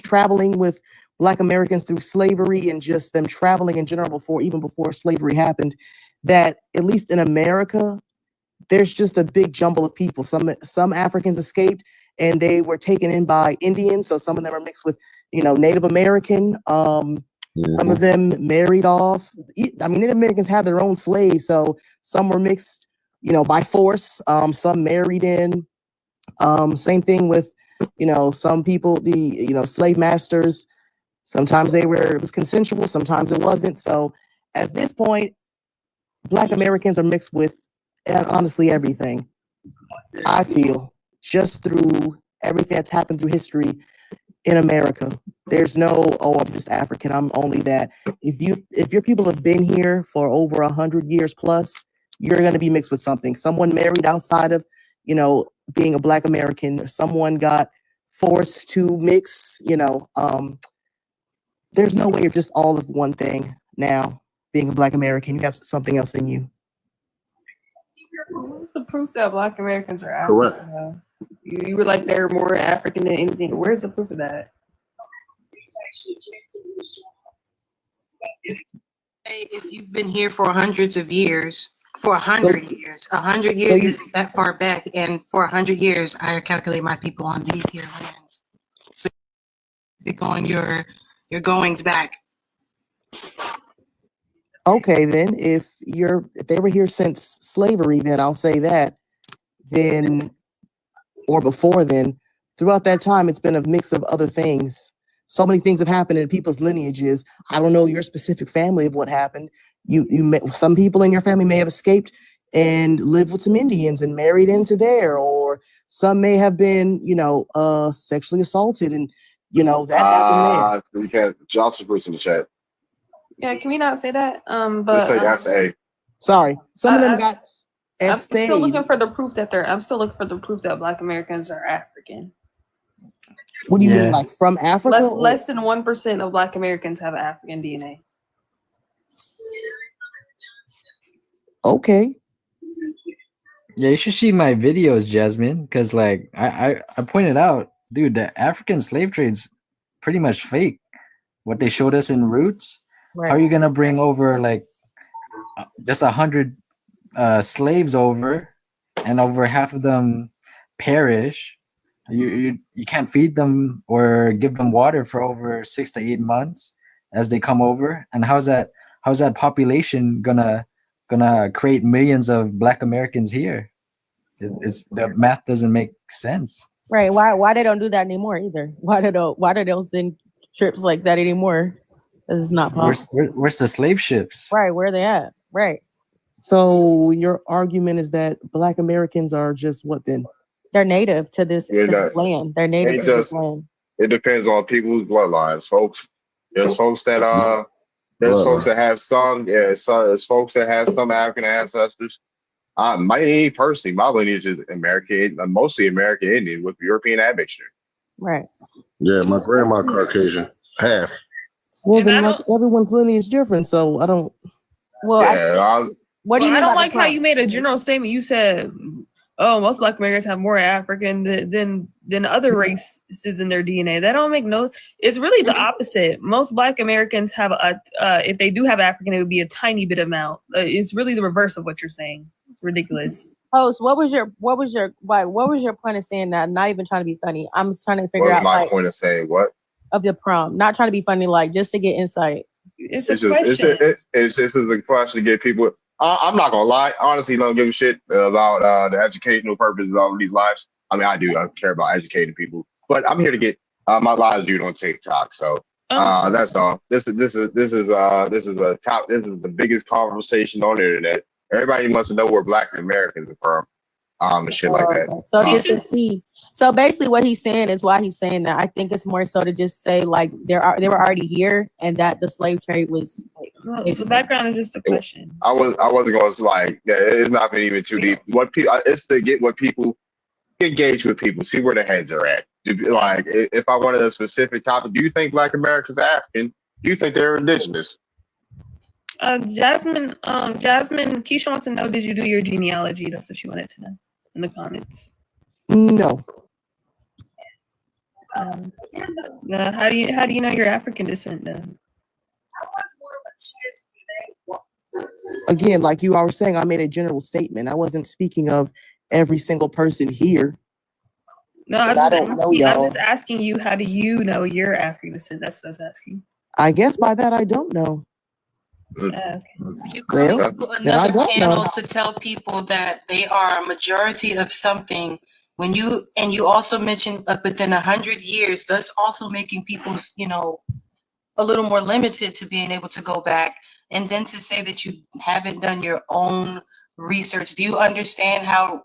S21: traveling with Black Americans through slavery and just them traveling in general even before slavery happened, that at least in America, there's just a big jumble of people. Some Africans escaped and they were taken in by Indians. So some of them are mixed with, Native American. Some of them married off. I mean, Native Americans have their own slaves. So some were mixed, by force. Some married in. Same thing with, some people, the, slave masters. Sometimes it was consensual. Sometimes it wasn't. So at this point, Black Americans are mixed with honestly everything. I feel just through everything that's happened through history in America. There's no, I'm just African, I'm only that. If your people have been here for over 100 years plus, you're going to be mixed with something. Someone married outside of, being a Black American, or someone got forced to mix, there's no way you're just all of one thing now. Being a Black American, you have something else in you.
S13: What's the proof that Black Americans are African?
S11: Correct.
S13: You were like they're more African than anything. Where's the proof of that?
S15: If you've been here for hundreds of years, for 100 years, 100 years isn't that far back, and for 100 years, I calculate my people on these here lands. So you're going your goings back.
S21: Okay, then if they were here since slavery, then I'll say that. Then, or before then, throughout that time, it's been a mix of other things. So many things have happened in people's lineages. I don't know your specific family of what happened. Some people in your family may have escaped and lived with some Indians and married into there, or some may have been, sexually assaulted, and that happened there.
S1: You can't. Johnson puts in the chat.
S13: Yeah, can we not say that? But
S1: Let's say SA.
S21: Sorry, some of them got.
S13: I'm still looking for the proof that Black Americans are African.
S21: What do you mean, like from Africa?
S13: Less than 1% of Black Americans have African DNA.
S21: Okay.
S5: Yeah, you should see my videos, Jasmine, because like I pointed out, dude, the African slave trade's pretty much fake. What they showed us in Roots. Right. How are you gonna bring over like just 100 slaves over, and over half of them perish? You can't feed them or give them water for over 6 to 8 months as they come over. And how's that population gonna create millions of Black Americans here? The math doesn't make sense.
S4: Right. Why they don't do that anymore either? Why they don't send trips like that anymore? Because it's not possible.
S5: Where's the slave ships?
S4: Right. Where are they at? Right.
S21: So your argument is that Black Americans are just what then?
S4: They're native to this land. They're native to this land.
S1: It depends on people's bloodlines, folks. There's folks that folks that have some, there's folks that have some African ancestors. Me personally, my lineage is American, mostly American Indian with European admixture.
S4: Right.
S11: Yeah, my grandma Caucasian, half.
S21: Well, then everyone's lineage is different, so I don't.
S13: Well,
S1: yeah,
S13: what do you mean? I don't like how you made a general statement. You said, "Oh, most Black Americans have more African than other races in their DNA." That don't make no. It's really the opposite. Most Black Americans have if they do have African, it would be a tiny bit amount. It's really the reverse of what you're saying. It's ridiculous.
S4: Oh, so what was your point of saying that? Not even trying to be funny. I'm just trying to figure out
S1: my point of saying what
S4: of the prompt. Not trying to be funny, like just to get insight.
S1: It's just a question to get people. I'm not gonna lie. Honestly, don't give a shit about the educational purposes of these lives. I mean, I do. I care about educating people, but I'm here to get my lives viewed on TikTok. So that's all. This is the biggest conversation on the internet. Everybody wants to know where Black Americans are from, and shit like that.
S4: So just to see, So basically, what he's saying is why he's saying that. I think it's more so to just say like they were already here, and that the slave trade was.
S13: Well, the background is just a question.
S1: I wasn't going to like. Yeah, it's not been even too deep. What people? It's to get what people engage with people, see where their heads are at. Like, if I wanted a specific topic, do you think Black Americans are African? Do you think they're indigenous?
S13: Jasmine, Keisha wants to know, did you do your genealogy? That's what she wanted to know in the comments.
S21: No.
S13: How do you know you're African descent then?
S21: Again, like you were saying, I made a general statement. I wasn't speaking of every single person here.
S13: No,
S21: I don't know y'all.
S13: I'm just asking you, how do you know you're African descent? That's what I was asking.
S21: I guess by that I don't know.
S15: You come
S21: Well,
S15: into
S21: then I
S15: another
S21: don't
S15: panel
S21: know.
S15: to tell people that they are a majority of something. When you also mentioned within 100 years, that's also making people, a little more limited to being able to go back. And then to say that you haven't done your own research, do you understand how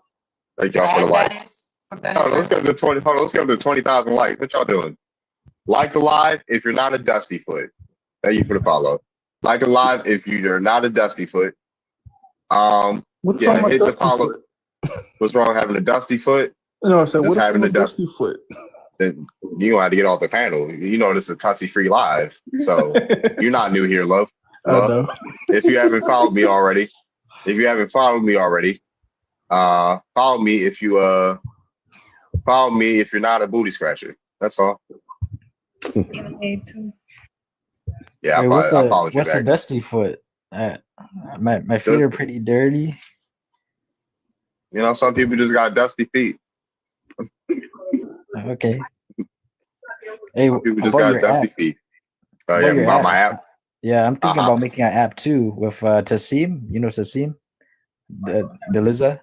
S1: Thank y'all for the
S15: bad
S1: like.
S15: that is? For better
S1: Hold on, let's go to 20. Hold on, let's go to 20,000 likes. What y'all doing? Like the live if you're not a dusty foot. Thank you for the follow. Like the live if you're not a dusty foot.
S12: What's wrong
S1: Yeah,
S12: with
S1: hit the
S12: dusty
S1: follow.
S12: foot?
S1: What's wrong with having a dusty foot?
S12: No, I said,
S1: Just
S12: what is
S1: having
S12: wrong
S1: a
S12: with dusty foot?
S1: Then you don't have to get off the panel. You know this is a Tussy free live, so you're not new here, love.
S12: I know.
S1: If you haven't followed me already, follow me if you follow me if you're not a booty scratcher. That's all. Yeah,
S5: Wait,
S1: I followed you
S5: what's a
S1: back.
S5: dusty foot? My feet are pretty dirty.
S1: You know, some people just got dusty feet.
S5: Okay. Hey,
S1: Some people just
S5: about
S1: got
S5: your
S1: dusty
S5: app.
S1: feet.
S5: About
S1: Yeah,
S5: your
S1: about
S5: app.
S1: my app.
S5: Yeah, I'm thinking
S1: Uh-huh.
S5: about making an app too with Tassim. You know Tassim? The Liza?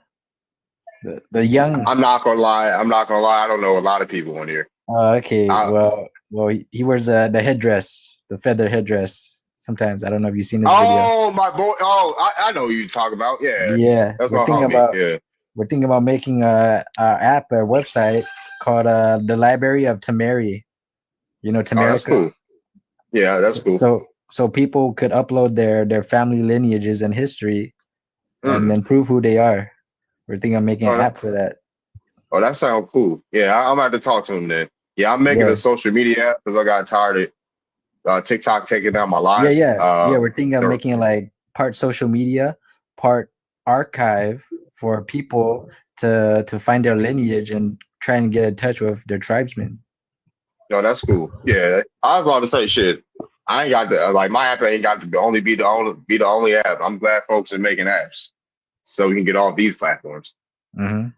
S5: The young.
S1: I'm not gonna lie. I don't know a lot of people on here.
S5: Okay. Well, he wears the headdress, the feather headdress. Sometimes I don't know if you've seen his video.
S1: Oh, my boy. Oh, I know who you talk about. Yeah.
S5: Yeah,
S1: That's my homie.
S5: we're thinking about making a app, a website called the Library of Tamari. You know Tamarica?
S1: Oh, that's cool. Yeah, that's cool.
S5: So people could upload their family lineages and history, and then prove who they are. We're thinking of making an app for that.
S1: Oh, that sounds cool. Yeah, I'm about to talk to him then. Yeah, I'm making a social media app because I got tired of TikTok taking down my lives.
S5: Yeah. We're thinking of making like part social media, part archive for people to find their lineage and try and get in touch with their tribesmen.
S1: No, that's cool. Yeah, I was about to say shit. I ain't got to like my app ain't got to be the only app. I'm glad folks are making apps so we can get off these platforms.
S5: Mm-hmm.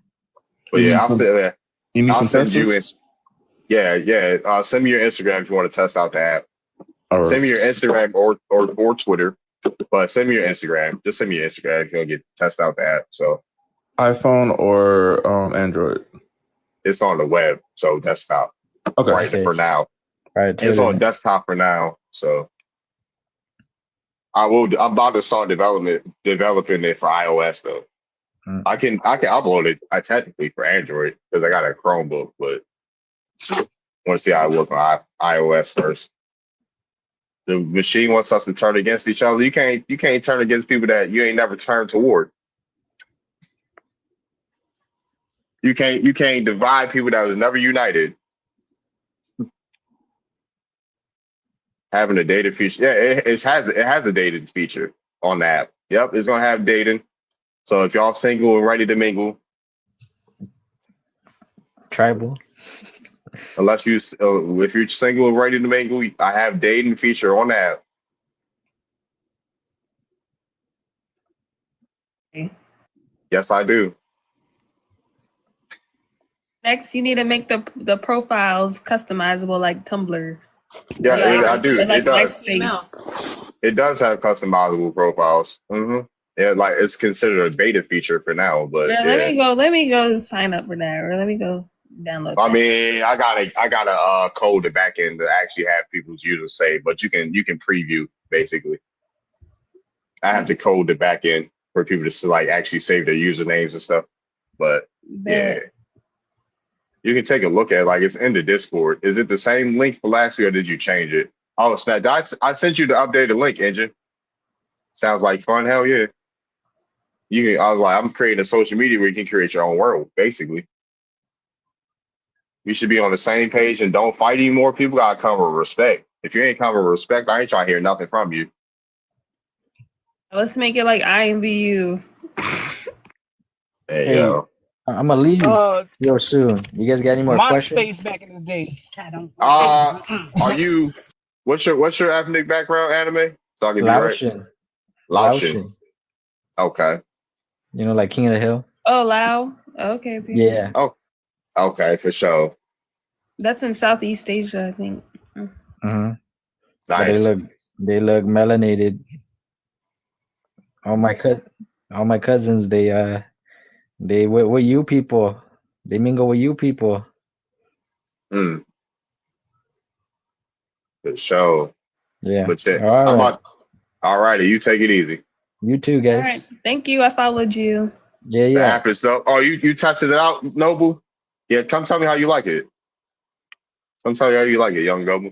S1: But yeah, I'll sit there.
S12: You need
S1: I'll
S12: some
S1: send you in.
S12: testers?
S1: Yeah. Send me your Instagram if you want to test out the app.
S12: All right.
S1: Send me your Instagram or Twitter, but send me your Instagram. Just send me your Instagram if you want to test out the app. So
S12: iPhone or Android?
S1: It's on the web, so desktop.
S12: Okay.
S1: Right for now.
S5: Right.
S1: It's on desktop for now. So I'm about to start developing it for iOS though. I can upload it technically for Android because I got a Chromebook, but I want to see how it works on iOS first. The machine wants us to turn against each other. You can't turn against people that you ain't never turned toward. You can't divide people that was never united. Having a data feature, yeah, it has a dating feature on the app. Yep, it's gonna have dating. So if y'all single and ready to mingle,
S5: tribal.
S1: Unless if you're single and ready to mingle, I have dating feature on the app. Yes, I do.
S13: Next, you need to make the profiles customizable like Tumblr.
S1: Yeah, I do.
S13: Like
S1: It does.
S13: MySpace.
S1: It does have customizable profiles. Mm-hmm. Yeah, like it's considered a beta feature for now, but
S13: Yeah, let me go sign up for that, or let me go download.
S1: I mean, I gotta code the back end to actually have people's users say, but you can preview basically. I have to code the back end for people to like actually save their usernames and stuff. But yeah. You can take a look at it. Like, it's in the Discord. Is it the same link for last week, or did you change it? Oh, snap! I sent you the updated link, Engine. Sounds like fun. Hell yeah. I was like, I'm creating a social media where you can create your own world, basically. We should be on the same page and don't fight anymore. People gotta come with respect. If you ain't come with respect, I ain't trying to hear nothing from you.
S13: Let's make it like I envy you.
S1: Hey, yo.
S5: I'm gonna leave real soon. You guys got any more questions?
S19: MySpace back in the day.
S1: Are you? What's your ethnic background? Anime? So I can be
S5: Laotian.
S1: right. Laotian. Okay.
S5: You know, like King of the Hill.
S13: Oh, Lao. Okay.
S5: Yeah.
S1: Oh, okay, for sure.
S13: That's in Southeast Asia, I think.
S5: Mm-hmm.
S1: Nice.
S5: They look melanated. All my cousins, they with you people. They mingle with you people.
S1: For sure.
S5: Yeah.
S1: But all righty, you take it easy.
S5: You too, guys.
S13: All right. Thank you. I followed you.
S5: Yeah.
S1: The app is stuff. Oh, you tested it out, Noble? Yeah, come tell me how you like it. Come tell me how you like it, young Noble.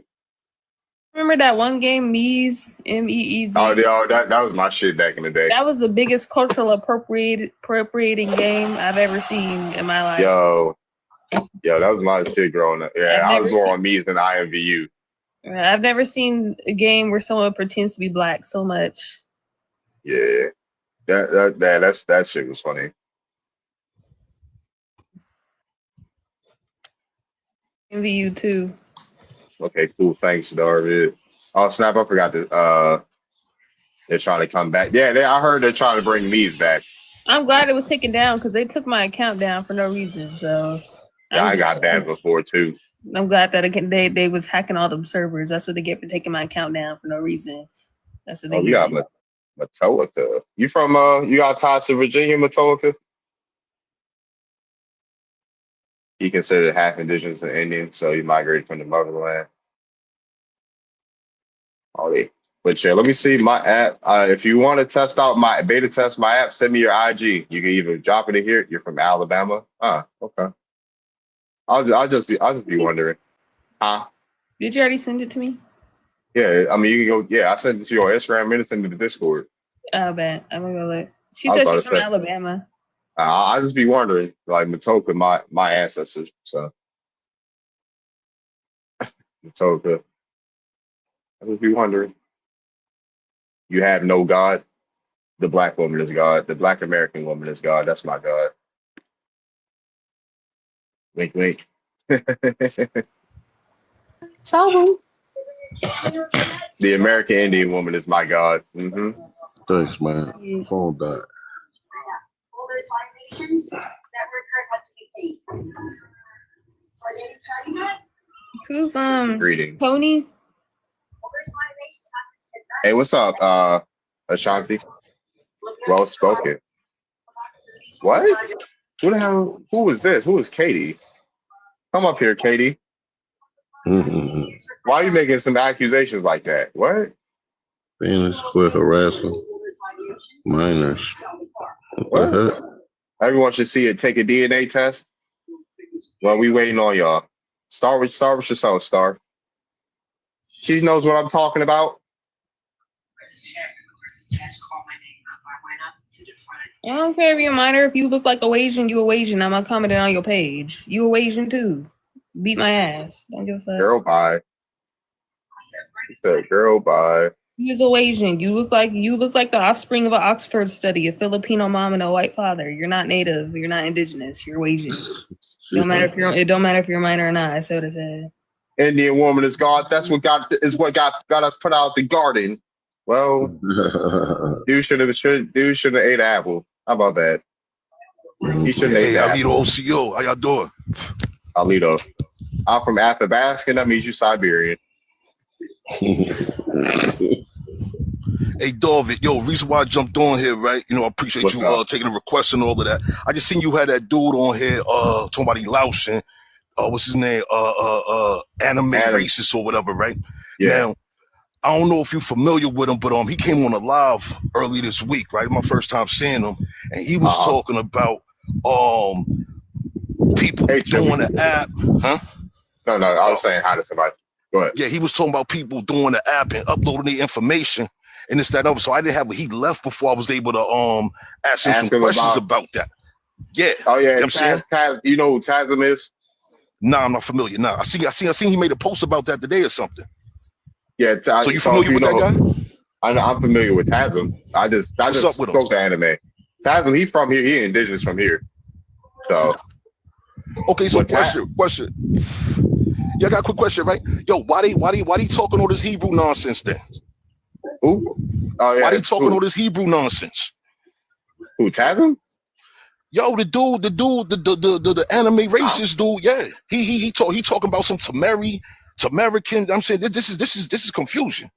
S13: Remember that one game, Meez, M-E-E-Z?
S1: Oh, that was my shit back in the day.
S13: That was the biggest cultural appropriating game I've ever seen in my life.
S1: Yo, that was my shit growing up. Yeah, I was more on Meez than IMVU.
S13: I've never seen a game where someone pretends to be black so much.
S1: Yeah, that shit was funny.
S13: MVU too.
S1: Okay, cool. Thanks, Darvid. Oh snap! I forgot to. They're trying to come back. Yeah, I heard they're trying to bring Meez back.
S13: I'm glad it was taken down because they took my account down for no reason. So
S1: yeah, I got banned before too.
S13: I'm glad that they was hacking all the servers. That's what they get for taking my account down for no reason. That's what they get.
S1: You got Matolica. You from you got ties to Virginia, Matolica? He considered half Indigenous and Indian, so he migrated from the motherland. But yeah, let me see my app. If you want to test out my beta test my app, send me your IG. You can either drop it in here. You're from Alabama. Okay. I'll just be wondering.
S13: Did you already send it to me?
S1: Yeah, I mean you can go. Yeah, I sent it to your Instagram and send it to Discord.
S13: Oh, bad. I'm gonna go look. She said she's from Alabama.
S1: I just be wondering, like Matoka, my ancestors. So Matoka, I just be wondering. You have no God. The black woman is God. The black American woman is God. That's my God. Wink, wink.
S2: So
S1: the American Indian woman is my God. Mm-hmm.
S11: Thanks, man. Phone died.
S13: Who's
S1: Greetings.
S13: Tony?
S1: Hey, what's up, Ashanti? Well spoken. What? Who the hell? Who is this? Who is Katie? Come up here, Katie. Why are you making some accusations like that? What?
S11: Venus quit harassing minors. What the heck?
S1: Everyone should see it. Take a DNA test. Well, we waiting on y'all. Start with yourself, Star. She knows what I'm talking about.
S13: I don't care if you're a minor. If you look like a Asian, you a Asian. I'm not commenting on your page. You a Asian too. Beat my ass. Don't give a fuck.
S1: Girl, bye. He said, girl, bye.
S13: You's a Asian. You look like the offspring of an Oxford study, a Filipino mom and a white father. You're not native. You're not indigenous. You're Asian. It don't matter if you're a minor or not. I said what I said.
S1: Indian woman is God. That's what got us put out the garden. Well, dude should have ate an apple. How about that? He shouldn't have ate an apple.
S9: OCO, how y'all doing?
S1: Alito. I'm from Athabasca. That means you Siberian.
S9: Hey, David, reason why I jumped on here, right? I appreciate
S1: What's
S9: you
S1: up?
S9: taking the request and all of that. I just seen you had that dude on here talking about Laotian. What's his name? Anime racist or whatever, right?
S1: Yeah.
S9: Now, I don't know if you're familiar with him, but he came on a live early this week, right? My first time seeing him, and he was talking about people doing the app, huh?
S1: No, I was saying hi to somebody. Go ahead.
S9: Yeah, he was talking about people doing the app and uploading the information and this, that, and other. So I didn't have, he left before I was able to ask him some questions about that. Yeah.
S1: Oh yeah,
S9: you know what I'm saying?
S1: You know who Tasm is?
S9: Nah, I'm not familiar. Nah, I seen he made a post about that today or something.
S1: Yeah.
S9: So you familiar with that guy?
S1: I'm familiar with Tasm. I just spoke to anime. Tasm, he from here. He indigenous from here. So.
S9: Okay, so question. Yeah, I got a quick question, right? Yo, why they talking all this Hebrew nonsense then?
S1: Who? Oh yeah.
S9: Why they talking all this Hebrew nonsense?
S1: Who, Tasm?
S9: Yo, the dude, the anime racist dude, yeah. He talking about some Tamerican. I'm saying this is confusion.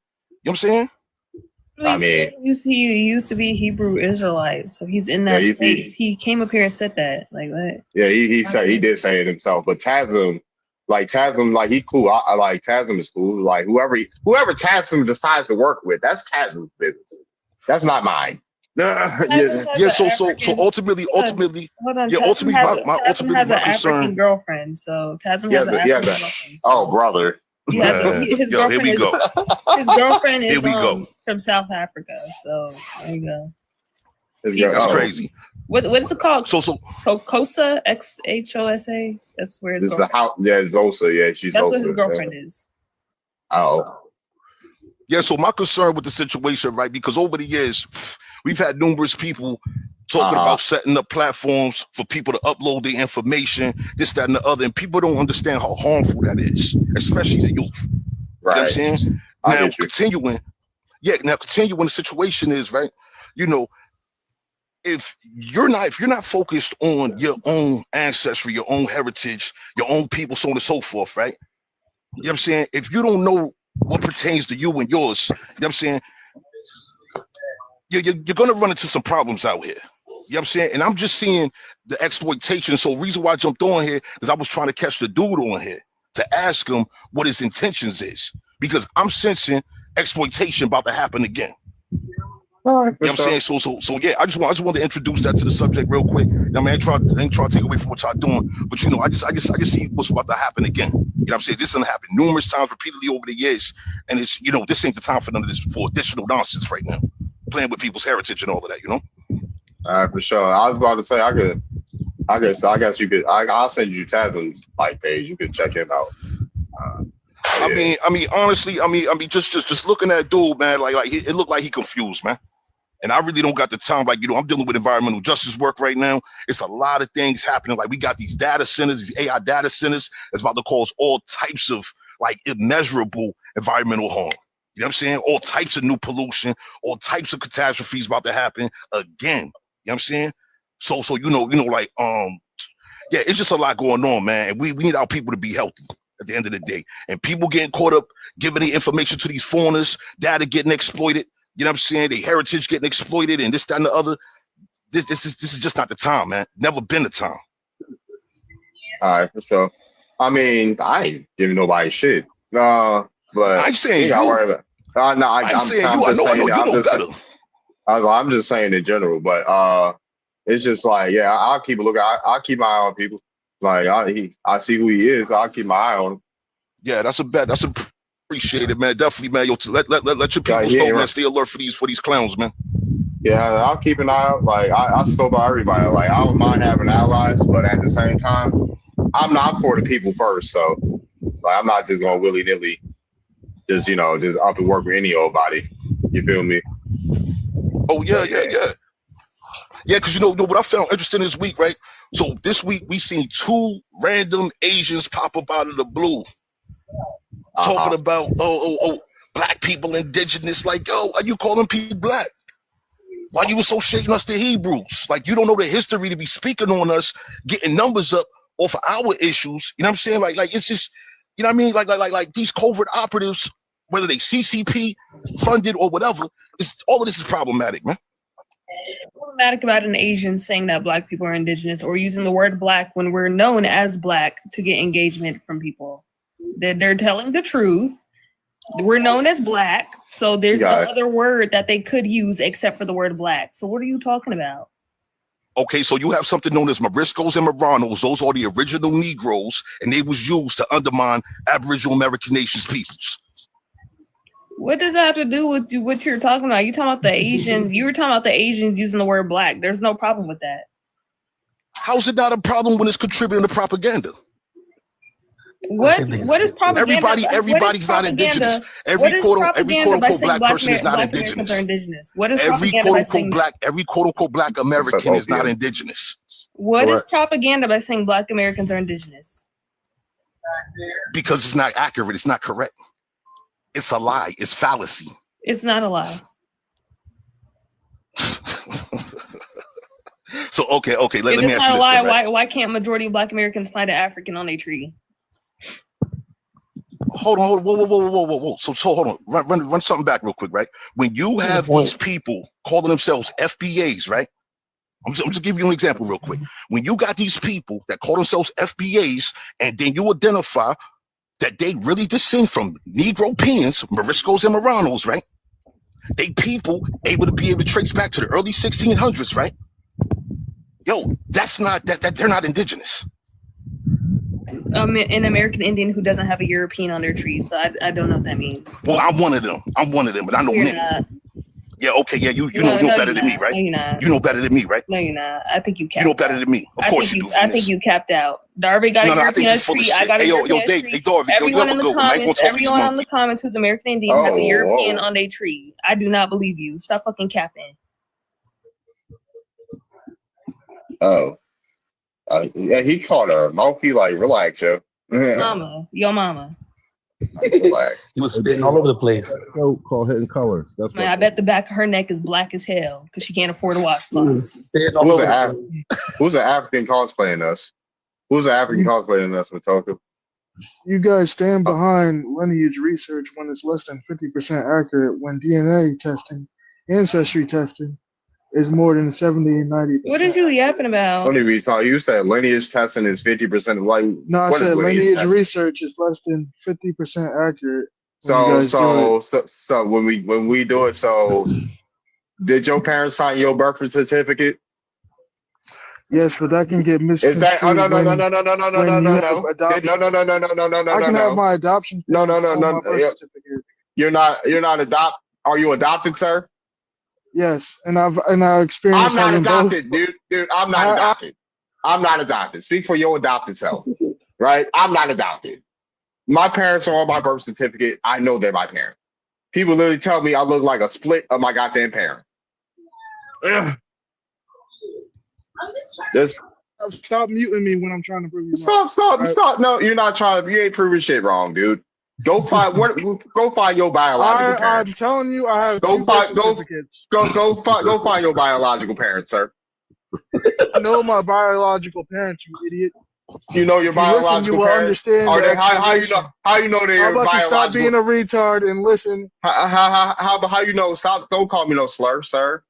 S9: You know what I'm saying?
S1: I mean,
S13: he used to be Hebrew Israelite, so he's in that space. He came up here and said that, like what?
S1: Yeah, he did say it himself. But Tasm, he cool. I like Tasm is cool. Like whoever Tasm decides to work with, that's Tasm's business. That's not mine.
S9: Yeah. So ultimately,
S13: hold on.
S9: yeah. Ultimately,
S13: Tasm has an African girlfriend. So Tasm has an African girlfriend.
S1: Oh, brother.
S13: His
S9: Yo, here we go.
S13: His girlfriend is
S9: Here we go.
S13: from South Africa. So there you
S9: go. That's crazy.
S13: What is it called?
S9: So
S13: Xosa, XHOSA. That's where
S1: this is the house. Yeah, Xosa. Yeah, she's.
S13: That's
S1: Xosa,
S13: what his girlfriend is.
S1: Oh.
S9: Yeah, so my concern with the situation, right? Because over the years, we've had numerous people talking about setting up platforms for people to upload their information, this, that, and the other, and people don't understand how harmful that is, especially the youth.
S1: Right.
S9: You know what I'm saying? Now continuing the situation is, right, you know, if you're not focused on your own ancestry, your own heritage, your own people, so on and so forth, right? You know what I'm saying? If you don't know what pertains to you and yours, you know what I'm saying? You're going to run into some problems out here. You know what I'm saying? And I'm just seeing the exploitation. So the reason why I jumped on here is I was trying to catch the dude on here to ask him what his intentions is. Because I'm sensing exploitation about to happen again. You know what I'm saying? So yeah, I just wanted to introduce that to the subject real quick. I mean, I ain't trying to take away from what y'all doing, but you know, I just see what's about to happen again. You know what I'm saying? This done happened numerous times repeatedly over the years. And it's, you know, this ain't the time for none of this for additional nonsense right now. Playing with people's heritage and all of that, you know?
S1: For sure. I was about to say I guess you could I'll send you Tasm's page. You can check him out.
S9: I mean, honestly, just looking at dude, man, it looked like he confused, man. And I really don't got the time. Like, you know, I'm dealing with environmental justice work right now. It's a lot of things happening. Like, we got these data centers, these AI data centers that's about to cause all types of immeasurable environmental harm. You know what I'm saying? All types of new pollution, all types of catastrophes about to happen again. You know what I'm saying? So yeah, it's just a lot going on, man. And we need our people to be healthy at the end of the day. And people getting caught up giving the information to these foreigners, data getting exploited. You know what I'm saying? Their heritage getting exploited and this, that, and the other. This is just not the time, man. Never been the time.
S1: All right, so I mean, I ain't giving nobody shit. But
S9: I ain't saying you.
S1: No,
S9: I'm saying you. I know you know better.
S1: I'm just saying in general, but it's just like, yeah, I'll keep a look. I'll keep my eye on people. Like I see who he is. So I'll keep my eye on him.
S9: Yeah, that's a bet. That's appreciated, man. Definitely, man. Yo, let your people know, man. Stay alert for these clowns, man.
S1: Yeah, I'll keep an eye out. Like I scope out everybody. Like I don't mind having allies, but at the same time, I'm not for the people first. So like I'm not just gonna willy nilly just up and work with any old body. You feel me?
S9: Oh yeah. Yeah, because you know what I found interesting this week, right? So this week we seen 2 random Asians pop up out of the blue, talking about black people, indigenous. Like, yo, why you calling people black? Why you associating us to Hebrews? Like, you don't know the history to be speaking on us, getting numbers up off of our issues. You know what I'm saying? Like it's just, you know what I mean? Like these covert operatives, whether they CCP funded or whatever, all of this is problematic, man.
S13: Problematic about an Asian saying that black people are indigenous or using the word black when we're known as black to get engagement from people. They're telling the truth. We're known as black, so there's no other word that they could use except for the word black. So what are you talking about?
S9: Okay, so you have something known as Moriscos and Maranos. Those are the original Negroes, and they was used to undermine Aboriginal American nations peoples.
S13: What does that have to do with what you're talking about? You talking about the Asians? You were talking about the Asians using the word black. There's no problem with that.
S9: How's it not a problem when it's contributing to propaganda?
S13: What is propaganda?
S9: Everybody's not indigenous. Every quote unquote black person is not indigenous.
S13: What is
S9: every quote unquote black American is not indigenous.
S13: What is propaganda by saying black Americans are indigenous?
S9: Because it's not accurate. It's not correct. It's a lie. It's fallacy.
S13: It's not a lie.
S9: So okay. Let me ask you this.
S13: It's not a lie. Why can't majority of black Americans find an African on a tree?
S9: Hold on, whoa. So hold on, run something back real quick, right? When you have these people calling themselves FBAs, right? I'm just giving you an example real quick. When you got these people that call themselves FBAs, and then you identify that they really descend from Negropeans, Moriscos and Maranos, right? They people able to trace back to the early 1600s, right? Yo, that's not that they're not indigenous.
S13: An American Indian who doesn't have a European on their tree, so I don't know what that means.
S9: Well, I'm one of them, but I know many. Yeah, okay, yeah, you know better than me, right?
S13: No, you're not.
S9: You know better than me, right?
S13: No, you're not. I think you capped.
S9: You know better than me. Of course you do.
S13: I think you capped out. Darby got a European tree. I got a European tree. Everyone in the comments who's American Indian has a European on their tree. I do not believe you. Stop fucking capping.
S1: Yeah, he called her monkey. Like, relax, yo.
S13: Mama, your mama.
S1: Relax.
S18: He was spitting all over the place.
S11: So called Hidden Colors. That's
S13: Man, I bet the back of her neck is black as hell because she can't afford to wash clothes.
S1: Who's an African cosplaying us? Who's an African cosplaying us, Matoka?
S20: You guys stand behind lineage research when it's less than 50% accurate, when DNA testing, ancestry testing is more than 70 and 90%.
S13: What is you yapping about?
S1: What did we talk? You said lineage testing is 50%. Like,
S20: no, I said lineage research is less than 50% accurate.
S1: So when we do it, so did your parents sign your birth certificate?
S20: Yes, but that can get misconstrued.
S1: Is that? Oh no.
S20: I can have my adoption.
S1: No. You're not adopt. Are you adopted, sir?
S20: Yes, and I experienced.
S1: I'm not adopted, dude. I'm not adopted. I'm not adopted. Speak for your adopted self, right? I'm not adopted. My parents are on my birth certificate. I know they're my parents. People literally tell me I look like a split of my goddamn parents. Ugh.
S20: Stop muting me when I'm trying to prove you wrong.
S1: Stop. No, you're not trying to. You ain't proving shit wrong, dude. Go find your biological parents.
S20: I'm telling you, I have two birth certificates.
S1: Go find your biological parents, sir.
S20: I know my biological parents, you idiot.
S1: You know your biological
S20: parents. You will understand.
S1: How you know they're
S20: How about
S1: biological?
S20: You stop being a retard and listen?
S1: How you know? Stop! Don't call me no slur, sir.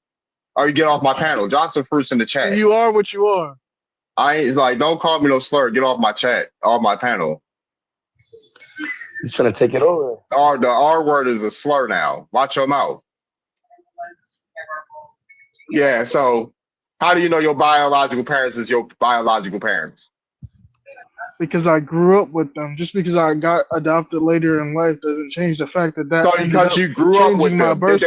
S1: Or you get off my panel. Johnson Fruits in the chat.
S20: You are what you are.
S1: I ain't like. Don't call me no slur. Get off my chat. Off my panel.
S18: He's trying to take it over.
S1: The R word is a slur now. Watch your mouth. Yeah, so how do you know your biological parents is your biological parents?
S20: Because I grew up with them. Just because I got adopted later in life doesn't change the fact that
S1: so because you grew up with them, did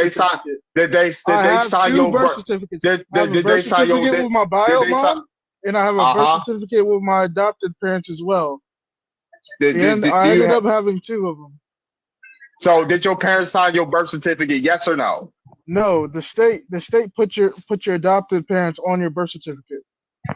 S1: they sign your birth certificate?
S20: Did they sign your with my bio mom? And I have a birth certificate with my adopted parents as well. I ended up having two of them.
S1: So did your parents sign your birth certificate? Yes or no?
S20: No, the state put your adopted parents on your birth certificate.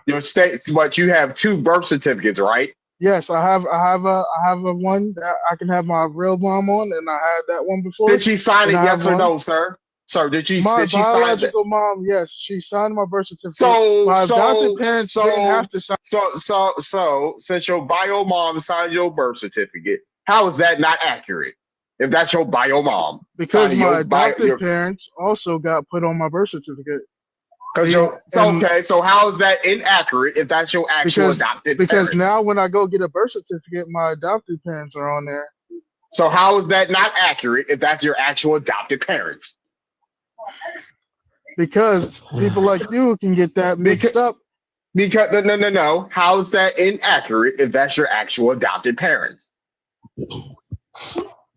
S1: Your state, but you have two birth certificates, right?
S20: Yes, I have a one that I can have my real mom on, and I had that one before.
S1: Did she sign it? Yes or no, sir? Sir, did she sign it? My
S20: biological mom, yes, she signed my birth certificate. So my adopted parents didn't have to sign.
S1: So since your bio mom signed your birth certificate, how is that not accurate? If that's your bio mom,
S20: because my adopted parents also got put on my birth certificate.
S1: So how is that inaccurate if that's your actual adopted
S20: because
S1: parents?
S20: Now when I go get a birth certificate, my adopted parents are on there.
S1: So how is that not accurate if that's your actual adopted parents?
S20: Because people like you can get that mixed up.
S1: Because no. How's that inaccurate if that's your actual adopted parents?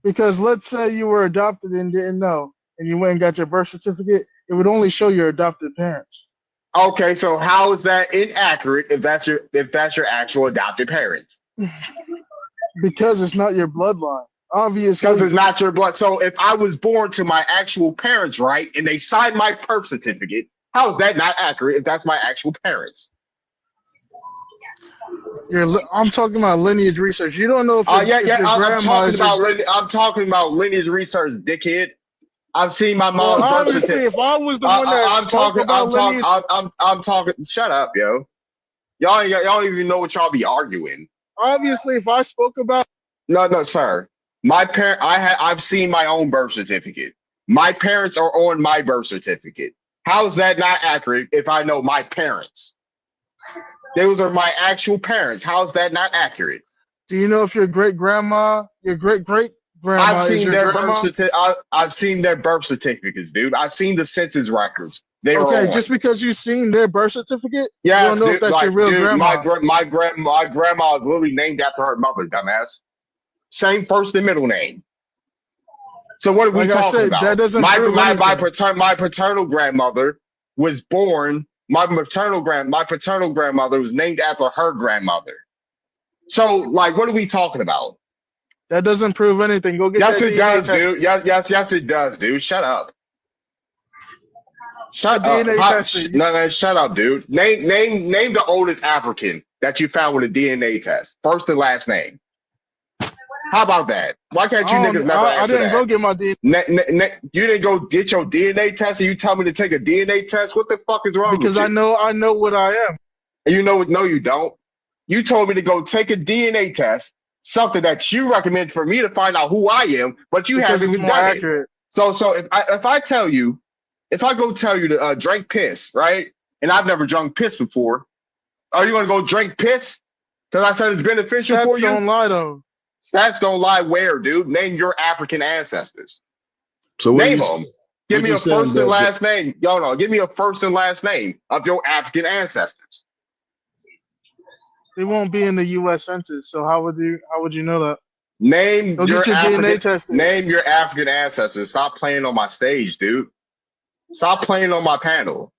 S20: Because let's say you were adopted and didn't know, and you went and got your birth certificate, it would only show your adopted parents.
S1: Okay, so how is that inaccurate if that's your actual adopted parents?
S20: Because it's not your bloodline. Obviously.
S1: Because it's not your blood. So if I was born to my actual parents, right, and they signed my birth certificate, how is that not accurate if that's my actual parents?
S20: I'm talking about lineage research. You don't know if your grandma is
S1: I'm talking about lineage research, dickhead. I've seen my mom's birth certificate.
S20: If I was the one that spoke about lineage,
S1: I'm talking. Shut up, yo. Y'all don't even know what y'all be arguing.
S20: Obviously, if I spoke about
S1: no, sir. I've seen my own birth certificate. My parents are on my birth certificate. How is that not accurate if I know my parents? Those are my actual parents. How is that not accurate?
S20: Do you know if your great grandma, your great grandma
S1: I've seen
S20: is your
S1: their
S20: grandma?
S1: I've seen their birth certificates, dude. I've seen the census records. Okay,
S20: just because you've seen their birth certificate,
S1: yes,
S20: you don't know
S1: dude,
S20: if that's your real grandma.
S1: My grandma is literally named after her mother, dumbass. Same first and middle name. So what are we talking about?
S20: That doesn't prove anything.
S1: My paternal grandmother was born. My paternal grandmother was named after her grandmother. So, like, what are we talking about?
S20: That doesn't prove anything. Go get
S1: that
S20: DNA
S1: it does,
S20: tested.
S1: dude. Yes, it does, dude. Shut up. Shut up. No, shut up, dude. Name the oldest African that you found with a DNA test. First and last name. How about that? Why can't you niggas never answer that?
S20: I didn't go get my DNA.
S1: You didn't go get your DNA test, and you tell me to take a DNA test? What the fuck is wrong with you?
S20: Because I know what I am.
S1: And you know what? No, you don't. You told me to go take a DNA test, something that you recommend for me to find out who I am, but you haven't even done it. So if I tell you, if I go tell you to drink piss, right? And I've never drunk piss before, are you gonna go drink piss? Because I said it's beneficial for you.
S20: Stats don't lie, though.
S1: Stats don't lie where, dude? Name your African ancestors.
S11: So
S1: name them. Give me a first and last name. No. Give me a first and last name of your African ancestors.
S20: They won't be in the U.S. Census, so how would you know that?
S1: Name
S20: Go get your DNA tested.
S1: Name your African ancestors. Stop playing on my stage, dude. Stop playing on my panel.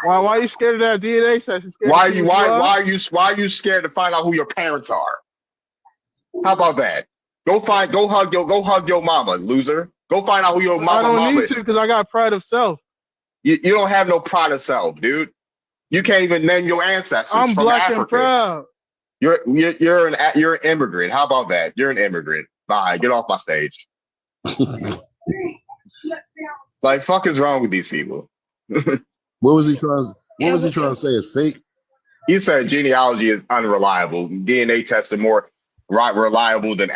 S20: Why are you scared of that DNA test?
S1: Why are you scared to find out who your parents are? How about that? Go hug your mama, loser. Go find out who your mama is.
S20: I don't need to because I got pride of self.
S1: You don't have no pride of self, dude. You can't even name your ancestors.
S20: I'm
S1: from
S20: black
S1: Africa.
S20: and proud.
S1: You're an immigrant. How about that? You're an immigrant. Bye. Get off my stage. Like, fuck is wrong with these people?
S11: What was he trying to say? It's fake.
S1: He said genealogy is unreliable. DNA tests are more reliable than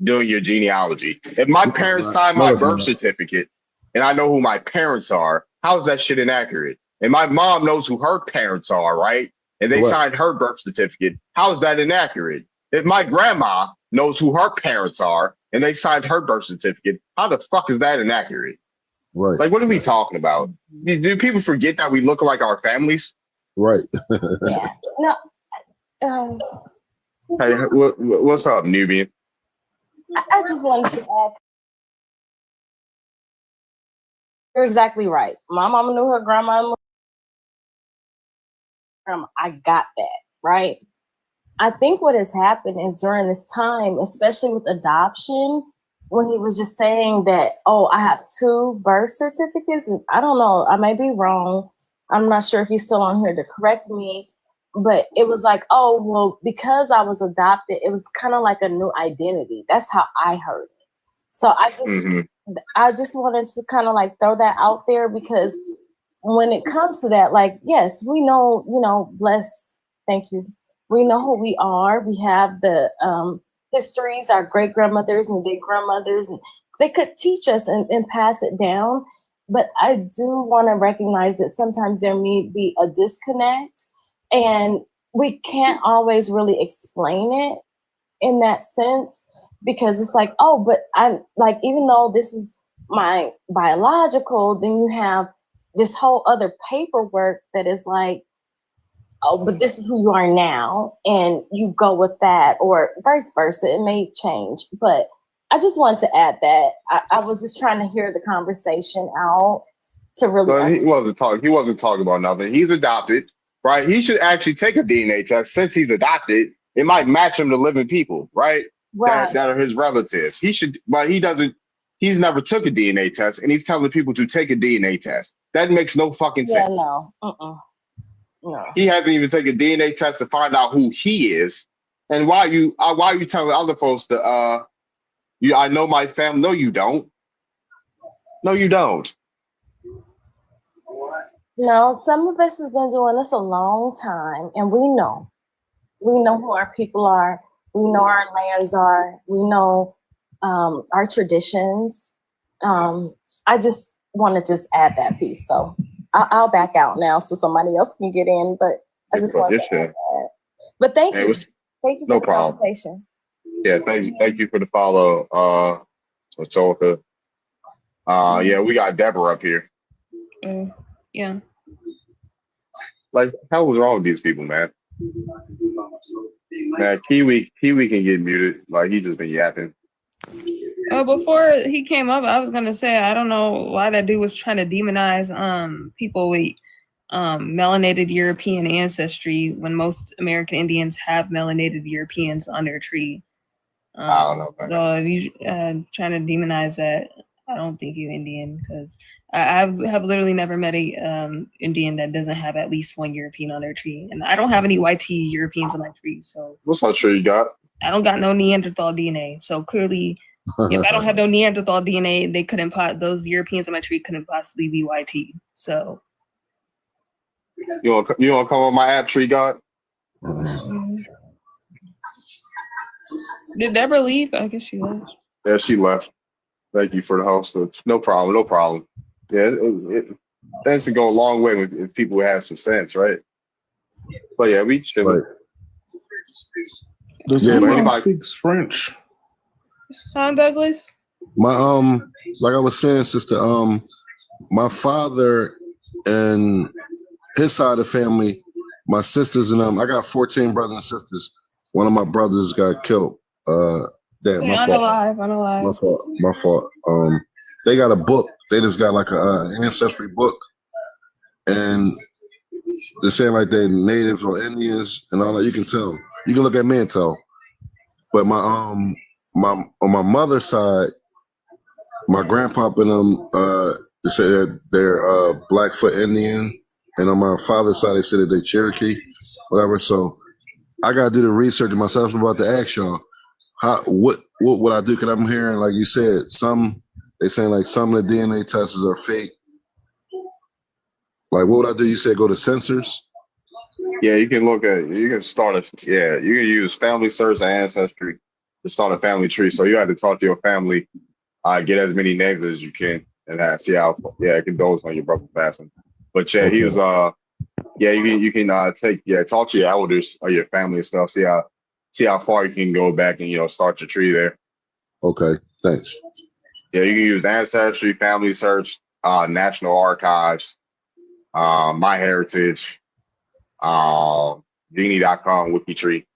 S1: doing your genealogy. If my parents signed my birth certificate and I know who my parents are, how is that shit inaccurate? And my mom knows who her parents are, right? And they signed her birth certificate. How is that inaccurate? If my grandma knows who her parents are and they signed her birth certificate, how the fuck is that inaccurate?
S11: Right.
S1: Like, what are we talking about? Do people forget that we look like our families?
S11: Right.
S8: Yeah. No.
S1: Hey, what's up, Nubian?
S8: I just wanted to add. You're exactly right. My mama knew her grandma. I got that, right? I think what has happened is during this time, especially with adoption, when he was just saying that, oh, I have 2 birth certificates. And I don't know, I may be wrong. I'm not sure if he's still on here to correct me. But it was like, oh, well, because I was adopted, it was kind of like a new identity. That's how I heard it. So I just wanted to kind of like throw that out there because when it comes to that, like, yes, we know, blessed, thank you. We know who we are. We have the histories, our great grandmothers and great grandmothers, and they could teach us and pass it down. But I do want to recognize that sometimes there may be a disconnect. And we can't always really explain it in that sense because it's like, oh, but I'm like, even though this is
S3: my biological, then you have this whole other paperwork that is like, oh, but this is who you are now, and you go with that, or vice versa. It may change, but I just wanted to add that. I was just trying to hear the conversation out to really.
S1: So he wasn't talking about nothing. He's adopted, right? He should actually take a DNA test since he's adopted. It might match him to living people, right?
S3: Right.
S1: That are his relatives. He should, but he doesn't. He's never took a DNA test, and he's telling people to take a DNA test. That makes no fucking sense.
S3: No. No.
S1: He hasn't even taken a DNA test to find out who he is. And why are you telling other folks to I know my family? No, you don't. No, you don't.
S3: No, some of us has been doing this a long time, and we know who our people are. We know our lands are. We know our traditions. I just want to add that piece. So I'll back out now so somebody else can get in. But I just want to add that. But thank you. Thank you for the conversation.
S1: Yeah, thank you for the follow, Soka. Yeah, we got Deborah up here.
S13: Yeah.
S1: Like, hell was wrong with these people, man? Man, Kiwi can get muted. Like, he just been yapping.
S13: Before he came up, I was gonna say I don't know why that dude was trying to demonize people with melanated European ancestry when most American Indians have melanated Europeans on their tree.
S1: I don't know.
S13: So if you trying to demonize that, I don't think you're Indian, because I have literally never met a Indian that doesn't have at least one European on their tree, and I don't have any YT Europeans on my tree. So
S1: what's that tree you got?
S13: I don't got no Neanderthal DNA. So clearly, if I don't have no Neanderthal DNA, they couldn't those Europeans on my tree couldn't possibly be YT. So
S1: you want to come on my app, Tree God?
S13: Did Deborah leave? I guess she left.
S1: Yeah, she left. Thank you for the host. No problem. Yeah, tends to go a long way with people who have some sense, right? But yeah, we chill.
S12: Does anybody speaks French?
S13: Huh, Douglas?
S11: My like I was saying, sister, my father and his side of the family, my sisters and I got 14 brothers and sisters. One of my brothers got killed. Damn, my fault. My fault. They got a book. They just got like a ancestry book, and they're saying like they're natives or Indians and all that. You can tell. You can look at me and tell. But my on my mother's side, my grandpa and them they say that they're Blackfoot Indian, and on my father's side they say that they Cherokee, whatever. So I gotta do the research myself. I'm about to ask y'all. What would I do? Because I'm hearing, like you said, they saying like some of the DNA tests are fake. Like, what would I do? You said go to sensors.
S1: Yeah, you can use family search and ancestry to start a family tree. So you have to talk to your family, get as many names as you can, and see how it can those on your brother passing. But yeah, he was you can talk to your elders or your family and stuff. See how far you can go back and start your tree there.
S11: Okay, thanks.
S1: Yeah, you can use Ancestry, Family Search, National Archives, MyHeritage, Genie.com, WikiTree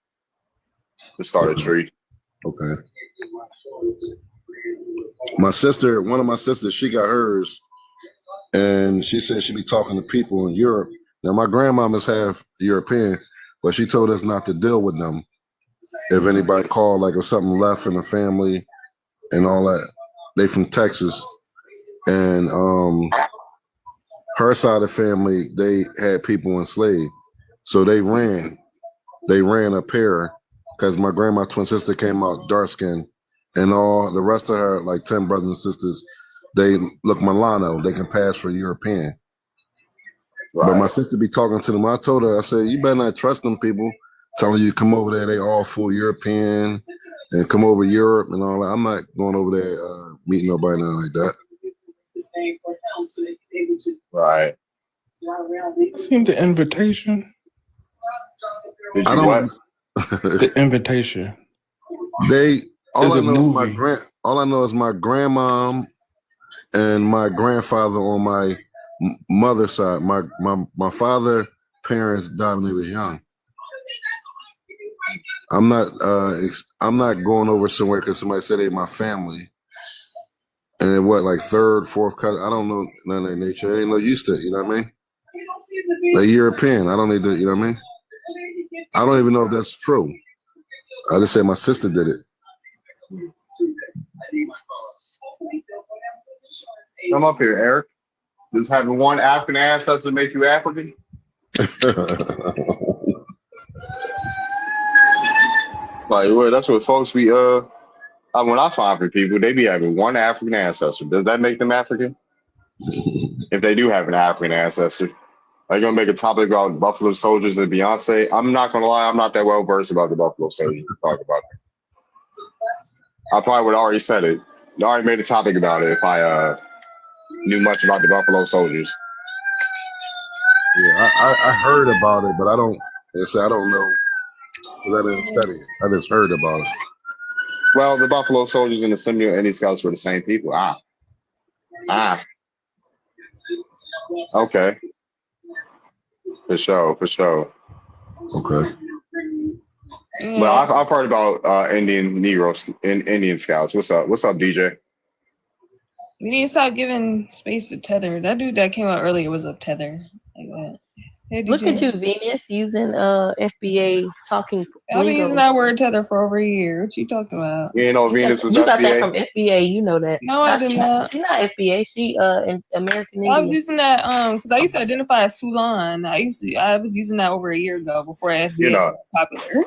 S1: to start a tree.
S11: Okay. One of my sisters, she got hers, and she said she'd be talking to people in Europe. Now, my grandmama's half European, but she told us not to deal with them. If anybody called, like if something left in the family and all that, they from Texas, and her side of the family, they had people enslaved, so they ran up here because my grandma's twin sister came out dark skinned, and all the rest of her, like 10 brothers and sisters, they look Milano. They can pass for European. Right. But my sister be talking to them. I told her, I said, you better not trust them people. Telling you come over there, they all full European and come over Europe and all that. I'm not going over there meeting nobody nothing like that.
S1: Right.
S12: Seen the invitation.
S11: I don't.
S12: The invitation.
S11: All I know is my grandmom and my grandfather on my mother's side. My father parents died when they was young. I'm not going over somewhere because somebody said they my family. And then what, like third, fourth cousin? I don't know none of that nature. I ain't no used to it, you know what I mean? Like European. I don't need to, you know what I mean? I don't even know if that's true. I just said my sister did it.
S1: Come up here, Eric. Does having one African ancestor make you African? Like, well, that's what folks be when I find for people, they be having one African ancestor. Does that make them African? If they do have an African ancestor. Are you gonna make a topic about Buffalo Soldiers and Beyonce? I'm not gonna lie, I'm not that well versed about the Buffalo Soldiers to talk about that. I probably would have already said it. I already made a topic about it if I knew much about the Buffalo Soldiers.
S11: Yeah, I heard about it, but I don't know because I didn't study it. I just heard about it.
S1: Well, the Buffalo Soldiers and the Seminole Indian Scouts were the same people. Okay. For sure.
S11: Okay.
S1: Well, I've heard about Indian Negroes and Indian Scouts. What's up, DJ?
S13: We need to stop giving space to Tether. That dude that came out earlier was a Tether. Like that. Hey,
S8: Look at you, Venus, using FBA talking.
S13: I've been using that word Tether for over a year. What you talking about?
S1: You know Venus was
S8: You
S1: FBA?
S8: got that from FBA. You know that.
S13: No, I did not.
S8: She's not FBA. She American Indian.
S13: I was using that because I used to identify as Sulan. I was using that over a year ago before FBA was popular.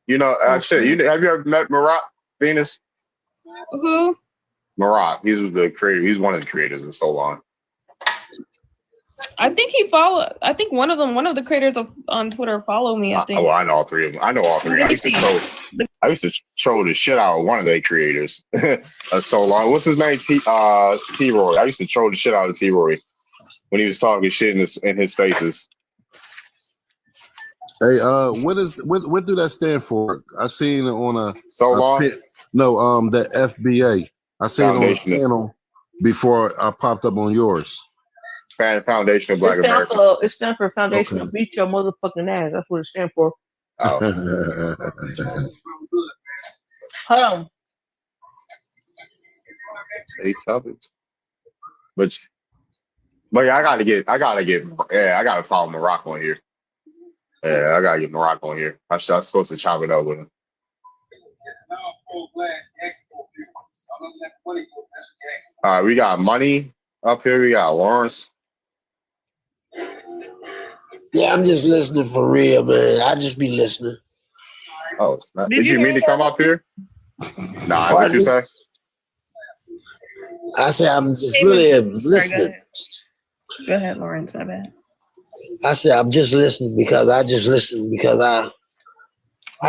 S1: You know, shit. Have you ever met Marat, Venus?
S13: Who?
S1: Marat. He was the creator. He's one of the creators of So Long.
S13: I think he followed. I think one of the creators on Twitter follow me. I think.
S1: I know all three of them. I know all three. I used to troll the shit out of one of their creators. So Long. What's his name? T-Roy. I used to troll the shit out of T-Roy when he was talking shit in his faces.
S11: Hey, what do that stand for? I seen it on a
S1: So Long.
S11: The FBA. I seen it on a panel before I popped up on yours.
S1: Foundation of Black America.
S15: It stands for Foundation of Beat Your Motherfucking Ass. That's what it stands for.
S1: Oh.
S15: Hold on.
S1: But yeah, I gotta follow Morocco on here. Yeah, I gotta get Morocco on here. I'm supposed to chop it up with him. All right, we got Money up here. We got Lawrence.
S10: Yeah, I'm just listening for real, man. I just be listening.
S1: Oh, did you mean to come up here? Nah, what you say?
S10: I said I'm just really listening.
S13: Go ahead, Lawrence. My bad.
S10: I said I'm just listening because I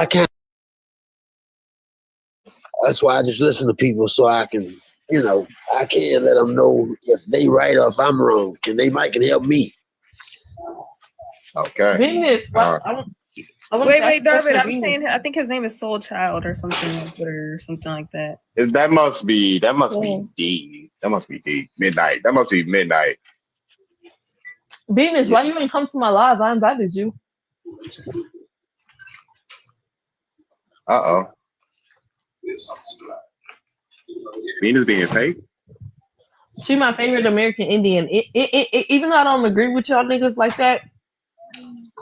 S10: can't. That's why I just listen to people so I can, I can't let them know if they right or if I'm wrong, and they might can help me.
S1: Okay.
S15: Venus,
S13: wait, Darvin. I'm saying I think his name is Soul Child or something on Twitter or something like that.
S1: That must be D. That must be D. Midnight. That must be Midnight.
S15: Venus, why you ain't come to my live? I invited you.
S1: Uh-oh. Venus being fake?
S15: She my favorite American Indian. Even though I don't agree with y'all niggas like that,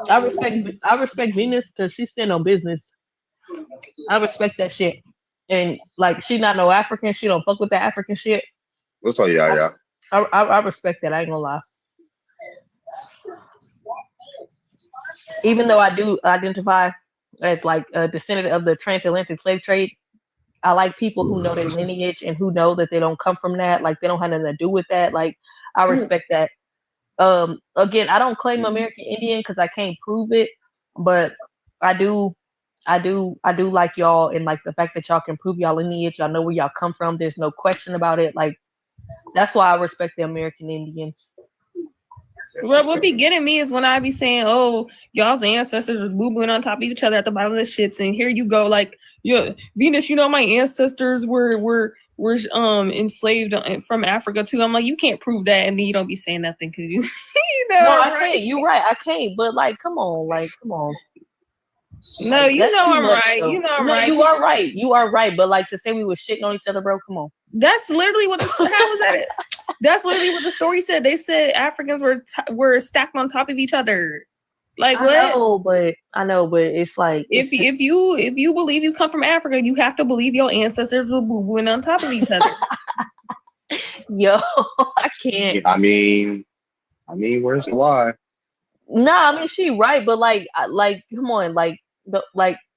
S15: I respect Venus because she stand on business. I respect that shit. And like she not no African, she don't fuck with that African shit.
S1: What's up, yeah?
S15: I respect that, I ain't gonna lie. Even though I do identify as like a descendant of the transatlantic slave trade, I like people who know their lineage and who know that they don't come from that, like they don't have nothing to do with that. Like I respect that. Again, I don't claim American Indian because I can't prove it, but I do like y'all and like the fact that y'all can prove y'all lineage, y'all know where y'all come from. There's no question about it. Like that's why I respect the American Indians.
S13: What be getting me is when I be saying, "Oh, y'all's ancestors are moving on top of each other at the bottom of the ships," and here you go, like, Venus, my ancestors were were enslaved from Africa too. I'm like, you can't prove that, and then you don't be saying nothing because you,
S8: No, I
S13: right?
S8: can't. You're right. I can't. But like, come on.
S13: No, you
S8: That's
S13: know
S8: too
S13: I'm
S8: much,
S13: right.
S8: though.
S13: You know I'm
S8: No,
S13: right.
S8: you are right. You are right. But like to say we were shitting on each other, bro. Come on.
S13: That's literally what the how was that it? That's literally what the story said. They said Africans were stacked on top of each other. Like what?
S8: I know, but it's like
S13: if you believe you come from Africa, you have to believe your ancestors were boo-booing on top of each other.
S8: Yo, I can't.
S1: I mean, where's the lie?
S8: No, I mean she right, but like come on, like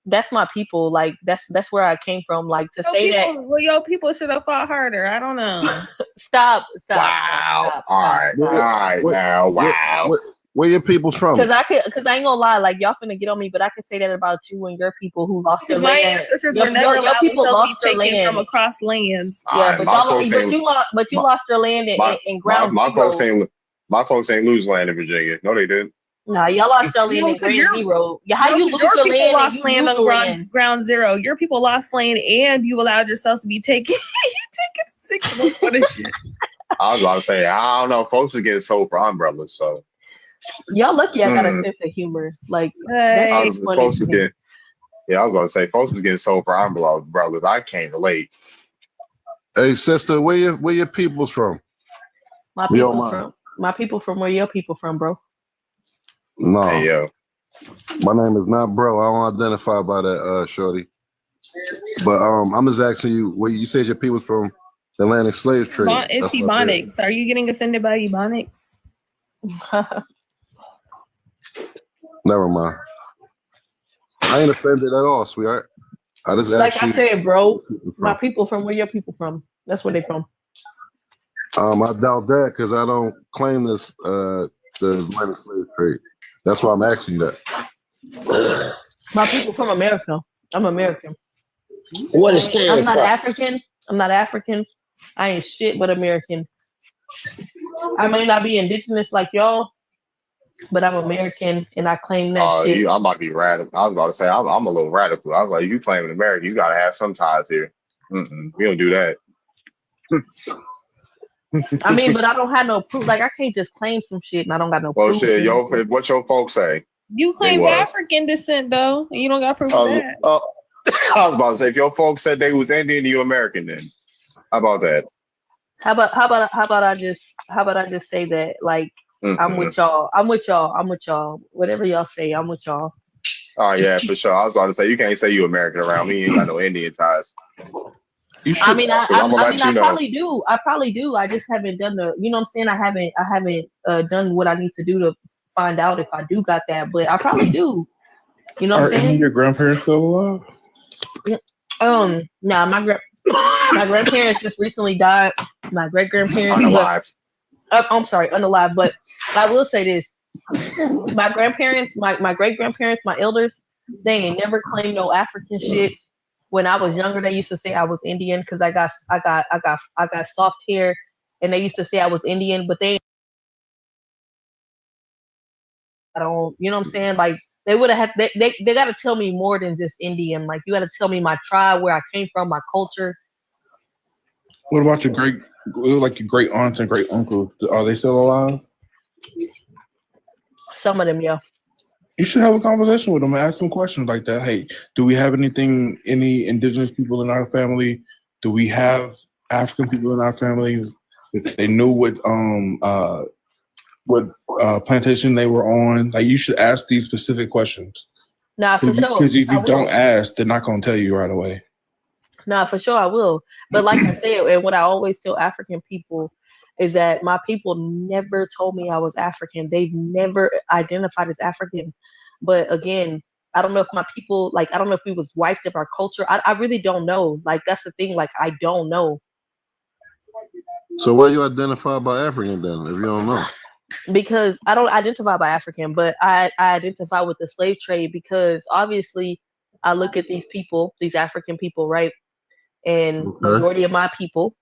S8: that's my people. Like that's where I came from. Like to say that.
S13: Well, yo, people should have fought harder. I don't know.
S8: Stop.
S1: Wow. All right. Now. Wow.
S11: Where your people's from?
S8: Because I ain't gonna lie, like y'all finna get on me, but I can say that about you and your people who lost their
S13: my
S8: land.
S13: ancestors were never
S8: your
S13: allowed
S8: people
S13: themselves
S8: lost
S13: to be
S8: their
S13: taken
S8: land
S13: from across lands.
S8: Yeah, but you lost your land in ground zero.
S1: My folks ain't lose land in Virginia. No, they didn't.
S8: Nah, y'all lost your land in ground zero. Yeah, how you lose your
S13: people
S8: land?
S13: Lost land on ground zero. Your people lost land, and you allowed yourselves to be taken. You taken 6 months for this shit.
S1: I was about to say, I don't know. Folks were getting sold for umbrellas, so.
S8: Y'all lucky I got a sense of humor. Like, that's funny.
S1: Folks was getting, I was gonna say, folks was getting sold for umbrellas. I can't relate.
S11: Hey, sister, where your people's from?
S8: My people from where your people from, bro?
S11: No.
S1: Hey, yo.
S11: My name is not bro. I don't identify by that, shorty. But I'm just asking you, where you said your people's from the Atlantic slave trade.
S13: It's Ebonics. Are you getting offended by Ebonics?
S11: Never mind. I ain't offended at all, sweetheart. I just
S8: like
S11: asked you.
S8: I said, bro, my people from where your people from. That's where they from.
S11: I doubt that because I don't claim this the Atlantic slave trade. That's why I'm asking you that.
S8: My people from America. I'm American.
S10: What is
S8: I'm not African. I'm not African. I ain't shit but American. I may not be indigenous like y'all, but I'm American and I claim that shit.
S1: I'm about to be radical. I was about to say I'm a little radical. I was like, you claiming America, you gotta have some ties here. We don't do that.
S8: I mean, but I don't have no proof. Like I can't just claim some shit and I don't got no proof.
S1: Well, shit, what your folks say?
S13: You claim African descent though, and you don't got proof of that.
S1: I was about to say, if your folks said they was Indian, you American then. How about that?
S8: How about I just say that like I'm with y'all. I'm with y'all. Whatever y'all say, I'm with y'all.
S1: Oh yeah, for sure. I was about to say you can't say you American around me. You ain't got no Indian ties.
S8: I mean, I probably do. I probably do. I just haven't done the. You know what I'm saying? I haven't done what I need to do to find out if I do got that. But I probably do. You know what I'm saying?
S12: Are any of your grandparents still alive?
S8: Nah, my grandparents just recently died. My great grandparents
S1: unalive.
S8: I'm sorry, unalive. But I will say this: my grandparents, my great grandparents, my elders, they ain't never claimed no African shit. When I was younger, they used to say I was Indian because I got soft hair, and they used to say I was Indian. But I don't, you know what I'm saying? Like they would have had they got to tell me more than just Indian. Like you got to tell me my tribe, where I came from, my culture.
S12: What about your great aunts and great uncles? Are they still alive?
S8: Some of them, yeah.
S12: You should have a conversation with them and ask them questions like that. Hey, do we have any indigenous people in our family? Do we have African people in our family? They knew what plantation they were on. Like you should ask these specific questions.
S8: Nah, for sure.
S12: Because if you don't ask, they're not going to tell you right away.
S8: Nah, for sure I will. But like I said, and what I always tell African people is that my people never told me I was African. They've never identified as African. But again, I don't know if my people, like, I don't know if we was wiped of our culture. I really don't know. Like, that's the thing. Like, I don't know.
S11: So why you identify by African then, if you don't know?
S8: Because I don't identify by African, but I identify with the slave trade because obviously I look at these people, these African people, right? And majority of my people,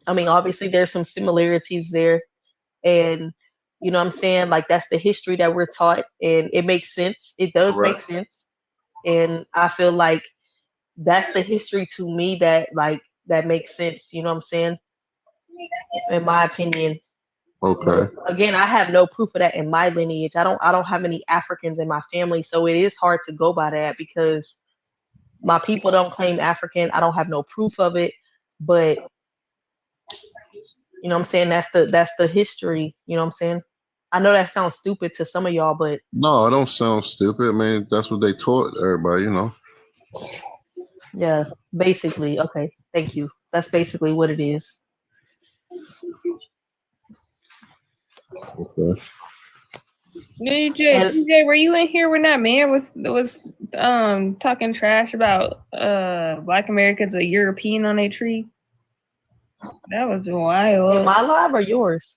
S8: I mean, obviously there's some similarities there. And, you know what I'm saying? Like, that's the history that we're taught. And it makes sense. It does make sense. And I feel like that's the history to me that, like,
S7: that makes sense. You know what I'm saying? In my opinion.
S11: Okay.
S7: Again, I have no proof of that in my lineage. I don't have any Africans in my family, so it is hard to go by that because my people don't claim African. I don't have no proof of it, but you know what I'm saying? That's the history. You know what I'm saying? I know that sounds stupid to some of y'all, but
S11: No, it don't sound stupid. I mean, that's what they taught everybody, you know.
S7: yeah, basically. Okay, thank you. That's basically what it is.
S11: Okay.
S13: DJ, were you in here when that man was talking trash about Black Americans with European on their tree? That was wild.
S7: In my live or yours?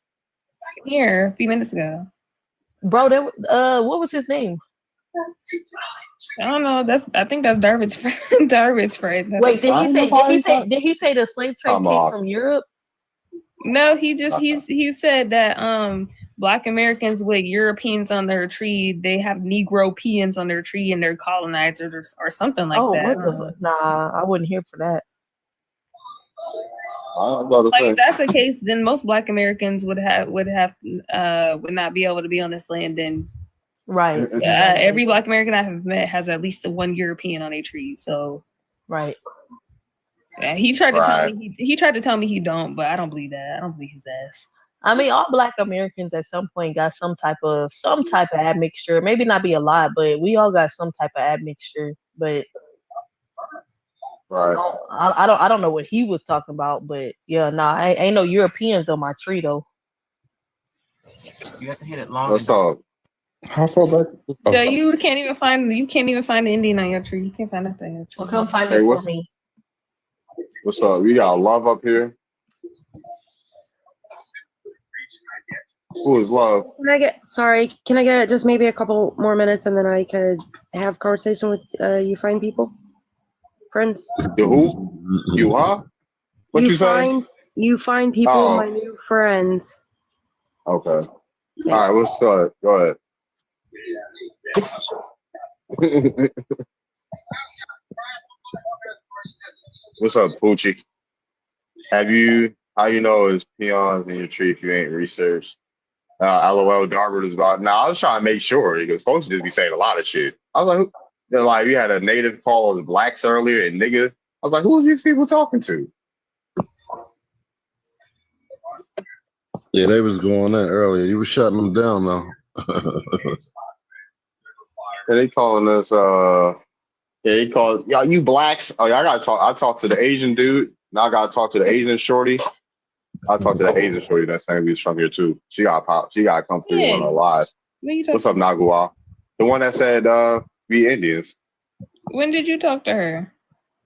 S13: Here, a few minutes ago.
S7: Bro, what was his name?
S13: I don't know. I think that's Darvin's friend. Darvin's friend.
S7: Wait, did he say the slave trade came from Europe?
S13: No, he said that Black Americans with Europeans on their tree, they have Negro-peans on their tree and they're colonizers or something like that.
S7: Nah, I wouldn't hear for that.
S13: Like if that's the case, then most Black Americans would not be able to be on this land. Then
S7: right,
S13: every Black American I have met has at least one European on a tree. So
S7: right.
S13: Yeah, he tried to tell me he don't, but I don't believe that. I don't believe his ass.
S7: I mean, all Black Americans at some point got some type of admixture. Maybe not be a lot, but we all got some type of admixture. But
S1: right,
S7: I don't know what he was talking about. But yeah, nah, ain't no Europeans on my tree though.
S22: You have to hit it long.
S1: What's up?
S12: How far back?
S13: Yeah, you can't even find the Indian on your tree. You can't find nothing on your tree.
S7: Well, come find it for me.
S1: What's up? We got love up here. Who is love?
S23: Can I get just maybe a couple more minutes and then I could have conversation with you fine people? Friends?
S1: You who? You huh? What you say?
S23: You find people, my new friends.
S1: Okay. All right, what's up? Go ahead. What's up, Poochie? How you know it's peons in your tree if you ain't researched? LOL, Darbert is about. Now, I was trying to make sure because folks just be saying a lot of shit. I was like, you had a native call us blacks earlier and nigga. I was like, who is these people talking to?
S11: Yeah, they was going in earlier. You were shutting them down now.
S1: Yeah, they calling us. Yeah, he called y'all. You blacks. Oh, yeah, I gotta talk. I talked to the Asian dude. Now I gotta talk to the Asian shorty. I talked to the Asian shorty that saying we was from here too. She got pop. She got to come through on her live. What's up, Nagua? The one that said we Indians.
S13: When did you talk to her?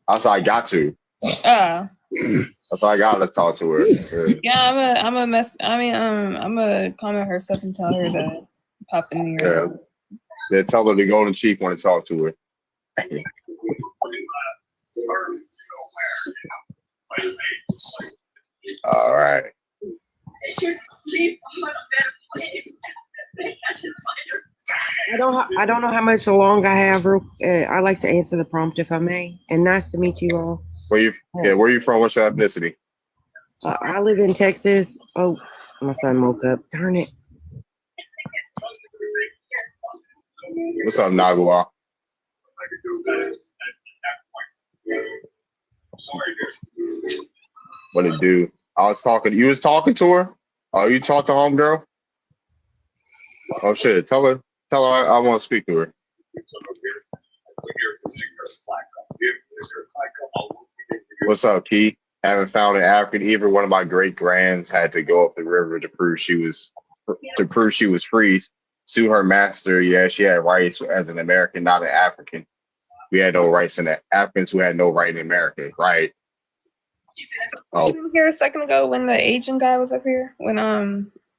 S1: I said I got to.
S13: Oh.
S1: That's why I gotta talk to her.
S13: Yeah, I'm a comment her stuff and tell her to pop in here.
S1: Yeah, tell her the Golden Chief want to talk to her. All right.
S23: I don't know how much long I have. I like to answer the prompt if I may. And nice to meet you all.
S1: Where you from? What's your ethnicity?
S23: I live in Texas. Oh, my son woke up. Darn it.
S1: What's up, Nagua? What it do? You was talking to her? Oh, you talked to homegirl? Oh shit, tell her I want to speak to her. What's up, Key? Haven't found an African either. One of my great grands had to go up the river to prove she was free. Sue her master. Yeah, she had rights as an American, not an African. We had no rights in the Africans who had no right in America, right? Oh.
S13: You didn't hear a second ago when the Asian guy was up here? When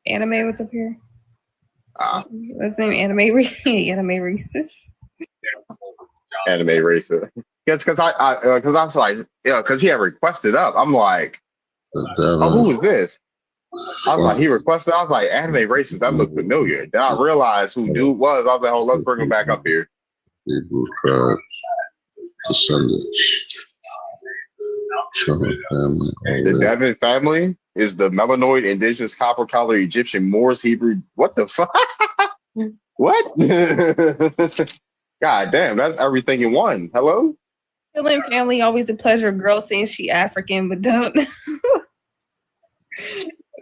S13: Anime was up here? What's his name? Anime racist?
S1: Anime racist. Because I was like, yeah, because he had requested up. I'm like, who is this? I was like, he requested. I was like, anime racist. That looked familiar. Then I realized who dude was. I was like, oh, let's bring him back up here.
S11: Hebrew tribe descendants.
S1: The Devon family is the melanoid, indigenous, copper color, Egyptian, Moors, Hebrew. What the fuck? What? God damn, that's everything in one. Hello?
S13: Killing family, always a pleasure. Girl saying she African, but don't. You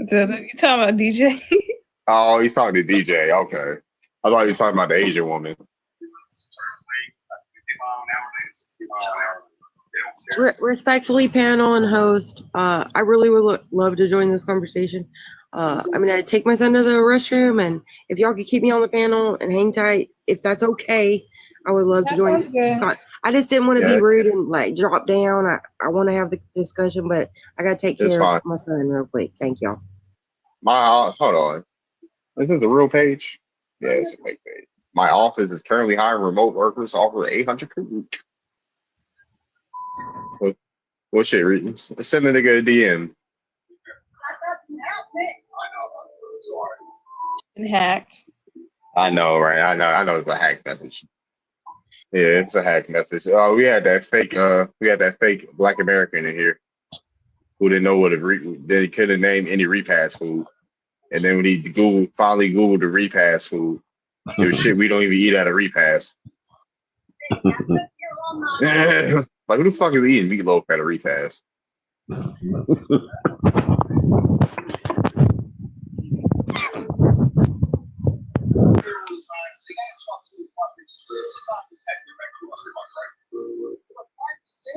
S13: talking about DJ?
S1: Oh, he's talking to DJ. Okay. I thought he was talking about the Asian woman.
S23: Respectfully, panel and host, I really would love to join this conversation. I mean, I take my son to the restroom, and if y'all could keep me on the panel and hang tight, if that's okay, I would love to join. I just didn't want to be rude and like drop down. I want to have the discussion, but I gotta take care of my son real quick. Thank y'all.
S1: Hold on. This is a real page? Yeah, it's a fake page. My office is currently hiring remote workers, offer 800 per week. What shit, reading? Send a nigga a DM.
S13: And hacked.
S1: I know, right? I know it's a hack message. Yeah, it's a hack message. Oh, we had that fake Black American in here who didn't know what they couldn't name any repast food. And then when he finally Googled the repast food, it was shit we don't even eat at a repast. Like, who the fuck is eating meatloaf at a repast?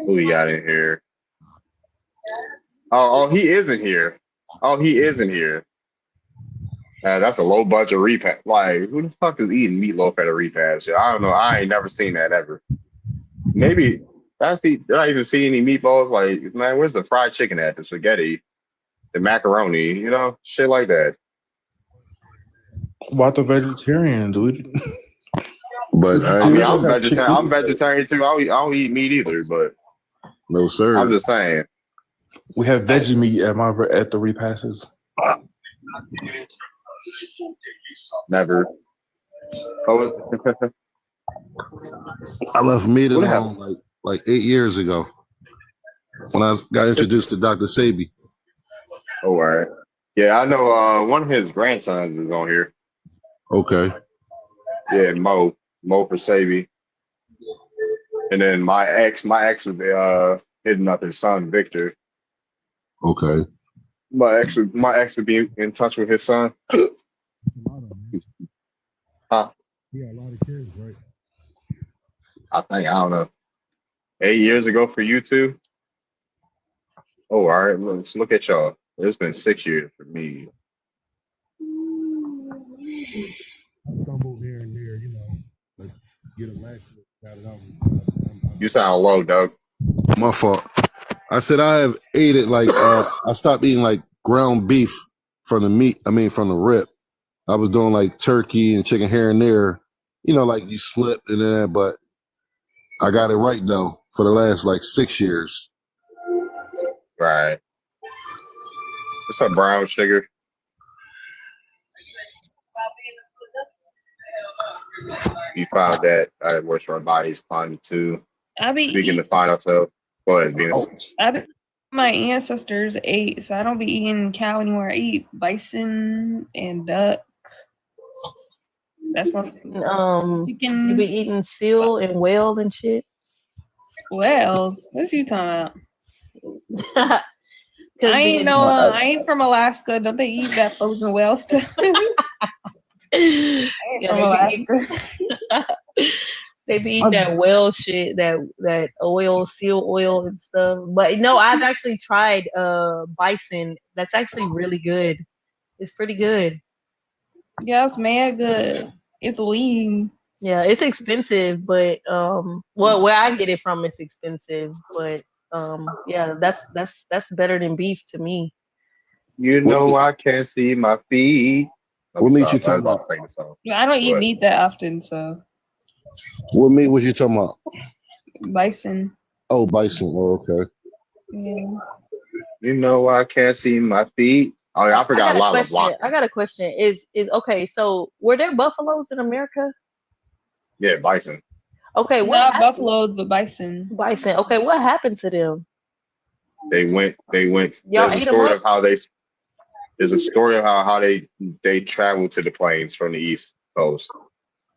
S1: Who we got in here? Oh, he is in here. Oh, he is in here. That's a low budget repast. Like, who the fuck is eating meatloaf at a repast? I don't know. I ain't never seen that ever. Maybe did I even see any meatballs? Like, man, where's the fried chicken at? The spaghetti, the macaroni, shit like that.
S12: What the vegetarian, dude?
S11: But
S1: I'm vegetarian. I'm vegetarian too. I don't eat meat either, but
S11: no sir.
S1: I'm just saying.
S12: We have veggie meat at the repasses.
S1: Never. Oh.
S11: I left meat alone like 8 years ago when I got introduced to Dr. Sabi.
S1: Oh, all right. Yeah, I know one of his grandsons is on here.
S11: Okay.
S1: Yeah, Mo for Sabi. And then my ex was hitting up his son Victor.
S11: Okay.
S1: My ex would be in touch with his son. Huh?
S11: Yeah, a lot of kids, right?
S1: I don't know. 8 years ago for you two. Oh, all right. Let's look at y'all. It's been 6 years for me.
S11: I stumbled here and there, like get a lesson, got it out.
S1: You sound low, Doug.
S11: My fault. I said I have ate it like I stopped eating like ground beef from the rib. I was doing like turkey and chicken here and there, like you slipped and then that, but I got it right though for the last like 6 years.
S1: Right. What's up, brown sugar? You found that I wish our bodies climbing too. Speaking to find ourselves. Go ahead, Venus.
S13: My ancestors ate, so I don't be eating cow anymore. I eat bison and duck. That's my chicken.
S7: You be eating seal and whale and shit.
S13: Whales? What you talking about? I ain't from Alaska. Don't they eat that frozen whale stuff? I ain't from Alaska.
S7: They be eating that whale shit, that oil, seal oil and stuff. But no, I've actually tried bison. That's actually really good. It's pretty good.
S13: Yeah, it's mad good. It's lean.
S7: Yeah, it's expensive, but where I get it from, it's expensive. But yeah, that's better than beef to me.
S1: I can't see my feet.
S11: What meat you talking about?
S13: I don't eat meat that often, so.
S11: What meat was you talking about?
S13: Bison.
S11: Oh, bison. Oh, okay.
S13: Yeah.
S1: I can't see my feet. Oh, yeah, I forgot a lot of block.
S7: I got a question. Is okay? So were there buffaloes in America?
S1: Yeah, bison.
S7: Okay,
S13: not buffaloes, but bison.
S7: Bison. Okay, what happened to them?
S1: They went.
S7: Y'all
S1: There's a
S7: ate 'em
S1: story
S7: up?
S1: of how they. There's a story of how they traveled to the plains from the East Coast.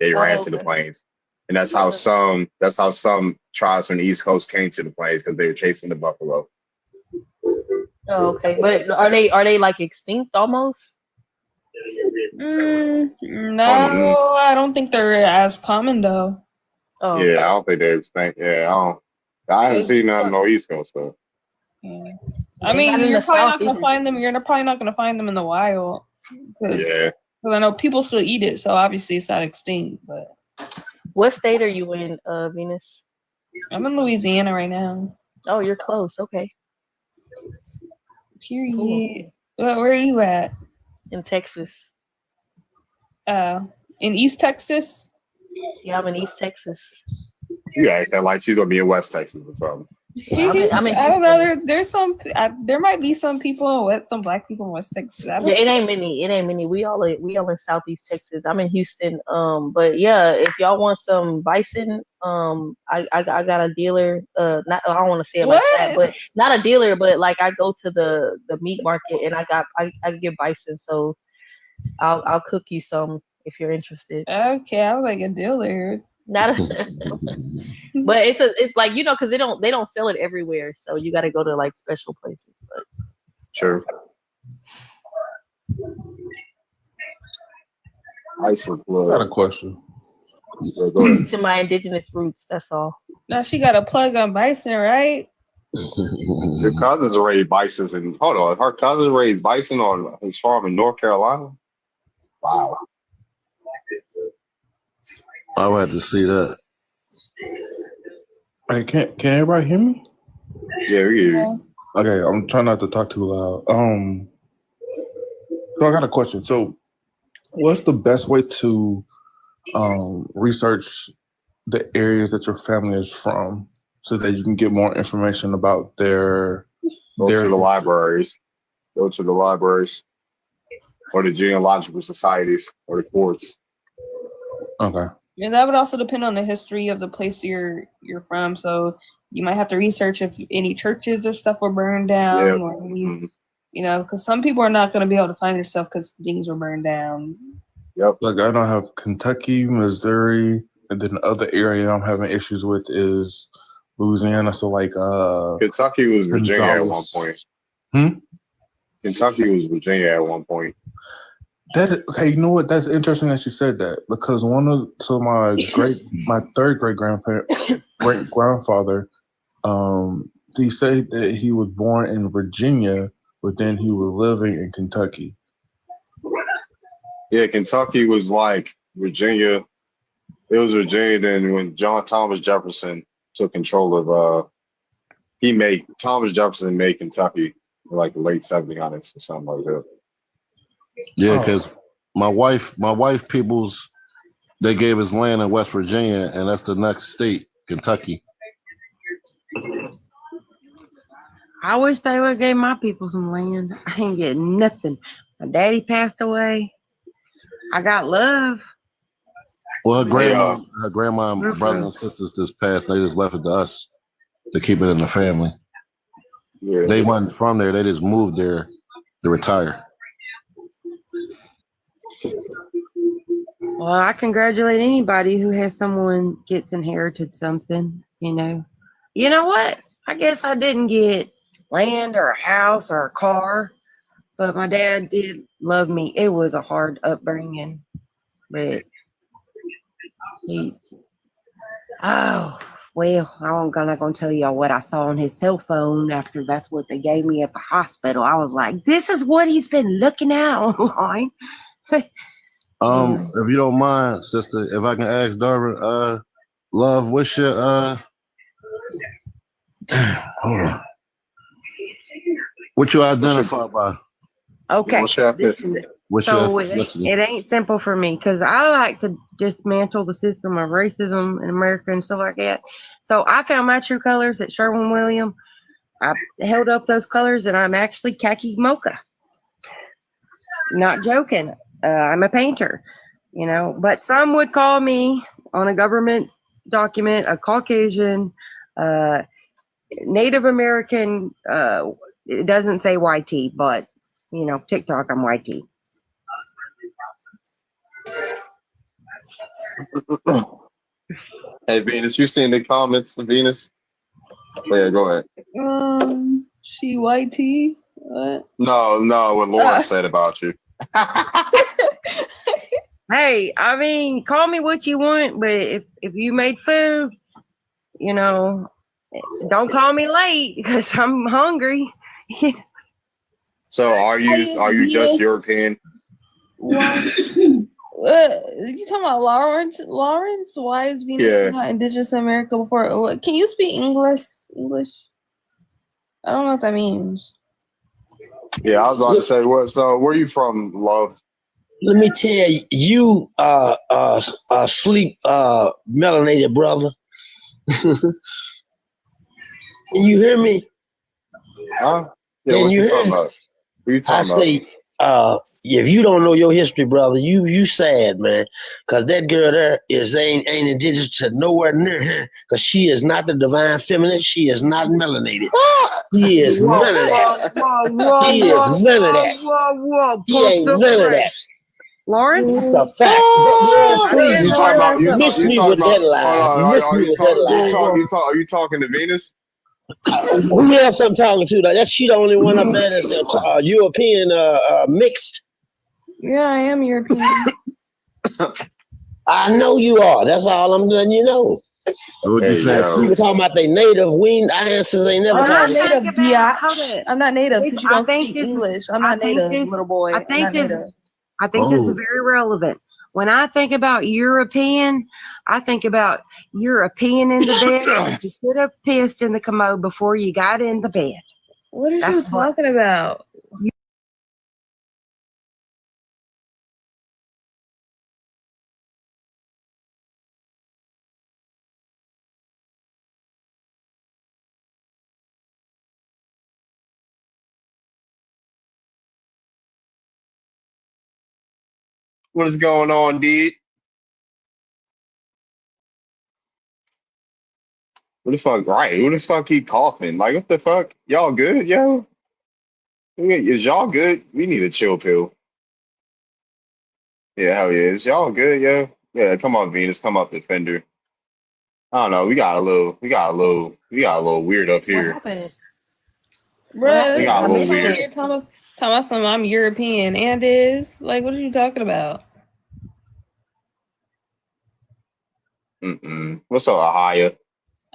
S1: They ran to the
S7: Okay.
S1: plains, and that's how some tribes from the East Coast came to the plains because they were chasing the buffalo.
S7: Oh, okay. But are they like extinct almost?
S13: No, I don't think they're as common though.
S7: Oh,
S1: Yeah, I don't think they're extinct. Yeah, I haven't seen none no East Coast stuff.
S13: Yeah.
S7: They
S13: I mean,
S7: not in
S13: you're
S7: the
S13: probably
S7: South
S13: not gonna
S7: either.
S13: find them. You're probably not gonna find them in the wild.
S1: Yeah.
S13: Because I know people still eat it, so obviously it's not extinct. But
S7: What state are you in, Venus?
S13: I'm in Louisiana right now.
S7: Oh, you're close. Okay.
S13: Period.
S7: Cool.
S13: Where are you at?
S7: In Texas.
S13: In East Texas?
S7: Yeah, I'm in East Texas.
S1: You guys sound like she's gonna be in West Texas or something.
S7: I'm in
S13: I don't know. There's some. There might be some people in some black people in West Texas.
S7: Yeah, it ain't many. We all in Southeast Texas. I'm in Houston. But yeah, if y'all want some bison, I got a dealer. I don't want to say it like that, but not a dealer, but like I go to the meat market and I get bison, so I'll cook you some if you're interested.
S13: Okay, I was like a dealer.
S7: Not a, but it's like, you know, because they don't sell it everywhere, so you got to go to like special places. But
S1: sure.
S12: I got a question.
S7: To my indigenous roots, that's all.
S13: Now she got a plug on bison, right?
S1: Your cousins raised bisons and hold on, her cousins raised bison on his farm in North Carolina. Wow.
S11: I would have to see that.
S12: Hey, can everybody hear me?
S1: Yeah, we hear you.
S12: Okay, I'm trying not to talk too loud. So I got a question. So, what's the best way to research the areas that your family is from, so that you can get more information about their?
S1: Go to the libraries. Go to the libraries, or the genealogical societies, or the courts.
S12: Okay.
S13: And that would also depend on the history of the place you're from. So you might have to research if any churches or stuff were burned down, or any, you know, because some people are not going to be able to find their stuff because things were burned down.
S1: Yep.
S12: Like I don't have Kentucky, Missouri, and then the other area I'm having issues with is Louisiana. So like
S1: Kentucky was Virginia at one point. Kentucky was Virginia at one point.
S12: Okay, you know what? That's interesting that you said that, because my third great grandfather, he said that he was born in Virginia, but then he was living in Kentucky.
S1: Yeah, Kentucky was like Virginia. It was Virginia. Then when Thomas Jefferson took control of, Thomas Jefferson made Kentucky in like the late 1700s or something like that.
S11: Yeah, because my wife peoples, they gave us land in West Virginia, and that's the next state, Kentucky.
S23: I wish they would have gave my people some land. I ain't getting nothing. My daddy passed away. I got love.
S11: Well, her grandma and brothers and sisters just passed. They just left it to us to keep it in the family.
S1: Yeah.
S11: They wasn't from there. They just moved there to retire.
S23: Well, I congratulate anybody who has someone gets inherited something, you know. You know what? I guess I didn't get land or a house or a car, but my dad did love me. It was a hard upbringing, but I'm not going to tell y'all what I saw on his cell phone after that's what they gave me at the hospital. I was like, this is what he's been looking at online.
S11: If you don't mind, sister, if I can ask Darvin, love, what's your hold on. What you identify by?
S23: Okay.
S11: What's your ethnicity?
S23: It ain't simple for me, because I like to dismantle the system of racism in America and stuff like that. So I found my true colors at Sherwin-Williams. I held up those colors, and I'm actually khaki mocha. Not joking. I'm a painter, you know, but some would call me on a government document a Caucasian. Native American, it doesn't say YT, but you know, TikTok, I'm YT.
S1: Hey, Venus, you seen the comments, Venus? Yeah, go ahead.
S23: She YT? What?
S1: No, what Laura said about you.
S23: Hey, I mean, call me what you want, but if you made food, you know, don't call me late because I'm hungry.
S1: So are you just European?
S7: What? You talking about Lawrence? Lawrence? Why is Venus not Indigenous America before? Can you speak English? I don't know what that means.
S1: Yeah, I was about to say, what? So where are you from, love?
S10: Let me tell you, sleep melanated brother. Can you hear me?
S1: Huh? Yeah,
S10: Can
S1: what
S10: you
S1: you
S10: hear
S1: talking
S10: me?
S1: about? What you
S10: I
S1: talking
S10: say, if you don't know your history, brother, you sad, man. Cause that girl there ain't indigenous to nowhere near her. Cause she is not the divine feminine. She is not melanated. She is none of that. She is none of that. She ain't none of that.
S23: Lawrence?
S10: It's a fact. Please,
S1: You talking about
S10: you missed me with headline. You missed me with headline.
S1: Are you talking to Venus?
S10: Who else I'm talking to? That's she the only one up there that's European mixed.
S7: Yeah, I am European.
S10: I know you are. That's all I'm letting you know.
S11: What you say?
S10: People talking about they native. Our ancestors ain't never
S7: I'm not
S10: called us.
S7: native, biatch. I'm not native. Since you don't speak English, I'm not native, little boy.
S23: I think this
S10: Oh.
S23: is very relevant. When I think about European, I think about European in the bed. You should have pissed in the commode before you got in the bed.
S7: What are you talking about?
S1: What is going on, dude? What the fuck? Right? Who the fuck keep coughing? Like, what the fuck? Y'all good, yo? Is y'all good? We need a chill pill. Yeah, hell yeah. Is y'all good, yo? Yeah, come on, Venus. Come up, Defender. I don't know. We got a little weird up
S7: What
S1: here.
S7: happened?
S1: We got a little weird.
S7: You're talking about something. I'm European and is like, what are you talking about?
S1: What's up, Ahaya?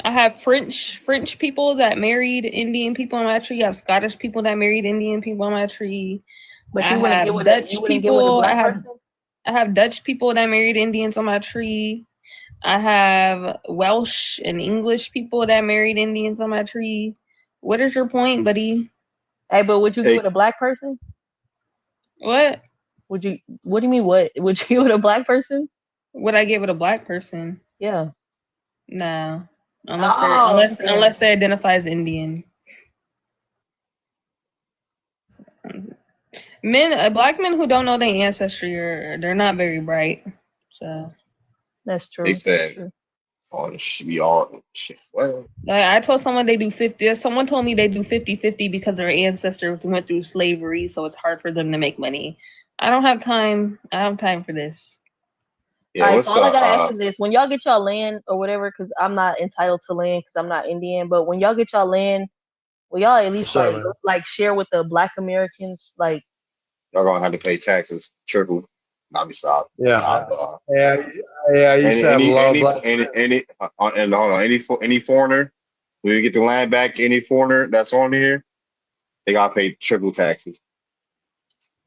S7: I have French people that married Indian people on my tree. I have Scottish people that married Indian people on my tree.
S23: But you wouldn't get with
S7: I have Dutch people that married Indians on my tree. I have Welsh and English people that married Indians on my tree. What is your point, buddy?
S23: Hey, but would you get with a black person?
S7: What?
S23: What do you mean what? Would you get with a black person?
S7: Would I get with a black person?
S23: Yeah.
S7: No. Unless they identify as Indian. Black men who don't know their ancestry they're not very bright. So
S23: that's true.
S1: They said, "Oh, we all shit." Well,
S7: like I told someone they do 50. Someone told me they do 50-50 because their ancestors went through slavery, so it's hard for them to make money. I don't have time. I don't have time for this.
S1: Yeah,
S23: all right, so all I gotta ask is this: when y'all get y'all land or whatever, because I'm not entitled to land because I'm not Indian, but when y'all get y'all land, will y'all at least like share with the Black Americans? Like,
S1: y'all gonna have to pay taxes triple. Not be stopped.
S14: Yeah. I used to have a lot of black.
S1: Any foreigner, when you get the land back, any foreigner that's on here, they gotta pay triple taxes.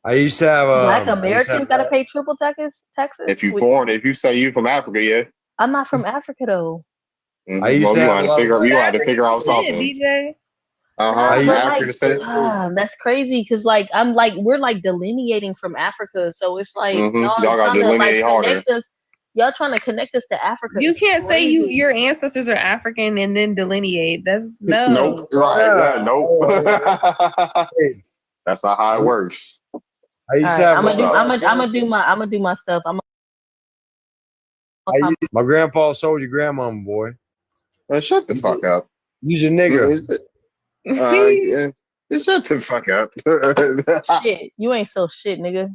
S14: I used to have
S23: Black Americans gotta pay triple taxes.
S1: If you foreign, if you say you from Africa, yeah.
S23: I'm not from Africa though.
S14: I used to have
S1: we had to figure out something.
S7: DJ.
S23: That's crazy because like we're like delineating from Africa, so it's like y'all
S1: gotta delineate harder.
S23: Y'all trying to connect us to Africa.
S7: You can't say your ancestors are African and then delineate. That's no.
S1: Nope. Right. Yeah, nope. That's not how it works.
S14: I used to have.
S23: I'm gonna do my stuff.
S14: My grandpa sold your grandmama, boy.
S1: Man, shut the fuck up.
S14: Use a nigger.
S1: Yeah. Just shut the fuck up.
S7: Shit, you ain't so shit, nigga.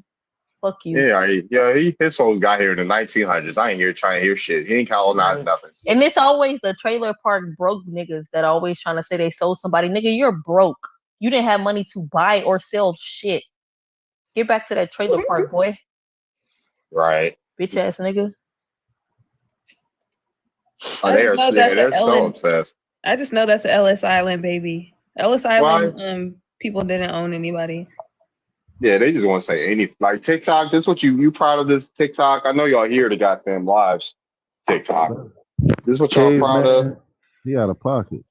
S7: Fuck you.
S1: His whole got here in the 1900s. I ain't here trying to hear shit. He ain't colonized nothing.
S7: And it's always the trailer park broke niggas that always trying to say they sold somebody. Nigga, you're broke. You didn't have money to buy or sell shit. Get back to that trailer park, boy.
S1: Right.
S7: Bitch ass nigga.
S1: Oh, they're so obsessed.
S13: I just know that's an Ellis Island baby. Ellis Island people didn't own anybody.
S1: Yeah, they just want to say anything. Like TikTok, this what you proud of this TikTok? I know y'all hear the goddamn lives. TikTok. This is what y'all proud of?
S11: He out of pocket.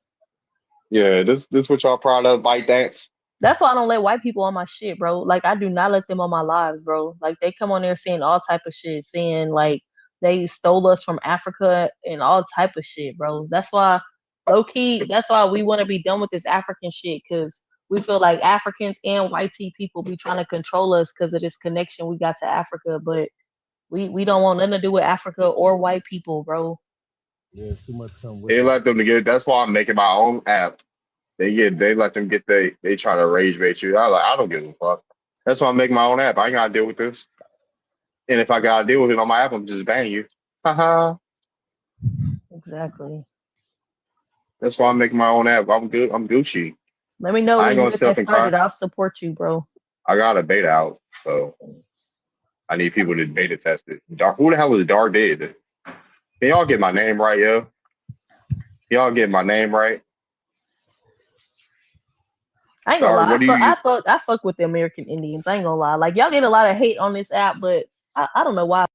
S1: Yeah, this what y'all proud of, ByteDance?
S7: That's why I don't let white people on my shit, bro. Like, I do not let them on my lives, bro. Like, they come on there saying all type of shit, saying like they stole us from Africa and all type of shit, bro. That's why, low key, that's why we want to be done with this African shit, because we feel like Africans and white people be trying to control us because of this connection we got to Africa, but we don't want nothing to do with Africa or white people, bro.
S11: Yeah, too much come with
S1: They let them get. That's why I'm making my own app. They let them get they try to rage bait you. I don't give a fuck. That's why I'm making my own app. I ain't gotta deal with this. And if I gotta deal with it on my app, I'm just ban you. Haha.
S7: Exactly.
S1: That's why I'm making my own app. I'm good. I'm Gucci.
S7: Let me know
S1: I
S7: when
S1: ain't
S7: you
S1: gonna
S7: get
S1: sit up
S7: that
S1: and
S7: started.
S1: cry.
S7: I'll support you, bro.
S1: I got a beta out, so I need people to beta test it. Who the hell is Dar Did? Can y'all get my name right, yo? Y'all get my name right?
S7: I ain't gonna
S1: Dar,
S7: lie.
S1: what do you?
S7: I fuck with the American Indians. I ain't gonna lie. Like, y'all get a lot of hate on this app, but I don't know why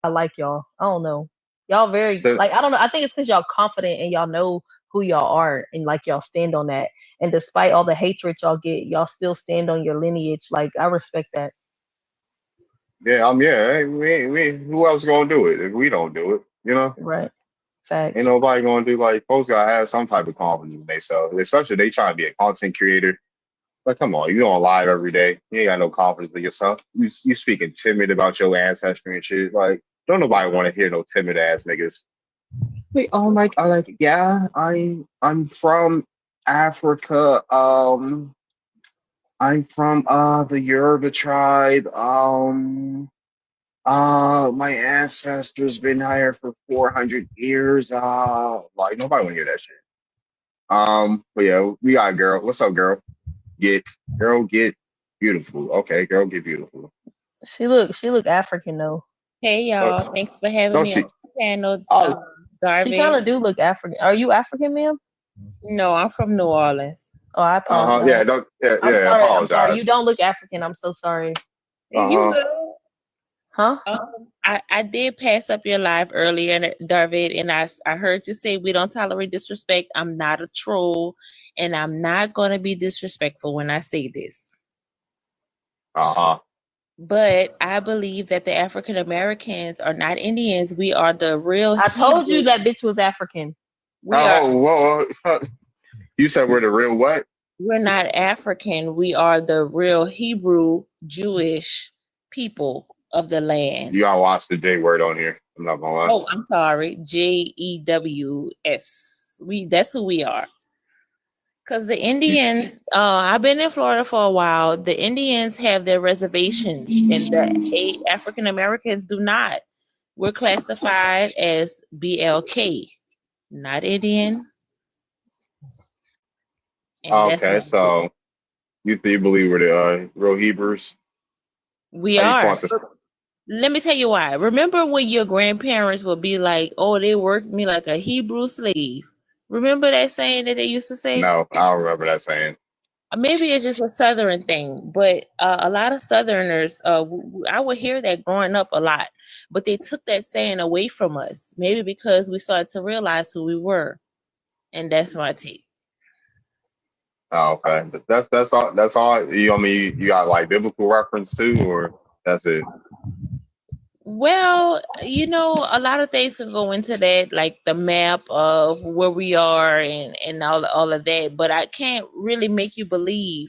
S7: I like y'all. I don't know. Y'all very like, I don't know. I think it's because y'all confident and y'all know who y'all are and like y'all stand on that. And despite all the hatred y'all get, y'all still stand on your lineage. Like, I respect that.
S1: Yeah, hey, who else gonna do it if we don't do it? You know?
S7: Right. Facts.
S1: Ain't nobody gonna do, like, folks gotta have some type of confidence in themselves, especially they trying to be a content creator. Like, come on, you on live every day. You ain't got no confidence in yourself. You speaking timid about your ancestry and shit. Like, don't nobody want to hear no timid ass niggas. Wait, yeah, I'm from Africa. I'm from the Yoruba tribe. My ancestors been here for 400 years. Like, nobody wanna hear that shit. But yeah, we got a girl. What's up, girl? Get beautiful. Okay, girl, get beautiful.
S7: She look African though.
S16: Hey y'all, thanks for having me on the panel. Darby.
S7: She kind of do look African. Are you African, ma'am?
S16: No, I'm from New Orleans.
S7: Oh, I apologize. I'm sorry. I'm sorry. You don't look African. I'm so sorry.
S16: You will.
S7: Huh?
S16: I did pass up your live earlier, David, and I heard you say we don't tolerate disrespect. I'm not a troll, and I'm not going to be disrespectful when I say this. But I believe that the African Americans are not Indians. We are the real.
S7: I told you that bitch was African.
S1: Whoa. You said we're the real what?
S16: We're not African. We are the real Hebrew Jewish people of the land.
S1: You gotta watch the J word on here. I'm not gonna lie.
S16: Oh, I'm sorry. JEWS. That's who we are. Because the Indians, I've been in Florida for a while. The Indians have their reservations, and the African Americans do not. We're classified as BLK, not Indian.
S1: Okay, so you believe we're the real Hebrews?
S16: We are. Let me tell you why. Remember when your grandparents would be like, "Oh, they worked me like a Hebrew slave." Remember that saying that they used to say?
S1: No, I don't remember that saying.
S16: Maybe it's just a Southern thing, but a lot of Southerners, I would hear that growing up a lot, but they took that saying away from us. Maybe because we started to realize who we were, and that's my take.
S1: Oh, okay. That's all. That's all. You got like biblical reference too, or that's it?
S16: Well, a lot of things can go into that, like the map of where we are and all of that. But I can't really make you believe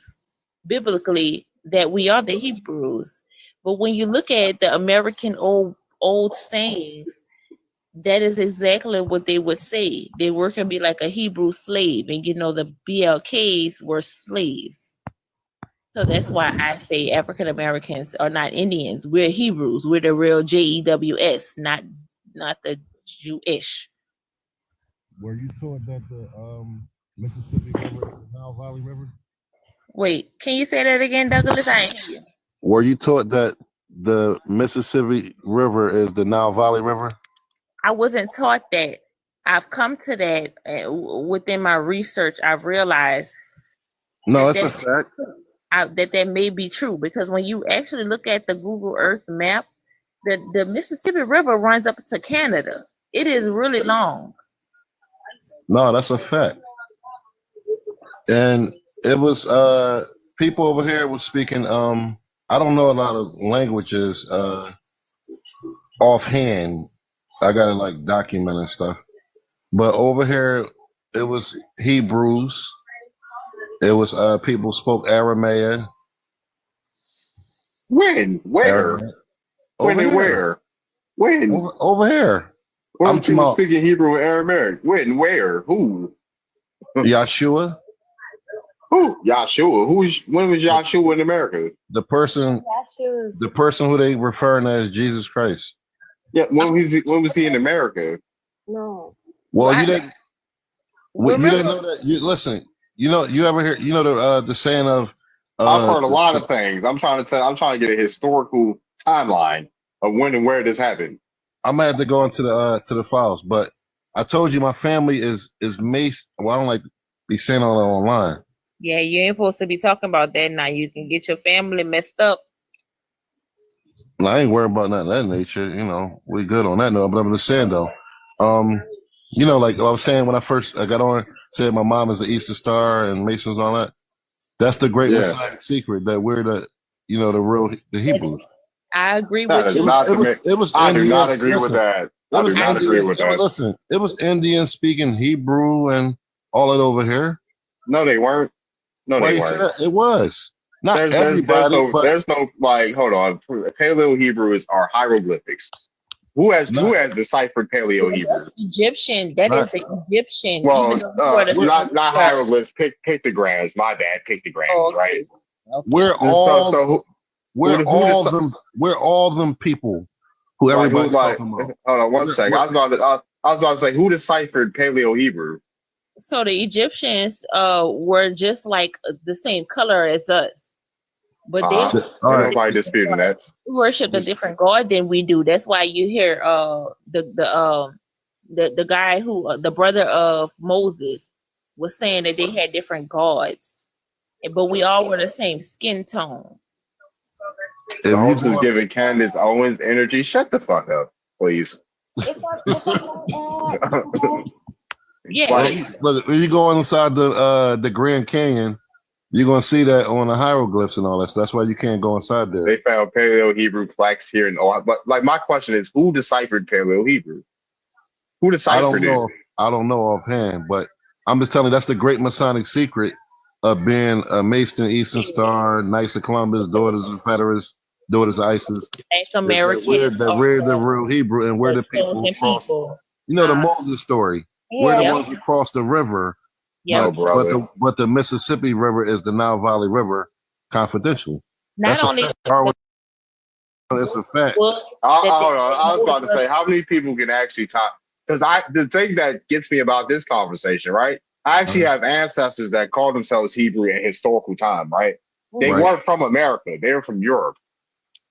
S16: biblically that we are the Hebrews. But when you look at the American old sayings, that is exactly what they would say. They were going to be like a Hebrew slave, and the BLKs were slaves. So that's why I say African Americans are not Indians. We're Hebrews. We're the real JEWS, not the Jewish.
S11: Were you taught that the Mississippi River is the Nile Valley River?
S16: Wait, can you say that again, Douglas? I ain't hear you.
S11: Were you taught that the Mississippi River is the Nile Valley River?
S16: I wasn't taught that. I've come to that within my research. I've realized
S11: that's a fact.
S16: That may be true, because when you actually look at the Google Earth map, the Mississippi River runs up to Canada. It is really long.
S11: No, that's a fact. And it was people over here were speaking. I don't know a lot of languages offhand. I gotta like document and stuff. But over here, it was Hebrews. It was people spoke Aramaic.
S1: When? Where? When and where? When?
S11: Over here.
S1: I'm people speaking Hebrew and Aramaic. When? Where? Who?
S11: Yahshua.
S1: Who? Yahshua. When was Yahshua in America?
S11: The person who they referring as Jesus Christ.
S1: Yeah. When was he in America?
S3: No.
S11: Well, you didn't know that. Listen. You ever hear? The saying of.
S1: I've heard a lot of things. I'm trying to get a historical timeline of when and where this happened.
S11: I'm gonna have to go into the files, but I told you my family is maced. Well, I don't like to be saying all that online.
S16: Yeah, you ain't supposed to be talking about that now. You can get your family messed up.
S11: I ain't worried about nothing of that nature. We good on that note. But I'm just saying though, like I was saying when I first got on, said my mom is an Easter Star and Masons and all that. That's the great Messianic secret that we're the Hebrews.
S16: I agree with you.
S1: I do not agree with that. I do not agree with that.
S11: Listen, it was Indians speaking Hebrew and all that over here.
S1: No, they weren't. No, they weren't.
S11: It was. Not
S1: there's
S11: everybody.
S1: There's no hold on. Paleo Hebrew are hieroglyphics. Who has deciphered Paleo Hebrew?
S16: Egyptian. That is the Egyptian.
S1: Well, not hieroglyphs. Pictograms. My bad. Pictograms. Right.
S16: Okay.
S11: We're all them people who everybody's talking about.
S1: Hold on one second. I was about to say who deciphered Paleo Hebrew.
S16: So the Egyptians were just like the same color as us, but
S1: nobody disputing that.
S16: Worship a different god than we do. That's why you hear the guy who the brother of Moses was saying that they had different gods, but we all were the same skin tone.
S1: The host is giving Candace Owens energy. Shut the fuck up, please.
S16: Yeah.
S11: Look, when you go inside the Grand Canyon, you're gonna see that on the hieroglyphs and all that. So that's why you can't go inside there.
S1: They found Paleo Hebrew plaques here and all, but like my question is, who deciphered Paleo Hebrew? Who deciphered it?
S11: I don't know offhand, but I'm just telling you that's the great Masonic secret of being a Mason, Eastern Star, Knights of Columbus, Daughters of Confederates, Daughters of ISIS.
S16: American.
S11: We're the real Hebrew, and we're the people who crossed. The Moses story. We're the ones who crossed the river.
S16: Yeah,
S11: but the Mississippi River is the Nile Valley River, confidentially.
S16: It's
S11: a fact.
S1: Hold on. I was about to say, how many people can actually talk? Because the thing that gets me about this conversation, right? I actually have ancestors that call themselves Hebrew in historical time, right? They weren't from America. They were from Europe.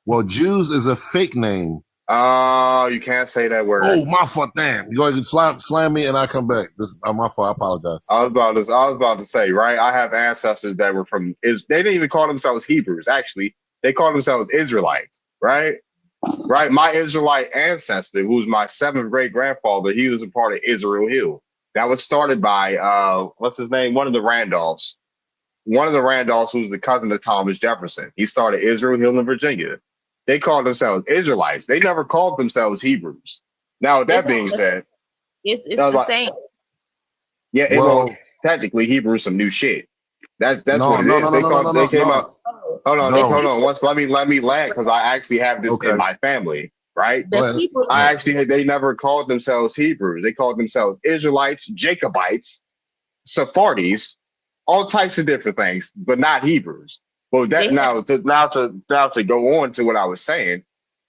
S11: Well, Jews is a fake name.
S1: You can't say that word.
S11: Oh, my fault. Damn. You go ahead and slam me and I come back. This my fault. I apologize.
S1: I was about to say, right? I have ancestors that were from they didn't even call themselves Hebrews, actually. They called themselves Israelites, right? Right. My Israelite ancestor, who's my 7th great grandfather, he was a part of Israel Hill. That was started by what's his name? One of the Randolphs. One of the Randolphs, who's the cousin of Thomas Jefferson. He started Israel Hill in Virginia. They called themselves Israelites. They never called themselves Hebrews. Now, with that being said,
S16: it's the same.
S1: Yeah, well, technically, Hebrew is some new shit. That's what it is. They came out. Hold on. Let me land because I actually have this in my family. right?
S16: people.
S1: They never called themselves Hebrews. They called themselves Israelites, Jacobites, Sephardi's, all types of different things, but not Hebrews. Well, that now to go on to what I was saying,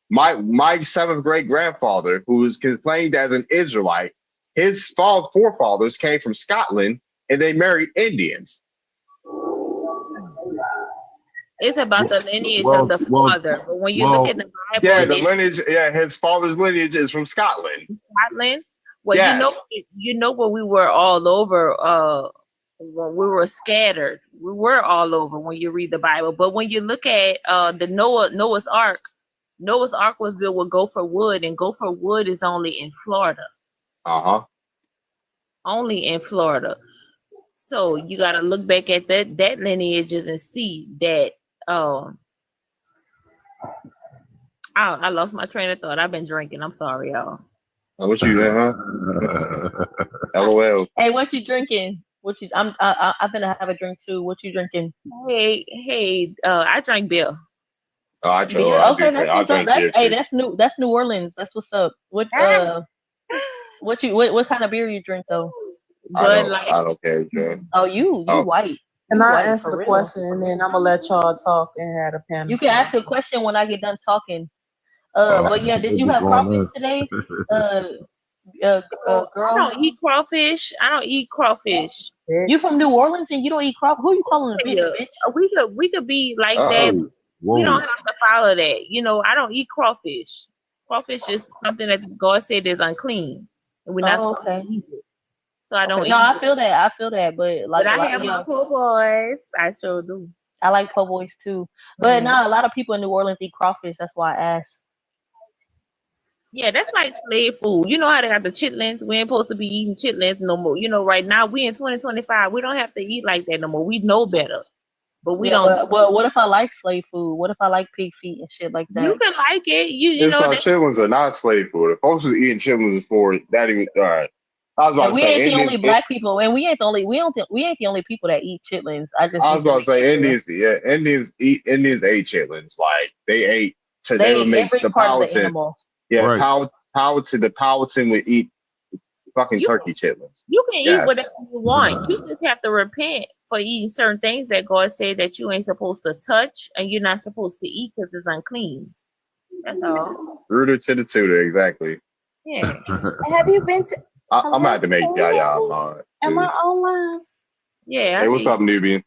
S1: my seventh great grandfather, who was claimed as an Israelite, his forefathers came from Scotland and they married Indians.
S16: It's about the lineage of the father, but when you look at the Bible,
S1: the lineage, his father's lineage is from Scotland.
S16: Scotland. Well, you know when we were all over, when we were scattered, we were all over when you read the Bible. But when you look at the Noah's Ark was built with gopher wood, and gopher wood is only in Florida. Only in Florida. So you got to look back at that lineages and see that. I lost my train of thought. I've been drinking. I'm sorry, y'all.
S1: What you there, huh? LOL.
S7: Hey, what you drinking? I've been to have a drink too. What you drinking?
S16: Hey, I drank beer.
S1: Oh, I drink.
S7: Okay, that's what's up. That's new. That's New Orleans. That's what's up. What kind of beer you drink though?
S1: I don't care.
S7: Oh, you white.
S6: And
S7: You
S6: I
S7: white,
S6: answer
S7: for
S6: the
S7: real.
S6: question, and then I'm gonna let y'all talk and have a panel.
S7: You can ask a question when I get done talking. But yeah, did you have crawfish today? Girl.
S16: I don't eat crawfish.
S7: You from New Orleans and you don't eat crawfish? Who you calling a bitch?
S16: We could be like that. We don't have to follow that. You know, I don't eat crawfish. Crawfish is something that God said is unclean, and we're not supposed to eat it. So I don't eat.
S7: No, I feel that, but like,
S16: but I have my po' boys. I sure do.
S7: I like po' boys too, but a lot of people in New Orleans eat crawfish. That's why I asked.
S16: Yeah, that's like slave food. You know how they got the chitlins? We ain't supposed to be eating chitlins no more. You know, right now we in 2025. We don't have to eat like that no more. We know better, but we don't.
S7: Well, what if I like slave food? What if I like pig feet and shit like that?
S16: You can like it. You know that
S1: chitlins are not slave food. If folks was eating chitlins before that, even all right. I was about to say,
S7: we ain't the only black people, and we ain't the only people that eat chitlins. I was
S1: about to say Indians ate chitlins. Like they would make
S7: every
S1: the
S7: part of the
S1: Powhatan.
S7: animal.
S1: Yeah, right. The Powhatan would eat fucking turkey chitlins.
S16: You can eat whatever you want. You just have to repent for eating certain things that God said that you ain't supposed to touch and you're not supposed to eat because it's unclean. That's all.
S1: Rooter to the tutor, exactly.
S16: Yeah.
S3: Have you been to?
S1: I'm gonna have to make y'all.
S3: Am I online?
S16: Yeah.
S1: Hey, what's up, Nubian?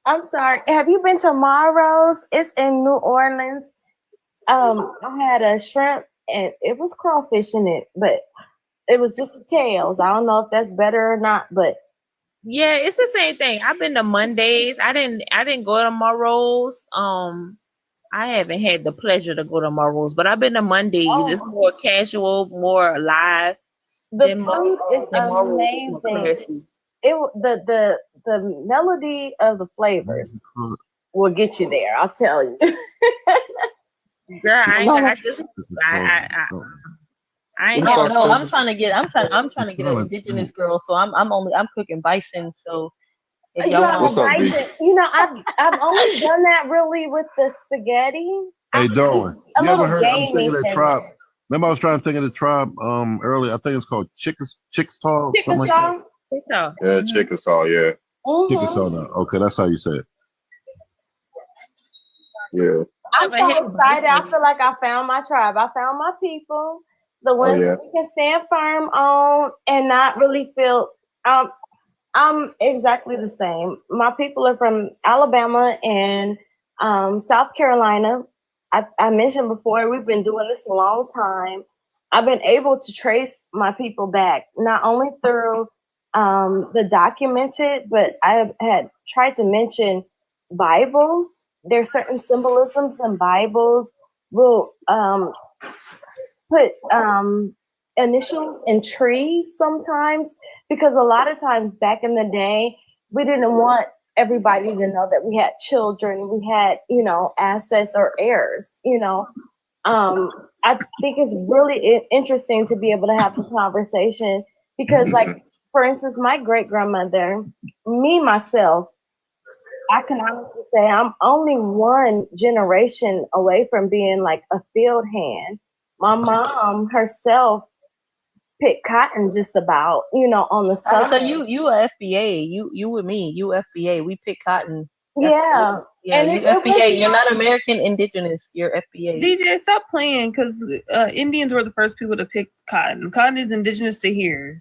S3: I'm sorry. Have you been to Maro's? It's in New Orleans. I had a shrimp and it was crawfish in it, but it was just the tails. I don't know if that's better or not, but
S16: yeah, it's the same thing. I've been to Mondays. I didn't go to Maro's. I haven't had the pleasure to go to Maro's, but I've been to Mondays. It's more casual, more alive.
S3: The food is amazing. The melody of the flavors will get you there. I'll tell you.
S16: Girl, I'm
S7: trying to get an indigenous girl, so I'm cooking bison. So if y'all want
S3: bison, I've only done that really with the spaghetti.
S11: Hey, Darwin, you ever heard? I'm thinking of that tribe. Remember, I was trying to think of the tribe earlier. I think it's called Chickasaw. Something like that.
S1: Yeah, Chickasaw. Yeah.
S11: Chickasaw. Now. Okay, that's how you say it.
S1: Yeah.
S3: I'm so excited. I feel like I found my tribe. I found my people, the ones that we can stand firm on and not really feel. I'm exactly the same. My people are from Alabama and South Carolina. I mentioned before, we've been doing this a long time. I've been able to trace my people back, not only through the documented, but I had tried to mention Bibles. There's certain symbolisms in Bibles. We'll put initials in trees sometimes, because a lot of times back in the day, we didn't want everybody to know that we had children, we had, assets or heirs, I think it's really interesting to be able to have the conversation because, like, for instance, my great-grandmother, myself, I can honestly say I'm only one generation away from being like a field hand. My mom herself picked cotton just about, on the side.
S7: So you a FBA, you with me, you FBA. We pick cotton.
S3: Yeah.
S7: Yeah,
S3: And
S7: you FBA. You're not American Indigenous. You're FBA.
S13: DJ, stop playing, because Indians were the first people to pick cotton. Cotton is indigenous to here.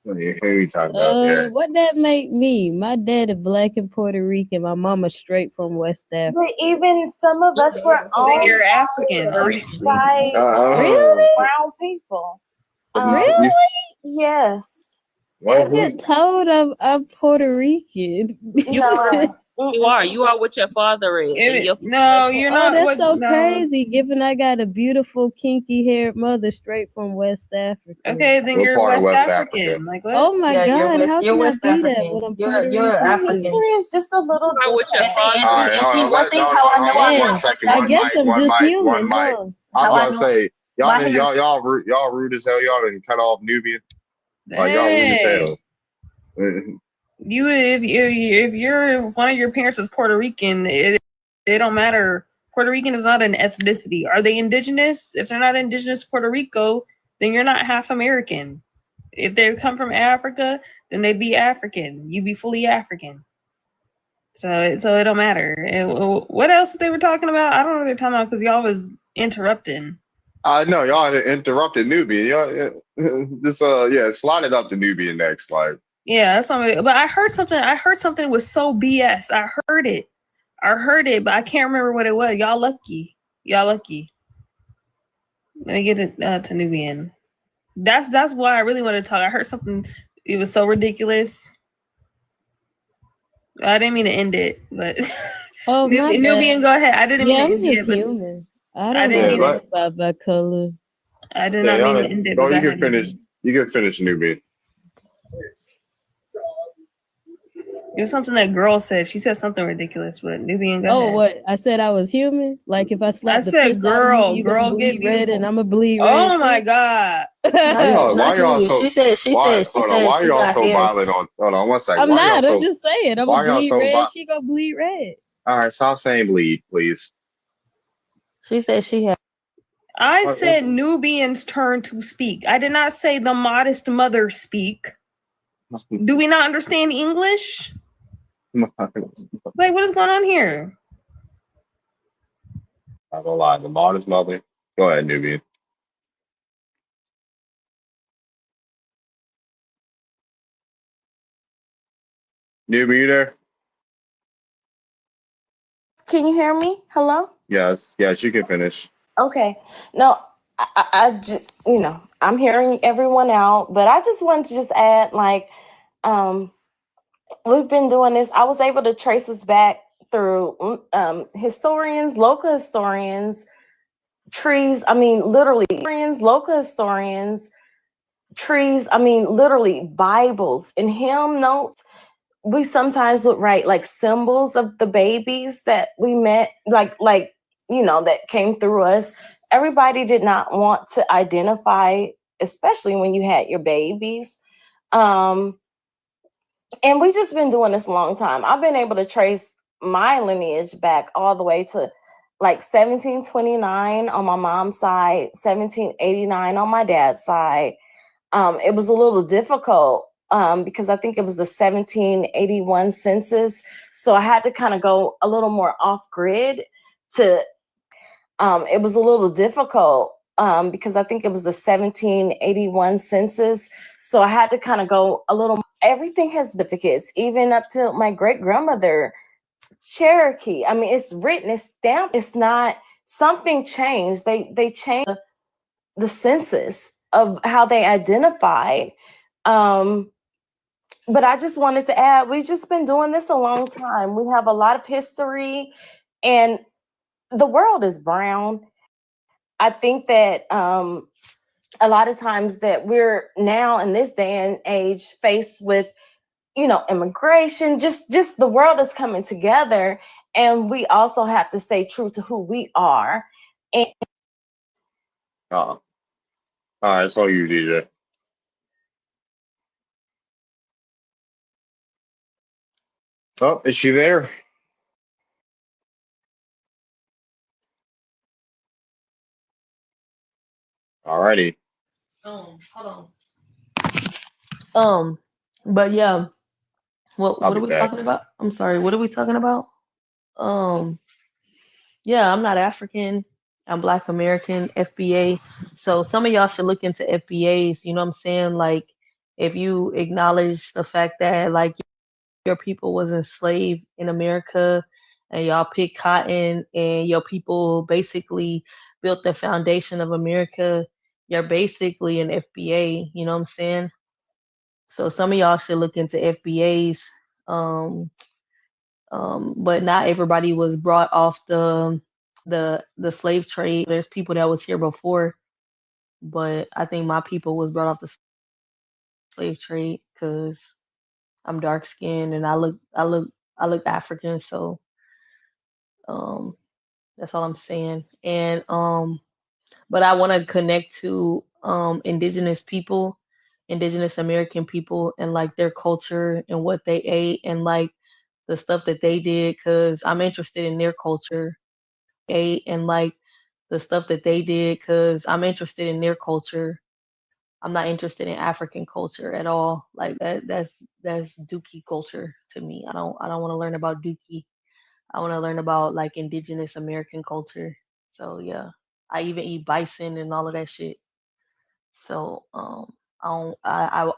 S1: What are you talking about here?
S4: What that make me? My daddy black and Puerto Rican. My mama straight from West Africa.
S3: But even some of us were owned
S13: You're African,
S3: by
S4: Really?
S3: brown people.
S4: Really?
S3: Yes.
S4: I get told I'm Puerto Rican.
S16: You are what your father is.
S13: No, you're not.
S4: Oh, that's so crazy. Given I got a beautiful kinky haired mother straight from West Africa.
S13: Okay, then you're West African. Like what?
S4: Oh my God, how can I
S7: West
S4: be that
S7: African.
S4: when I'm
S7: You're
S4: Puerto Rican?
S7: African.
S3: History is just a little
S1: One second.
S4: I guess I'm just human, huh?
S1: I was about to say, y'all rude as hell. Y'all didn't cut off Nubian. Like y'all rude as hell.
S13: If you're one of your parents is Puerto Rican, it don't matter. Puerto Rican is not an ethnicity. Are they indigenous? If they're not indigenous to Puerto Rico, then you're not half American. If they come from Africa, then they'd be African. You'd be fully African. So it don't matter. And what else they were talking about? I don't know what they're talking about because y'all was interrupting.
S1: I know y'all interrupted Nubian. Y'all just slide it up to Nubian next. Like
S13: Yeah, that's something. But I heard something was so BS. I heard it, but I can't remember what it was. Y'all lucky. Let me get it to Nubian. That's why I really want to talk. I heard something. It was so ridiculous. I didn't mean to end it, but Nubian, go ahead. I didn't mean to
S4: I'm
S13: end
S4: just
S13: it.
S4: human. I don't identify by color.
S13: I did not mean to end it.
S1: No, you can finish. You can finish Nubian.
S13: It was something that girl said. She said something ridiculous, but Nubian, go ahead.
S4: What? I said I was human? Like if I slap the piss
S13: girl,
S4: out of you,
S13: girl,
S4: gonna
S13: get
S4: bleed red and I'm gonna bleed red
S13: Oh
S4: too?
S13: my God.
S1: Why y'all so?
S7: She said
S1: Why y'all
S7: she
S1: so
S7: got hair.
S1: violent on? Hold on, one second.
S4: I'm
S1: Why
S4: not.
S1: y'all
S4: I'm
S1: so?
S4: just saying. I'm
S1: Why
S4: gonna
S1: y'all
S4: bleed
S1: so?
S4: red. She gonna bleed red.
S1: All right, stop saying bleed, please.
S7: She said she had.
S13: I said Nubian's turn to speak. I did not say the modest mother speak. Do we not understand English? Like, what is going on here?
S1: I'm gonna lie, the modest mother. Go ahead, Nubian. Nubian, you there?
S3: Can you hear me? Hello?
S1: Yes, you can finish.
S3: Okay. No, I just, I'm hearing everyone out, but I just wanted to just add, like, we've been doing this. I was able to trace us back through historians, local historians, trees. I mean, literally, local historians, trees. I mean, literally, Bibles and hymn notes. We sometimes would write like symbols of the babies that we met, like that came through us. Everybody did not want to identify, especially when you had your babies. And we just been doing this a long time. I've been able to trace my lineage back all the way to like 1729 on my mom's side, 1789 on my dad's side. It was a little difficult because I think it was the 1781 census. So I had to kind of go a little more off grid to, it was a little difficult because I think it was the 1781 census. So I had to kind of go a little, everything has certificates, even up to my great grandmother, Cherokee. I mean, it's written, it's stamped, it's not, something changed. They changed the census of how they identified. But I just wanted to add, we've just been doing this a long time. We have a lot of history and the world is brown. I think that a lot of times that we're now in this day and age faced with, immigration, just the world is coming together. And we also have to stay true to who we are. And
S1: all right, it's all you, DJ. Oh, is she there? Alrighty.
S7: Hold on. But yeah,
S1: I'll
S7: what are
S1: be
S7: we
S1: back.
S7: talking about? I'm sorry, what are we talking about? Yeah, I'm not African. I'm Black American, FBA. So some of y'all should look into FBAs, you know what I'm saying? Like if you acknowledge the fact that like your people was enslaved in America and y'all picked cotton and your people basically built the foundation of America, you're basically an FBA, you know what I'm saying? So some of y'all should look into FBAs. Um, but not everybody was brought off the slave trade. There's people that was here before, but I think my people was brought off the slave trade because I'm dark skinned and I look African. So um, that's all I'm saying. And but I want to connect to indigenous people, indigenous American people, and like their culture and what they ate and like the stuff that they did because I'm interested in their culture and like the stuff that they did because I'm interested in their culture. I'm not interested in African culture at all. Like that's Dookie culture to me. I don't want to learn about Dookie. I want to learn about like indigenous American culture. So yeah, I even eat bison and all of that shit. So I want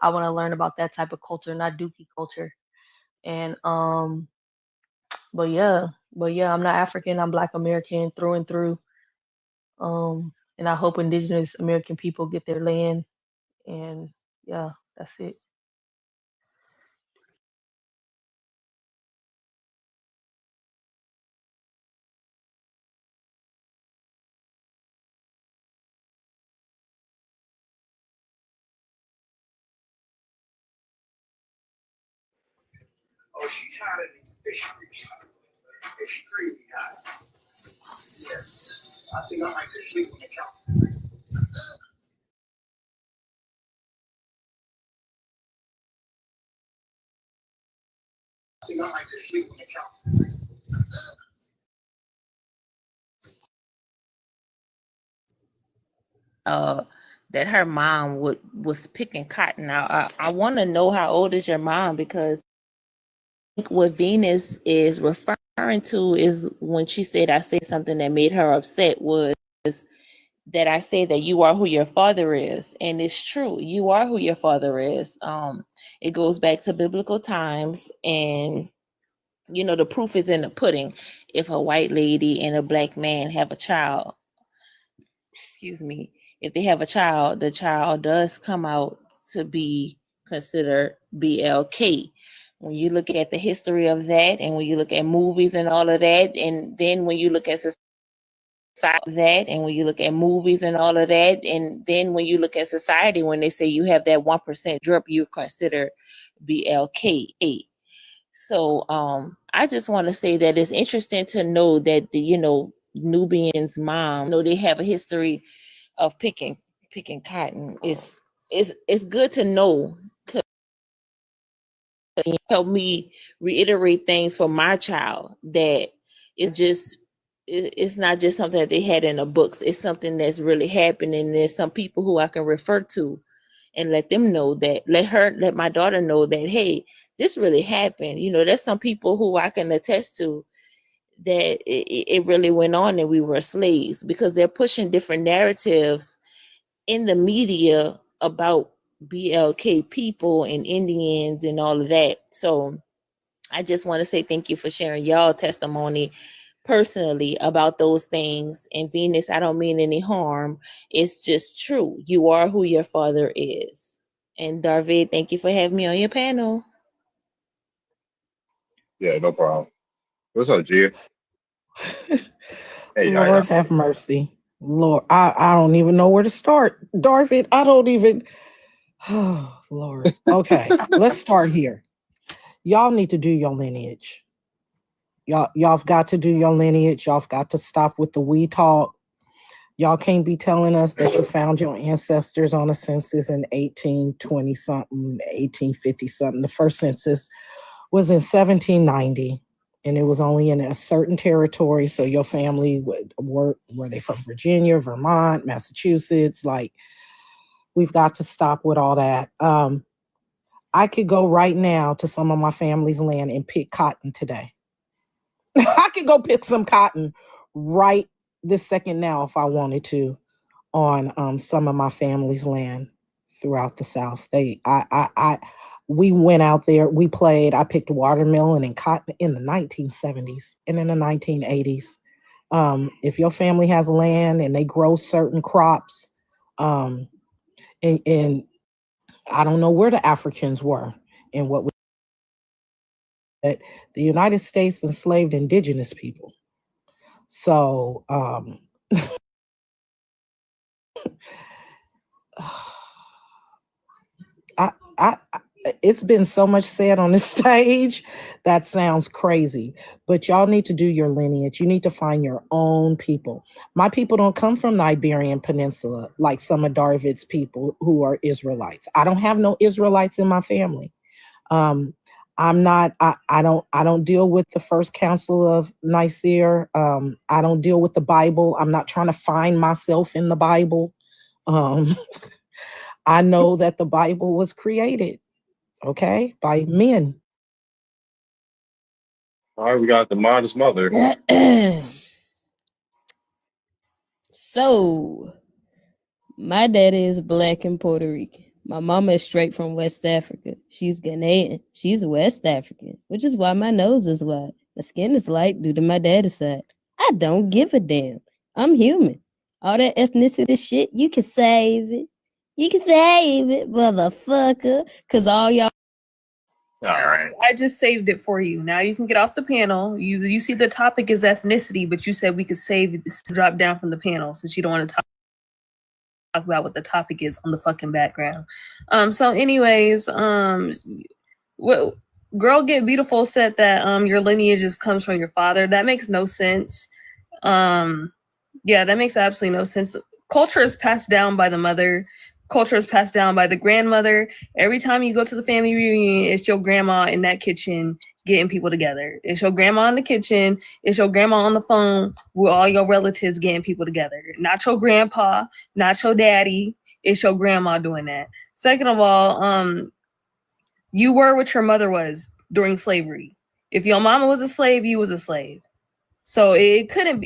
S7: to learn about that type of culture, not Dookie culture. And but yeah, I'm not African. I'm Black American through and through. And I hope indigenous American people get their land. And yeah, that's it.
S10: Oh, she's hot in the extremely hot. Yes. I think I might just sleep on the couch. I think I might just sleep on the couch.
S16: That her mom was picking cotton. I want to know how old is your mom, because what Venus is referring to is when she said I said something that made her upset was that I say that you are who your father is. And it's true, you are who your father is. It goes back to biblical times, and you know the proof is in the pudding. If a white lady and a black man have a child, excuse me, if they have a child, the child does come out to be considered BLK. When you look at the history of that, and when you look at movies and all of that, and then when you look at society, when when they say you have that 1% drip, you consider BLK. So I just want to say that it's interesting to know that the Nubians' mom, they have a history of picking cotton. It's good to know, because it help me reiterate things for my child, that it's not just something that they had in the books. It's something that's really happening. And there's some people who I can refer to and let them know that, let my daughter know that, hey, this really happened. There's some people who I can attest to that it really went on and we were slaves, because they're pushing different narratives in the media about BLK people and Indians and all of that. So I just want to say thank you for sharing y'all testimony personally about those things. And Venus, I don't mean any harm. It's just true. You are who your father is. And Darvid, thank you for having me on your panel.
S1: Yeah, no problem. What's up, Gia? Hey,
S17: Lord have mercy. Lord, I don't even know where to start. Darvid, I don't even. Oh, Lord. Okay, let's start here. Y'all need to do your lineage. Y'all've got to do your lineage. Y'all've got to stop with the we talk. Y'all can't be telling us that you found your ancestors on a census in 1820 something, 1850 something. The first census was in 1790. and it was only in a certain territory. So your family were they from Virginia, Vermont, Massachusetts? Like, we've got to stop with all that. I could go right now to some of my family's land and pick cotton today. I could go pick some cotton right this second now if I wanted to on some of my family's land throughout the South. We went out there, we played, I picked watermelon and cotton in the 1970s and in the 1980s. If your family has land and they grow certain crops, and I don't know where the Africans were and what but the United States enslaved indigenous people. So it's been so much said on this stage that sounds crazy, but y'all need to do your lineage. You need to find your own people. My people don't come from the Iberian Peninsula like some of David's people who are Israelites. I don't have no Israelites in my family. I'm not. I don't deal with the First Council of Nicaea. I don't deal with the Bible. I'm not trying to find myself in the Bible. I know that the Bible was created, okay, by men.
S1: All right, we got the modest mother.
S4: So, my daddy is black and Puerto Rican. My mama is straight from West Africa. She's Ghanaian. She's West African, which is why my nose is wide. My skin is light due to my daddy's side. I don't give a damn. I'm human. All that ethnicity shit, you can save it. You can save it, motherfucker. Because all y'all.
S1: All right.
S13: I just saved it for you. Now you can get off the panel. You see the topic is ethnicity, but you said we could save this, drop down from the panel since you don't want to talk about what the topic is on the fucking background. So anyways, what Girl Get Beautiful said that your lineage just comes from your father. That makes no sense. Yeah, that makes absolutely no sense. Culture is passed down by the mother. Culture is passed down by the grandmother. Every time you go to the family reunion, it's your grandma in that kitchen getting people together. It's your grandma in the kitchen. It's your grandma on the phone with all your relatives getting people together. Not your grandpa, not your daddy. It's your grandma doing that. Second of all, you were what your mother was during slavery. If your mama was a slave, you was a slave. So it couldn't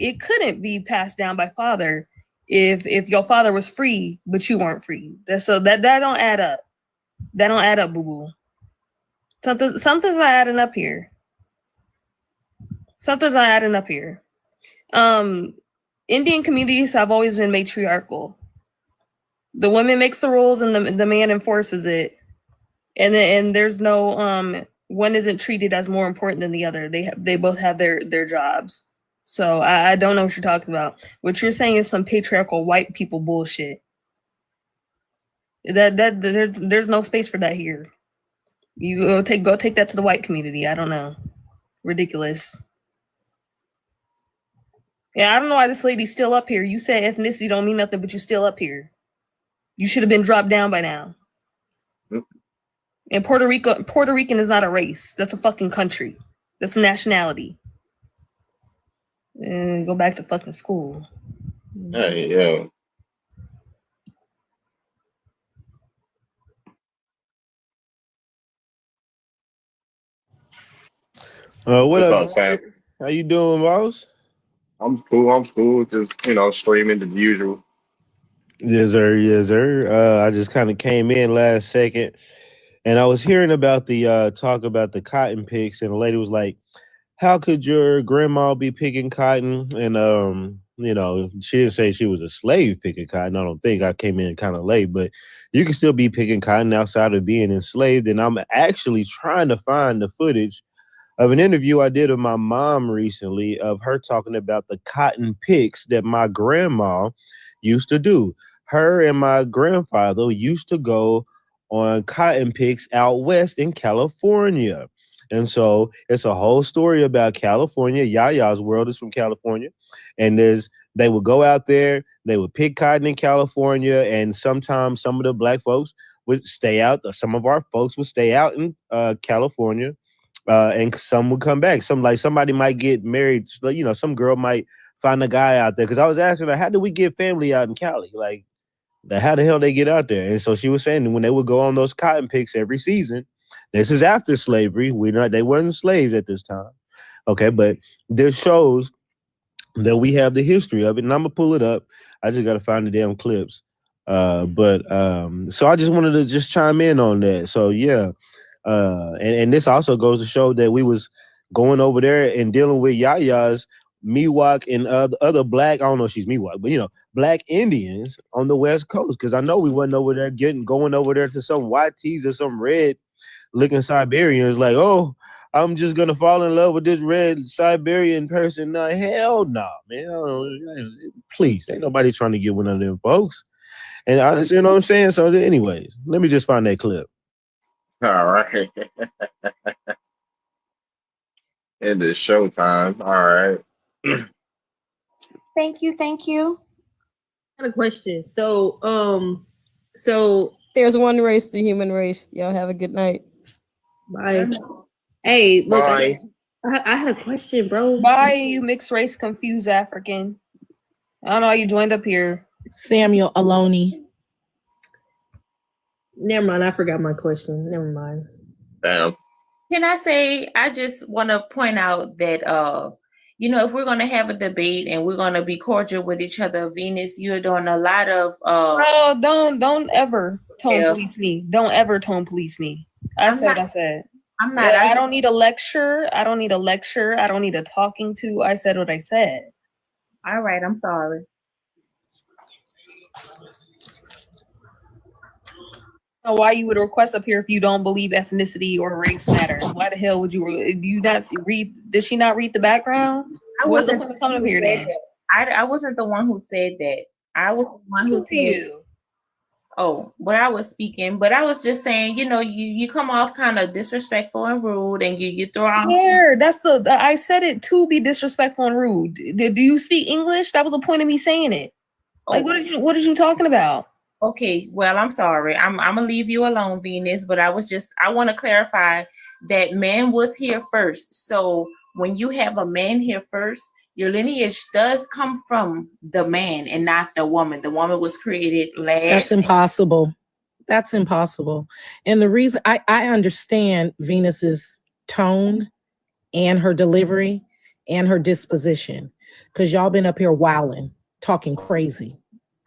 S13: be passed down by father if your father was free, but you weren't free. That don't add up. That don't add up, boo-boo. Something's not adding up here. Something's not adding up here. Indian communities have always been matriarchal. The woman makes the rules and the man enforces it. And there's no one isn't treated as more important than the other. They both have their jobs. So I don't know what you're talking about. What you're saying is some patriarchal white people bullshit. There's no space for that here. You go take that to the white community. I don't know. Ridiculous. Yeah, I don't know why this lady's still up here. You said ethnicity don't mean nothing, but you're still up here. You should have been dropped down by now. And Puerto Rican is not a race. That's a fucking country. That's a nationality. And go back to fucking school.
S1: Hey, yeah.
S19: What's
S1: up, Sam?
S19: How you doing, boss?
S1: I'm cool. Just, streaming the usual.
S19: Yes, sir. I just kind of came in last second, and I was hearing about the talk about the cotton picks, and the lady was like, "How could your grandma be picking cotton?" And she didn't say she was a slave picking cotton. I don't think. I came in kind of late, but you can still be picking cotton outside of being enslaved. And I'm actually trying to find the footage of an interview I did with my mom recently of her talking about the cotton picks that my grandma used to do. Her and my grandfather used to go on cotton picks out west in California. And so it's a whole story about California. Yaya's world is from California. And they would go out there, they would pick cotton in California, and sometimes some of the black folks would stay out, some of our folks would stay out in California and some would come back. Somebody might get married. You know, some girl might find a guy out there. Because I was asking her, how do we get family out in Cali? Like, how the hell they get out there? And so she was saying when they would go on those cotton picks every season, this is after slavery. They weren't slaves at this time. Okay, but this shows that we have the history of it. And I'm gonna pull it up. I just gotta find the damn clips. So I just wanted to just chime in on that. So yeah. And this also goes to show that we was going over there and dealing with Yaya's Miwok and other black, I don't know if she's Miwok, but you know, black Indians on the West Coast. Because I know we wasn't over there going over there to some white tees or some red looking Siberians like, oh, I'm just gonna fall in love with this red Siberian person. No, hell no, man. Please, ain't nobody trying to get one of them folks. And I, you know what I'm saying? So anyways, let me just find that clip.
S1: All right. It is showtime. All right.
S3: Thank you.
S7: I got a question. So
S4: there's one race, the human race. Y'all have a good night.
S7: Bye. Hey, look,
S1: Bye.
S7: I had a question, bro.
S13: Why are you mixed race confused African? I don't know how you joined up here.
S17: Samuel Aloni.
S7: Never mind, I forgot my question. Never mind.
S1: Damn.
S16: Can I say, I just want to point out that, you know, if we're going to have a debate and we're going to be cordial with each other, Venus, you're doing a lot of...
S13: Oh, don't ever tone police me. Don't ever tone police me. I said what I said.
S16: I'm not.
S13: I don't need a lecture. I don't need a talking to. I said what I said.
S16: All right, I'm sorry.
S13: Why you would request up here if you don't believe ethnicity or race matters? Why the hell would you? Do you not read? Did she not read the background?
S16: I wasn't
S13: coming up here then.
S16: I wasn't the one who said that. I was the one who said. Oh, but I was speaking, but I was just saying, you know, you come off kind of disrespectful and rude, and you throw out.
S13: Yeah, I said it to be disrespectful and rude. Do you speak English? That was the point of me saying it. Like, what did you talking about?
S16: Okay, well, I'm sorry. I'm gonna leave you alone, Venus. But I want to clarify that man was here first. So when you have a man here first, your lineage does come from the man and not the woman. The woman was created last.
S17: That's impossible. That's impossible. And the reason I understand Venus's tone and her delivery and her disposition, because y'all been up here wilding, talking crazy.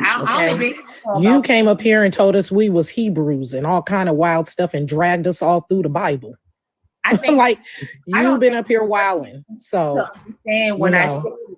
S17: Okay? You came up here and told us we was Hebrews and all kind of wild stuff and dragged us all through the Bible.
S16: I think
S17: like you've been up here wilding. So
S16: understand when I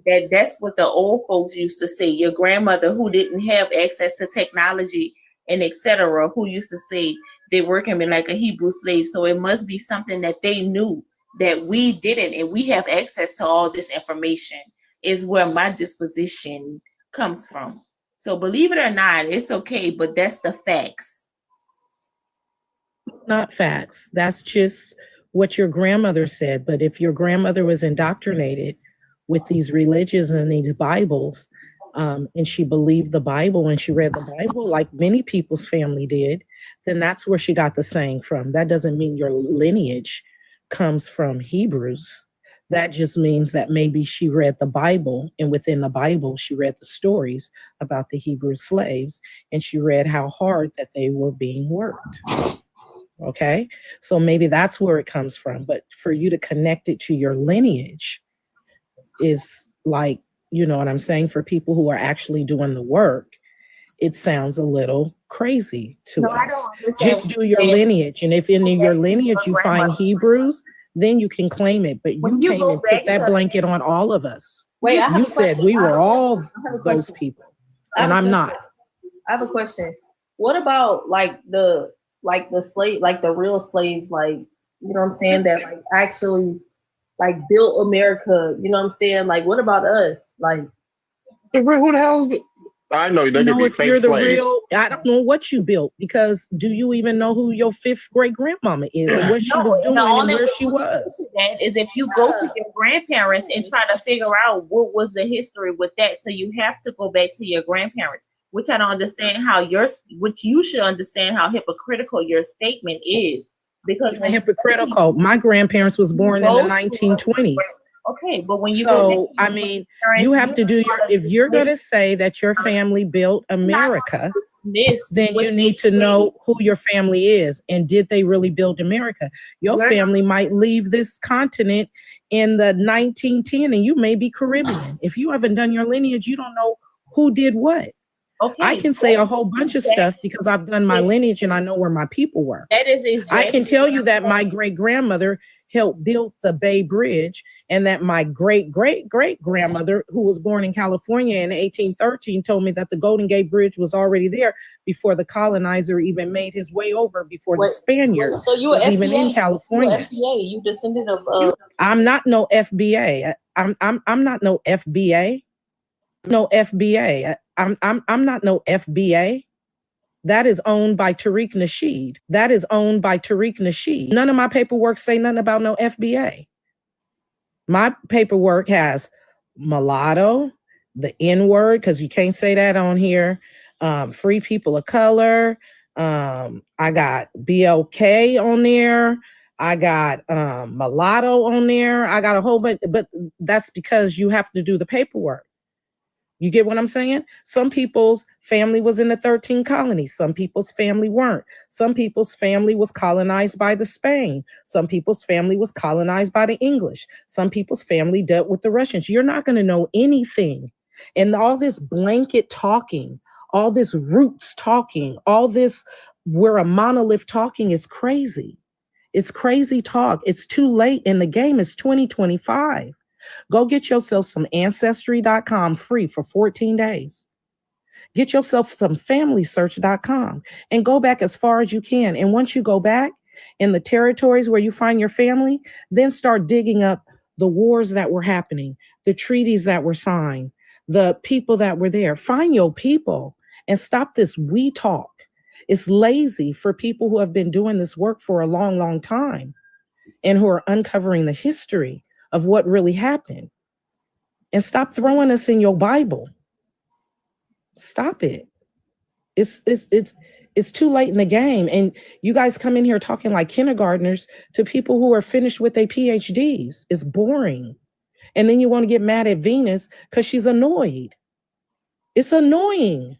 S16: say that's what the old folks used to say. Your grandmother who didn't have access to technology and etc., who used to say they work him in like a Hebrew slave. So it must be something that they knew that we didn't, and we have access to all this information. Is where my disposition comes from. So believe it or not, it's okay, but that's the facts.
S17: Not facts. That's just what your grandmother said. But if your grandmother was indoctrinated with these religions and these Bibles, and she believed the Bible and she read the Bible like many people's family did, then that's where she got the saying from. That doesn't mean your lineage comes from Hebrews. That just means that maybe she read the Bible, and within the Bible, she read the stories about the Hebrew slaves, and she read how hard that they were being worked. Okay, so maybe that's where it comes from. But for you to connect it to your lineage is like, you know what I'm saying? For people who are actually doing the work, it sounds a little crazy to us. Just do your lineage. And if in your lineage you find Hebrews, then you can claim it. But you came and put that blanket on all of us.
S7: Wait,
S17: you said we were all those people. And I'm not.
S7: I have a question. What about like the slave, like the real slaves, like, you know what I'm saying, that like actually like built America, you know what I'm saying? Like, what about us? Like,
S1: who the hell is it? I know they could be fake slaves.
S17: I don't know what you built, because do you even know who your fifth great grandmama is and what she was doing and where she was?
S16: That is, if you go to your grandparents and try to figure out what was the history with that, so you have to go back to your grandparents, which I don't understand which you should understand how hypocritical your statement is. because when
S17: hypocritical. My grandparents was born in the
S16: go to
S17: 1920s.
S16: okay, but when you go
S17: So, I mean, you have to do your, if you're going to say that your family built America, then you need to know who your family is and did they really build America? Your family might leave this continent in the 1910 and you may be Caribbean. If you haven't done your lineage, you don't know who did what.
S16: Okay,
S17: I can say a whole bunch of stuff because I've done my lineage and I know where my people were.
S16: That is exactly.
S17: I can tell you that my great grandmother helped build the Bay Bridge, and that my great great great grandmother, who was born in California in 1813, told me that the Golden Gate Bridge was already there before the colonizer even made his way over, before the Spaniard
S16: So you
S17: was
S16: were
S17: even in California.
S16: FBA. You descended of.
S17: I'm not no FBA. I'm not no FBA. No FBA. I'm not no FBA. That is owned by Tariq Nasheed. That is owned by Tariq Nasheed. None of my paperwork say nothing about no FBA. My paperwork has mulatto, the N-word, because you can't say that on here. Free people of color. I got BLK on there. I got mulatto on there. I got a whole bunch, but that's because you have to do the paperwork. You get what I'm saying? Some people's family was in the 13 colonies. Some people's family weren't. Some people's family was colonized by the Spain. Some people's family was colonized by the English. Some people's family dealt with the Russians. You're not going to know anything. And all this blanket talking, all this roots talking, all this we're a monolith talking is crazy. It's crazy talk. It's too late in the game. It's 2025. Go get yourself some Ancestry.com free for 14 days. Get yourself some FamilySearch.com and go back as far as you can. And once you go back in the territories where you find your family, then start digging up the wars that were happening, the treaties that were signed, the people that were there. Find your people and stop this we talk. It's lazy for people who have been doing this work for a long, long time and who are uncovering the history of what really happened. And stop throwing us in your Bible. Stop it. It's too late in the game. And you guys come in here talking like kindergartners to people who are finished with their PhDs. It's boring. And then you want to get mad at Venus because she's annoyed. It's annoying.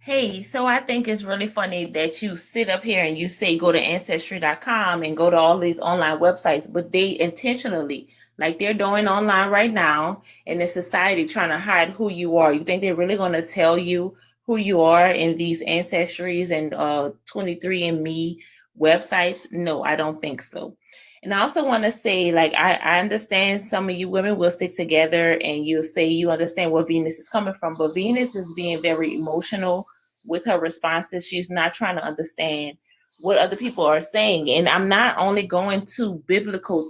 S16: Hey, so I think it's really funny that you sit up here and you say go to Ancestry.com and go to all these online websites, but they intentionally, like they're doing online right now in this society, trying to hide who you are. You think they're really going to tell you who you are in these Ancestries and 23andMe websites? No, I don't think so. And I also want to say, like, I understand some of you women will stick together and you'll say you understand where Venus is coming from, but Venus is being very emotional with her responses. She's not trying to understand what other people are saying. And I'm not only going to biblical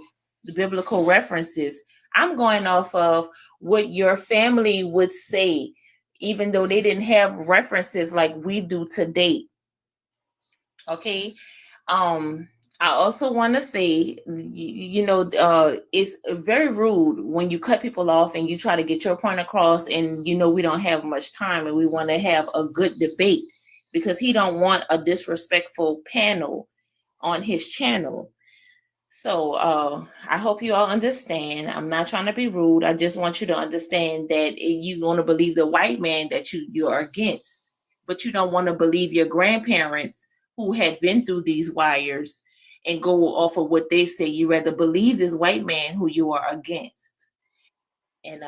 S16: references. I'm going off of what your family would say, even though they didn't have references like we do today. Okay. I also want to say, it's very rude when you cut people off and you try to get your point across, and we don't have much time and we want to have a good debate because he don't want a disrespectful panel on his channel. So I hope you all understand. I'm not trying to be rude. I just want you to understand that you want to believe the white man that you are against, but you don't want to believe your grandparents who had been through these wires and go off of what they say. You rather believe this white man who you are against. And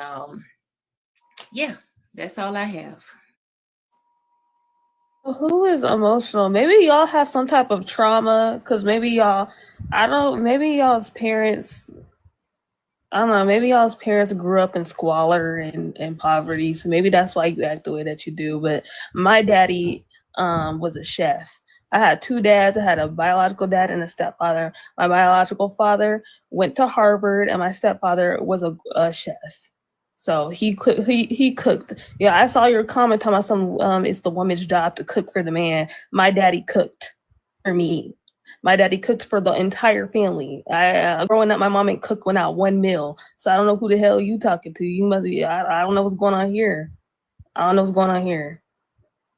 S16: yeah, that's all I have.
S13: Who is emotional? Maybe y'all have some type of trauma, because maybe y'all's parents, I don't know, maybe y'all's parents grew up in squalor and poverty, so maybe that's why you act the way that you do. But my daddy was a chef. I had two dads. I had a biological dad and a stepfather. My biological father went to Harvard, and my stepfather was a chef. So he cooked. Yeah, I saw your comment talking about it's the woman's job to cook for the man. My daddy cooked for me My daddy cooked for the entire family. Growing up, my mom ain't cooked went out one meal. So I don't know who the hell you talking to. You must be, I don't know what's going on here. I don't know what's going on here.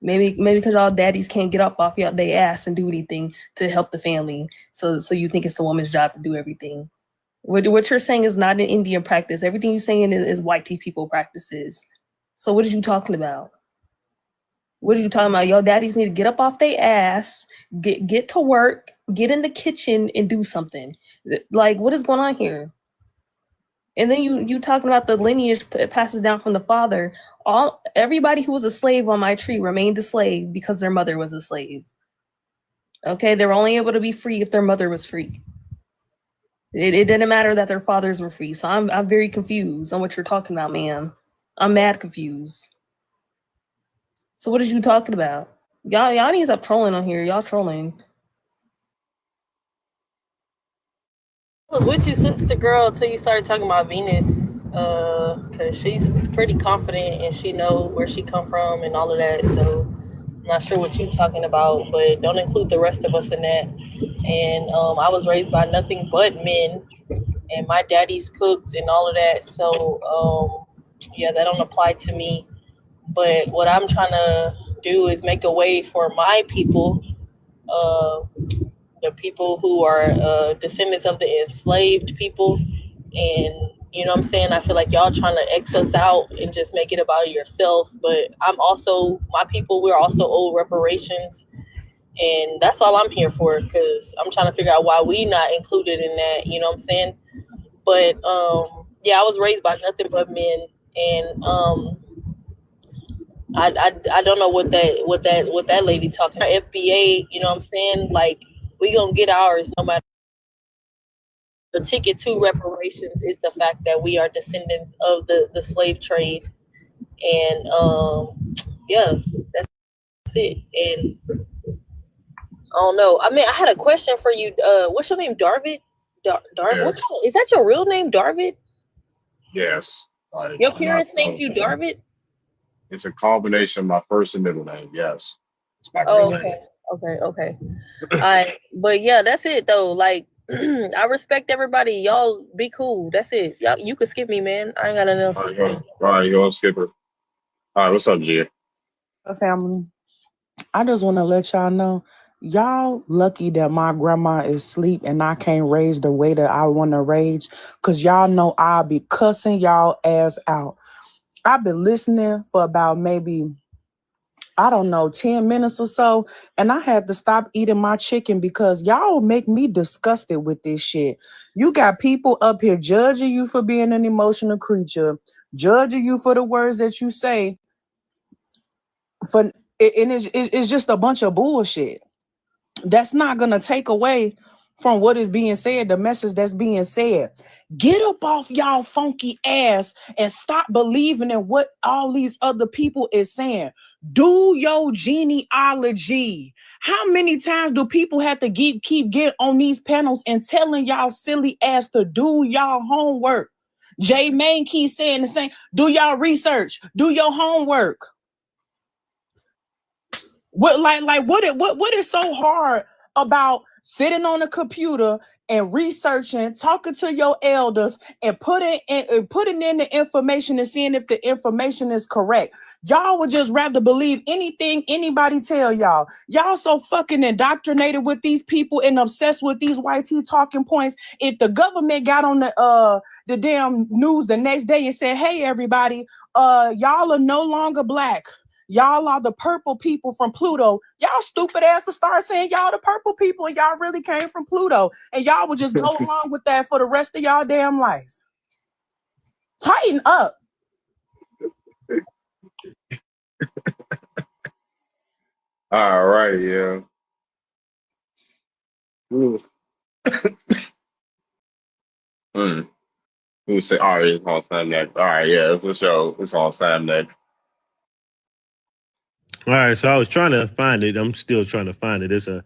S13: Maybe because y'all daddies can't get up off their ass and do anything to help the family. So you think it's the woman's job to do everything. What you're saying is not an Indian practice. Everything you're saying is white people practices. So what are you talking about? What are you talking about? Your daddies need to get up off their ass, get to work, get in the kitchen and do something. Like, what is going on here? And then you talking about the lineage passes down from the father. Everybody who was a slave on my tree remained a slave because their mother was a slave. Okay, they were only able to be free if their mother was free. It didn't matter that their fathers were free. So I'm very confused on what you're talking about, ma'am. I'm mad confused. So what are you talking about? Y'all need to stop trolling on here. Y'all trolling.
S7: I was with you since the girl till you started talking about Venus, because she's pretty confident and she know where she come from and all of that. So I'm not sure what you're talking about, but don't include the rest of us in that. And I was raised by nothing but men, and my daddy's cooked and all of that. So yeah, that don't apply to me. But what I'm trying to do is make a way for my people, the people who are descendants of the enslaved people. And you know what I'm saying? I feel like y'all trying to X us out and just make it about yourselves. But I'm also, my people, we're also owed reparations. And that's all I'm here for, because I'm trying to figure out why we not included in that, you know what I'm saying? But yeah, I was raised by nothing but men. And I don't know what that lady talking about. FBA, you know what I'm saying? Like, we gonna get ours no matter. The ticket to reparations is the fact that we are descendants of the slave trade. And yeah, that's it. And I don't know. I mean, I had a question for you. What's your name? Darvid?
S1: Yes.
S7: Is that your real name, Darvid?
S1: Yes.
S7: Your parents named you Darvid?
S1: It's a combination of my first and middle name. Yes. It's my real name.
S7: Okay. But yeah, that's it though. Like, I respect everybody. Y'all be cool. That's it. Y'all, you could skip me, man. I ain't got nothing else to say.
S1: All right, you go skip her. All right, what's up, Gia?
S17: Family, I just want to let y'all know, y'all lucky that my grandma is asleep and I can't rage the way that I want to rage, because y'all know I'll be cussing y'all ass out. I've been listening for about maybe, I don't know, 10 minutes or so, and I had to stop eating my chicken because y'all make me disgusted with this shit. You got people up here judging you for being an emotional creature, judging you for the words that you say, and it's just a bunch of bullshit. That's not going to take away from what is being said, the message that's being said. Get up off y'all funky ass and stop believing in what all these other people is saying. Do your genealogy. How many times do people have to keep getting on these panels and telling y'all silly ass to do y'all homework? Jay Main keeps saying the same. Do y'all research. Do your homework. What is so hard about sitting on a computer and researching, talking to your elders, and putting in the information and seeing if the information is correct? Y'all would just rather believe anything anybody tell y'all. Y'all so fucking indoctrinated with these people and obsessed with these YT talking points. If the government got on the damn news the next day and said, "Hey everybody, y'all are no longer black. Y'all are the purple people from Pluto," y'all stupid ass to start saying y'all the purple people and y'all really came from Pluto. And y'all would just go along with that for the rest of y'all damn life. Tighten up.
S1: All right, yeah. Who say, all right, it's on Sam next. All right, yeah, for sure. It's on Sam next.
S19: All right, so I was trying to find it. I'm still trying to find it. It's a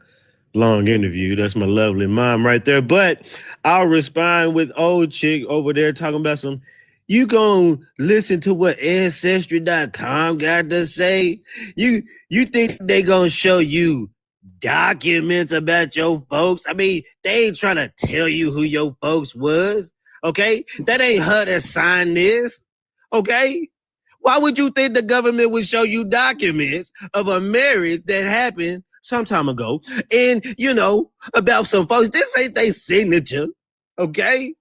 S19: long interview. That's my lovely mom right there. But I'll respond with old chick over there talking about some, you gonna listen to what Ancestry.com got to say? You think they gonna show you
S5: documents about your folks. I mean, they ain't trying to tell you who your folks was, okay? That ain't her that signed this, okay? Why would you think the government would show you documents of a marriage that happened some time ago and, you know, about some folks? This ain't their signature, okay?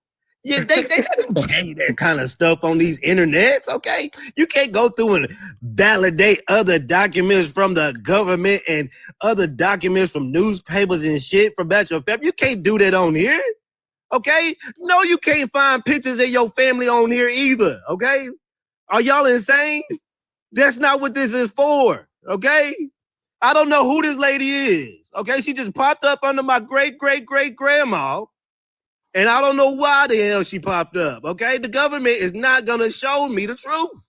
S5: Yeah, they don't tell you that kind of stuff on these internets, okay? You can't go through and validate other documents from the government and other documents from newspapers and shit from about your family. You can't do that on here, okay? No, you can't find pictures of your family on here either, okay? Are y'all insane? That's not what this is for, okay? I don't know who this lady is, okay? She just popped up under my great-great-great-grandma, and I don't know why the hell she popped up, okay? The government is not going to show me the truth,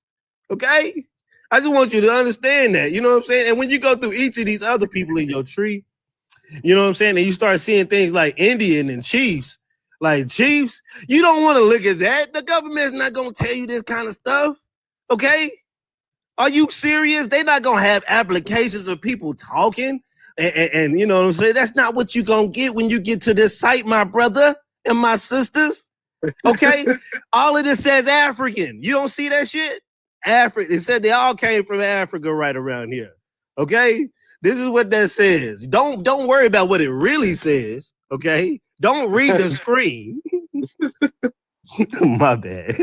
S5: okay? I just want you to understand that, you know what I'm saying? And when you go through each of these other people in your tree, you know what I'm saying? And you start seeing things like Indian and Chiefs, like Chiefs, you don't want to look at that. The government's not going to tell you this kind of stuff. Okay? Are you serious? They're not going to have applications of people talking and you know what I'm saying? That's not what you're going to get when you get to this site, my brother and my sisters. Okay? All of this says African. You don't see that shit? Africa. It said they all came from Africa right around here. Okay? This is what that says. Don't worry about what it really says. Okay? Don't read the screen. My bad.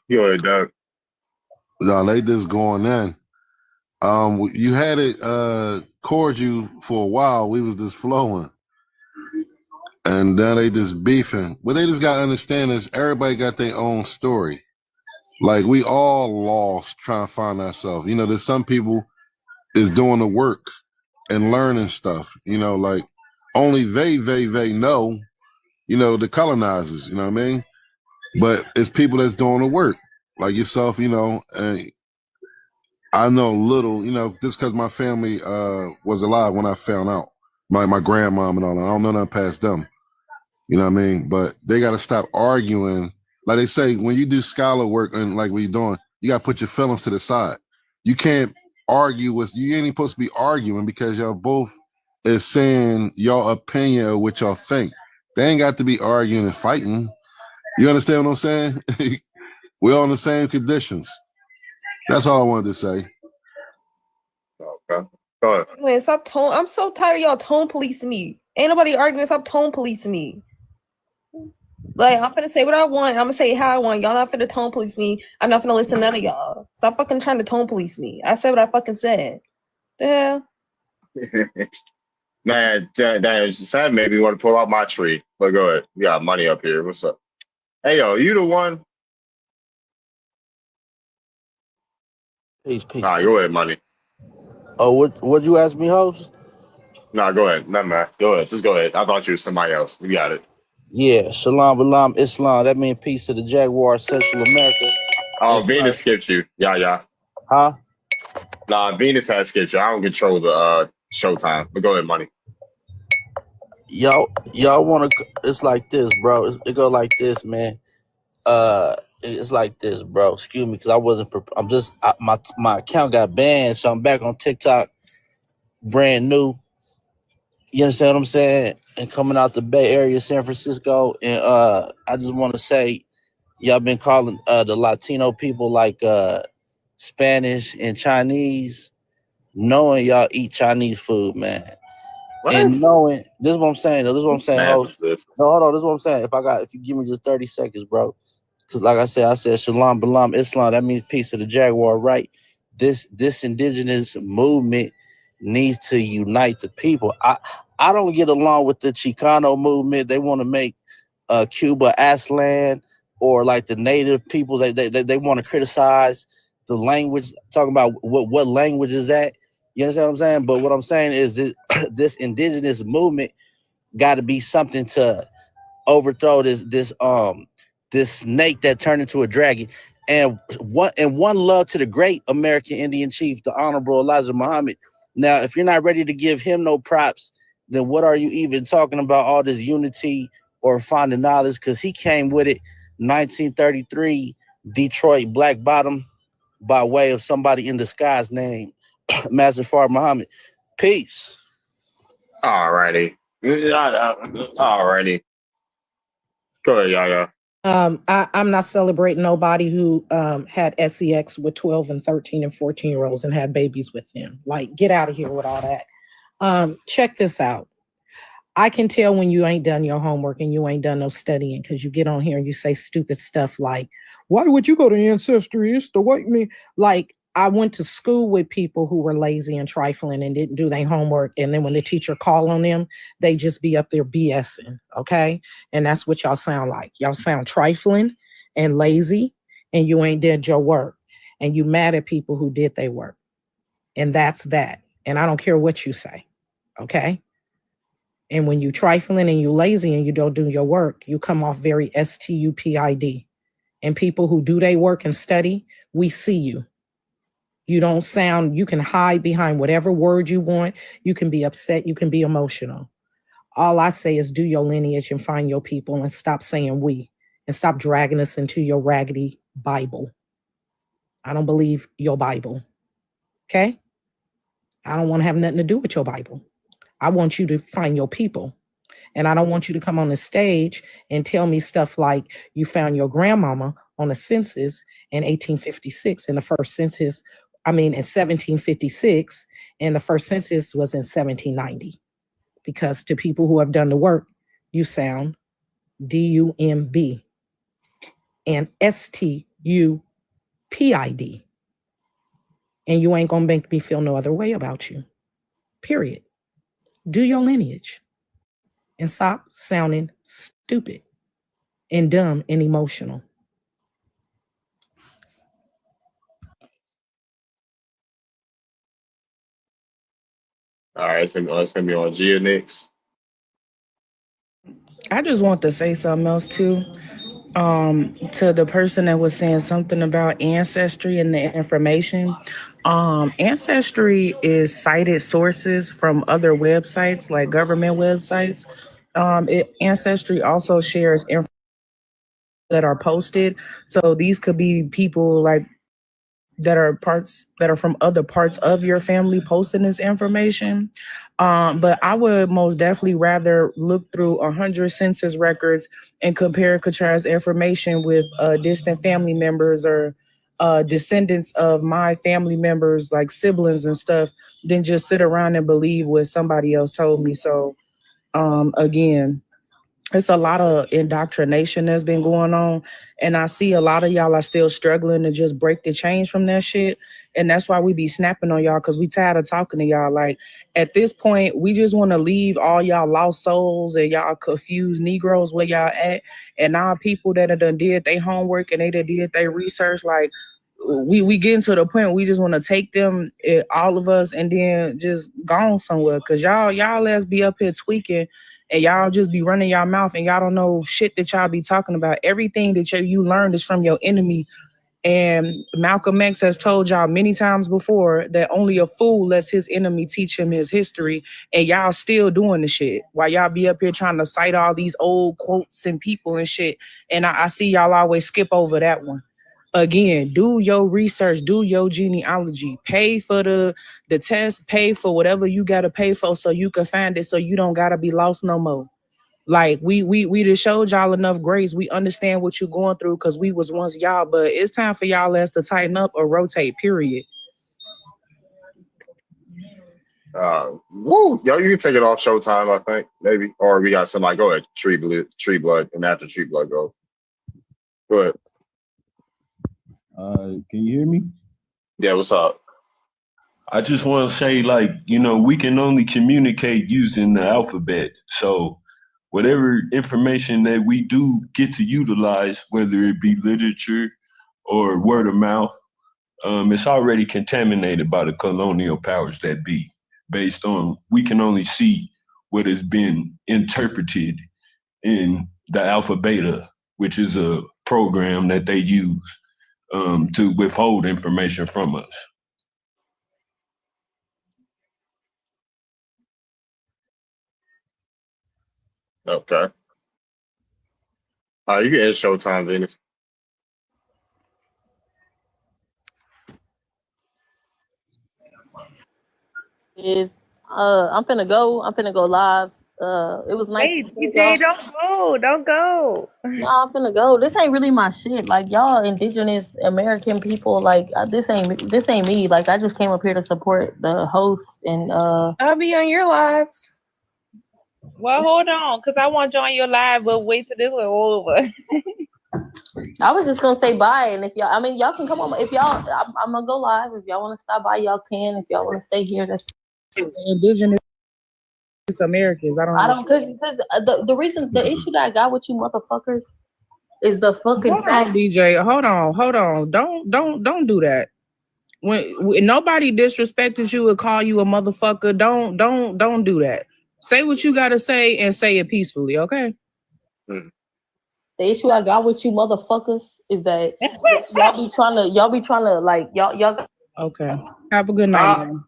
S1: You're done.
S11: No, they just going in. You had it cordial for a while. We was just flowing. And now they just beefing. What they just gotta understand is everybody got their own story. Like we all lost trying to find ourselves. You know, there's some people is doing the work and learning stuff. You know, like only they know, you know, the colonizers, you know what I mean? But it's people that's doing the work. Like yourself, you know, and I know little, you know, just because my family was alive when I found out. My grandmom and all that. I don't know nothing past them. You know what I mean? But they got to stop arguing. Like they say, when you do scholar work and like what you're doing, you got to put your feelings to the side. You can't argue with, you ain't supposed to be arguing because y'all both is saying your opinion of what y'all think. They ain't got to be arguing and fighting. You understand what I'm saying? We're all in the same conditions. That's all I wanted to say.
S1: Okay. Go ahead.
S7: Man, stop tone. I'm so tired of y'all tone policing me. Ain't nobody arguing. Stop tone policing me. Like, I'm finna say what I want. I'm gonna say how I want. Y'all not finna tone police me. I'm not finna listen to none of y'all. Stop fucking trying to tone police me. I said what I fucking said. The hell?
S1: Man, Sam made me want to pull out my tree. But go ahead. We got money up here. What's up? Hey, yo, you the one?
S21: Peace.
S1: Nah, go ahead, money.
S21: Oh, what'd you ask me, host?
S1: Nah, go ahead. Nothing, man. Go ahead. Just go ahead. I thought you was somebody else. We got it.
S21: Yeah, Shalom Alam Islam. That means peace to the Jaguar, Central America.
S1: Oh, Venus skipped you. Yeah.
S21: Huh?
S1: Nah, Venus has skipped you. I don't control the showtime. But go ahead, money.
S21: Y'all want to? It's like this, bro. It go like this, man. It's like this, bro. Excuse me, because I wasn't. I'm just my account got banned, so I'm back on TikTok, brand new. You understand what I'm saying? And coming out the Bay Area, San Francisco, and I just want to say, y'all been calling the Latino people like Spanish and Chinese, knowing y'all eat Chinese food, man.
S1: What?
S21: And knowing this is what I'm saying. This is what I'm saying, host.
S1: This.
S21: No, hold on. This is what I'm saying. If you give me just 30 seconds, bro. Because like I said Shalom Balam Islam. That means peace of the Jaguar, right? This indigenous movement needs to unite the people. I don't get along with the Chicano movement. They want to make Cuba Aslan or like the native peoples. They want to criticize the language, talking about what language is that. You understand what I'm saying? But what I'm saying is this indigenous movement got to be something to overthrow this snake that turned into a dragon. And one love to the great American Indian chief, the Honorable Elijah Muhammad. Now, if you're not ready to give him no props, then what are you even talking about all this unity or finding knowledge? Because he came with it 1933 Detroit Black Bottom by way of somebody in disguise named Mazafar Muhammad. Peace.
S1: Alrighty. Alrighty. Go ahead, Yaya.
S17: I'm not celebrating nobody who had sex with 12 and 13 and 14-year-olds and had babies with them. Like, get out of here with all that. Check this out. I can tell when you ain't done your homework and you ain't done no studying because you get on here and you say stupid stuff like, why would you go to Ancestry? It's the white me. Like, I went to school with people who were lazy and trifling and didn't do their homework. And then when the teacher called on them, they just be up there BSing. Okay. And that's what y'all sound like. Y'all sound trifling and lazy and you ain't did your work. And you mad at people who did their work. And that's that. And I don't care what you say. Okay. And when you trifling and you lazy and you don't do your work, you come off very stupid. And people who do their work and study, we see you. You don't sound, you can hide behind whatever word you want. You can be upset. You can be emotional. All I say is do your lineage and find your people and stop saying we and stop dragging us into your raggedy Bible. I don't believe your Bible. Okay? I don't want to have nothing to do with your Bible. I want you to find your people. And I don't want you to come on the stage and tell me stuff like you found your grandmama on a census in 1856 in the first census. In 1756, and the first census was in 1790. Because to people who have done the work, you sound DUMB and STUPID. And you ain't gonna make me feel no other way about you. Period. Do your lineage. And stop sounding stupid and dumb and emotional.
S1: All right, it's gonna be on Gia next.
S2: I just want to say something else too. To the person that was saying something about Ancestry and the information. Ancestry is cited sources from other websites, like government websites. Ancestry also shares information that are posted. So these could be people like that are from other parts of your family posting this information. But I would most definitely rather look through 100 census records and compare and contrast information with distant family members or descendants of my family members, like siblings and stuff, than just sit around and believe what somebody else told me. So again, it's a lot of indoctrination that's been going on. And I see a lot of y'all are still struggling to just break the chains from that shit. And that's why we be snapping on y'all, because we tired of talking to y'all. Like, at this point, we just want to leave all y'all lost souls and y'all confused Negroes where y'all at. And our people that have done did their homework and they done did their research, like, we getting to the point we just want to take them, all of us, and then just gone somewhere. Because y'all let's be up here tweaking and y'all just be running y'all mouth and y'all don't know shit that y'all be talking about. Everything that you learned is from your enemy. And Malcolm X has told y'all many times before that only a fool lets his enemy teach him his history. And y'all still doing the shit while y'all be up here trying to cite all these old quotes and people and shit. And I see y'all always skip over that one. Again, do your research, do your genealogy, pay for the test, pay for whatever you gotta pay for so you can find it, so you don't gotta be lost no more. Like we just showed y'all enough grace. We understand what you're going through because we was once y'all, but it's time for y'all ass to tighten up or rotate, period.
S1: Yo, you can take it off Showtime, I think, maybe. Or we got somebody, go ahead, Tree Blood, and after Tree Blood go. Go ahead.
S9: Can you hear me?
S1: Yeah, what's up?
S9: I just want to say, like, we can only communicate using the alphabet. So whatever information that we do get to utilize, whether it be literature or word of mouth, it's already contaminated by the colonial powers that be, based on we can only see what has been interpreted in the alpha beta, which is a program that they use to withhold information from us.
S1: Okay. You can end Showtime, Venus.
S7: is I'm finna go live. It was nice.
S16: Wait,
S7: to see
S16: DJ,
S7: y'all.
S16: don't go.
S7: Nah, I'm finna go. This ain't really my shit. Like y'all Indigenous American people, like this ain't me. Like I just came up here to support the host and
S8: I'll be on your lives.
S16: Well, hold on, because I want to join your live, but wait till this is over.
S7: I was just gonna say bye, and if y'all can come on. If y'all, I'm gonna go live. If y'all want to stop by, y'all can. If y'all want to stay here, that's
S2: Indigenous Americans.
S7: I don't because the issue that I got with you motherfuckers is the fucking
S2: Hold on, DJ. Hold on. Don't do that. When nobody disrespected you or call you a motherfucker, don't do that. Say what you gotta say and say it peacefully, okay?
S7: The issue I got with you motherfuckers is that y'all be trying to like y'all.
S2: Okay. Have a good night, man.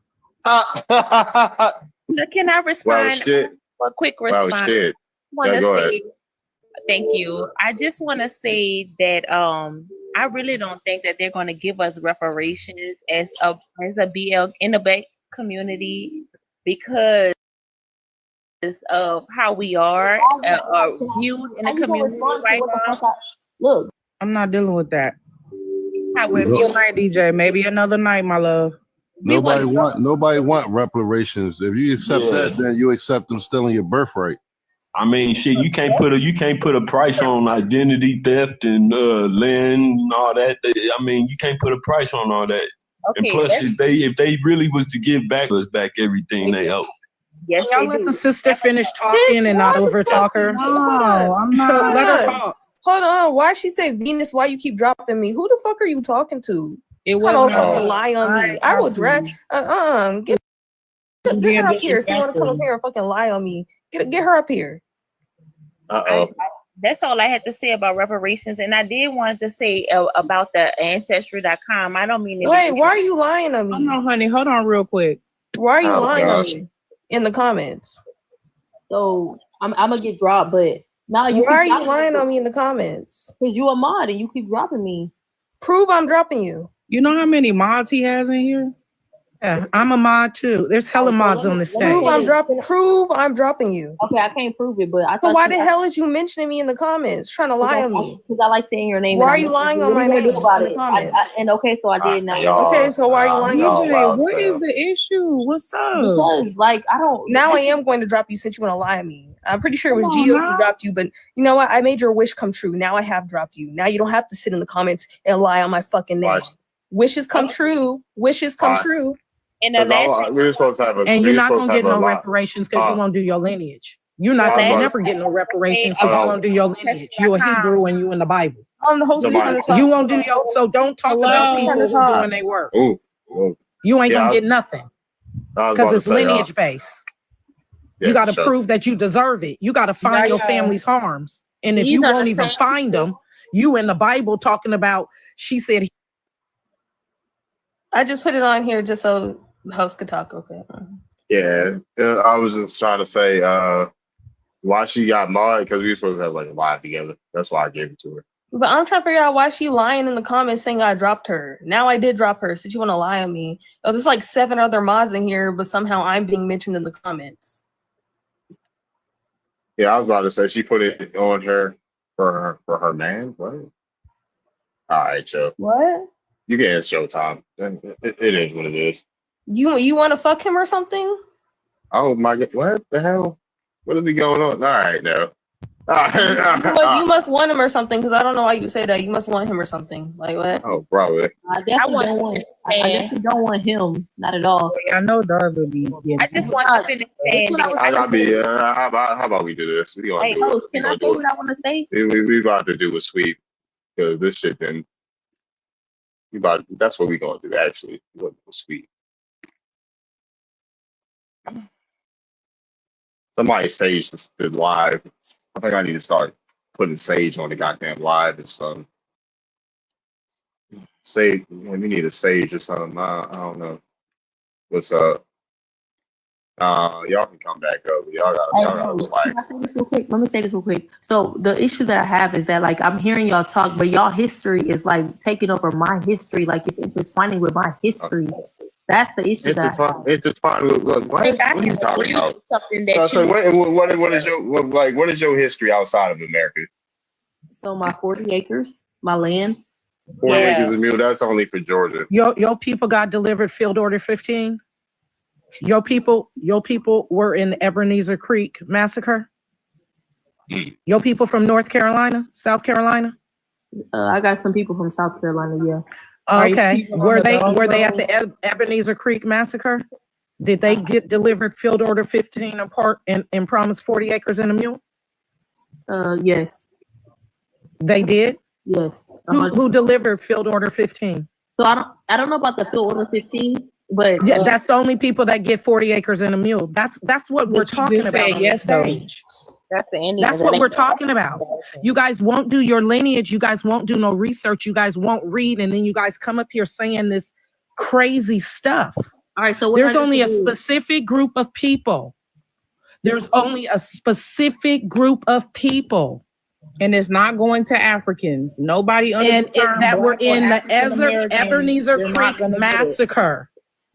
S16: Can I respond?
S1: Well, shit.
S16: A quick response.
S1: Well, shit.
S16: Want to
S1: go
S16: say
S1: ahead.
S16: thank you. I just want to say that I really don't think that they're going to give us reparations as a BL in the Black community because of how we are viewed in the community right now.
S7: Look,
S2: I'm not dealing with that.
S16: Good
S2: night, DJ. Maybe another night, my love.
S11: Nobody want reparations. If you accept that, then you accept them stealing your birthright.
S9: I mean, shit, you can't put a price on identity theft and land and all that. I mean, you can't put a price on all that.
S16: Okay,
S9: and plus, if they really was to give back everything they owe.
S16: Yes,
S2: y'all let the sister finish talking and not overtalk her.
S8: No,
S2: I'm not.
S8: Let her talk. Hold on. Why she say Venus? Why you keep dropping me? Who the fuck are you talking to?
S2: It
S8: was
S2: wasn't
S8: fucking lie on me. I will drag. Get her up here. If you want to come up here and fucking lie on me, get her up here.
S16: That's all I had to say about reparations, and I did want to say about the Ancestry.com. I don't mean
S8: wait. Why are you lying on me?
S2: No, honey. Hold on, real quick.
S8: Why are you lying on me in the comments?
S7: So I'm gonna get dropped, but now you.
S8: Why are you lying on me in the comments?
S7: Because you a mod and you keep dropping me.
S8: Prove I'm dropping you.
S2: You know how many mods he has in here? Yeah, I'm a mod too. There's hella mods on this stage.
S8: Prove I'm dropping you.
S7: Okay, I can't prove it, but
S8: so why the hell is you mentioning me in the comments, trying to lie on me?
S7: Because I like saying your name.
S8: Why are you lying on my name in the comments?
S7: So I did now.
S8: Okay, so why are you lying?
S2: DJ, what is the issue? What's up?
S7: Because like I don't.
S8: Now I am going to drop you since you want to lie on me. I'm pretty sure it was Gio who dropped you, but you know what? I made your wish come true. Now I have dropped you. Now you don't have to sit in the comments and lie on my fucking name. Wishes come true. Wishes come true.
S16: And the last
S2: you're not gonna get no reparations because you won't do your lineage. You're not gonna never get no reparations because you won't do your lineage. You're a Hebrew and you in the Bible.
S8: I'm the host.
S2: You won't do your. So don't talk about people who are doing their work. You ain't gonna get nothing because it's lineage based. You got to prove that you deserve it. You got to find your family's harms, and if you won't even find them, you in the Bible talking about. She said.
S8: I just put it on here just so the host could talk. Okay.
S1: Yeah, I was just trying to say why she got mod because we were supposed to have like a live together. That's why I gave it to her.
S8: But I'm trying to figure out why she lying in the comments saying I dropped her. Now I did drop her. Since you want to lie on me, there's like 7 other mods in here, but somehow I'm being mentioned in the comments.
S1: Yeah, I was about to say she put it on her for her man. What? All right, Joe.
S8: What?
S1: You get it's showtime. It is what it is.
S8: You want to fuck him or something?
S1: Oh my God! What the hell? What is going on? All right, now.
S8: You must want him or something because I don't know why you say that. You must want him or something. Like what?
S1: Oh, probably.
S7: I definitely don't want him. Not at all.
S2: I know Darv would be. Yeah.
S16: I just want to finish saying.
S1: I gotta be. How about we do this? We gonna do
S7: host, can I say what I want to say?
S1: We about to do a sweep because this shit then. That's what we gonna do. Actually, we're gonna do a sweep. Somebody staged the live. I think I need to start putting Sage on the goddamn live or something. Sage, we need a Sage or something. I don't know. What's up? Y'all can come back up. Y'all gotta relax.
S7: Let me say this real quick. So the issue that I have is that like I'm hearing y'all talk, but y'all history is like taking over my history, like it's intertwining with my history. That's the issue that I have.
S1: Intertwined. Look, what?
S16: Like, I
S1: What are you
S16: have
S1: talking about?
S16: something
S1: So,
S16: that you
S1: what is your what is your history outside of America?
S7: So my 40 acres, my land.
S1: 40 acres of mule. That's only for Georgia.
S17: Your people got delivered Field Order 15. Your people were in the Ebenezer Creek massacre. Your people from North Carolina, South Carolina.
S7: I got some people from South Carolina. Yeah.
S17: Okay. Were they at the Ebenezer Creek massacre? Did they get delivered Field Order 15 apart and promised 40 acres and a mule?
S7: Yes.
S17: They did?
S7: Yes.
S17: Who delivered Field Order 15?
S7: So I don't know about the Field Order 15, but
S17: yeah, that's the only people that get 40 acres and a mule. That's what we're talking about on the stage.
S16: That's the Indian.
S17: That's what we're talking about. You guys won't do your lineage. You guys won't do no research. You guys won't read. And then you guys come up here saying this crazy stuff.
S7: All right. So
S17: there's only a specific group of people. There's only a specific group of people.
S2: And it's not going to Africans. Nobody under the term
S17: that were in the
S2: African-American,
S17: Ebenezer
S2: they're not
S17: Creek
S2: gonna get it.
S17: massacre.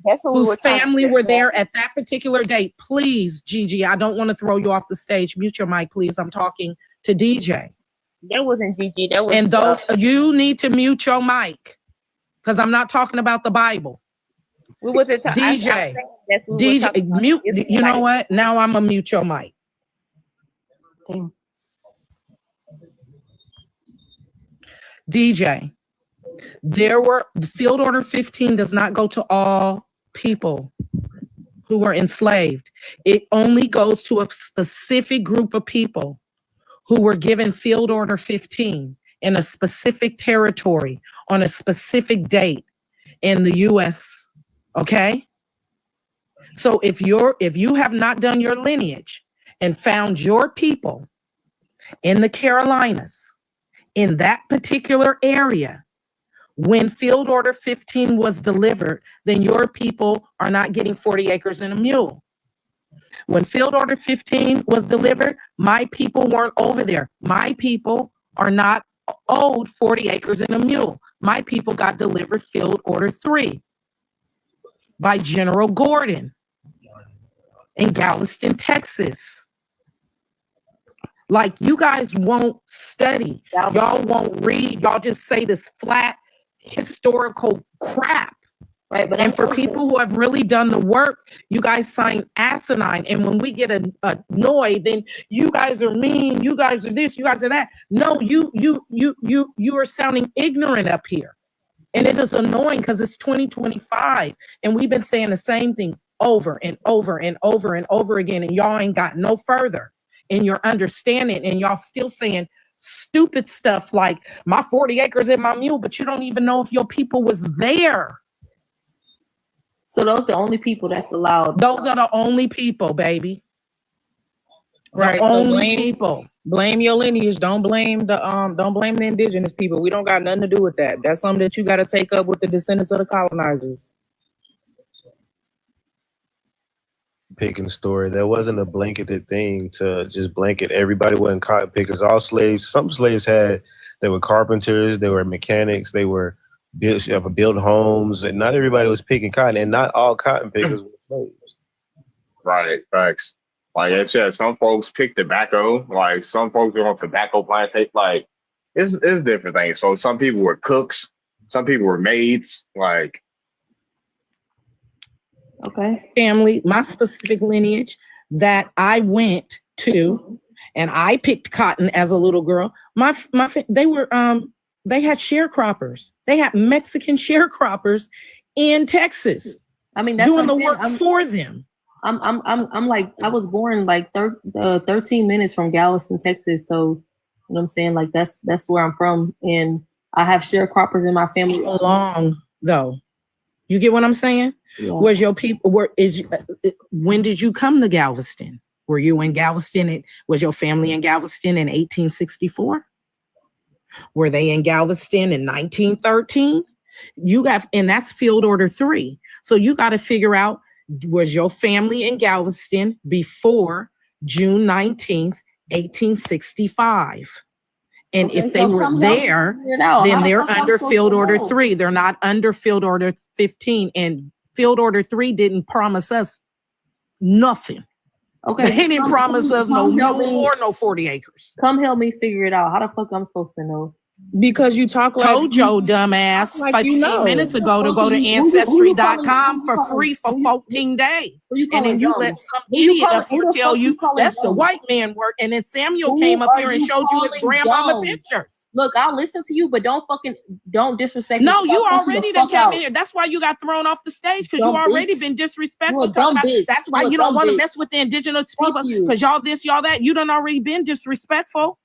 S16: That's what we
S17: Whose
S16: were talking
S17: family
S16: about.
S17: were there at that particular date. Please, Gigi, I don't want to throw you off the stage. Mute your mic, please. I'm talking to DJ.
S16: That wasn't Gigi. That was
S17: And those you need to mute your mic because I'm not talking about the Bible.
S16: we was at
S17: DJ.
S16: That's what we were
S17: DJ,
S16: talking about.
S17: mute. You know what? Now I'm gonna mute your mic.
S7: Damn.
S17: DJ, the Field Order 15 does not go to all people who were enslaved. It only goes to a specific group of people who were given Field Order 15 in a specific territory on a specific date in the US. Okay? So if you have not done your lineage and found your people in the Carolinas, in that particular area, when Field Order 15 was delivered, then your people are not getting 40 acres and a mule. When Field Order 15 was delivered, my people weren't over there. My people are not owed 40 acres and a mule. My people got delivered Field Order 3 by General Gordon in Galveston, Texas. Like, you guys won't study. Y'all won't read. Y'all just say this flat historical crap.
S7: Right. But
S17: and for people who have really done the work, you guys sign asinine. And when we get annoyed, then you guys are mean. You guys are this. You guys are that. No, you are sounding ignorant up here. And it is annoying because it's 2025. And we've been saying the same thing over and over and over and over again. And y'all ain't got no further in your understanding. And y'all still saying stupid stuff like my 40 acres and my mule, but you don't even know if your people was there.
S7: So those are the only people that's allowed.
S17: Those are the only people, baby.
S2: Right.
S17: The only
S2: blame,
S17: people.
S2: Blame your lineage. Don't blame the indigenous people. We don't got nothing to do with that. That's something that you got to take up with the descendants of the colonizers.
S19: Picking story. That wasn't a blanketed thing to just blanket everybody wasn't cotton pickers. All slaves, some slaves they were carpenters, they were mechanics, they were build homes, and not everybody was picking cotton, and not all cotton pickers were slaves.
S1: Right, facts. Like I said, some folks pick tobacco, like some folks are on tobacco plantation, like it's different things. So some people were cooks, some people were maids, like
S17: Okay. Family, my specific lineage that I went to, and I picked cotton as a little girl. They had sharecroppers. They had Mexican sharecroppers in Texas.
S7: I mean, that's
S17: doing the work for them.
S7: I'm like, I was born like 13 minutes from Galveston, Texas. So, you know what I'm saying? Like that's where I'm from, and I have sharecroppers in my family.
S17: How long though? You get what I'm saying? Yeah. Where's your people? When did you come to Galveston? Were you in Galveston? Was your family in Galveston in 1864? Were they in Galveston in 1913? And that's Field Order 3. So you got to figure out, was your family in Galveston before June 19th, 1865? And if they were there, then they're under Field Order 3. They're not under Field Order 15. And Field Order 3 didn't promise us nothing.
S7: Okay,
S17: They didn't promise us no mule or no 40 acres.
S7: Come help me figure it out. How the fuck I'm supposed to know?
S2: Because you talk like
S17: Told your dumb ass
S2: like
S17: 15
S2: you know.
S17: minutes ago to go to Ancestry.com for free for 14 days. And then you let some idiot up here tell you that's the white man work. And then Samuel came up here and showed you his grandmama pictures.
S7: Look, I'll listen to you, but don't disrespect me.
S17: No, you already done came in here. That's why you got thrown off the stage, because you already been disrespectful. That's why you don't want to mess with the indigenous people, because y'all this, y'all that. You done already been disrespectful.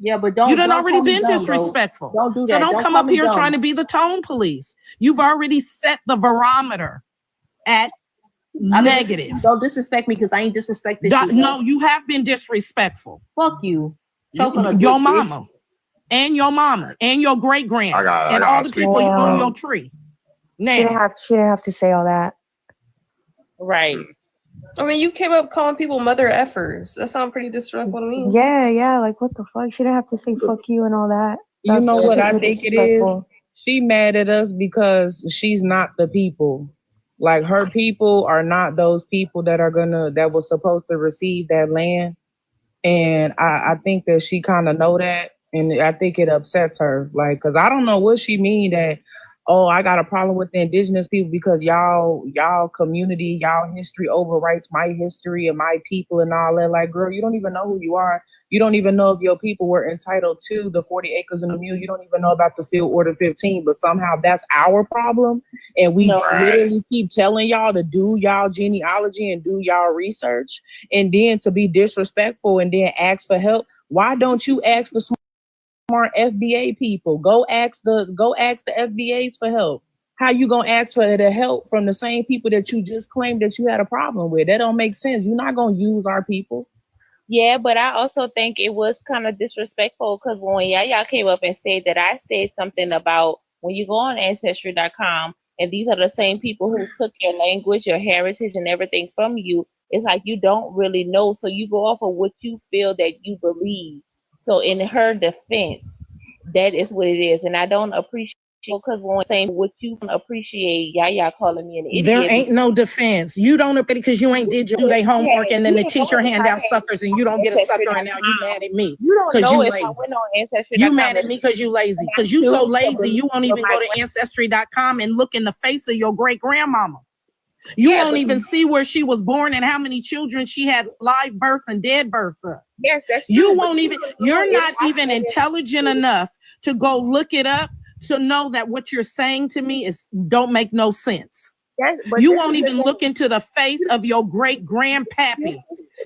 S7: Yeah, but
S17: you done already been disrespectful.
S7: Don't do that.
S17: So don't come up here trying to be the tone police. You've already set the barometer at negative.
S7: Don't disrespect me because I ain't disrespected you.
S17: No, you have been disrespectful.
S7: Fuck you.
S17: Your mama. And your mama. And your great grand. And all the people on your tree. Now.
S18: She didn't have to say all that.
S16: Right.
S13: I mean, you came up calling people mother effers. That sounds pretty disrespectful to me.
S18: Yeah, like what the fuck? She didn't have to say fuck you and all that.
S2: You know what I think it is? She mad at us because she's not the people. Like her people are not those people that was supposed to receive that land. And I think that she kind of know that. And I think it upsets her. Like, cause I don't know what she mean that, oh, I got a problem with the indigenous people because y'all community, y'all history overwrites my history and my people and all that. Like, girl, you don't even know who you are. You don't even know if your people were entitled to the 40 acres and a mule. You don't even know about the Field Order 15, but somehow that's our problem. And we literally keep telling y'all to do y'all genealogy and do y'all research, and then to be disrespectful and then ask for help. Why don't you ask for smart FBA people? Go ask the FBAs for help. How you gonna ask for the help from the same people that you just claimed that you had a problem with? That don't make sense. You're not gonna use our people.
S16: Yeah, but I also think it was kind of disrespectful because when y'all came up and said that I said something about when you go on Ancestry.com and these are the same people who took your language, your heritage, and everything from you, it's like you don't really know. So you go off of what you feel that you believe. So in her defense, that is what it is. And I don't appreciate, because when saying what you appreciate, y'all calling me an idiot.
S17: There ain't no defense. You don't appreciate because you ain't did do their homework, and then the teacher hand out suckers and you don't get a sucker, and now you mad at me.
S16: You don't know if
S17: lazy.
S16: I went on Ancestry.
S17: You mad at me because you lazy. Because you so lazy, you won't even go to Ancestry.com and look in the face of your great grandmama. You won't even see where she was born and how many children she had live births and dead births of.
S16: Yes, that's true.
S17: You won't even, you're not even intelligent enough to go look it up to know that what you're saying to me don't make no sense. You won't even look into the face of your great grandpappy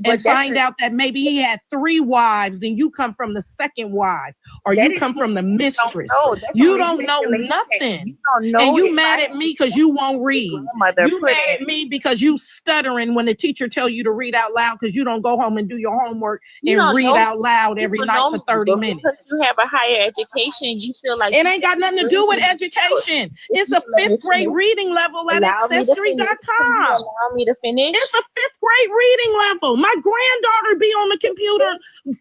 S17: and find out that maybe he had 3 wives and you come from the second wife, or you come from the mistress. You don't know nothing. And you mad at me because you won't read. You mad at me because you stuttering when the teacher tell you to read out loud because you don't go home and do your homework and read out loud every night for 30 minutes.
S16: Because you have a higher education, you feel like
S17: it ain't got nothing to do with education. It's a 5th grade reading level at Ancestry.com.
S16: Allow me to finish.
S17: It's a 5th grade reading level. My granddaughter be on the computer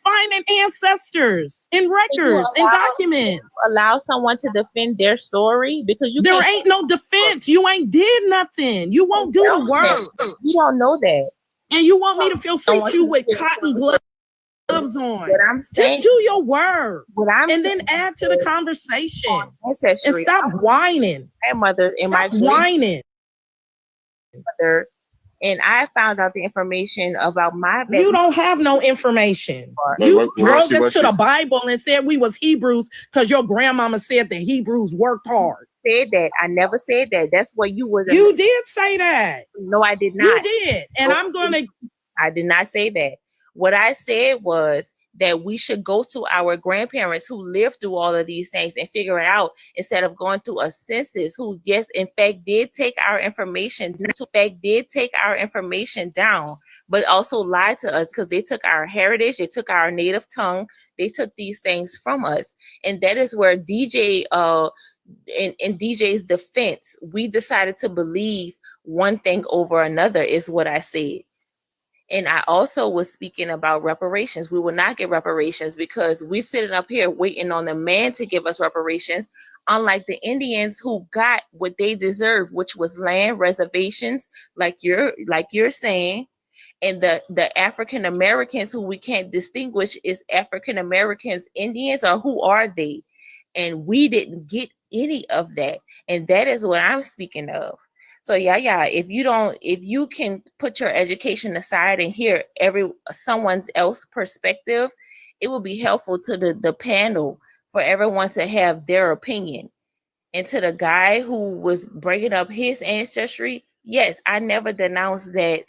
S17: finding ancestors and records and documents.
S16: Allow someone to defend their story because
S17: there ain't no defense. You ain't did nothing. You won't do the work.
S16: You don't know that.
S17: And you want me to feel free you with cotton gloves on.
S16: What I'm saying,
S17: just do your work. Then add to the conversation.
S16: Ancestry.
S17: And stop whining.
S16: My mother and
S17: stop
S16: my
S17: whining.
S16: Mother, and I found out the information about my baby.
S17: You don't have no information. You drove us to the Bible and said we was Hebrews because your grandmama said the Hebrews worked hard.
S16: Said that. I never said that. That's what you was.
S17: You did say that.
S16: No, I did not.
S17: You did. And
S16: I did not say that. What I said was that we should go to our grandparents who lived through all of these things and figure it out instead of going through a census who, yes, in fact, did take our information down, but also lied to us because they took our heritage, they took our native tongue, they took these things from us. And that is where DJ, in DJ's defense, we decided to believe one thing over another is what I said. And I also was speaking about reparations. We will not get reparations because we're sitting up here waiting on the man to give us reparations. unlike the Indians who got what they deserved, which was land, reservations, like you're saying, and the African Americans who we can't distinguish is African Americans, Indians, or who are they? And we didn't get any of that, and that is what I'm speaking of. So yeah, if you can put your education aside and hear someone else's perspective, it will be helpful to the panel for everyone to have their opinion. And to the guy who was bringing up his ancestry, yes, I never denounced that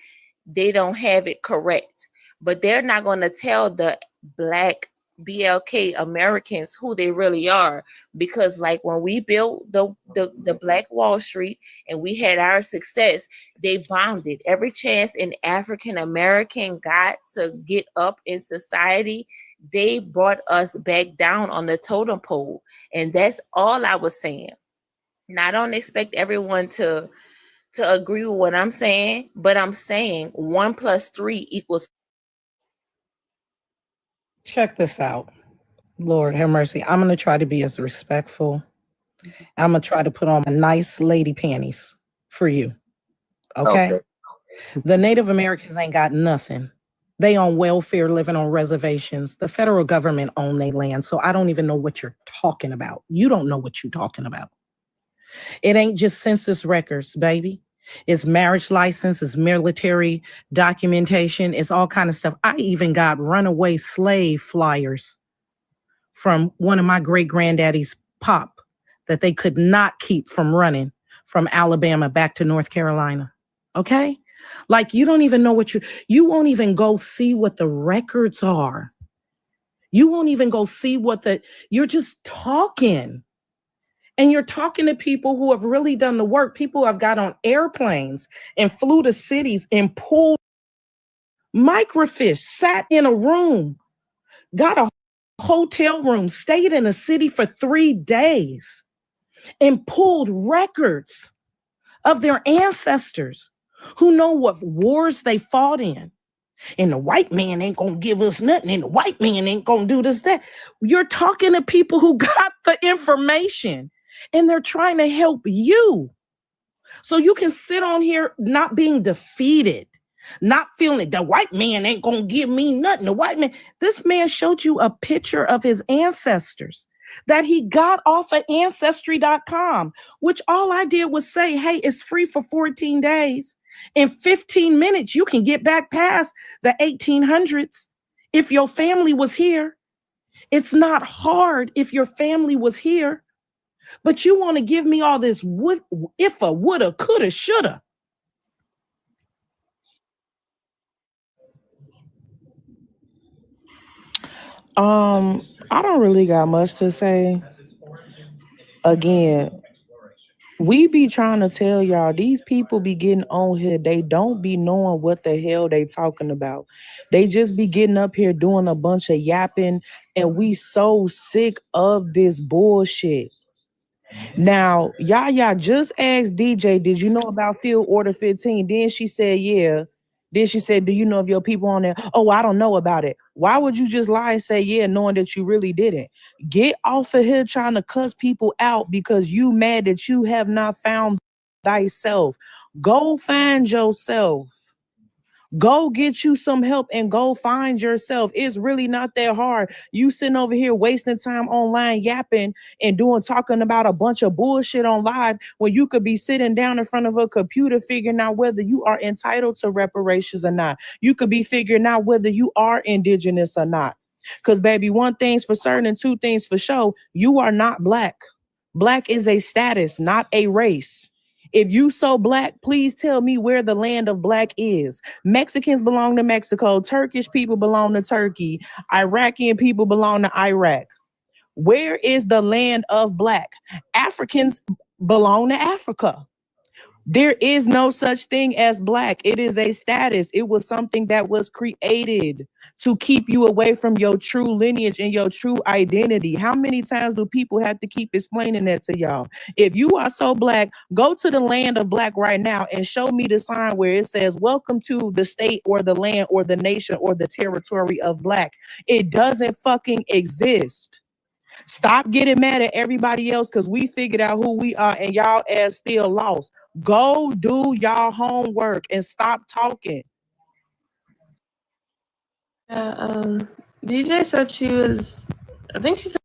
S16: they don't have it correct, but they're not going to tell the Black BLK Americans who they really are, because like when we built the Black Wall Street and we had our success, they bombed it. Every chance an African American got to get up in society, they brought us back down on the totem pole. And that's all I was saying. Now, I don't expect everyone to agree with what I'm saying, but I'm saying 1 + 3 equals.
S17: Check this out. Lord have mercy. I'm going to try to be as respectful. I'm going to try to put on my nice lady panties for you. Okay? The Native Americans ain't got nothing. They on welfare, living on reservations. The federal government own their land, so I don't even know what you're talking about. You don't know what you're talking about. It ain't just census records, baby. It's marriage license, it's military documentation, it's all kind of stuff. I even got runaway slave flyers from one of my great granddaddy's pop that they could not keep from running from Alabama back to North Carolina. Okay? Like you don't even know what you won't even go see what the records are. You won't even go see you're just talking. And you're talking to people who have really done the work. People who have got on airplanes and flew to cities and pulled microfiche, sat in a room, got a hotel room, stayed in a city for 3 days and pulled records of their ancestors who know what wars they fought in. And the white man ain't gonna give us nothing, and the white man ain't gonna do this, that. You're talking to people who got the information and they're trying to help you. So you can sit on here not being defeated, not feeling the white man ain't gonna give me nothing. The white man, this man showed you a picture of his ancestors that he got off of Ancestry.com, which all I did was say, hey, it's free for 14 days. In 15 minutes, you can get back past the 1800s if your family was here. It's not hard if your family was here. But you want to give me all this if'a, woulda, coulda, shoulda.
S2: I don't really got much to say. Again, we be trying to tell y'all, these people be getting on here. They don't be knowing what the hell they talking about. They just be getting up here doing a bunch of yapping, and we so sick of this bullshit. Now, Yaya just asked DJ, did you know about Field Order 15? Then she said, yeah. Then she said, do you know of your people on there? Oh, I don't know about it. Why would you just lie and say, yeah, knowing that you really didn't? Get off of here trying to cuss people out because you mad that you have not found thyself. Go find yourself. Go get you some help and go find yourself. It's really not that hard. You sitting over here wasting time online yapping and talking about a bunch of bullshit on live when you could be sitting down in front of a computer figuring out whether you are entitled to reparations or not. You could be figuring out whether you are indigenous or not. Because baby, one thing's for certain and two things for sure, you are not black. Black is a status, not a race. If you so black, please tell me where the land of black is. Mexicans belong to Mexico. Turkish people belong to Turkey. Iraqi people belong to Iraq. Where is the land of black? Africans belong to Africa. There is no such thing as black. It is a status. It was something that was created to keep you away from your true lineage and your true identity. How many times do people have to keep explaining that to y'all? If you are so black, go to the land of black right now and show me the sign where it says, welcome to the state or the land or the nation or the territory of black. It doesn't fucking exist. Stop getting mad at everybody else because we figured out who we are and y'all ass still lost. Go do y'all homework and stop talking.
S13: DJ said she was, I think she said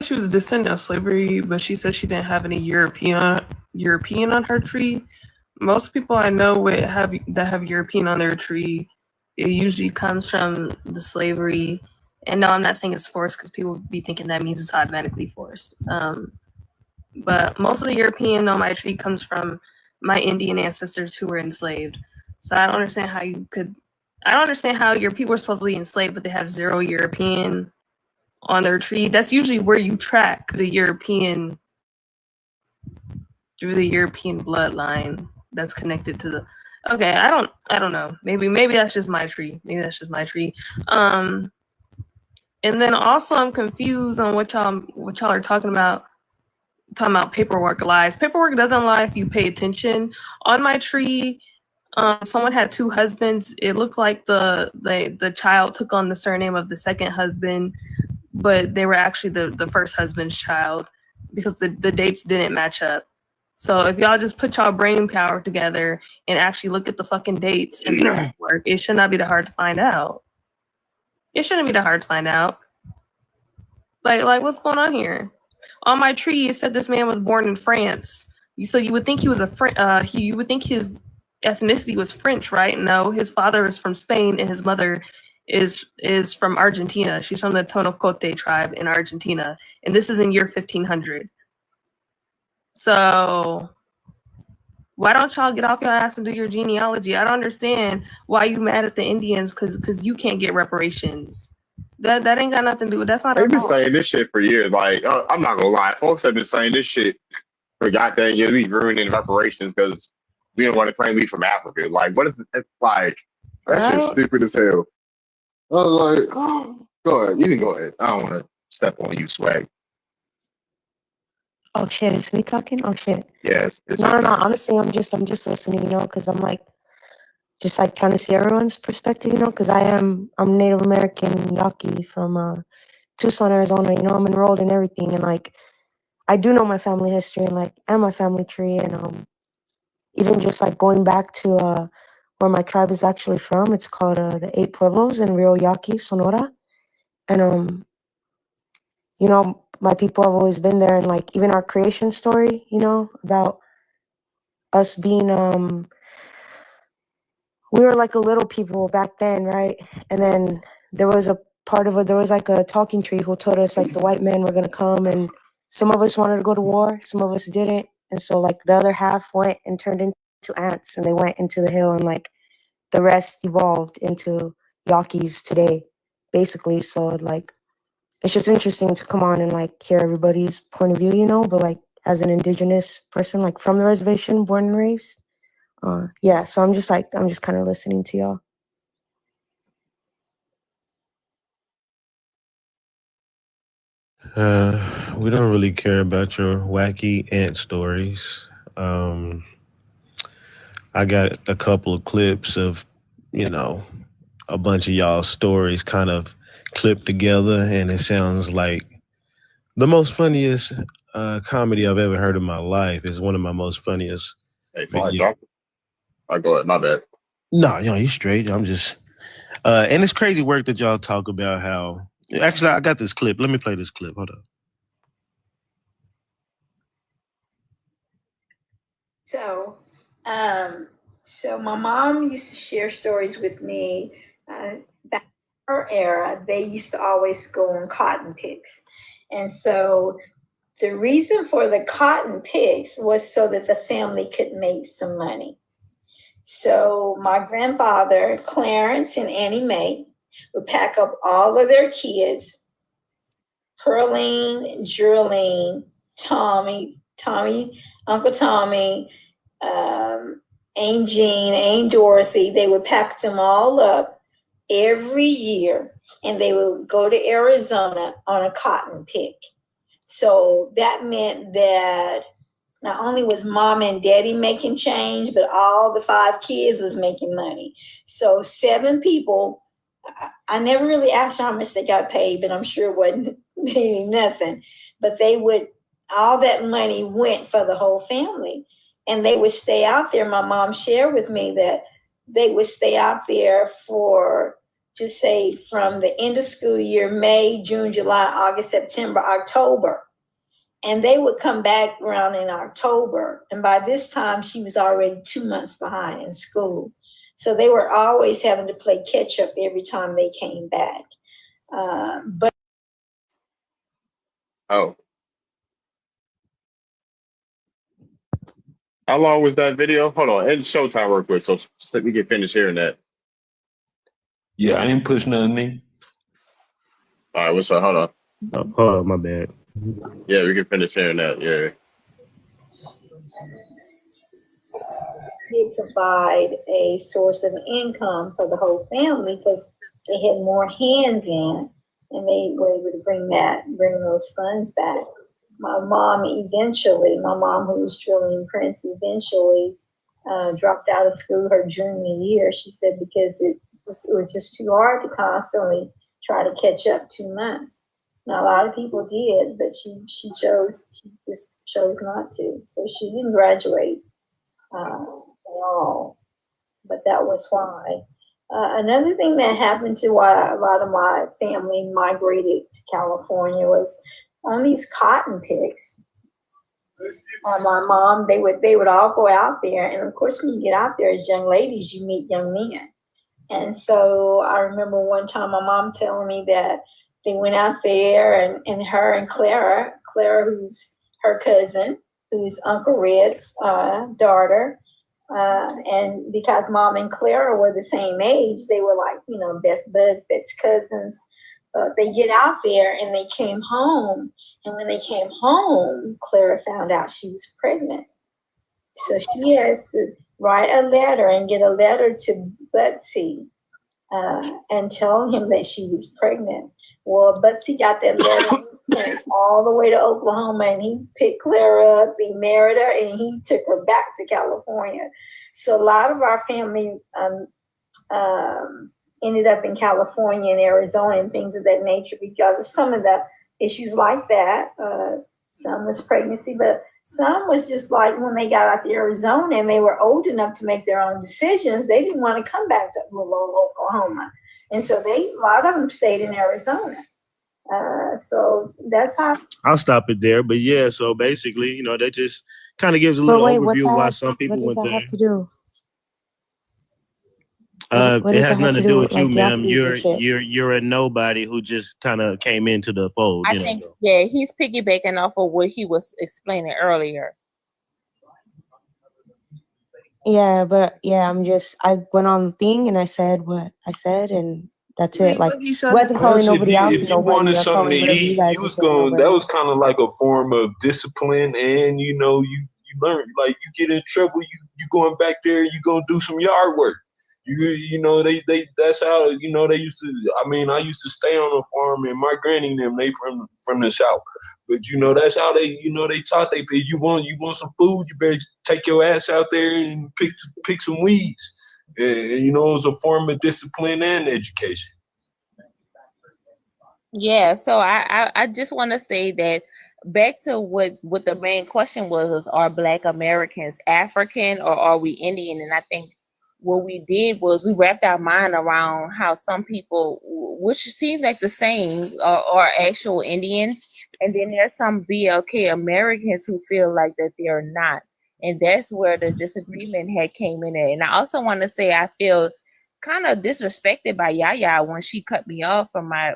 S13: she was a descendant of slavery, but she said she didn't have any European on her tree. Most people I know that have European on their tree, it usually comes from the slavery. And no, I'm not saying it's forced because people be thinking that means it's automatically forced. But most of the European on my tree comes from my Indian ancestors who were enslaved. So I don't understand how your people are supposed to be enslaved, but they have zero European on their tree. That's usually where you track the European through the European bloodline that's connected to the. Okay, I don't know. Maybe that's just my tree. And then also I'm confused on what y'all are talking about paperwork lies. Paperwork doesn't lie if you pay attention. On my tree, someone had 2 husbands. It looked like the child took on the surname of the second husband, but they were actually the first husband's child because the dates didn't match up. So if y'all just put y'all brain power together and actually look at the fucking dates and the work, it should not be that hard to find out. It shouldn't be that hard to find out. Like what's going on here? On my tree, it said this man was born in France. So you would think he was you would think his ethnicity was French, right? No, his father is from Spain and his mother is from Argentina. She's from the Tonocote tribe in Argentina, and this is in year 1500. So why don't y'all get off your ass and do your genealogy? I don't understand why you mad at the Indians because you can't get reparations. That ain't got nothing to do with. That's not.
S1: They've been saying this shit for years. Like, I'm not gonna lie, folks have been saying this shit for goddamn years. We ruining reparations because we don't want to claim we from Africa. Like, what is it? Like, that shit's stupid as hell. I was like, oh, go ahead. You can go ahead. I don't want to step on you, swag.
S18: Oh shit, it's me talking? Oh shit.
S1: Yes.
S18: No. Honestly, I'm just listening, because I'm like, just like trying to see everyone's perspective, because I'm Native American Yaqui from Tucson, Arizona. I'm enrolled in everything, and like, I do know my family history and my family tree, and even just like going back to where my tribe is actually from. It's called the 8 Pueblos in Rio Yaqui, Sonora, and my people have always been there, and like even our creation story, about us being we were like a little people back then, right? And then there was a part of it, there was like a talking tree who told us like the white men were gonna come, and some of us wanted to go to war, some of us didn't, and so like the other half went and turned into ants, and they went into the hill, and like the rest evolved into Yaquis today, basically. So like, it's just interesting to come on and like hear everybody's point of view, but like as an indigenous person, like from the reservation, born and raised. Yeah, so I'm just kind of listening to y'all.
S19: We don't really care about your wacky ant stories. I got a couple of clips of, a bunch of y'all's stories kind of clipped together, and it sounds like the most funniest comedy I've ever heard in my life. Is one of my most funniest.
S1: Hey, I go ahead, my bad.
S19: No, you straight. I'm just, and it's crazy work that y'all talk about how. Actually, I got this clip. Let me play this clip. Hold on.
S15: So my mom used to share stories with me. Back in her era, they used to always go on cotton picks. And so the reason for the cotton picks was so that the family could make some money. So my grandfather, Clarence and Annie Mae, would pack up all of their kids, Pearline, Geraldine, Tommy, Uncle Tommy, Aunt Jean, Aunt Dorothy. They would pack them all up every year, and they would go to Arizona on a cotton pick. So that meant that not only was mom and daddy making change, but all the 5 kids was making money. So 7 people, I never really asked how much they got paid, but I'm sure it wasn't meaning nothing. But all that money went for the whole family. And they would stay out there. My mom shared with me that they would stay out there for, just say, from the end of school year, May, June, July, August, September, October. And they would come back around in October. And by this time, she was already 2 months behind in school. So they were always having to play catch up every time they came back. But
S1: Oh, how long was that video? Hold on, end showtime real quick, so let me get finished hearing that.
S9: Yeah, I didn't push nothing in.
S1: All right, what's up? Hold on.
S19: Oh, hold on, my bad.
S1: Yeah, we can finish hearing that. Yeah.
S15: did provide a source of income for the whole family because they had more hands in, and they were able to bring those funds back. My mom, who was drilling Prince, eventually dropped out of school her junior year. She said because it was just too hard to constantly try to catch up 2 months. Now, a lot of people did, but she just chose not to. So she didn't graduate at all, but that was why. Another thing that happened to why a lot of my family migrated to California was on these cotton picks. My mom, they would all go out there, and of course, when you get out there as young ladies, you meet young men. And so I remember one time my mom telling me that they went out there, and her and Clara, who's her cousin, who's Uncle Red's daughter, and because Mom and Clara were the same age, they were like, best buds, best cousins. They get out there and they came home. And when they came home, Clara found out she was pregnant. So she had to write a letter and get a letter to Butsy and tell him that she was pregnant. Well, Butsy got that letter and all the way to Oklahoma, and he picked Clara up, he married her, and he took her back to California. So a lot of our family ended up in California and Arizona and things of that nature because of some of the issues like that. Some was pregnancy, but some was just like when they got out to Arizona and they were old enough to make their own decisions, they didn't want to come back to little Oklahoma. And so a lot of them stayed in Arizona. So that's how.
S19: I'll stop it there. But yeah, so basically, that just kind of gives a little overview of why some people went there.
S18: What does that have to do?
S19: It has nothing to do with you, ma'am. You're a nobody who just kind of came into the fold.
S16: I think, yeah, he's piggybacking off of what he was explaining earlier.
S18: Yeah, but yeah, I went on the thing and I said what I said, and that's it. Like, wasn't calling nobody else
S9: if you wanted something to eat, you was going. That was kind of like a form of discipline, and you learn. Like, you get in trouble, you going back there, you gonna do some yard work. They that's how they used to. I mean, I used to stay on a farm, and my granny and them, they from the South. But that's how they taught they people. You want some food, you better take your ass out there and pick some weeds. And it was a form of discipline and education.
S16: Yeah, so I just want to say that back to what the main question was, are Black Americans African or are we Indian? And I think what we did was we wrapped our mind around how some people, which seems like the same, are actual Indians. And then there's some BLK Americans who feel like that they're not. And that's where the disagreement had came in at. And I also want to say I feel kind of disrespected by Yaya when she cut me off for my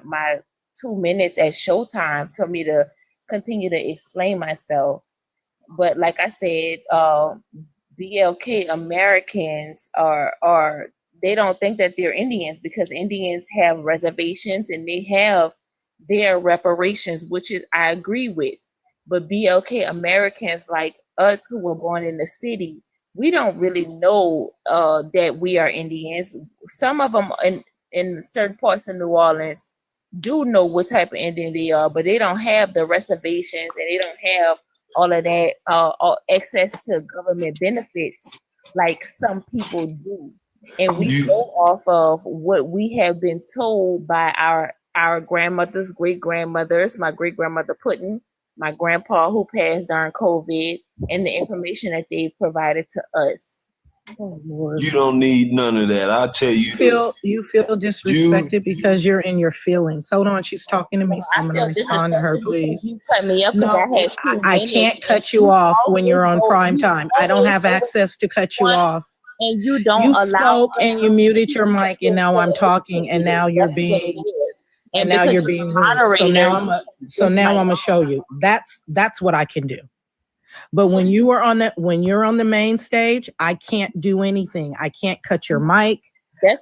S16: 2 minutes at showtime for me to continue to explain myself. But like I said, BLK Americans are they don't think that they're Indians because Indians have reservations and they have their reparations, which is I agree with. But BLK Americans like us who were born in the city, we don't really know that we are Indians. Some of them in certain parts of New Orleans do know what type of Indian they are, but they don't have the reservations and they don't have all of that access to government benefits like some people do. And we go off of what we have been told by our our grandmothers, great-grandmothers, my great-grandmother Puddin', my grandpa who passed during COVID, and the information that they provided to us. Oh, Lord.
S9: You don't need none of that. I'll tell you this.
S17: You feel disrespected because you're in your feelings. Hold on, she's talking to me, so I'm gonna respond to her, please.
S16: You cut me up because
S17: No,
S16: I had 2
S17: I
S16: minutes.
S17: can't cut you off when you're on prime time. I don't have access to cut you off.
S16: And you don't
S17: You
S16: allow.
S17: spoke and you muted your mic, and now I'm talking, and now you're being, and now you're being rude. So now I'm gonna show you. That's what I can do. But when you're on the main stage, I can't do anything. I can't cut your mic.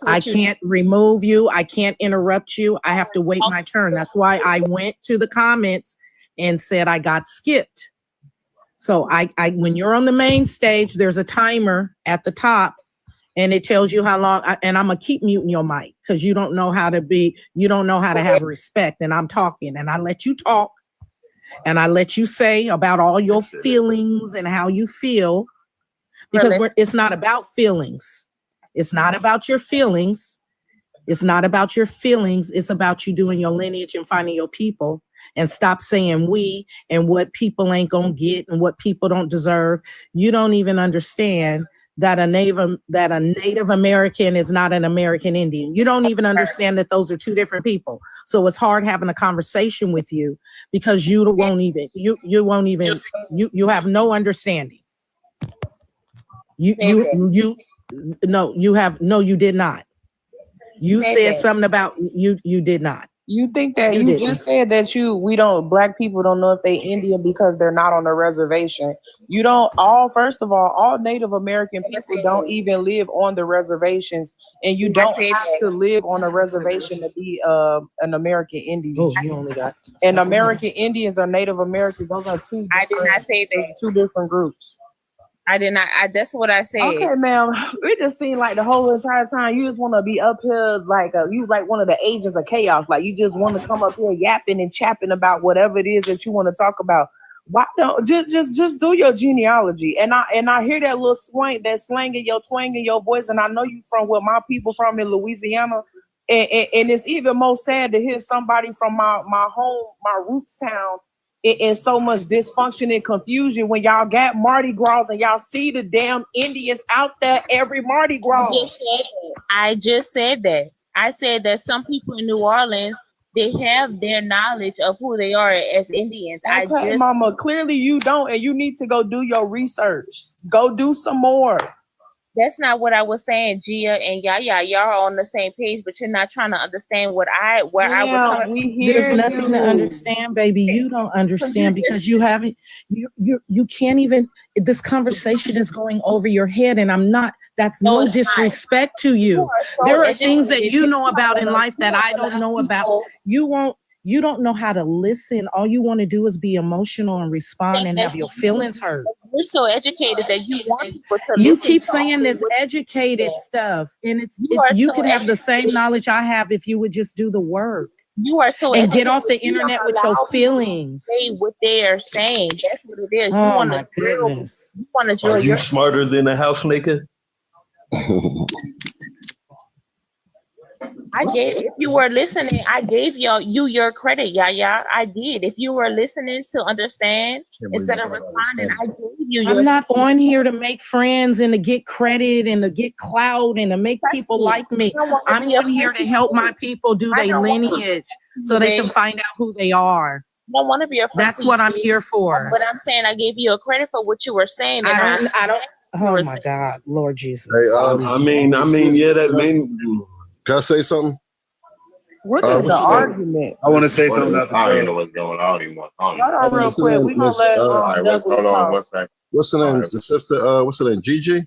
S17: I can't remove you. I can't interrupt you. I have to wait my turn. That's why I went to the comments and said I got skipped. So I when you're on the main stage, there's a timer at the top and it tells you how long, and I'm gonna keep muting your mic because you don't know how to have respect. And I'm talking and I let you talk. And I let you say about all your feelings and how you feel, because it's not about feelings. It's not about your feelings. It's not about your feelings. It's about you doing your lineage and finding your people, and stop saying we and what people ain't gonna get and what people don't deserve. You don't even understand that a Native American is not an American Indian. You don't even understand that those are 2 different people. So it's hard having a conversation with you because you have no understanding. You did not. You said something about you did not.
S2: You think that you just said that black people don't know if they Indian because they're not on the reservation. You don't first of all Native American people don't even live on the reservations, and you don't have to live on a reservation to be an American Indian.
S17: Oh, you only got.
S2: And American Indians are Native Americans. Those are 2
S16: I did not say that.
S2: 2 different groups.
S16: I did not. That's what I said.
S2: Okay, ma'am. It just seemed like the whole entire time you just want to be up here like you like one of the agents of chaos. Like you just want to come up here yapping and chapping about whatever it is that you want to talk about. Why don't just do your genealogy? And I hear that little swing, that slang in your twang in your voice, and I know you from where my people from in Louisiana. And it's even more sad to hear somebody from my home, my roots town, in so much dysfunction and confusion when y'all got Mardi Gras and y'all see the damn Indians out there every Mardi Gras.
S16: I just said that. I said that some people in New Orleans, they have their knowledge of who they are as Indians.
S2: Okay, mama, clearly you don't, and you need to go do your research. Go do some more.
S16: That's not what I was saying, Gia and Yaya. Y'all are on the same page, but you're not trying to understand where I was coming.
S17: There's nothing to understand, baby. You don't understand because you haven't. You can't even. This conversation is going over your head, and I'm not. That's no disrespect to you. There are things that you know about in life that I don't know about. You don't know how to listen. All you want to do is be emotional and respond and have your feelings hurt.
S16: You're so educated that you want people to
S17: You
S16: listen
S17: keep
S16: to
S17: saying this educated stuff, and you can have the same knowledge I have if you would just do the work.
S16: You are so
S17: and get off the internet with your feelings.
S16: Say what they are saying. That's what it is.
S17: Oh my goodness!
S16: You want to
S9: Are
S16: drill
S9: you smarter than a housemaker?
S16: If you were listening, I gave you your credit, Yaya. I did. If you were listening to understand instead of responding, I gave you your.
S17: I'm not on here to make friends and to get credit and to get clout and to make people like me. I'm on here to help my people do their lineage so they can find out who they are.
S16: I don't want to be a friend.
S17: That's what I'm here for.
S16: But I'm saying I gave you a credit for what you were saying. And
S17: I don't. Oh my God, Lord Jesus.
S9: Hey, I mean, yeah, that mean.
S11: Can I say something?
S2: What is the argument?
S14: I want to say something.
S1: I don't even know what's going on anymore.
S2: Hold on real quick. We're going to let Douglas talk.
S11: What's her name? The sister, what's her name? Gigi?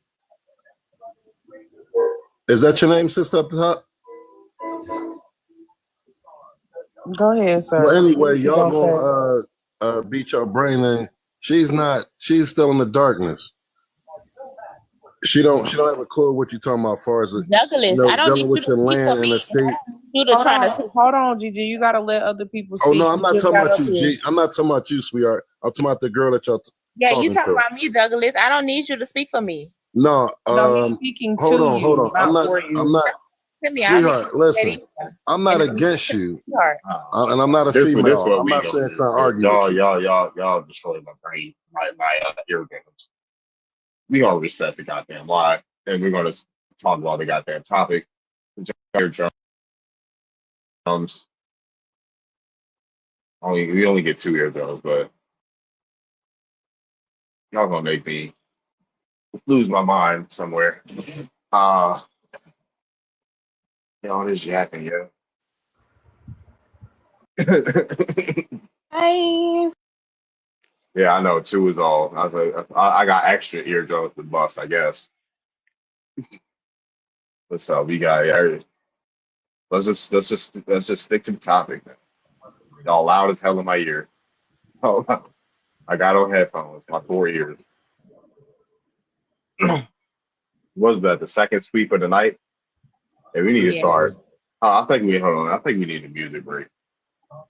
S11: Is that your name, sister, up the top?
S2: Go ahead, sir.
S11: Well, anyway, y'all gonna beat your brain in. She's still in the darkness. She don't have a clue what you're talking about as far as
S16: Douglas, I don't need
S11: with your land and estate.
S2: Hold on, Gigi. You gotta let other people speak.
S11: Oh no, I'm not talking about you, G. I'm not talking about you, sweetheart. I'm talking about the girl that y'all
S16: you talking about me, Douglas. I don't need you to speak for me.
S11: No,
S2: he's speaking
S11: hold
S2: to
S11: on,
S2: you.
S11: hold on. I'm not
S16: me. I'll
S11: Sweetheart, listen. I'm not against you, and I'm not a female. I'm not saying trying to argue with you.
S1: Y'all destroyed my brain, my eardrums. We gonna reset the goddamn live, and we're gonna talk about the goddamn topic. Eardrums. We only get 2 eardrums, but y'all gonna make me lose my mind somewhere. Y'all this yapping, yeah.
S3: Hi.
S1: Yeah, I know 2 is all. I was like, I got extra eardrums to bust, I guess. What's up? We got let's just stick to the topic, man. Y'all loud as hell in my ear. Oh, I got on headphones, my 4 ears. Was that the second sweep of the night? Hey, we need to start. I think we need a music break.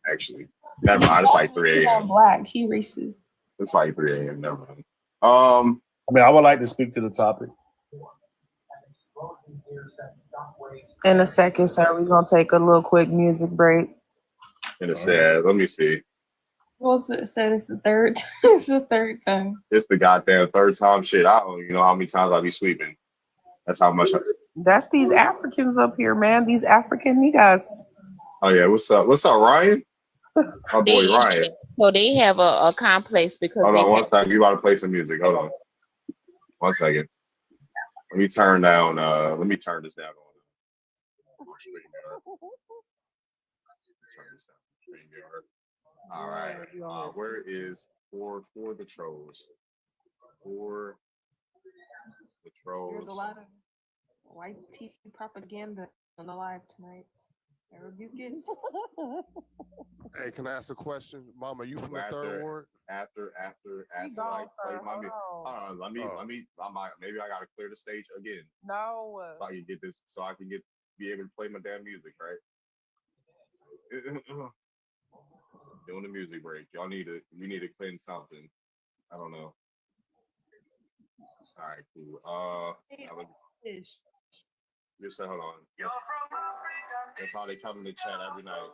S1: Actually, never mind. It's like 3 a.m.
S13: Black. He racist.
S1: It's like 3 a.m. Never mind.
S12: I mean, I would like to speak to the topic.
S2: In a second, sir, we're gonna take a little quick music break.
S1: And it said, let me see.
S13: Well, it said it's the third. It's the third time.
S1: It's the goddamn third time. Shit, I don't even know how many times I be sweeping. That's how much.
S2: That's these Africans up here, man. These African niggas.
S1: Oh yeah, what's up? What's up, Ryan? My boy Ryan.
S16: So they have a complex because
S1: Hold on one second. You about to play some music? Hold on. 1 second. Let me turn down. Let me turn this down. All right. Where is for the trolls? For the trolls.
S13: There's a lot of white TV propaganda on the live tonight. You get.
S11: Hey, can I ask a question, Mama? You from the third ward?
S1: After like play my music. Maybe I gotta clear the stage again.
S2: No.
S1: So I can get this. So I can be able to play my damn music, right? Doing the music break. We need to cleanse something. I don't know. All right, cool. Just hold on. That's how they come in the chat every night.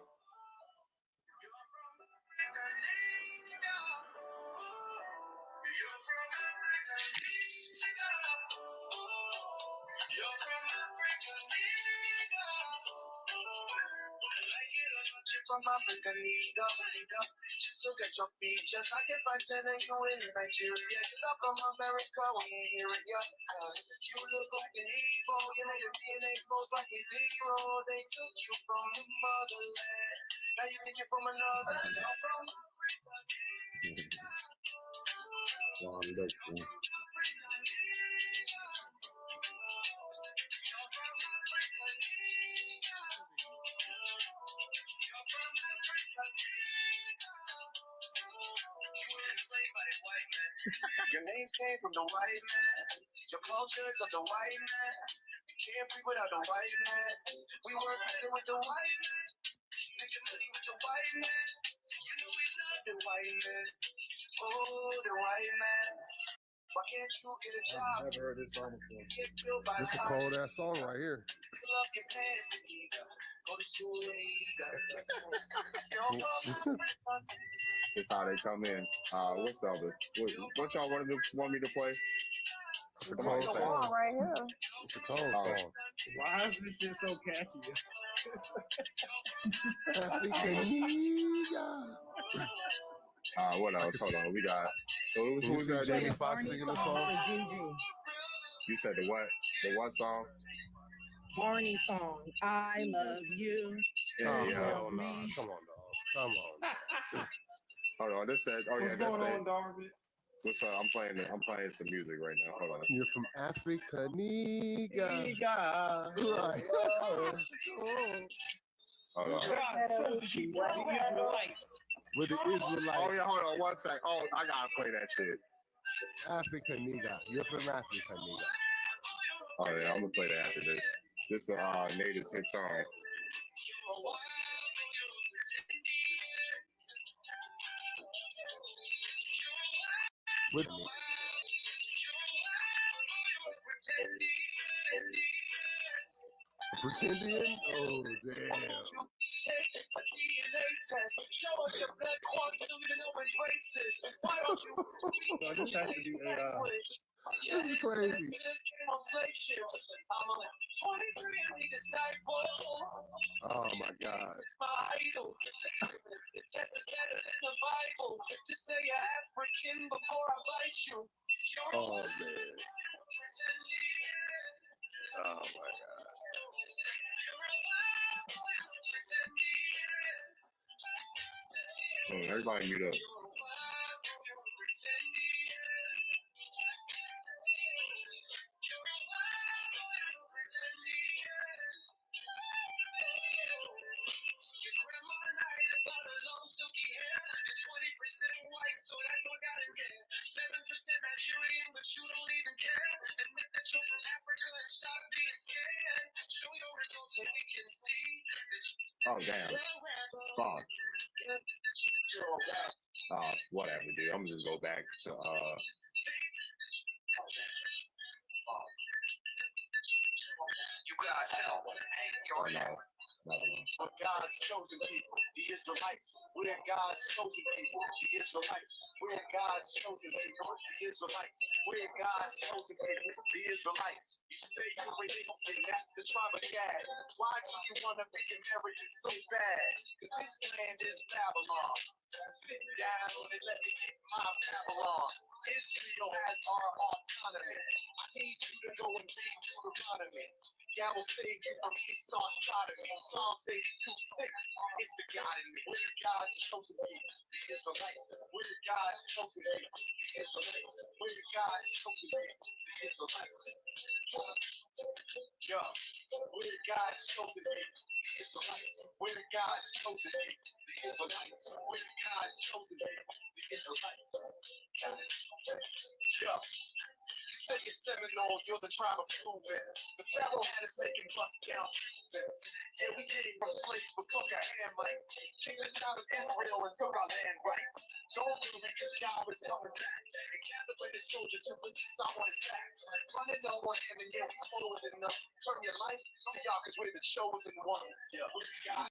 S20: From Africa, just look at your features. I can find telling you in Nigeria. You got from America when you hear it, yeah. You look like an Igbo, your native DNA flows like a zero. They took you from the motherland. Now you think you're from another. You're from Your names came from the white man. Your culture is of the white man. You can't breathe without the white man. We work better with the white man. Making money with the white man. You know we love the white man. Oh, the white man. Why can't you get a job?
S11: I've never heard this song before. This is a cold ass song right here.
S20: Fill up your pants, go to school and eat.
S1: That's how they come in. What's the other? What y'all want me to play?
S11: It's a cold song
S2: right here.
S11: It's a cold song.
S12: Why is this shit so catchy?
S1: What else? Hold on. We got.
S11: Can you see Jamie Foxx singing the song?
S1: You said the what? The what song?
S17: Barney song. I love you.
S1: Yeah.
S11: Hell no. Come on, dog. Come on.
S1: Hold on. This said. Oh
S12: What's
S1: yeah.
S12: going on, Darby?
S1: What's up? I'm playing some music right now. Hold on.
S11: You're from Africa, nigga. Right.
S1: Hold on.
S11: With the Israelites.
S1: Oh yeah. Hold on. 1 sec. Oh, I gotta play that shit.
S11: Africa, nigga. You're from Africa, nigga.
S1: Oh yeah. I'm gonna play that after this. This is the Natives hit song.
S11: With
S6: Pretendian? Oh, damn.
S22: Take a DNA test. Show us your blood quantum, even though it's racist. Why don't you speak
S6: No, this has to be AI.
S22: language?
S6: This is crazy.
S22: I'm a 23 and me disciple.
S6: Oh my God.
S22: This is my idol. The test is better than the Bible. Just say you're African before I bite you.
S6: Oh man. Oh my God.
S1: Everybody mute up.
S22: Your grandma lied about her long silky hair. You're 20% white, so that's what got in there. 7% Nigerian, but you don't even care. Admit that you're from Africa and stop being scared. Show your results so we can see that
S1: Oh damn. Fuck. Whatever, dude. I'm gonna just go back to
S22: you guys know. Hey, you're
S1: no.
S22: But God's chosen people, the Israelites. We're God's chosen people, the Israelites. We're God's chosen people, the Israelites. We're God's chosen people, the Israelites. You say you're Egyptian, that's the tribe of Gad. Why do you want to be American so bad? Because this land is Babylon. Sit down and let me get my Babylon. Israel has our autonomy. I need you to go and read Deuteronomy. Yeah, I will save you from Esau sodomy. Psalms 82:6 is the God in me. We're God's chosen people, the Israelites. We're God's chosen people, the Israelites. We're God's chosen people, the Israelites. Yeah, we're God's chosen people, the Israelites. We're God's chosen people, the Israelites. We're God's chosen people, the Israelites. Yeah. You say you're Seminole, you're the tribe of Reuben. The Pharaoh had us making bust down Cubans. Yeah, we came from slaves, but fuck our Hamite. Kicked us out of Israel and took our land rights. Don't worry, because God was coming back. And gathered the soldiers to release our on his back. Running on one hand, and yeah, we close enough. Turn your life to y'all, because we're the chosen ones. Yeah, we're God.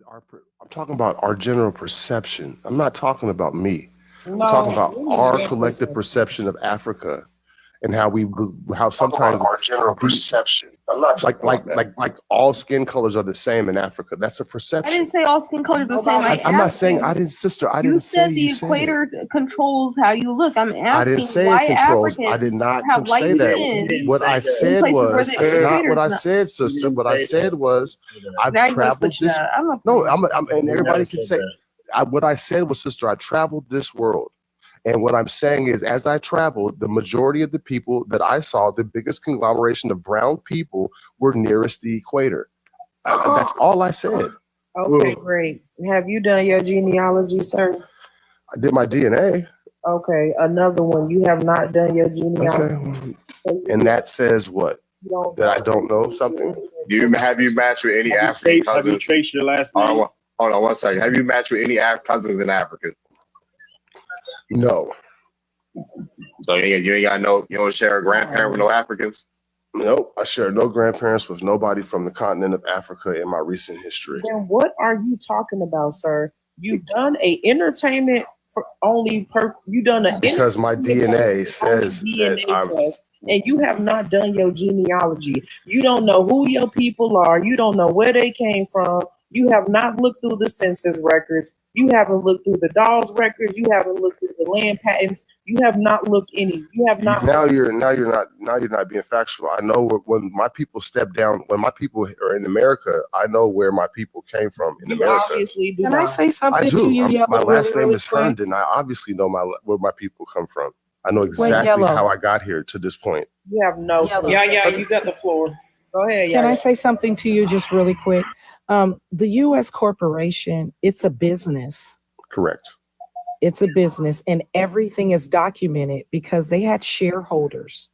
S4: I'm talking about our general perception. I'm not talking about me. I'm
S17: No,
S4: talking about
S17: what is
S4: our
S17: your
S4: collective perception of Africa and how
S1: Talking
S4: sometimes
S1: about our general perception. I'm not talking about that.
S4: like all skin colors are the same in Africa. That's a
S13: I
S4: perception.
S13: didn't say all skin colors are the same.
S4: I'm not saying I didn't, sister. I
S13: You
S4: didn't say
S13: said the
S4: you said it.
S13: equator controls how you look. I'm
S4: I didn't
S13: asking
S4: say
S13: why
S4: it controls. I
S13: Africans
S4: did not
S13: have light
S4: say that.
S13: skin
S4: What I
S13: in
S4: said
S13: places where
S4: was,
S13: the
S4: that's not what I
S13: equator's not.
S4: said, sister. What I said was, I've
S13: Now you want to
S4: traveled
S13: switch it
S4: this.
S13: up. I'm not
S4: No,
S13: playing.
S4: and everybody can say. What I said was, sister, I traveled this world. And what I'm saying is, as I traveled, the majority of the people that I saw, the biggest conglomeration of brown people, were nearest the equator. That's all I said.
S17: Okay, great. Have you done your genealogy, sir?
S4: I did my DNA.
S17: Okay, another one. You have not done your genealogy.
S4: Okay. And that says what? That I don't know something?
S1: Have you matched with any African cousins? Have you traced your last name? Hold on 1 second. Have you matched with any cousins in Africa?
S4: No.
S1: So you ain't got you don't share a grandparent with no Africans?
S4: Nope. I share no grandparents with nobody from the continent of Africa in my recent history.
S17: Then what are you talking about, sir? You've done a entertainment for only you done a
S4: because my DNA says that I'm
S17: test, and you have not done your genealogy. You don't know who your people are. You don't know where they came from. You have not looked through the census records. You haven't looked through the dolls records. You haven't looked through the land patents. You have not looked any. You have not.
S4: Now you're not being factual. I know when my people step down, when my people are in America, I know where my people came from in America.
S17: Obviously,
S18: Can I say something
S4: I do.
S18: to you, Yellow?
S4: My last
S18: really,
S4: name
S18: really
S4: is
S18: quick?
S4: Herndon. I obviously know where my people come from. I know
S18: Wait,
S4: exactly
S18: Yellow.
S4: how I got here to this point.
S17: You have no.
S18: Yellow.
S17: Yeah, you got the floor. Go ahead.
S18: Can I
S17: Yaya.
S18: say something to you just really quick? The U.S. corporation, it's a business.
S4: Correct.
S18: It's a business, and everything is documented because they had shareholders.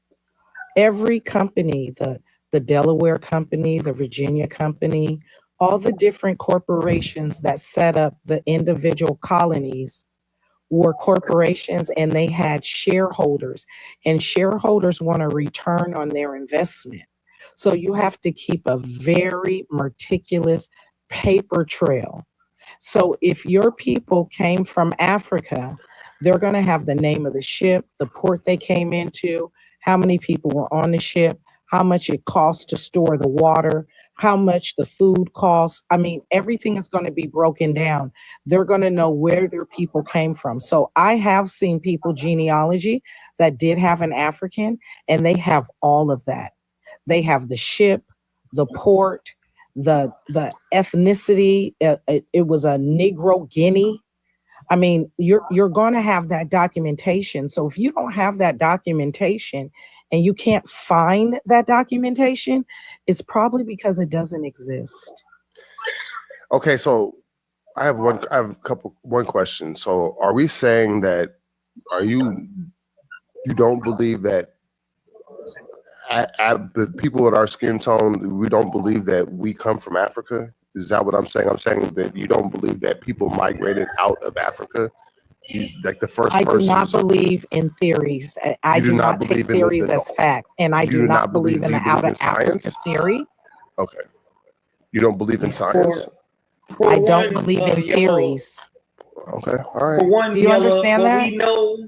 S18: Every company, the Delaware company, the Virginia company, all the different corporations that set up the individual colonies were corporations, and they had shareholders, and shareholders want a return on their investment. So you have to keep a very meticulous paper trail. So if your people came from Africa, they're going to have the name of the ship, the port they came into, how many people were on the ship, how much it costs to store the water, how much the food costs. I mean, everything is going to be broken down. They're going to know where their people came from. So I have seen people genealogy that did have an African, and they have all of that. They have the ship, the port, the ethnicity. It was a Negro Guinea. I mean, you're going to have that documentation. So if you don't have that documentation and you can't find that documentation, it's probably because it doesn't exist.
S4: Okay, so I have one question. So are we saying that you don't believe that the people with our skin tone, we don't believe that we come from Africa? Is that what I'm saying? I'm saying that you don't believe that people migrated out of Africa? Like the first
S18: I do
S4: person.
S18: not believe in theories. I do not take theories as fact, and I do not believe in the out of Africa theory.
S4: Okay. You don't believe in science?
S18: I don't believe in theories.
S4: Okay, all right.
S10: For one,
S18: Do you understand
S10: what
S18: that?
S10: we know,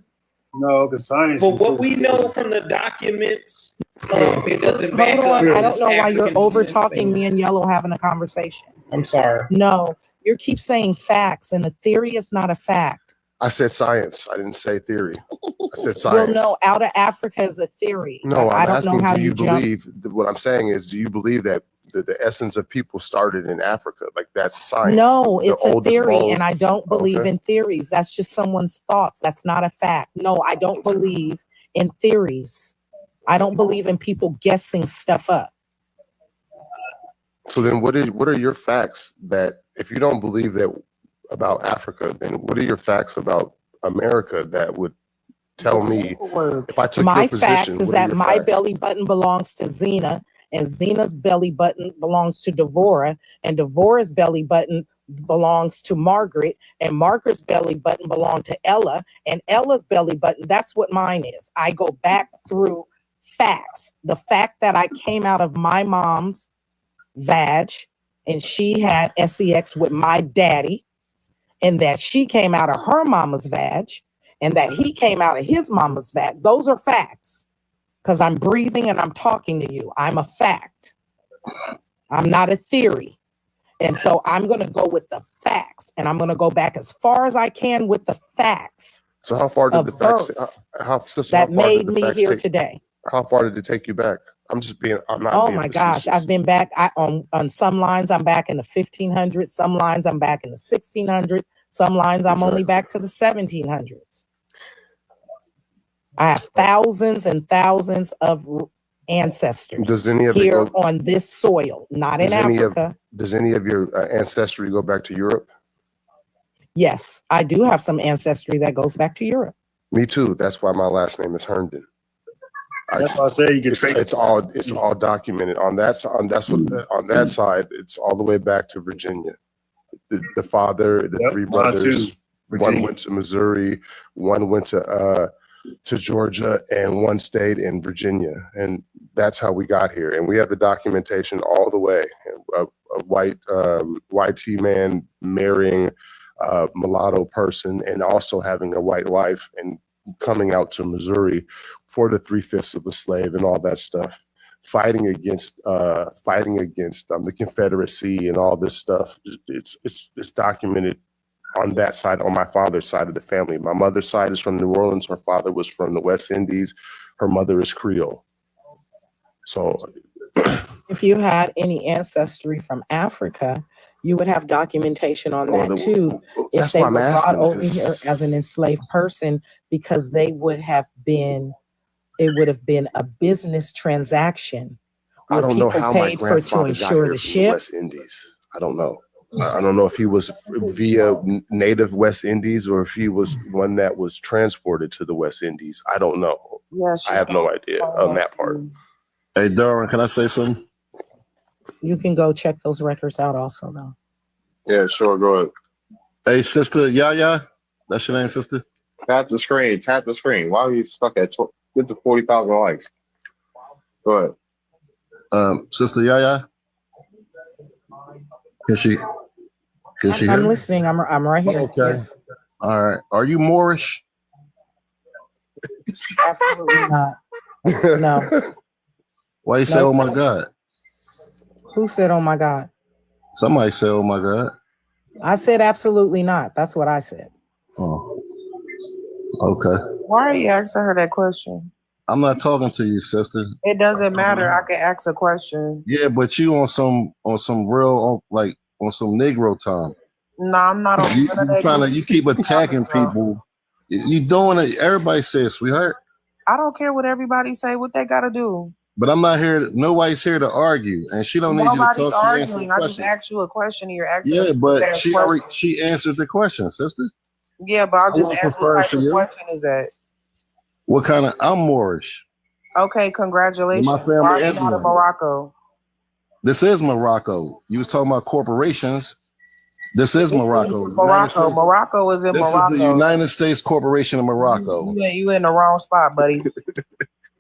S12: No, the science.
S10: but what we know from the documents, it doesn't back
S18: Hold
S10: up.
S18: on. I don't
S10: this
S18: know why you're
S10: African
S18: over
S10: descent
S18: talking
S10: thing.
S18: me and Yellow having a conversation.
S10: I'm sorry.
S18: No, you keep saying facts, and a theory is not a fact.
S4: I said science. I didn't say theory. I said
S18: Well,
S4: science.
S18: no, out of Africa is a theory.
S4: No,
S18: I
S4: I'm
S18: don't
S4: asking,
S18: know how
S4: do you
S18: jump.
S4: believe, what I'm saying is, do you believe that the essence of people started in Africa? Like that's science.
S18: No,
S4: The
S18: it's a
S4: oldest
S18: theory,
S4: bone-
S18: and I don't believe
S4: Okay.
S18: in theories. That's just someone's thoughts. That's not a fact. No, I don't believe in theories. I don't believe in people guessing stuff up.
S4: So then what are your facts that, if you don't believe that about Africa, then what are your facts about America that would tell me, if I took
S18: My
S4: your
S18: facts
S4: position,
S18: is
S4: what are
S18: that
S4: your
S18: my
S4: facts?
S18: belly button belongs to Xena, and Xena's belly button belongs to Devora, and Devora's belly button belongs to Margaret, and Margaret's belly button belonged to Ella, and Ella's belly button, that's what mine is. I go back through facts. The fact that I came out of my mom's vag
S17: and she had sex with my daddy, and that she came out of her mama's vag, and that he came out of his mama's vag. Those are facts, because I'm breathing and I'm talking to you. I'm a fact. I'm not a theory. And so I'm going to go with the facts, and I'm going to go back as far as I can with the facts.
S4: So how far did the facts?
S17: That made me here today.
S4: How far did it take you back? I'm not.
S17: Oh my gosh, I've been back. On some lines, I'm back in the 1500s. Some lines, I'm back in the 1600s. Some lines, I'm only back to the 1700s. I have thousands and thousands of ancestors here on this soil, not in Africa.
S4: Does any of your ancestry go back to Europe?
S17: Yes, I do have some ancestry that goes back to Europe.
S4: Me too. That's why my last name is Herndon.
S12: That's why I say you can say
S4: it's all documented on that side. It's all the way back to Virginia. The father, the three brothers. One went to Missouri, one went to Georgia, and one stayed in Virginia. And that's how we got here. And we have the documentation all the way. A white T man marrying a mulatto person and also having a white wife and coming out to Missouri for the 3/5 of a slave and all that stuff, fighting against the Confederacy and all this stuff. It's documented on that side, on my father's side of the family. My mother's side is from New Orleans. Her father was from the West Indies. Her mother is Creole. So
S17: if you had any ancestry from Africa, you would have documentation on that too. If they were brought over here as an enslaved person, because it would have been a business transaction.
S4: I don't know how my grandfather got here from the West Indies. I don't know. I don't know if he was via native West Indies or if he was one that was transported to the West Indies. I don't know. I have no idea on that part.
S5: Hey, Darwin, can I say something?
S17: You can go check those records out also, though.
S1: Yeah, sure. Go ahead.
S5: Hey, sister Yaya, that's your name, sister?
S1: Tap the screen. Tap the screen. Why are you stuck at get to 40,000 likes? Go
S5: ahead. Sister Yaya, can she hear
S17: I'm
S5: me?
S17: listening. I'm right here.
S5: Okay.
S17: Yes.
S5: All right. Are you Moorish?
S17: Absolutely not. No.
S5: Why you say, oh my God?
S17: Who said, oh my God?
S5: Somebody said, oh my God.
S17: I said, absolutely not. That's what I said.
S5: Oh. Okay.
S2: Why are you asking her that question?
S5: I'm not talking to you, sister.
S2: It doesn't matter. I can ask a question.
S5: Yeah, but you on some real, like on some Negro time.
S2: No, I'm not on
S5: you keep attacking people. You doing it. Everybody says, sweetheart.
S2: I don't care what everybody say. What they got to do.
S5: But I'm not here. Nobody's here to argue, and she don't need you to talk.
S2: Nobody's arguing. I just asked you a question. And you're asking.
S5: Yeah, but she answered the question, sister.
S2: Yeah, but I'll just ask what type of question is that?
S5: What kind of? I'm Moorish.
S2: Okay, congratulations.
S5: My family
S2: Why are you not in Morocco?
S5: This is Morocco. You was talking about corporations. This is Morocco.
S2: Morocco is in Morocco.
S5: This is the United States Corporation of Morocco.
S2: You in the wrong spot, buddy.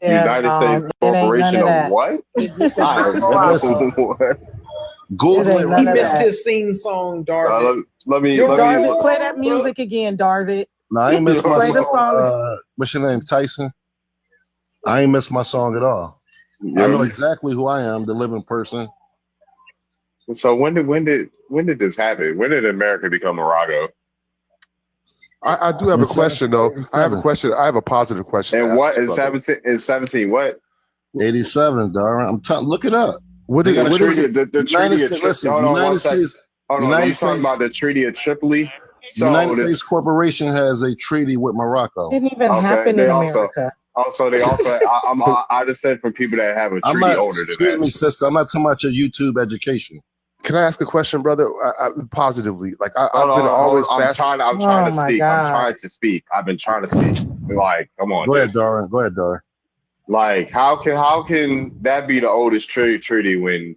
S1: United States Corporation of what?
S5: Google
S10: He missed his theme song, Darvin.
S1: Let me
S17: play that music again, Darvin.
S5: No, I ain't missed my song. What's your name, Tyson? I ain't missed my song at all. I know exactly who I am, the living person.
S1: So when did this happen? When did America become Morocco?
S4: I do have a question though. I have a question. I have a positive question.
S1: And what is 17? What?
S5: 87, Darwin. Look it up.
S1: What is it? The Treaty of Tripoli? Hold on
S5: United States.
S1: Hold on. You talking about the Treaty of Tripoli?
S5: The United States Corporation has a treaty with Morocco.
S17: Didn't even happen in America.
S1: I just said for people that have a treaty older than that.
S5: Excuse me, sister. I'm not talking about your YouTube education.
S4: Can I ask a question, brother? Positively, like I've been always fast.
S1: I'm trying to speak. I'm trying to speak. I've been trying to speak. Like, come on.
S5: Go ahead, Darwin.
S1: Like, how can that be the oldest treaty when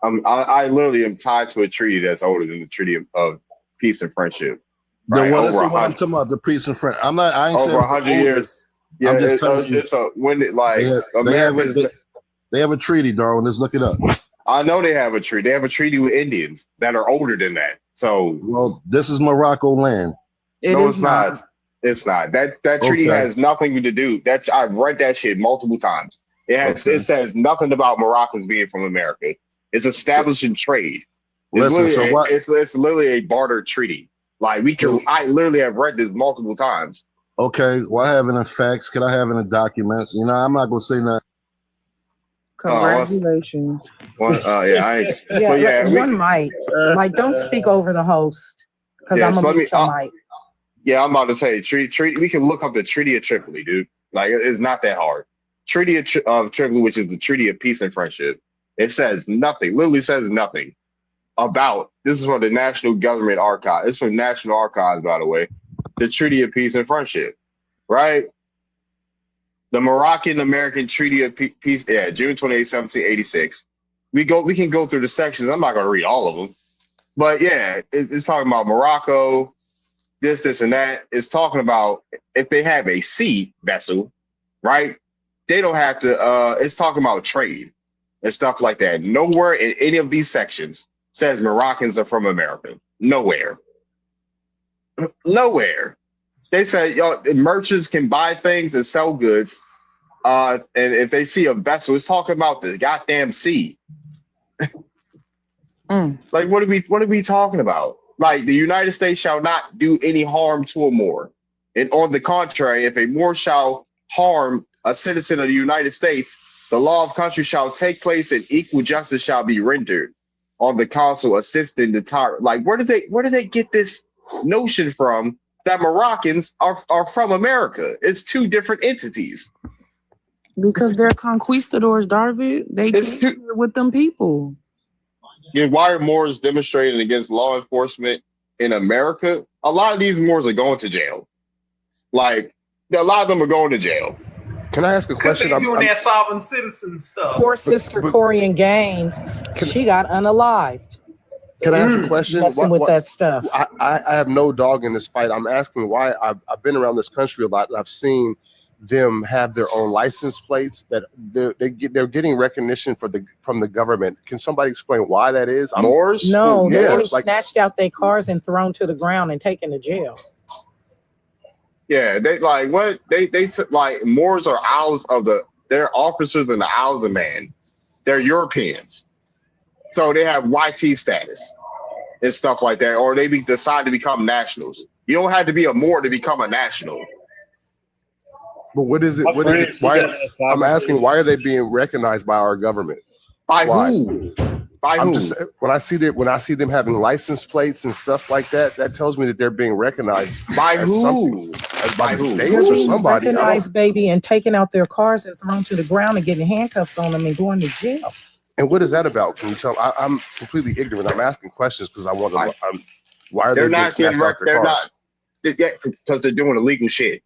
S1: I literally am tied to a treaty that's older than the Treaty of Peace and Friendship?
S5: Right? Then what I'm talking about, the peace and friendship. I ain't saying
S1: over 100 years. Yeah,
S5: I'm just telling you.
S1: It's when it like
S5: they have a treaty, Darwin. Let's look it up.
S1: I know they have a treaty. They have a treaty with Indians that are older than that. So,
S5: well, this is Morocco land.
S1: No, it's not. It's not. That treaty
S5: Okay.
S1: has nothing to do. That I've read that shit multiple times. It says nothing about Moroccans being from America. It's establishing trade. It's literally a barter treaty. Like I literally have read this multiple times.
S5: Okay, well, I have it in facts. Can I have it in documents? You know, I'm not gonna say nothing.
S2: Congratulations.
S17: One mic. Like, don't speak over the host because I'm gonna mute your mic.
S1: Yeah, I'm about to say treaty. We can look up the Treaty of Tripoli, dude. Like, it's not that hard. Treaty of Tripoli, which is the Treaty of Peace and Friendship. It says nothing. Literally says nothing about. This is from the National Government Archive. It's from National Archives, by the way. The Treaty of Peace and Friendship, right? The Moroccan-American Treaty of Peace, June 28, 1786. We can go through the sections. I'm not going to read all of them. But yeah, it's talking about Morocco, this, and that. It's talking about if they have a sea vessel, right? They don't have to, it's talking about trade and stuff like that. Nowhere in any of these sections says Moroccans are from America. Nowhere. Nowhere. They say merchants can buy things and sell goods. And if they see a vessel, it's talking about the goddamn sea. Like, what are we talking about? Like, the United States shall not do any harm to a Moor. And on the contrary, if a Moor shall harm a citizen of the United States, the law of country shall take place and equal justice shall be rendered on the council assisting the tyrant. Like, where did they get this notion from that Moroccans are from America? It's two different entities.
S2: Because they're conquistadors, Darvid. They came here with them people.
S1: Yeah, why are Moors demonstrating against law enforcement in America? A lot of these Moors are going to jail. Like, a lot of them are going to jail.
S4: Can I ask a question?
S10: They're doing that sovereign citizen stuff.
S17: Poor sister Corian Gaines, she got unalived.
S4: Can I ask a question?
S17: Messing with that stuff.
S4: I have no dog in this fight. I'm asking why. I've been around this country a lot, and I've seen them have their own license plates that they're getting recognition from the government. Can somebody explain why that is?
S1: Moors?
S17: No, they're getting snatched out their cars and thrown to the ground and taken to jail.
S1: Yeah, they like what they took, like Moors are owls of they're officers in the Isles of Man. They're Europeans, so they have YT status and stuff like that, or they decide to become nationals. You don't have to be a Moor to become a national.
S4: But what is it? What is it? Why? I'm asking, why are they being recognized by our government?
S1: By who? By who?
S4: Just when I see them having license plates and stuff like that, that tells me that they're being recognized
S1: by who?
S4: By the states or somebody.
S17: Recognized, baby, and taking out their cars and thrown to the ground and getting handcuffs on them and going to jail.
S4: And what is that about? Can you tell? I'm completely ignorant. I'm asking questions because I want to. Why are they not getting snatched out their cars?
S1: Because they're doing illegal shit.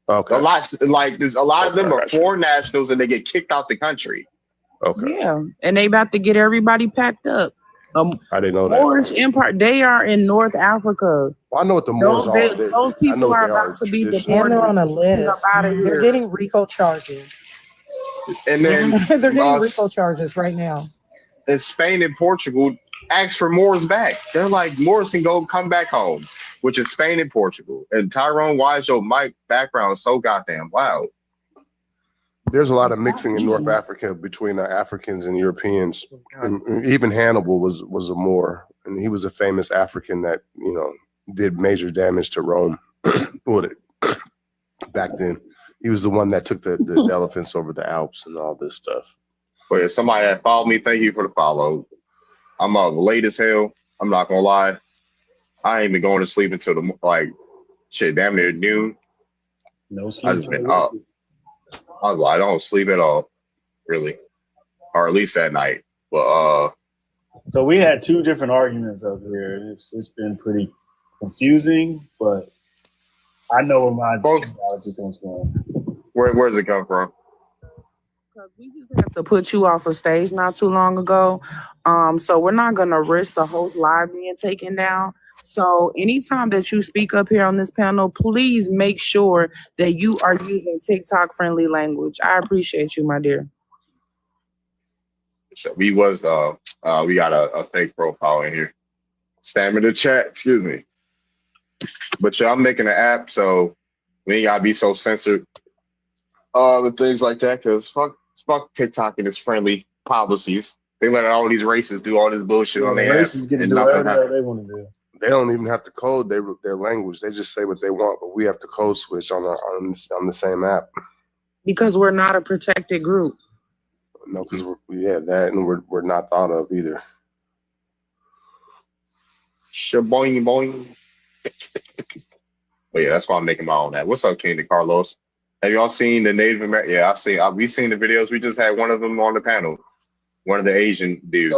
S4: Okay.
S1: There's a lot of them are foreign nationals and they get kicked out the country.
S4: Okay.
S2: Yeah, and they about to get everybody packed up.
S4: I didn't know that.
S2: Moorish Empire, they are in North Africa.
S4: Well, I know what the Moors are.
S2: Those people are about to be deported.
S17: And they're on a list. They're getting RICO charges.
S1: And then
S17: they're getting RICO charges right now.
S1: And Spain and Portugal asked for Moors back. They're like, Moors can come back home, which is Spain and Portugal. And Tyrone, why is your mic background so goddamn loud?
S4: There's a lot of mixing in North Africa between Africans and Europeans. And even Hannibal was a Moor, and he was a famous African that did major damage to Rome. Back then, he was the one that took the elephants over the Alps and all this stuff.
S1: But if somebody had followed me, thank you for the follow. I'm up late as hell. I'm not gonna lie. I ain't been going to sleep until damn near noon.
S12: No sleep.
S1: I just been up. I don't sleep at all, really, or at least at night. But
S12: so we had two different arguments up here. It's been pretty confusing, but I know where my genealogy comes from.
S1: Where does it come from?
S2: We just have to put you off a stage not too long ago. So we're not gonna risk the whole live being taken down. So anytime that you speak up here on this panel, please make sure that you are using TikTok friendly language. I appreciate you, my dear.
S1: So we was we got a fake profile in here. Spamming the chat, excuse me. But yeah, I'm making an app, so we ain't gotta be so censored. With things like that, because fuck TikTok and its friendly policies. They let all these races do all this bullshit on
S12: The
S1: their app.
S12: racists get to
S1: And
S12: do
S1: nothing
S12: whatever the hell
S1: happens.
S12: they want to do.
S4: They don't even have to code their language. They just say what they want, but we have to code switch on the same app.
S2: Because we're not a protected group.
S4: No, because we're not thought of either.
S1: Boing boing. But yeah, that's why I'm making my own app. What's up, King Carlos? Have y'all seen the Native American? Yeah, we seen the videos. We just had one of them on the panel. One of the Asian dudes,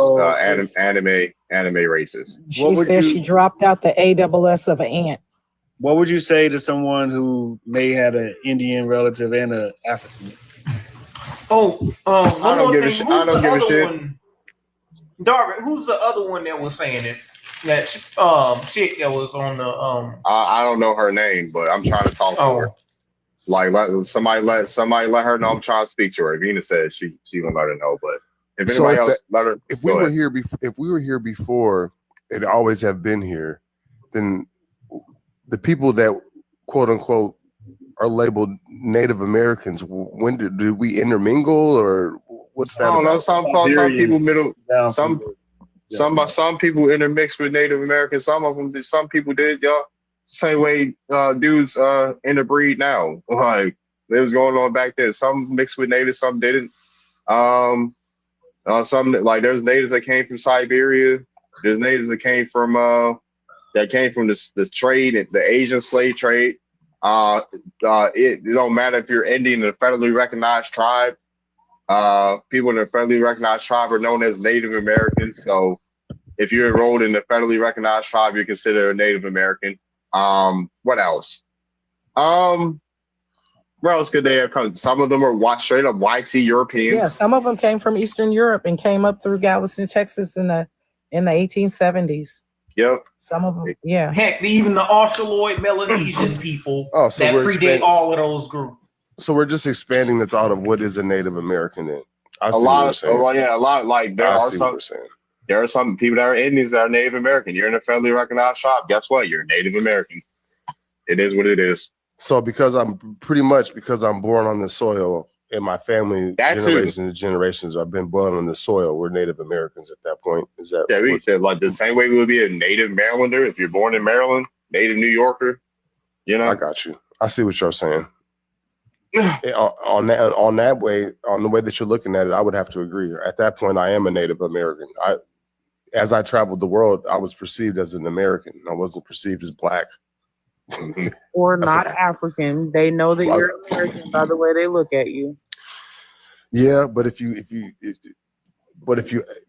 S1: anime races.
S17: She said she dropped out the ASS of an ant.
S12: What would you say to someone who may have an Indian relative and an African?
S10: I
S1: don't give a shit. I don't give a shit.
S10: Darvin, who's the other one that was saying it? That chick that was on the
S1: I don't know her name, but I'm trying to talk to her. Like somebody let her know I'm trying to speak to her. Vina says she gonna let her know, but if anybody else let her.
S4: If we were here before, it always have been here, then the people that quote unquote are labeled Native Americans, when did we intermingle, or what's that?
S1: I don't know. Some people intermixed with Native Americans. Some people did, y'all. Same way dudes interbreed now. Like it was going on back then. Some mixed with natives, some didn't. Some like there's natives that came from Siberia. There's natives that came from the trade, the Asian slave trade. It don't matter if you're Indian in a federally recognized tribe. People in a federally recognized tribe are known as Native Americans. So if you're enrolled in the federally recognized tribe, you're considered a Native American. What else? Where else could they have come? Some of them are straight up YT Europeans.
S17: Yeah, some of them came from Eastern Europe and came up through Galveston, Texas in the 1870s.
S1: Yep.
S17: Some of them, yeah.
S10: Heck, even the Australoid Melanesian people that predate all of those groups.
S4: So we're just expanding the thought of what is a Native American then.
S1: A lot like there are some people that are Indians that are Native American. You're in a federally recognized tribe. Guess what? You're Native American. It is what it is.
S4: So because I'm born on the soil in my family, generations, I've been born on the soil. We're Native Americans at that point. Is that?
S1: Yeah, we said like the same way we would be a Native Marylander if you're born in Maryland, Native New Yorker. You know,
S4: I got you. I see what you're saying. on the way that you're looking at it, I would have to agree. At that point, I am a Native American. As I traveled the world, I was perceived as an American. I wasn't perceived as black.
S2: Or not African. They know that you're American by the way they look at you.
S4: Yeah, but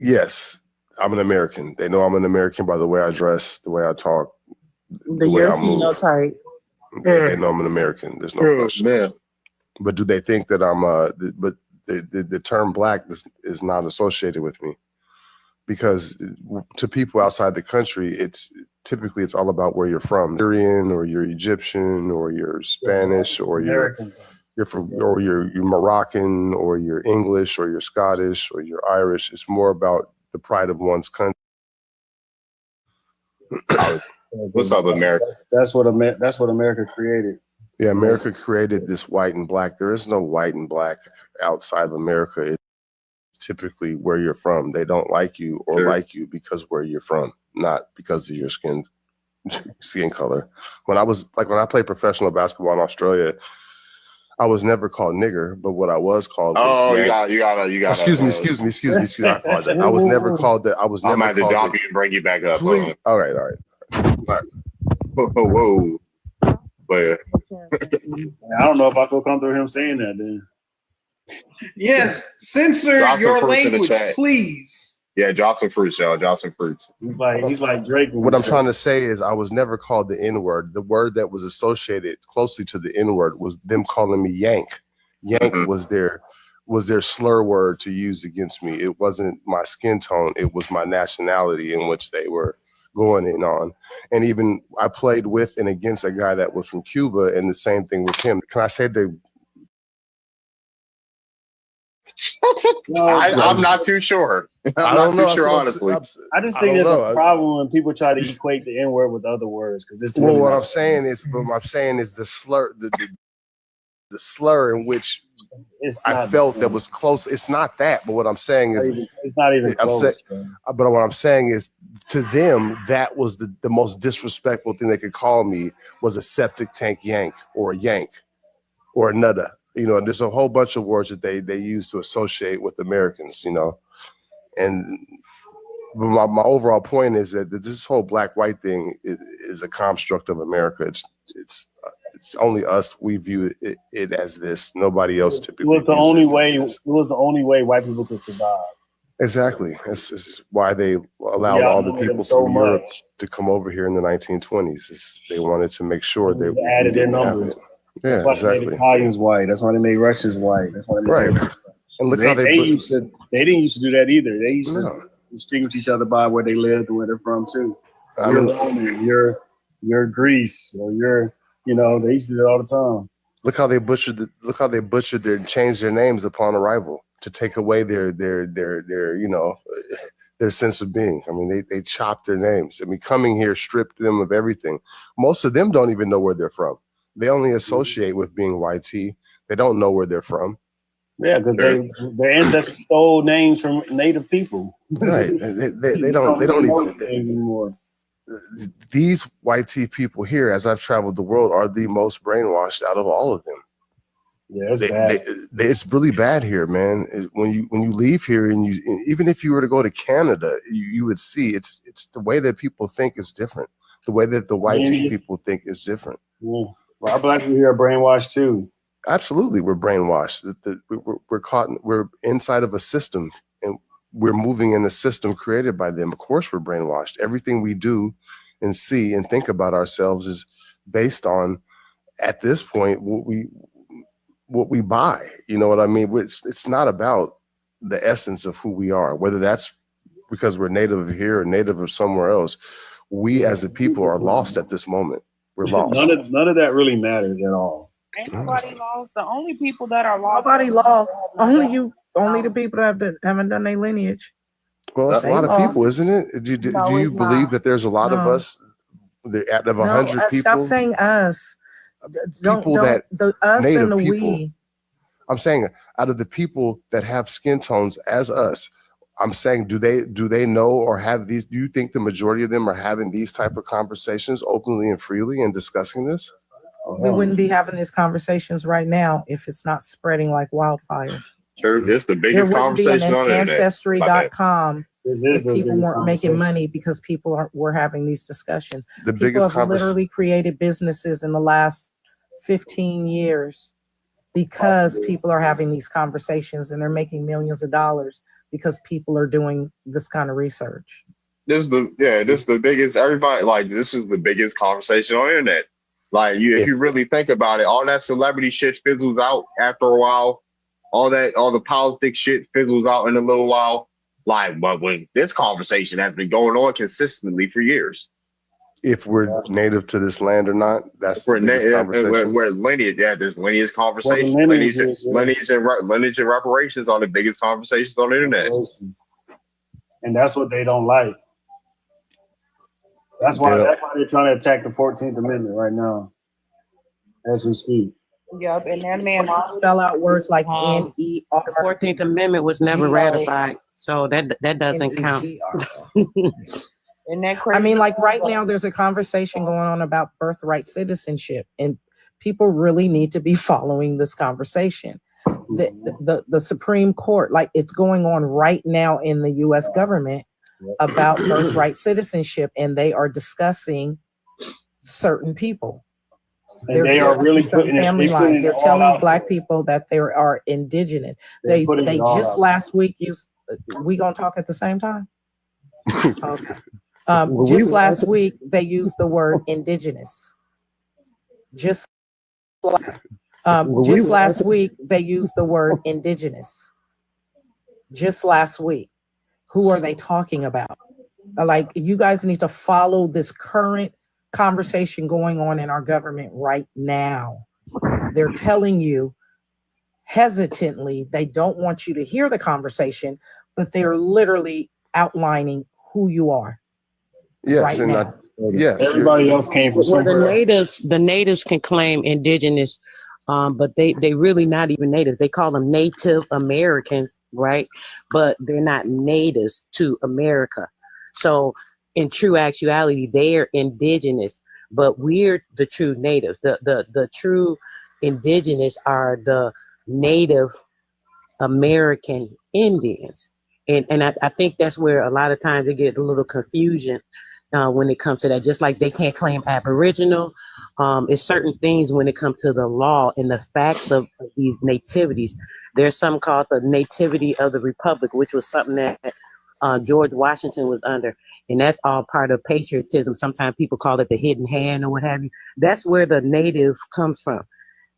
S4: yes, I'm an American. They know I'm an American by the way I dress, the way I talk, the way I move.
S2: Phenotype.
S4: They know I'm an American. There's no question. Man. But do they think that I'm but the term black is not associated with me, because to people outside the country, it's all about where you're from. Syrian, or you're Egyptian, or you're Spanish, or you're Moroccan, or you're English, or you're Scottish, or you're Irish. It's more about the pride of one's country.
S1: What's up, America?
S12: That's what America created.
S4: Yeah, America created this white and black. There is no white and black outside of America. It's typically where you're from. They don't like you or like you because where you're from, not because of your skin color. When I played professional basketball in Australia, I was never called nigger, but what I was called was
S1: you gotta
S4: excuse me. I apologize. I was never called that. I was never
S1: called. I'm going to drop you and bring you back up.
S4: All right.
S1: Whoa. But
S12: I don't know if I feel comfortable with him saying that then.
S10: Yes, censor your language, please.
S1: Yeah, drop some fruits, y'all. Drop some fruits.
S12: He's like Drake.
S4: What I'm trying to say is I was never called the N-word. The word that was associated closely to the N-word was them calling me Yank. Yank was their slur word to use against me. It wasn't my skin tone. It was my nationality in which they were going in on. And even I played with and against a guy that was from Cuba, and the same thing with him. Can I say
S1: I'm not too sure. I'm not too sure, honestly.
S12: I just think there's a problem when people try to equate the N word with other words because it's
S4: well, what I'm saying is the slur, the slur in which I felt that was close. It's not that, but what I'm saying is
S12: it's not even close.
S4: But what I'm saying is, to them, that was the most disrespectful thing they could call me was a septic tank yank or a yank or a nutter. You know, and there's a whole bunch of words that they use to associate with Americans. You know, and my overall point is that this whole black-white thing is a construct of America. It's only us. We view it as this. Nobody else typically.
S12: It was the only way. It was the only way white people could survive.
S4: Exactly. It's why they allowed all the people from Europe to come over here in the 1920s. They wanted to make sure they
S12: added their numbers.
S4: Yeah,
S12: that's why
S4: exactly.
S12: they made Italians white. That's why they made Russians white. That's why they made
S4: And look
S12: they,
S4: how
S12: they didn't used to do that either. They used to distinguish each other by where they lived and where they're from too. You're Roman, you're Greece, or they used to do it all the time.
S4: Look how they butchered their and changed their names upon arrival to take away their sense of being. I mean, they chopped their names. I mean, coming here stripped them of everything. Most of them don't even know where they're from. They only associate with being YT. They don't know where they're from.
S12: Yeah, because their ancestors stole names from native people.
S4: Right. They don't even
S12: anymore.
S4: These YT people here, as I've traveled the world, are the most brainwashed out of all of them.
S12: Yeah, it's bad.
S4: It's really bad here, man. When you leave here, and even if you were to go to Canada, you would see it's the way that people think is different. The way that the YT people think is different.
S12: Yeah. Well, our black people here are brainwashed too.
S4: Absolutely, we're brainwashed. We're caught. We're inside of a system, and we're moving in a system created by them. Of course, we're brainwashed. Everything we do and see and think about ourselves is based on, at this point, what we buy. You know what I mean? It's not about the essence of who we are, whether that's because we're native of here or native of somewhere else. We as a people are lost at this moment. We're lost.
S12: None of that really matters at all.
S2: Ain't nobody lost. The only people that are lost.
S17: Nobody lost. Only the people that haven't done their lineage.
S4: Well, that's a lot of people, isn't it? Do you believe that there's a lot of us? Out of 100 people,
S17: stop saying us. Us
S4: native
S17: and the
S4: people.
S17: we.
S4: I'm saying out of the people that have skin tones as us, I'm saying, do they know or have these? Do you think the majority of them are having these type of conversations openly and freely and discussing this?
S17: We wouldn't be having these conversations right now if it's not spreading like wildfire.
S1: Sure, this is the biggest conversation on the internet.
S17: Ancestry.com. If people weren't making money because people were having these discussions. People have literally created businesses in the last 15 years because people are having these conversations and they're making millions of dollars because people are doing this kind of research.
S1: This is the biggest. Everybody this is the biggest conversation on the internet. If you really think about it, all that celebrity shit fizzles out after a while. All the politics shit fizzles out in a little while. But when this conversation has been going on consistently for years.
S4: If we're native to this land or not, that's the biggest conversation.
S1: We're lineage, this lineage conversation, lineage and reparations are the biggest conversations on the internet.
S12: And that's what they don't like. That's why they're trying to attack the 14th Amendment right now, as we speak.
S2: Yep, and that man
S17: spell out words like NER.
S8: The 14th Amendment was never ratified, so that doesn't count.
S2: And that crazy.
S17: I mean, right now, there's a conversation going on about birthright citizenship, and people really need to be following this conversation. The Supreme Court, it's going on right now in the U.S. government about birthright citizenship, and they are discussing certain people.
S12: And they are really putting
S17: family lines. They're telling Black people that they are indigenous. They just last week used. We gonna talk at the same time? Okay. Just last week they used the word indigenous. Just last week they used the word indigenous. Just last week. Who are they talking about? You guys need to follow this current conversation going on in our government right now. They're telling you hesitantly, they don't want you to hear the conversation, but they're literally outlining who you are.
S4: Yes,
S17: right
S4: and
S17: now.
S12: Everybody else came from
S8: Well,
S12: somewhere.
S8: the natives can claim indigenous, but they really not even native. They call them Native Americans, right? But they're not natives to America. So in true actuality, they're indigenous, but we're the true natives. The true indigenous are the Native American Indians. And I think that's where a lot of times they get a little confusion when it comes to that. Just like they can't claim Aboriginal, it's certain things when it comes to the law and the facts of these nativities. There's something called the Nativity of the Republic, which was something that George Washington was under. And that's all part of patriotism. Sometimes people call it the hidden hand or what have you. That's where the native comes from.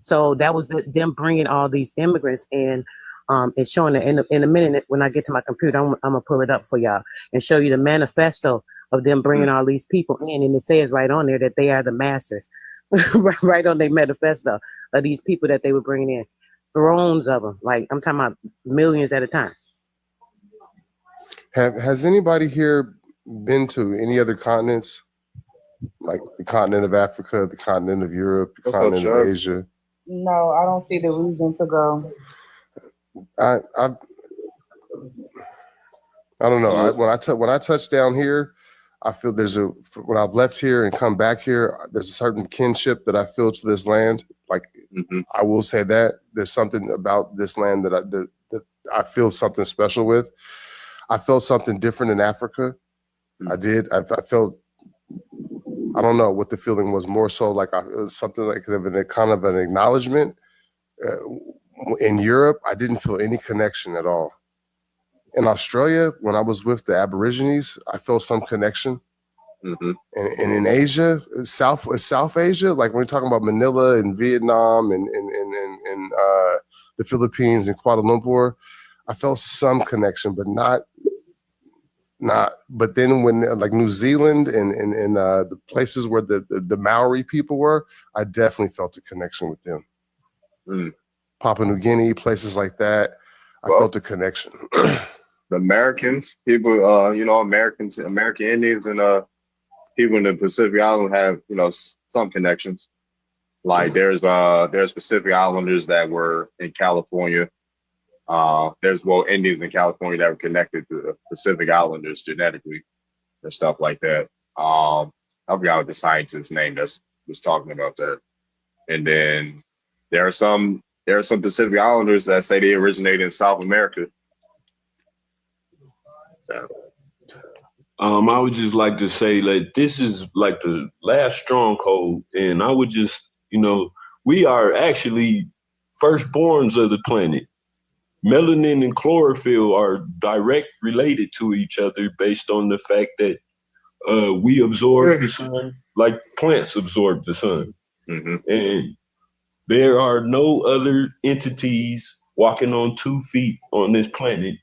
S8: So that was them bringing all these immigrants in. And showing it in a minute when I get to my computer, I'm gonna pull it up for y'all and show you the manifesto of them bringing all these people in, and it says right on there that they are the masters, right on their manifesto of these people that they were bringing in, thrones of them. Like I'm talking about millions at a time.
S4: Has anybody here been to any other continents, like the continent of Africa, the continent of Europe, the continent of Asia?
S2: No, I don't see the reason to go.
S4: I don't know. When I touch down here, I feel when I've left here and come back here, there's a certain kinship that I feel to this land. Like I will say that there's something about this land that I feel something special with. I felt something different in Africa. I did. I felt. I don't know what the feeling was. More so like it was something like kind of an acknowledgement. In Europe, I didn't feel any connection at all. In Australia, when I was with the Aborigines, I felt some connection. And in Asia, South Asia, like when we're talking about Manila and Vietnam and the Philippines and Kuala Lumpur, I felt some connection, but not. But then when like New Zealand and the places where the Maori people were, I definitely felt a connection with them. Papua New Guinea, places like that, I felt a connection.
S1: The Americans, people, American Indians and people in the Pacific Island have, some connections. Like there's Pacific Islanders that were in California. There's Indians in California that were connected to the Pacific Islanders genetically and stuff like that. I forgot what the scientist's name was talking about that. And then there are some Pacific Islanders that say they originated in South America. So.
S9: I would just like to say that this is like the last stronghold, and I would just, we are actually firstborns of the planet. Melanin and chlorophyll are direct related to each other based on the fact that we absorb the sun like plants absorb the sun. And there are no other entities walking on 2 feet on this planet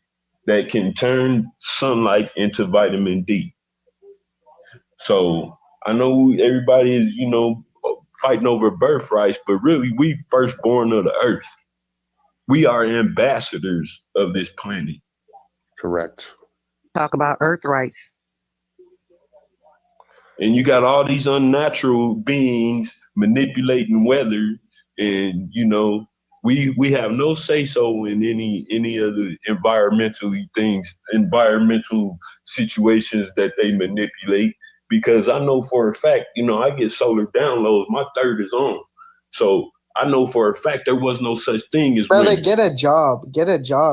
S9: that can turn sunlight into vitamin D. So I know everybody is, fighting over birthrights, but really we firstborn of the earth. We are ambassadors of this planet.
S4: Correct.
S8: Talk about earth rights.
S9: And you got all these unnatural beings manipulating weather, and we have no say-so in any of the environmental situations that they manipulate. Because I know for a fact, I get solar downloads, my third is on. So I know for a fact there was no such thing as
S14: brother.
S9: winter.
S14: Get a job,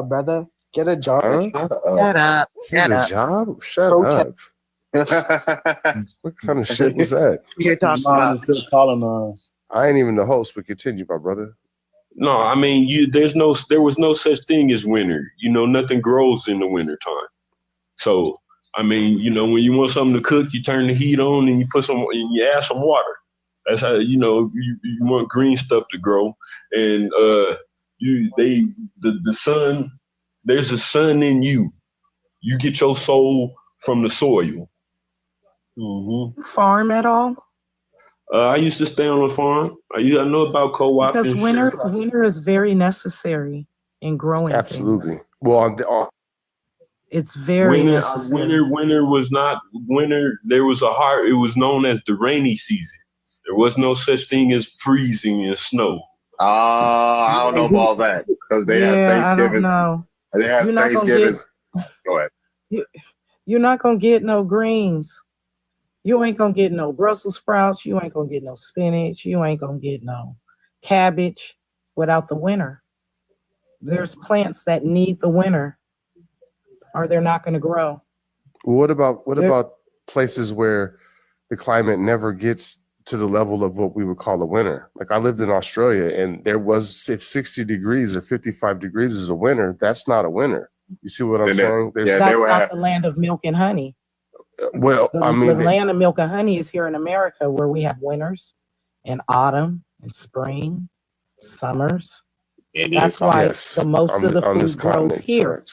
S14: brother. Get a job.
S8: Shut up.
S4: Get a job? Shut up. What kind of shit was that?
S8: You're talking
S12: Mom is still calling on us.
S4: I ain't even the host, but continue, my brother.
S9: No, I mean, there was no such thing as winter. Nothing grows in the wintertime. So, I mean, when you want something to cook, you turn the heat on and you add some water. That's how, if you want green stuff to grow. And the sun, there's a sun in you. You get your soul from the soil.
S17: Farm at all?
S9: I used to stay on the farm. I know about co-op
S2: Because
S9: and
S2: winter is very necessary in growing
S4: Absolutely.
S2: things.
S4: Well,
S2: It's very necessary.
S9: winter was not winter. There was a hard. It was known as the rainy season. There was no such thing as freezing and snow.
S1: I don't know about that because they have
S2: I don't
S1: Thanksgiving.
S2: know.
S1: They have
S2: You're not gonna
S1: Thanksgivings. Go ahead.
S2: You're not gonna get no greens. You ain't gonna get no Brussels sprouts. You ain't gonna get no spinach. You ain't gonna get no cabbage without the winter. There's plants that need the winter, or they're not gonna grow.
S4: what about places where the climate never gets to the level of what we would call a winter? Like I lived in Australia, and there was, if 60 degrees or 55 degrees is a winter, that's not a winter. You see what I'm saying?
S2: That's not the land of milk and honey.
S4: Well,
S2: the land of milk and honey is here in America, where we have winters and autumn and spring, summers. That's why the most of the food grows here.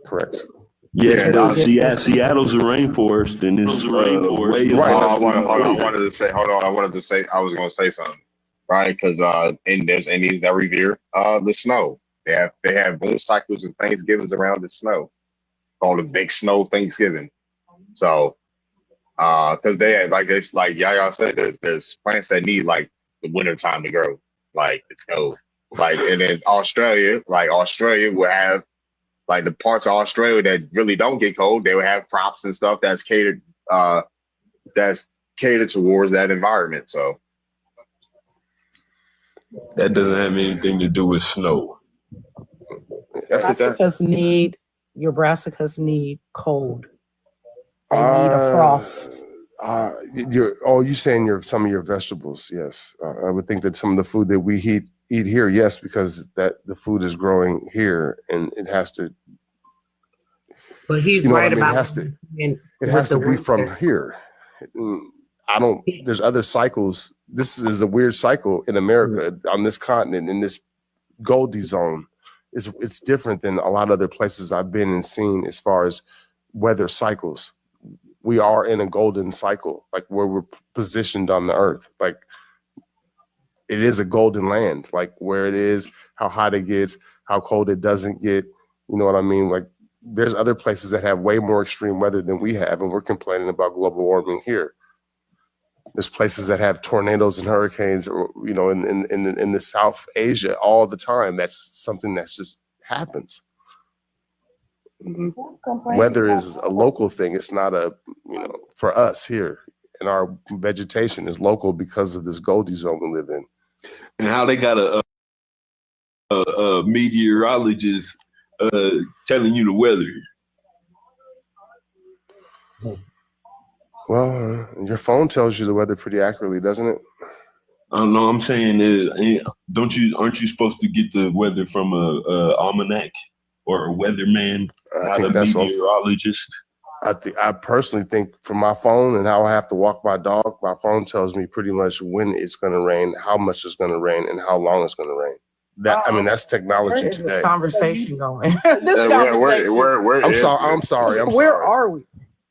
S4: Correct.
S9: Yeah, Seattle's a rainforest, and it's way
S1: I wanted to say, I was going to say something, right? Because and there's Indians that revere the snow. They have moon cycles and Thanksgivings around the snow, called the Big Snow Thanksgiving. So, because like Yaya said, there's plants that need like the winter time to grow, like it's cold. Like, and then Australia will have like the parts of Australia that really don't get cold. They will have crops and stuff that's catered towards that environment. So
S9: that doesn't have anything to do with snow.
S2: Brassicas need cold. They need a frost.
S4: You're saying some of your vegetables? Yes, I would think that some of the food that we eat here, yes, because that the food is growing here and it has to.
S8: But he's right about
S4: it has to be from here. There's other cycles. This is a weird cycle in America on this continent, in this Goldie zone. It's different than a lot of other places I've been and seen as far as weather cycles. We are in a golden cycle, like where we're positioned on the earth. Like it is a golden land, like where it is, how hot it gets, how cold it doesn't get. You know what I mean? Like there's other places that have way more extreme weather than we have, and we're complaining about global warming here. There's places that have tornadoes and hurricanes, or in the South Asia all the time. That's something that just happens. Weather is a local thing. It's not for us here, and our vegetation is local because of this Goldie zone we live in.
S9: And how they got a meteorologist telling you the weather.
S4: Well, your phone tells you the weather pretty accurately, doesn't it?
S9: I don't know. I'm saying aren't you supposed to get the weather from a almanac or a weatherman, not a meteorologist?
S4: I personally think from my phone and how I have to walk my dog, my phone tells me pretty much when it's going to rain, how much it's going to rain, and how long it's going to rain. That's technology
S2: Where is
S4: today.
S2: this conversation going?
S4: I'm sorry.
S2: Where are we?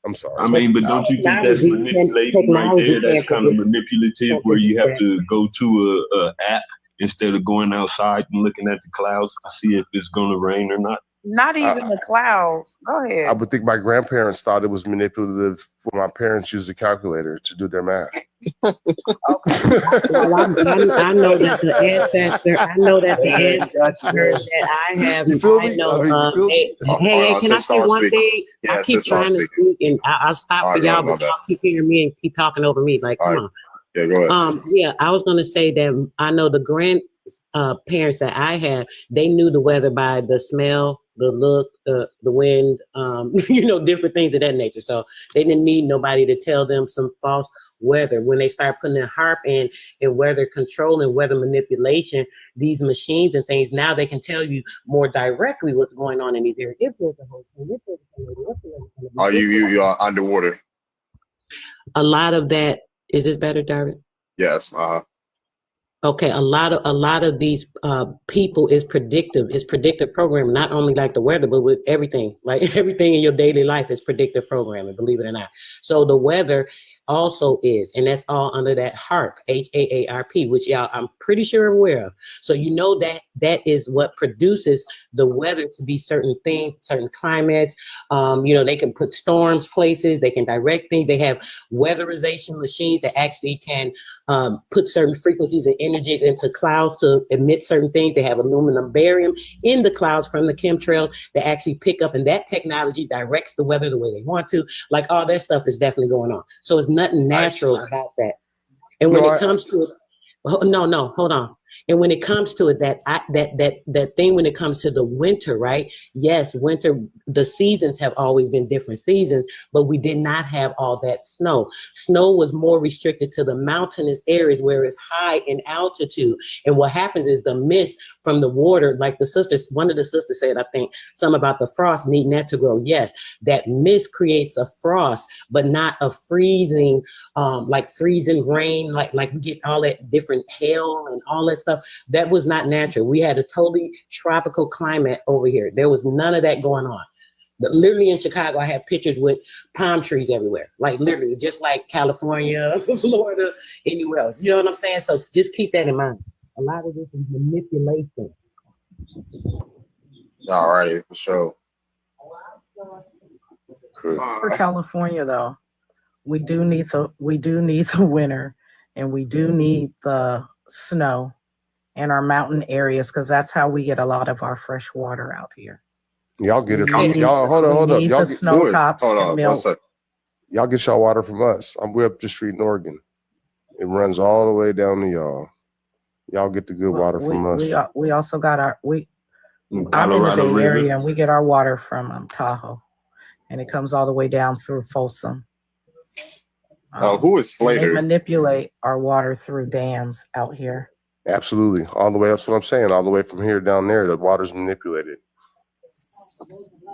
S4: I'm sorry.
S9: I mean, but don't you think that's manipulating right there? That's kind of manipulative, where you have to go to a app instead of going outside and looking at the clouds to see if it's going to rain or not.
S2: Not even the clouds. Go ahead.
S4: I would think my grandparents thought it was manipulative when my parents used a calculator to do their math.
S8: Well, I know that the ancestor. I know that the ancestor that I have.
S4: You feel me?
S8: I know. Hey, can I say one thing? I keep trying to speak, and I'll stop for y'all, but y'all keep hearing me and keep talking over me. Like, come on.
S1: Yeah, go ahead.
S8: Yeah, I was going to say that I know the parents that I have. They knew the weather by the smell, the look, the wind, different things of that nature. So they didn't need nobody to tell them some false weather. When they start putting their harp in weather control and weather manipulation, these machines and things, now they can tell you more directly what's going on in these areas.
S1: Are you are underwater?
S8: A lot of that. Is this better, Darvin?
S1: Yes.
S8: Okay, a lot of these people is predictive. It's predictive programming, not only like the weather, but with everything. Like everything in your daily life is predictive programming, believe it or not. So the weather, also is, and that's all under that HAARP, HAARP, which y'all I'm pretty sure aware of. So you know that that is what produces the weather to be certain things, certain climates. You know, they can put storms places, they can direct things. They have weatherization machines that actually can put certain frequencies and energies into clouds to emit certain things. They have aluminum barium in the clouds from the chemtrail that actually pick up, and that technology directs the weather the way they want to. Like all that stuff is definitely going on. So it's nothing natural about that. And when it comes to it, no, hold on. And when it comes to it, that thing when it comes to the winter, right? Yes, winter, the seasons have always been different seasons, but we did not have all that snow. Snow was more restricted to the mountainous areas where it's high in altitude. And what happens is the mist from the water, like one of the sisters said, I think, something about the frost needing that to grow. Yes, that mist creates a frost, but not a freezing, like freezing rain, like we get all that different hail and all that stuff. That was not natural. We had a totally tropical climate over here. There was none of that going on. Literally in Chicago, I have pictures with palm trees everywhere. Like literally, just like California, Florida, anywhere else. You know what I'm saying? So just keep that in mind. A lot of this is manipulation.
S1: All righty, for sure.
S17: For California, though, we do need the winter, and we do need the snow in our mountain areas, because that's how we get a lot of our fresh water out here.
S4: Y'all get it from
S17: We need-
S4: y'all. Hold up.
S17: we need
S4: Y'all
S17: the snow tops
S1: Hold
S17: to
S1: on,
S17: melt.
S1: 1 second.
S4: Y'all get y'all water from us. We're up the street in Oregon. It runs all the way down to y'all. Y'all get the good water from us.
S17: We also got I'm in the
S9: Colorado
S17: Bay
S9: River.
S17: Area, and we get our water from Tahoe, and it comes all the way down through Folsom.
S1: Who is
S17: And they
S1: Slater?
S17: manipulate our water through dams out here.
S4: Absolutely. All the way. That's what I'm saying. All the way from here down there, the water's manipulated.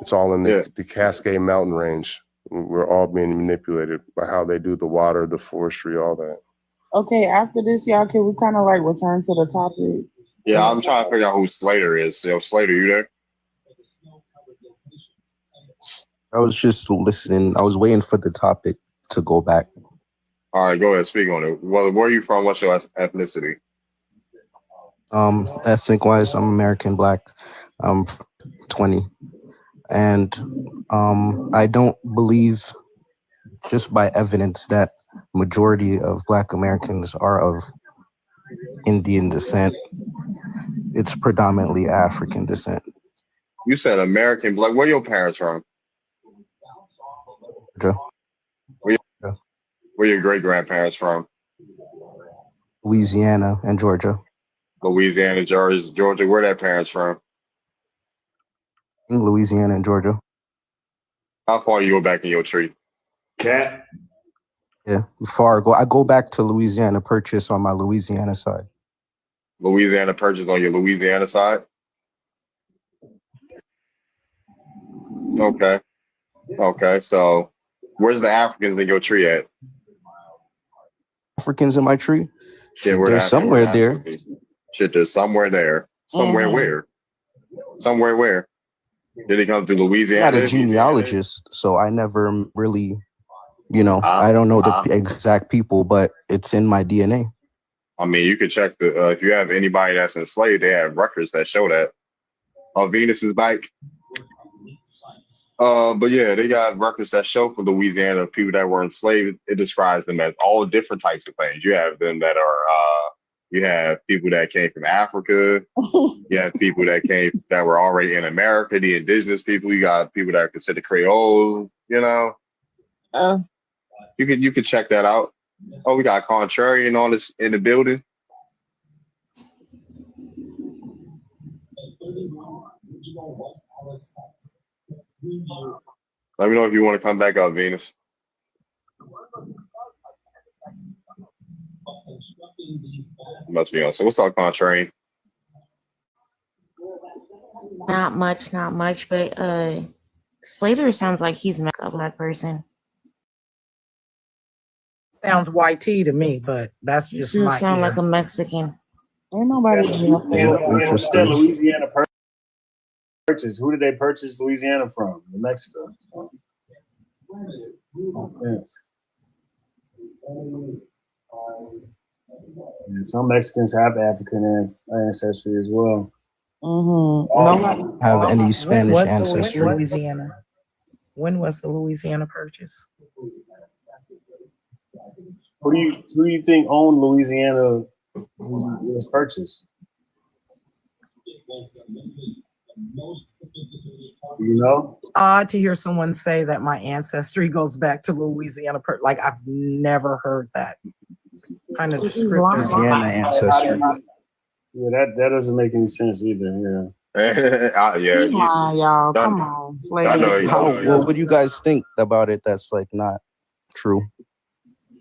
S4: It's all in the Cascade Mountain Range. We're all being manipulated by how they do the water, the forestry, all that.
S2: Okay, after this, y'all, can we kind of like return to the topic?
S1: Yeah, I'm trying to figure out who Slater is. Yo, Slater, you there?
S7: I was just listening. I was waiting for the topic to go back.
S1: All right, go ahead, speak on it. Well, where are you from? What's your ethnicity?
S7: Ethnic wise, I'm American Black. I'm 20, and I don't believe, just by evidence, that majority of Black Americans are of Indian descent. It's predominantly African descent.
S1: You said American Black. Where your parents from?
S7: Georgia.
S1: Where your great grandparents from?
S7: Louisiana and Georgia.
S1: Louisiana, Georgia. Where their parents from?
S7: In Louisiana and Georgia.
S1: How far you go back in your tree?
S9: Cat.
S7: Yeah, far. I go back to Louisiana Purchase on my Louisiana side.
S1: Louisiana Purchase on your Louisiana side? Okay. Okay, so where's the Africans in your tree at?
S7: Africans in my tree?
S1: Yeah,
S7: Shit, there's somewhere there.
S1: Shit, there's somewhere there. Somewhere where? Somewhere where? Did he come to
S7: I'm
S1: Louisiana?
S7: not a genealogist, so I never really, I don't know the exact people, but it's in my DNA.
S1: I mean, you can check if you have anybody that's enslaved, they have records that show that. On Venus's bike. But yeah, they got records that show for Louisiana of people that were enslaved. It describes them as all different types of things. You have them that are, you have people that came from Africa. You have people that were already in America, the indigenous people. You got people that are considered Creoles. You can check that out. Oh, we got Contrarian on this in the building. Let me know if you want to come back up, Venus. Must be on. So what's up, Contrarian?
S21: Not much, but Slater sounds like he's a Black person.
S17: Sounds YT to me, but that's just
S21: You
S17: my
S21: sound
S17: ear.
S21: like a Mexican.
S2: Ain't nobody
S12: That Louisiana purchase. Who did they purchase Louisiana from? New Mexico. Yes. And some Mexicans have African ancestry as well.
S2: Mm-hmm.
S7: Have any Spanish ancestry?
S2: Louisiana? When was the Louisiana Purchase?
S12: Who do you think owned Louisiana when it was purchased? You know?
S17: Odd to hear someone say that my ancestry goes back to Louisiana. Like I've never heard that kind of description.
S7: Louisiana ancestry.
S12: Yeah, that doesn't make any sense either.
S1: Yeah.
S2: Come on, y'all. Come on.
S7: What would you guys think about it? That's like not true.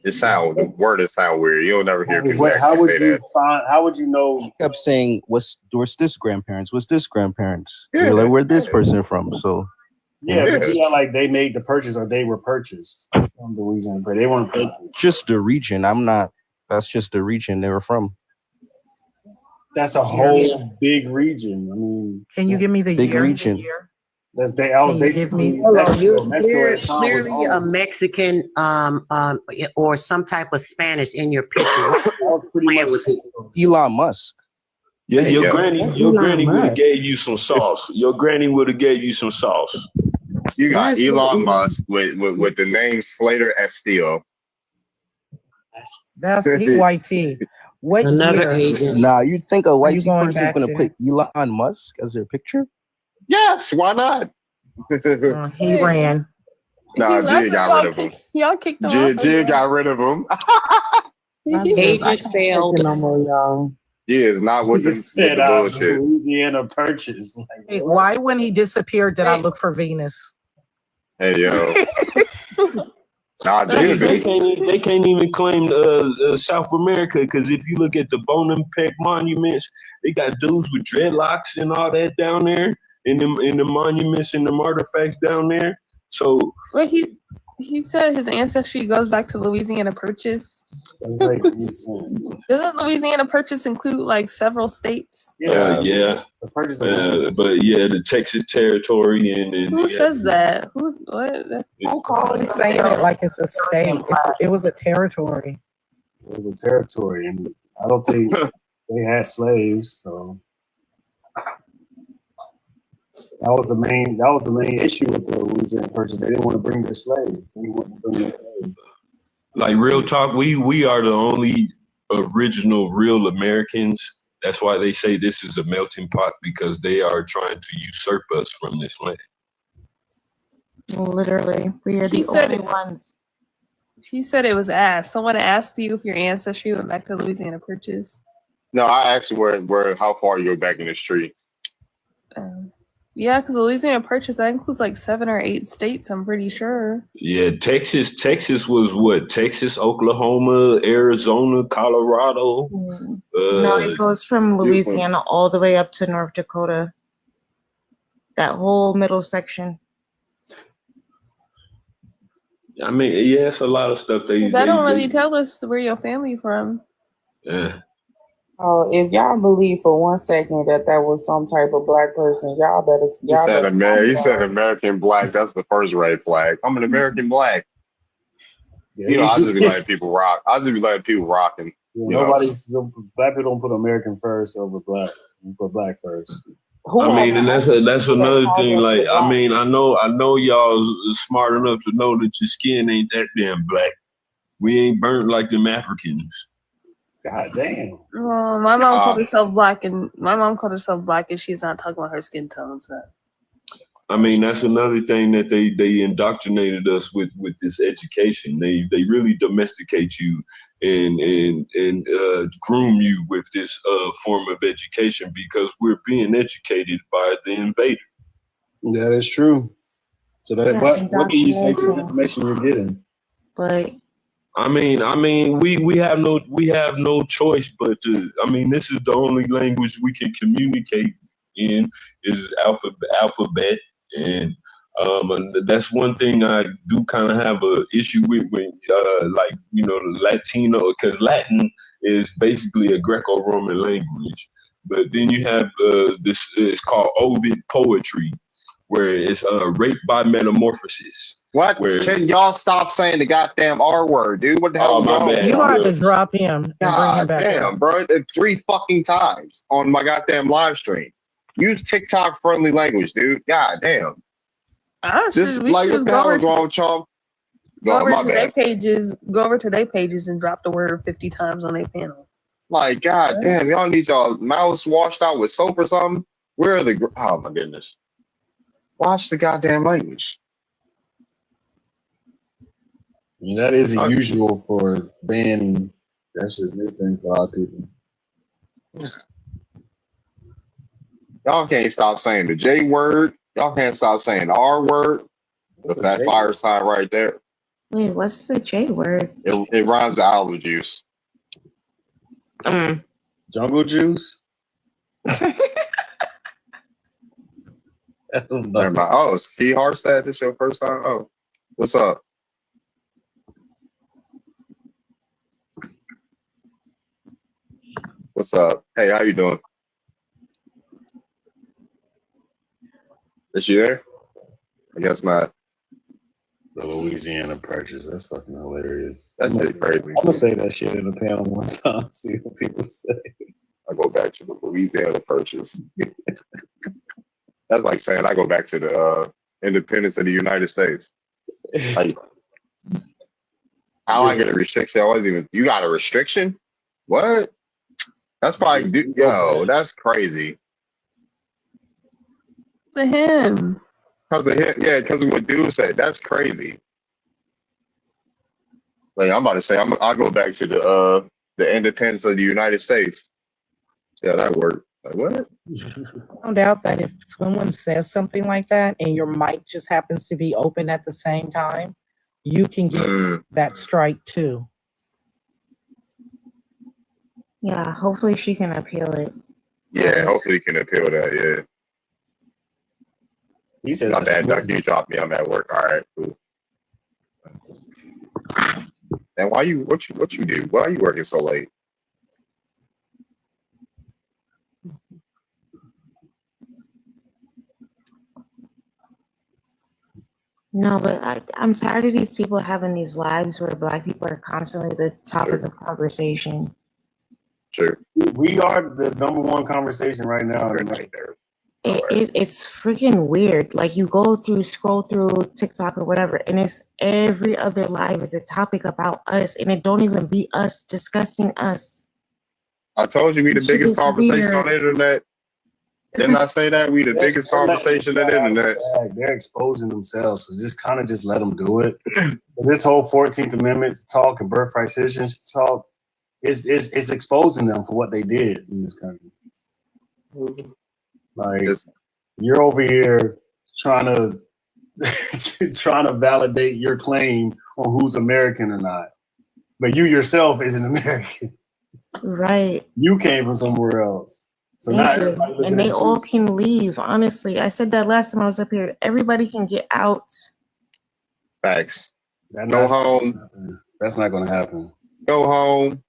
S1: The word sound weird. You'll never hear people
S12: How would
S1: actually say
S12: you
S1: that.
S12: find? How would you know?
S7: I kept saying, what's this grandparents? What's this grandparents?
S1: Yeah.
S7: You're like, where'd this person from? So
S12: Yeah, but you got like they made the purchase or they were purchased from Louisiana, but they weren't purchased.
S7: just the region. That's just the region they were from.
S12: That's a whole big region. I mean,
S17: Can you give me the
S7: Big
S17: year?
S7: region.
S12: That's big. I was
S17: Can you give
S12: basically
S17: me-
S12: Mexico. Mexico
S8: You're
S12: at the time was
S8: clearly a
S12: owned.
S8: Mexican or some type of Spanish in your picture.
S12: That was pretty much
S7: Elon Musk.
S9: Yeah, your
S1: Yeah.
S9: granny would have gave you some sauce. Your granny would have gave you some sauce.
S1: You got Elon Musk with the name Slater Estillo.
S17: That's EYT. What
S8: Another
S17: year?
S8: agent.
S7: Nah, you'd think a white
S17: you going
S7: person's
S17: back
S7: gonna
S17: to?
S7: put Elon Musk as their picture?
S1: Yes, why not?
S17: He ran.
S1: Nah,
S13: He left,
S1: Jid got
S13: y'all
S1: rid of him.
S13: Y'all kicked him off.
S1: Jid got rid of him.
S8: Agent failed.
S2: No more, y'all.
S1: Jid is not with
S12: He
S1: the
S12: said
S1: bullshit.
S12: Louisiana Purchase. Like,
S17: Hey, why when he disappeared did I look for Venus?
S1: Hey yo. Nah,
S9: They
S1: Jid.
S9: can't even claim South America because if you look at the Bonaparte monuments, they got dudes with dreadlocks and all that down there in the monuments and the artifacts down there. So
S13: Wait, he said his ancestry goes back to Louisiana Purchase. Doesn't Louisiana Purchase include like several states?
S9: yeah.
S12: The purchase
S9: But yeah, the Texas territory and
S13: Who says that? Who? What?
S17: Don't call it saying it like it's a state. It was a territory.
S12: It was a territory, and I don't think they had slaves. So that was the main issue with the Louisiana Purchase. They didn't want to bring their slaves. They didn't want to bring their slaves.
S9: like real talk, we are the only original real Americans. That's why they say this is a melting pot because they are trying to usurp us from this land.
S21: Literally, we are the only ones.
S13: She said it was asked. Someone asked you if your ancestry went back to Louisiana Purchase.
S1: No, I asked where how far you go back in the street.
S13: Yeah, because Louisiana Purchase, that includes like 7 or 8 states, I'm pretty sure.
S9: Yeah, Texas was what? Texas, Oklahoma, Arizona, Colorado.
S21: No, it goes from Louisiana all the way up to North Dakota. That whole middle section.
S9: I mean, yeah, it's a lot of stuff they
S13: Don't really tell us where your family from.
S9: Yeah.
S2: Oh, if y'all believe for 1 second that was some type of black person, y'all better.
S1: He said American black. That's the first red flag. I'm an American black.
S12: Yeah,
S1: I'll just be letting people rock. I'll just be letting people rocking.
S12: Black people don't put American first over black. We put black first.
S9: I mean, and that's another thing. Like, I mean, I know y'all smart enough to know that your skin ain't that damn black. We ain't burnt like them Africans.
S12: God damn.
S13: Well, my mom called herself black, and she's not talking about her skin tone. So,
S9: I mean, that's another thing that they indoctrinated us with this education. They really domesticate you and groom you with this form of education because we're being educated by the invader.
S12: That is true. So what can you say to the information you're getting?
S21: But
S9: I mean, we have no choice but to. I mean, this is the only language we can communicate in is alphabet, and that's one thing I do kind of have a issue with when, like, the Latino, because Latin is basically a Greco-Roman language, but then you have this. It's called Ovid poetry, where it's raped by metamorphosis.
S1: What? Can y'all stop saying the goddamn R word, dude? What the hell is wrong with
S17: You
S1: y'all?
S17: have to drop him and bring him
S1: God
S17: back
S1: damn,
S17: up.
S1: bro. 3 fucking times on my goddamn live stream. Use TikTok friendly language, dude. God damn. This
S13: We
S1: like
S13: should
S1: what
S13: just
S1: the
S13: go
S1: hell
S13: over
S1: is wrong with y'all? Oh, my bad.
S13: Go over to their pages and drop the word 50 times on their panel.
S1: Like, god damn, y'all need y'all mouths washed out with soap or something? Where are the oh my goodness. Watch the goddamn language.
S12: I mean, that is unusual for banning. That's just new thing for a lot of people.
S1: Y'all can't stop saying the J word. Y'all can't stop saying the R word. With that fire sign right there.
S21: Wait, what's the J word?
S1: It rhymes with olive juice.
S12: Jungle juice?
S1: Never mind. Oh, see Harstad, this your first time? Oh, what's up? What's up? Hey, how you doing? Is she there? I guess not.
S12: The Louisiana Purchase. That's fucking hilarious.
S1: That's just crazy.
S12: I'm gonna say that shit in the panel one time. See what people say.
S1: I go back to the Louisiana Purchase. That's like saying I go back to the independence of the United States. Like, how I get a restriction? I wasn't even. You got a restriction? What? That's probably yo. That's crazy.
S13: To him.
S1: Because of him, yeah. Because of what dude said. That's crazy. Like I'm about to say, I'll go back to the independence of the United States. Yeah, that worked. Like what?
S17: I don't doubt that if someone says something like that and your mic just happens to be open at the same time, you can get that strike too.
S21: Yeah, hopefully she can appeal it.
S1: Yeah, hopefully you can appeal that. Yeah.
S12: He said,
S1: "My bad, Duck. You dropped me. I'm at work. All right, cool." And what you do? Why are you working so late?
S21: No, but I'm tired of these people having these lives where Black people are constantly the topic of conversation.
S1: Sure.
S12: We are the number one conversation right now.
S21: It's freaking weird. Like you scroll through TikTok or whatever, and it's every other live is a topic about us, and it don't even be us discussing us.
S1: I told you we the biggest conversation on the internet. Didn't I say that? We the biggest conversation on the internet.
S12: They're exposing themselves, so just kind of just let them do it. This whole 14th Amendment talk and birthright citizenship talk is exposing them for what they did in this country. Like you're over here trying to validate your claim on who's American or not, but you yourself isn't American.
S21: Right.
S12: You came from somewhere else. So now everybody looking
S21: and they
S12: at
S21: all
S12: you.
S21: can leave. Honestly, I said that last time I was up here. Everybody can get out.
S1: Facts. Go home.
S12: That's not going to happen.
S1: Go home.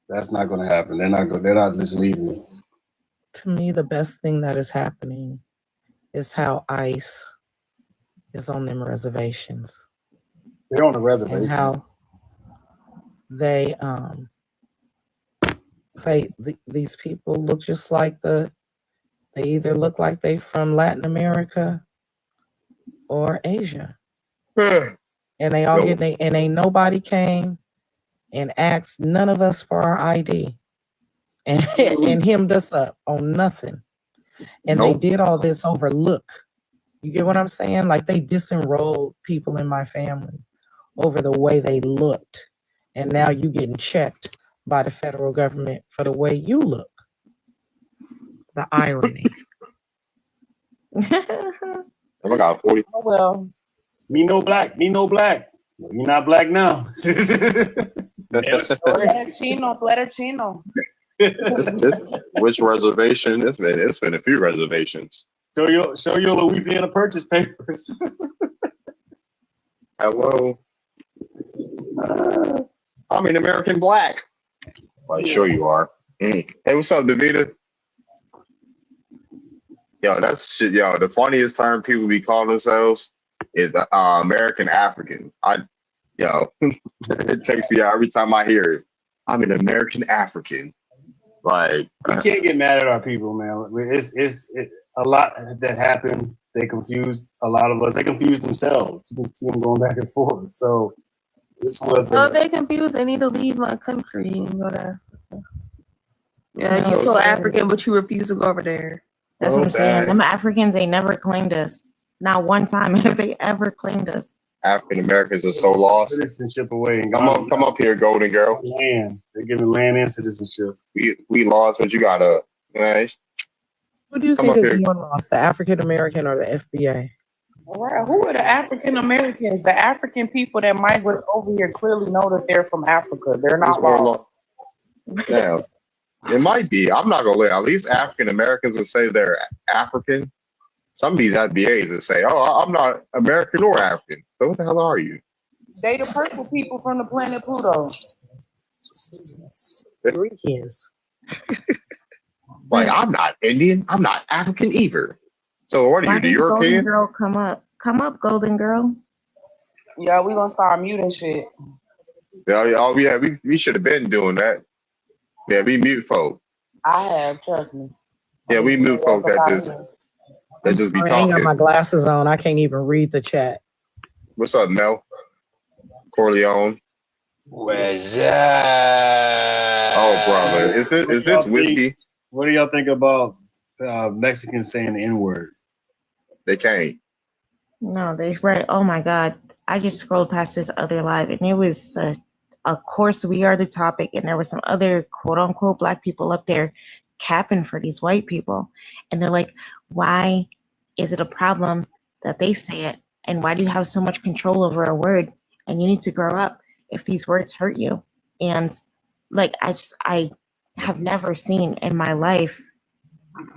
S12: That's not going to happen. They're not just leaving.
S17: To me, the best thing that is happening is how ICE is on them reservations.
S12: They're on the reservation.
S17: And how these people look just like they either look like they from Latin America or Asia. And they all and ain't nobody came and asked none of us for our ID and hemmed us up on nothing. And they did all this over look. You get what I'm saying? Like they disenrolled people in my family over the way they looked. And now you getting checked by the federal government for the way you look. The irony.
S1: I got 40.
S21: Oh well.
S12: Me no black. Well, you're not black now.
S21: Chino.
S1: Which reservation? It's been a few reservations.
S12: Show your Louisiana Purchase papers.
S1: Hello. I'm an American black. Well, sure you are. Hey, what's up, Davida? Yo, that's shit. Yo, the funniest term people be calling themselves is American Africans. It takes me out every time I hear it. I'm an American African. Like,
S12: we can't get mad at our people, man. It's a lot that happened. They confused a lot of us. They confused themselves. You can see them going back and forth. So this was
S13: Oh, they confused. They need to leave my country and go to Africa. Yeah,
S21: No,
S13: you so
S21: it's-
S13: African, but you refuse to go over there.
S21: That's what I'm saying. Them Africans, they never claimed us. Not one time have they ever claimed us.
S1: African Americans are so lost.
S12: Citizenship away.
S1: Come up here, Golden Girl.
S12: Land. They're giving land and citizenship.
S1: We lost, but you gotta.
S2: Who do you
S1: Come
S2: think
S1: up
S2: is
S1: here.
S2: more lost, the African American or the FBA?
S15: Right. Who are the African Americans? The African people that migrate over here clearly know that they're from Africa. They're not
S1: Who's more
S15: lost.
S1: Now, it might be. I'm not gonna lie. At least African Americans would say they're African. Some of these FBAs would say, "Oh, I'm not American or African." So what the hell are you?
S15: They the purple people from the planet Pluto.
S2: Ricans.
S1: Like, I'm not Indian. I'm not African either. So what are
S21: Why
S1: you, the
S21: didn't Golden
S1: European?
S21: Girl come up? Come up, Golden Girl.
S15: Yeah, we gonna start muting shit.
S1: Oh yeah, we should have been doing that. Yeah, we mute folk.
S15: I have, trust me.
S1: Yeah, we mute folk that just be
S2: I ain't got
S1: talking.
S2: my glasses on. I can't even read the chat.
S1: What's up, Mel? Corleone.
S14: What's up?
S1: Oh, brother, is this whiskey?
S12: What do y'all think about Mexicans saying the N-word?
S1: They can't.
S21: No, they right. Oh my God. I just scrolled past this other live and it was of course we are the topic and there were some other quote unquote black people up there capping for these white people. And they're like, why is it a problem that they say it? And why do you have so much control over a word? And you need to grow up if these words hurt you. And like, I have never seen in my life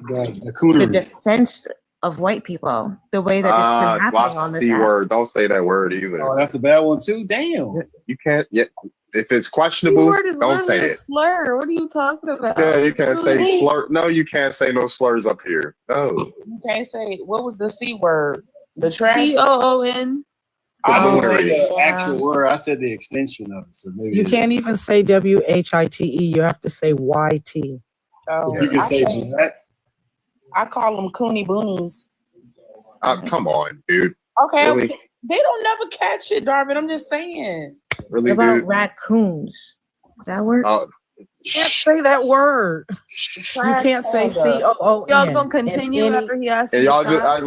S21: the defense of white people the way that it's been happening
S1: Watch
S21: on
S1: the
S21: this
S1: C
S21: app.
S1: word. Don't say that word either.
S12: Oh, that's a bad one too. Damn.
S1: You can't. Yeah, if it's questionable,
S13: Word is
S1: don't say
S13: literally a
S1: it.
S13: slur. What are you talking about?
S1: Yeah, you can't say
S13: Slur.
S1: slur. No, you can't say no slurs up here. No.
S15: You can't say what was the C word? The trash.
S13: COON.
S12: I
S1: don't
S12: didn't say
S1: worry.
S12: the actual word. I said the extension of it. So maybe
S2: You can't even say WHITE. You have to say YT.
S15: Oh,
S12: you can say that.
S15: I call them cooney boonies.
S1: Come on, dude.
S15: Okay,
S1: Really?
S15: they don't never catch it, Darvin. I'm just saying.
S1: Really,
S21: What about
S1: dude?
S21: raccoons? Does that work?
S2: You can't say that word. You can't say COON.
S13: Y'all gonna continue after he asked
S1: And
S13: you to
S1: y'all just,
S13: stop?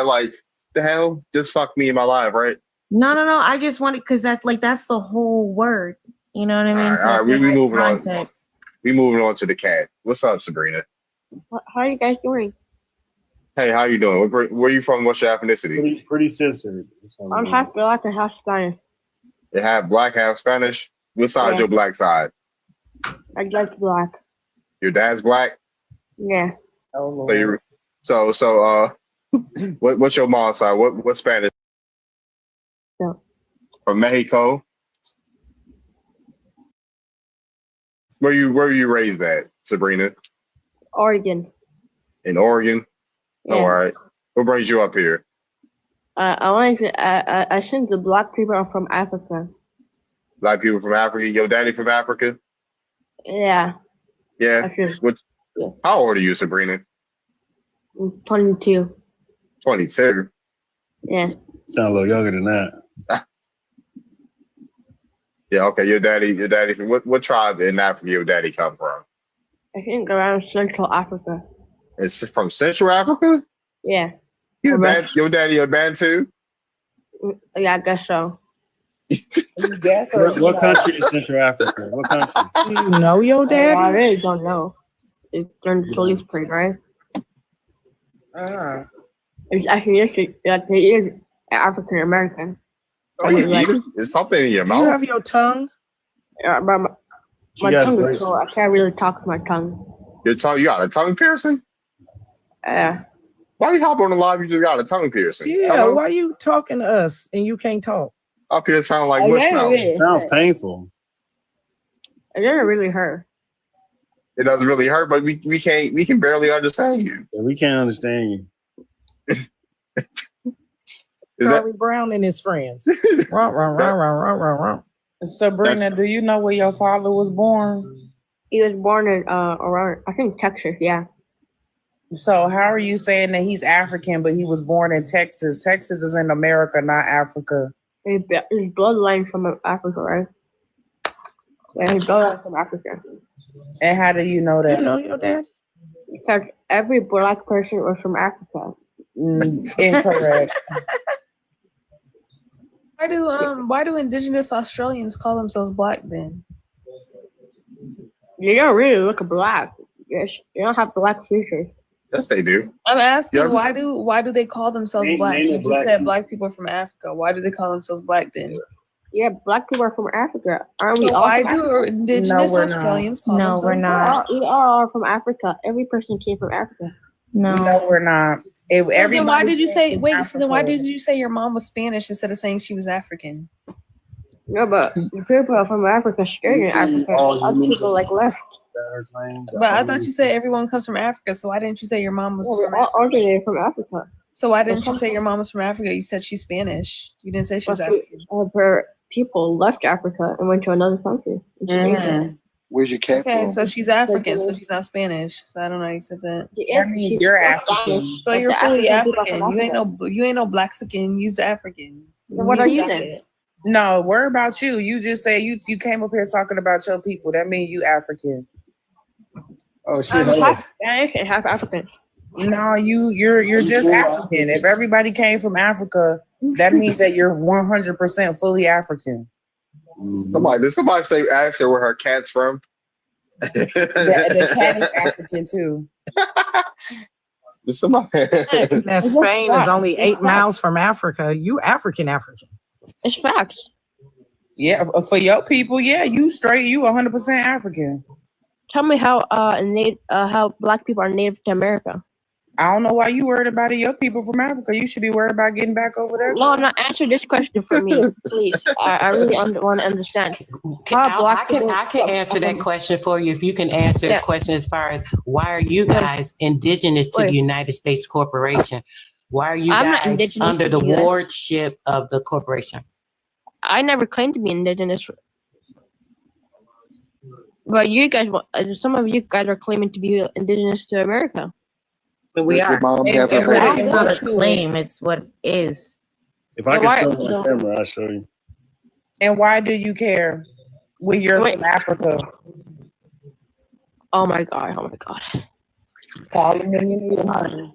S1: like, the hell? Just fuck me in my life, right?
S21: No. I just wanted because that's the whole word. You know what I mean?
S1: All right, we
S21: it's like
S1: moving on.
S21: context.
S1: We moving on to the cat. What's up, Sabrina?
S19: How are you guys doing?
S1: Hey, how you doing? Where you from? What's your ethnicity?
S12: Pretty censored.
S19: I'm half black and half Spanish.
S1: You have black, half Spanish. What side
S19: Yeah.
S1: your black side?
S19: I like black.
S1: Your dad's black.
S19: Yeah.
S15: Oh,
S1: So you what's your mom's side? What Spanish?
S19: No.
S1: From Mexico. Where you raised at, Sabrina?
S19: Oregon.
S1: In Oregon.
S19: Yeah.
S1: All right. What brings you up here?
S19: I want to. I think the black people are from Africa.
S1: Black people from Africa. Your daddy from Africa?
S19: Yeah.
S1: Yeah. What?
S19: Yeah.
S1: How old are you, Sabrina?
S19: I'm 22.
S1: 22.
S19: Yeah.
S12: Sound a little younger than that.
S1: Yeah. Okay. Your daddy. From what tribe in Africa your daddy come from?
S19: I think around Central Africa.
S1: It's from Central Africa.
S19: Yeah.
S1: Your daddy a Bantu?
S19: Yeah, I guess so.
S12: What country is Central Africa? What country?
S2: Do you know your daddy?
S19: I really don't know. It's during the slave trade, right? It's actually he is African American.
S1: Oh, you eat it? Is something in your
S2: Do
S1: mouth?
S2: you have your tongue?
S19: But my tongue is so I can't really talk with my tongue.
S1: Your tongue? You got a tongue piercing?
S19: Yeah.
S1: Why you hop on the live? You just got a tongue piercing.
S2: Yeah,
S1: Hello?
S2: why you talking to us and you can't talk?
S1: Up here sound like
S19: Oh,
S1: mush
S19: yeah,
S1: mouth.
S19: it
S12: Sounds painful.
S19: It doesn't really hurt.
S1: It doesn't really hurt, but we can barely understand you.
S12: Yeah, we can't understand you.
S17: Charlie Brown and his friends. Run, run, run, run, run, run, run.
S2: Sabrina, do you know where your father was born?
S19: He was born in around, I think, Texas. Yeah.
S2: So how are you saying that he's African, but he was born in Texas? Texas is in America, not Africa.
S19: His bloodline from Africa, right? Yeah, his bloodline from Africa.
S2: And how do you know that?
S17: You know your dad?
S19: Because every black person was from Africa.
S2: Incorrect.
S13: Why do Indigenous Australians call themselves black then?
S19: You don't really look black. Yes, you don't have black features.
S1: Yes, they do.
S13: I'm asking
S1: Yeah.
S13: why do they call themselves black? You just said black people from Africa. Why do they call themselves black then?
S19: Yeah, black people are from Africa. Aren't we
S13: So
S19: all?
S13: why
S19: from
S13: do
S19: Africa?
S13: Indigenous Australians call
S21: No,
S13: themselves
S21: we're not.
S19: We all are from Africa. Every person came from Africa.
S21: No,
S2: we're not.
S13: So then why did you say
S2: came
S13: wait?
S2: from
S13: So then why
S2: Africa.
S13: did you say your mom was Spanish instead of saying she was African?
S19: No, but the people from Africa stayed in Africa. Other people like left.
S13: But I thought you said everyone comes from Africa. So why didn't you say your mom was
S19: Yeah, we
S13: from
S19: all
S13: Africa?
S19: originated from Africa.
S13: So why didn't you say your mom was from Africa? You said she's Spanish. You didn't say she was African.
S19: People left Africa and went to another country.
S3: Where's your cat
S13: Okay,
S3: from?
S13: so she's African, so she's not Spanish. So I don't know how you said that.
S2: That means you're African.
S13: So you're
S19: the
S13: fully
S19: African people
S13: African.
S19: from
S13: You ain't no Blaxican. You's African.
S19: Then what are you then?
S13: It.
S2: No, worry about you. You just said you came up here talking about your people. That means you African.
S3: Oh shit!
S19: I'm half Spanish and half African.
S2: No, you're just African. If everybody came from Africa, that means that you're 100% fully African.
S1: Did somebody say ask her where her cat's from?
S2: The cat is African too.
S1: Did somebody?
S17: Now Spain is only 8 miles from Africa. You African.
S19: It's facts.
S2: Yeah, for your people, yeah, you straight, you 100% African.
S19: Tell me how black people are native to America.
S2: I don't know why you worried about it. Your people from Africa, you should be worried about getting back over there.
S19: No, not answer this question for me, please. I really want to understand.
S8: I can answer that question for you if you can answer the question as far as why are you guys indigenous to the United States corporation? Why are you guys under the wardship of the corporation?
S19: I never claimed to be indigenous. But you guys, some of you guys are claiming to be indigenous to America.
S8: But we are.
S21: It's not a claim, it's what it is.
S12: If I can show my camera, I'll show you.
S2: And why do you care when you're from Africa?
S19: Oh my God.
S2: Call them when you need them.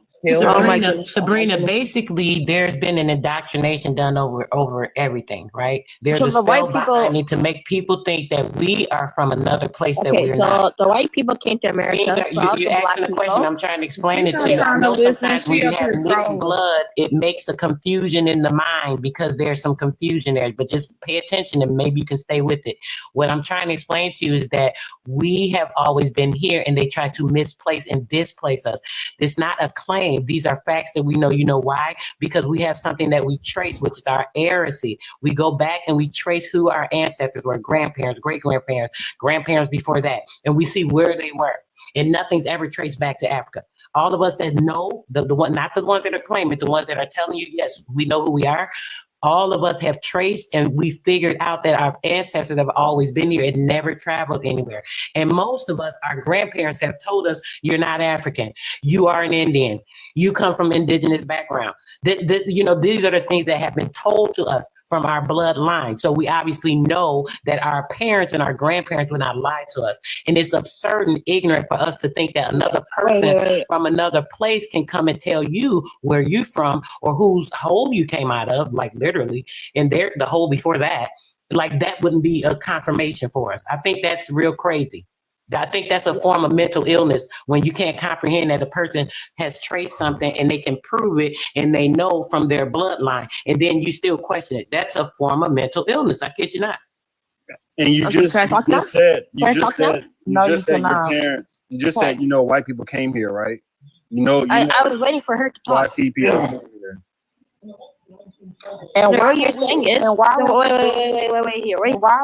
S8: Sabrina, basically, there's been an indoctrination done over everything, right? There's a spell binding to make people think that we are from another place that we're not.
S19: The white people came to America.
S8: You're asking a question. I'm trying to explain it to you. I know sometimes when you have mixed blood, it makes a confusion in the mind because there's some confusion there. But just pay attention and maybe you can stay with it. What I'm trying to explain to you is that we have always been here and they try to misplace and displace us. It's not a claim. These are facts that we know. You know why? Because we have something that we trace, which is our heresy. We go back and we trace who our ancestors were, grandparents, great-grandparents, grandparents before that, and we see where they were. And nothing's ever traced back to Africa. All of us that know, the one, not the ones that are claiming, the ones that are telling you, yes, we know who we are. All of us have traced and we figured out that our ancestors have always been here. It never traveled anywhere. And most of us, our grandparents have told us, you're not African. You are an Indian. You come from indigenous background. These are the things that have been told to us from our bloodline. So we obviously know that our parents and our grandparents would not lie to us. And it's absurd and ignorant for us to think that another person from another place can come and tell you where you're from or whose home you came out of, like literally, and the hole before that, like that wouldn't be a confirmation for us. I think that's real crazy. I think that's a form of mental illness when you can't comprehend that a person has traced something and they can prove it and they know from their bloodline and then you still question it. That's a form of mental illness. I kid you not.
S12: And you just said your parents. You just said white people came here, right?
S19: I was waiting for her to talk.
S12: YT people came here.
S2: And
S19: why you're saying is why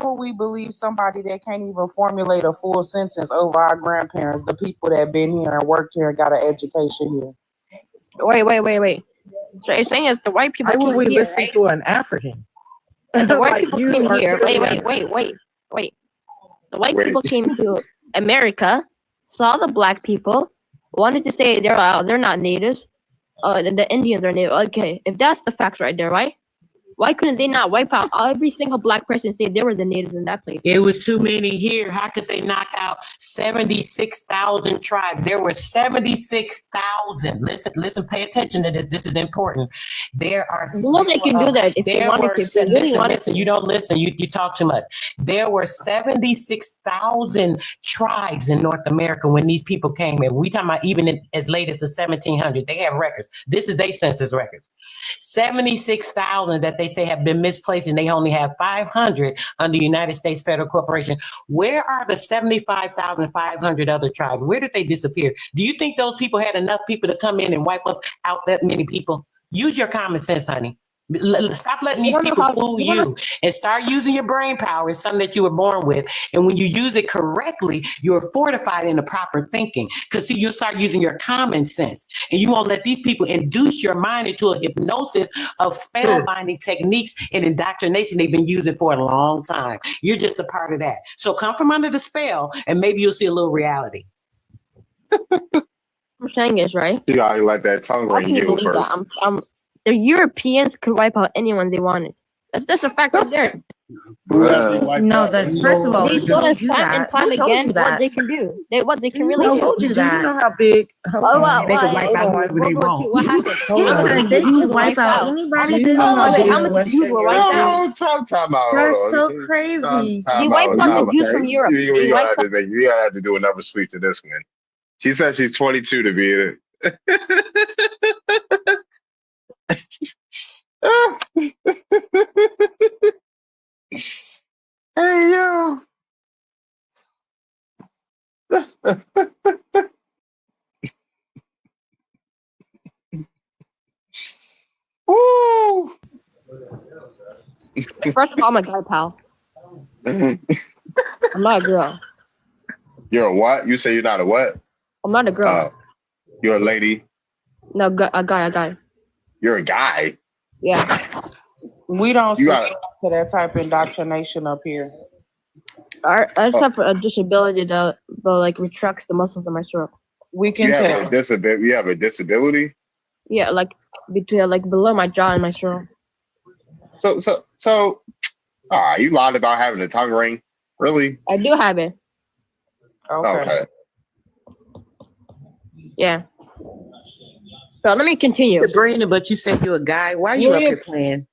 S2: would we believe somebody that can't even formulate a full sentence over our grandparents, the people that been here and worked here and got an education here?
S19: Wait. So you're saying if the white people
S17: Why would
S19: came
S17: we
S19: here,
S17: listen
S19: right?
S17: to an African?
S19: If the white
S17: Like,
S19: people
S17: you
S19: came
S17: are
S19: here,
S17: clearly
S19: wait. The white people came to America, saw the black people, wanted to say they're not natives. The Indians are native. Okay, if that's the facts right there, right? Why couldn't they not wipe out every single black person and say they were the natives in that place?
S8: It was too many here. How could they knock out 76,000 tribes? There were 76,000. Listen, pay attention to this. This is important. There are.
S19: You know they can do that if they wanted to. If they really wanted to.
S8: You don't listen. You talk too much. There were 76,000 tribes in North America when these people came in. We talking about even as late as the 1700s. They have records. This is their census records. 76,000 that they say have been misplaced, and they only have 500 under United States Federal Corporation. Where are the 75,500 other tribes? Where did they disappear? Do you think those people had enough people to come in and wipe out that many people? Use your common sense, honey. Stop letting these people fool you and start using your brain power. It's something that you were born with. And when you use it correctly, you're fortified in the proper thinking. Because see, you'll start using your common sense. And you won't let these people induce your mind into a hypnosis of spellbinding techniques and indoctrination they've been using for a long time. You're just a part of that. So come from under the spell and maybe you'll see a little reality.
S19: I'm saying is right.
S1: You gotta let that tongue
S19: I
S1: ring
S19: can't
S1: you
S19: believe
S1: first.
S19: that. The Europeans could wipe out anyone they wanted. That's a fact right there.
S21: No, that's first of all,
S19: They
S21: who
S19: showed us
S21: told you
S19: time
S21: that?
S19: and time
S21: Who told
S19: again
S21: you that?
S19: what they can do. What they can really
S21: Who
S19: do.
S21: told you
S17: Do you
S21: that?
S17: know how big?
S19: They could wipe
S21: out
S19: whoever they want. What happened?
S21: You said they can wipe out anybody.
S17: Do you know how big
S19: How much Jews were wiped out?
S1: Time out.
S21: That's
S1: Hold
S21: so
S1: on.
S21: crazy.
S19: They wiped out the Jews from Europe.
S1: We gotta have to do another sweep to this one. She said she's 22 to be in it. Hey yo. Woo!
S19: First of all, I'm a guy, pal. I'm not a girl.
S1: You're a what? You say you're not a what?
S19: I'm not a girl.
S1: You're a lady.
S19: No, a guy.
S1: You're a guy.
S19: Yeah.
S2: We don't
S1: You
S2: subscribe to that type of indoctrination up here.
S19: I just have a disability that like retracts the muscles in my throat.
S2: We can
S1: You
S2: tell.
S1: have a disability.
S19: Yeah, like between below my jaw and my throat.
S1: So. You lied about having a tongue ring. Really?
S19: I do have it.
S1: Okay.
S19: Yeah. So let me continue.
S8: Sabrina, but you said you're a guy. Why are you up here playing?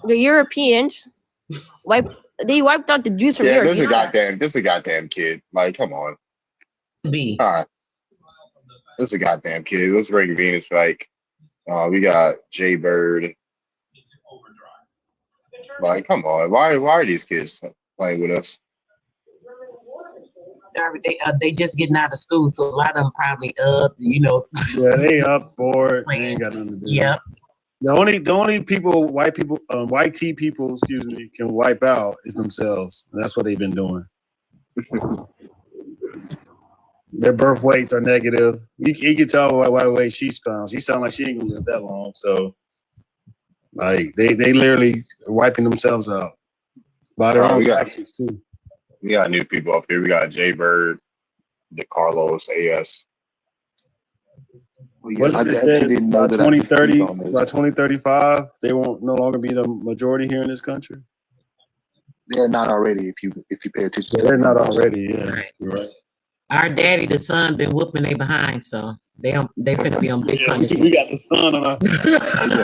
S19: The Europeans wiped out the Jews from Europe.
S1: This is a goddamn kid. Like, come on. All right. This is a goddamn kid. Let's bring Venus back. We got Jay Bird. Like, come on. Why are these kids playing with us?
S8: They just getting out of school, so a lot of them probably up,
S12: Yeah, they up, bored. They ain't got nothing to do.
S8: Yep.
S12: The only people, white tea people, excuse me, can wipe out is themselves. And that's what they've been doing. Their birth weights are negative. You can tell by the way she sounds. She sounds like she ain't gonna live that long. So, like, they literally wiping themselves out by their own tactics too.
S1: We got new people up here. We got Jay Bird, DeCarlos, AS.
S12: What did it say? By 2030, by 2035, they won't no longer be the majority here in this country.
S3: They're not already. If you pay attention,
S12: they're not already. Yeah, right.
S8: Our daddy, the son, been whooping they behind, so they finna be on big punishment.
S12: We got the son on our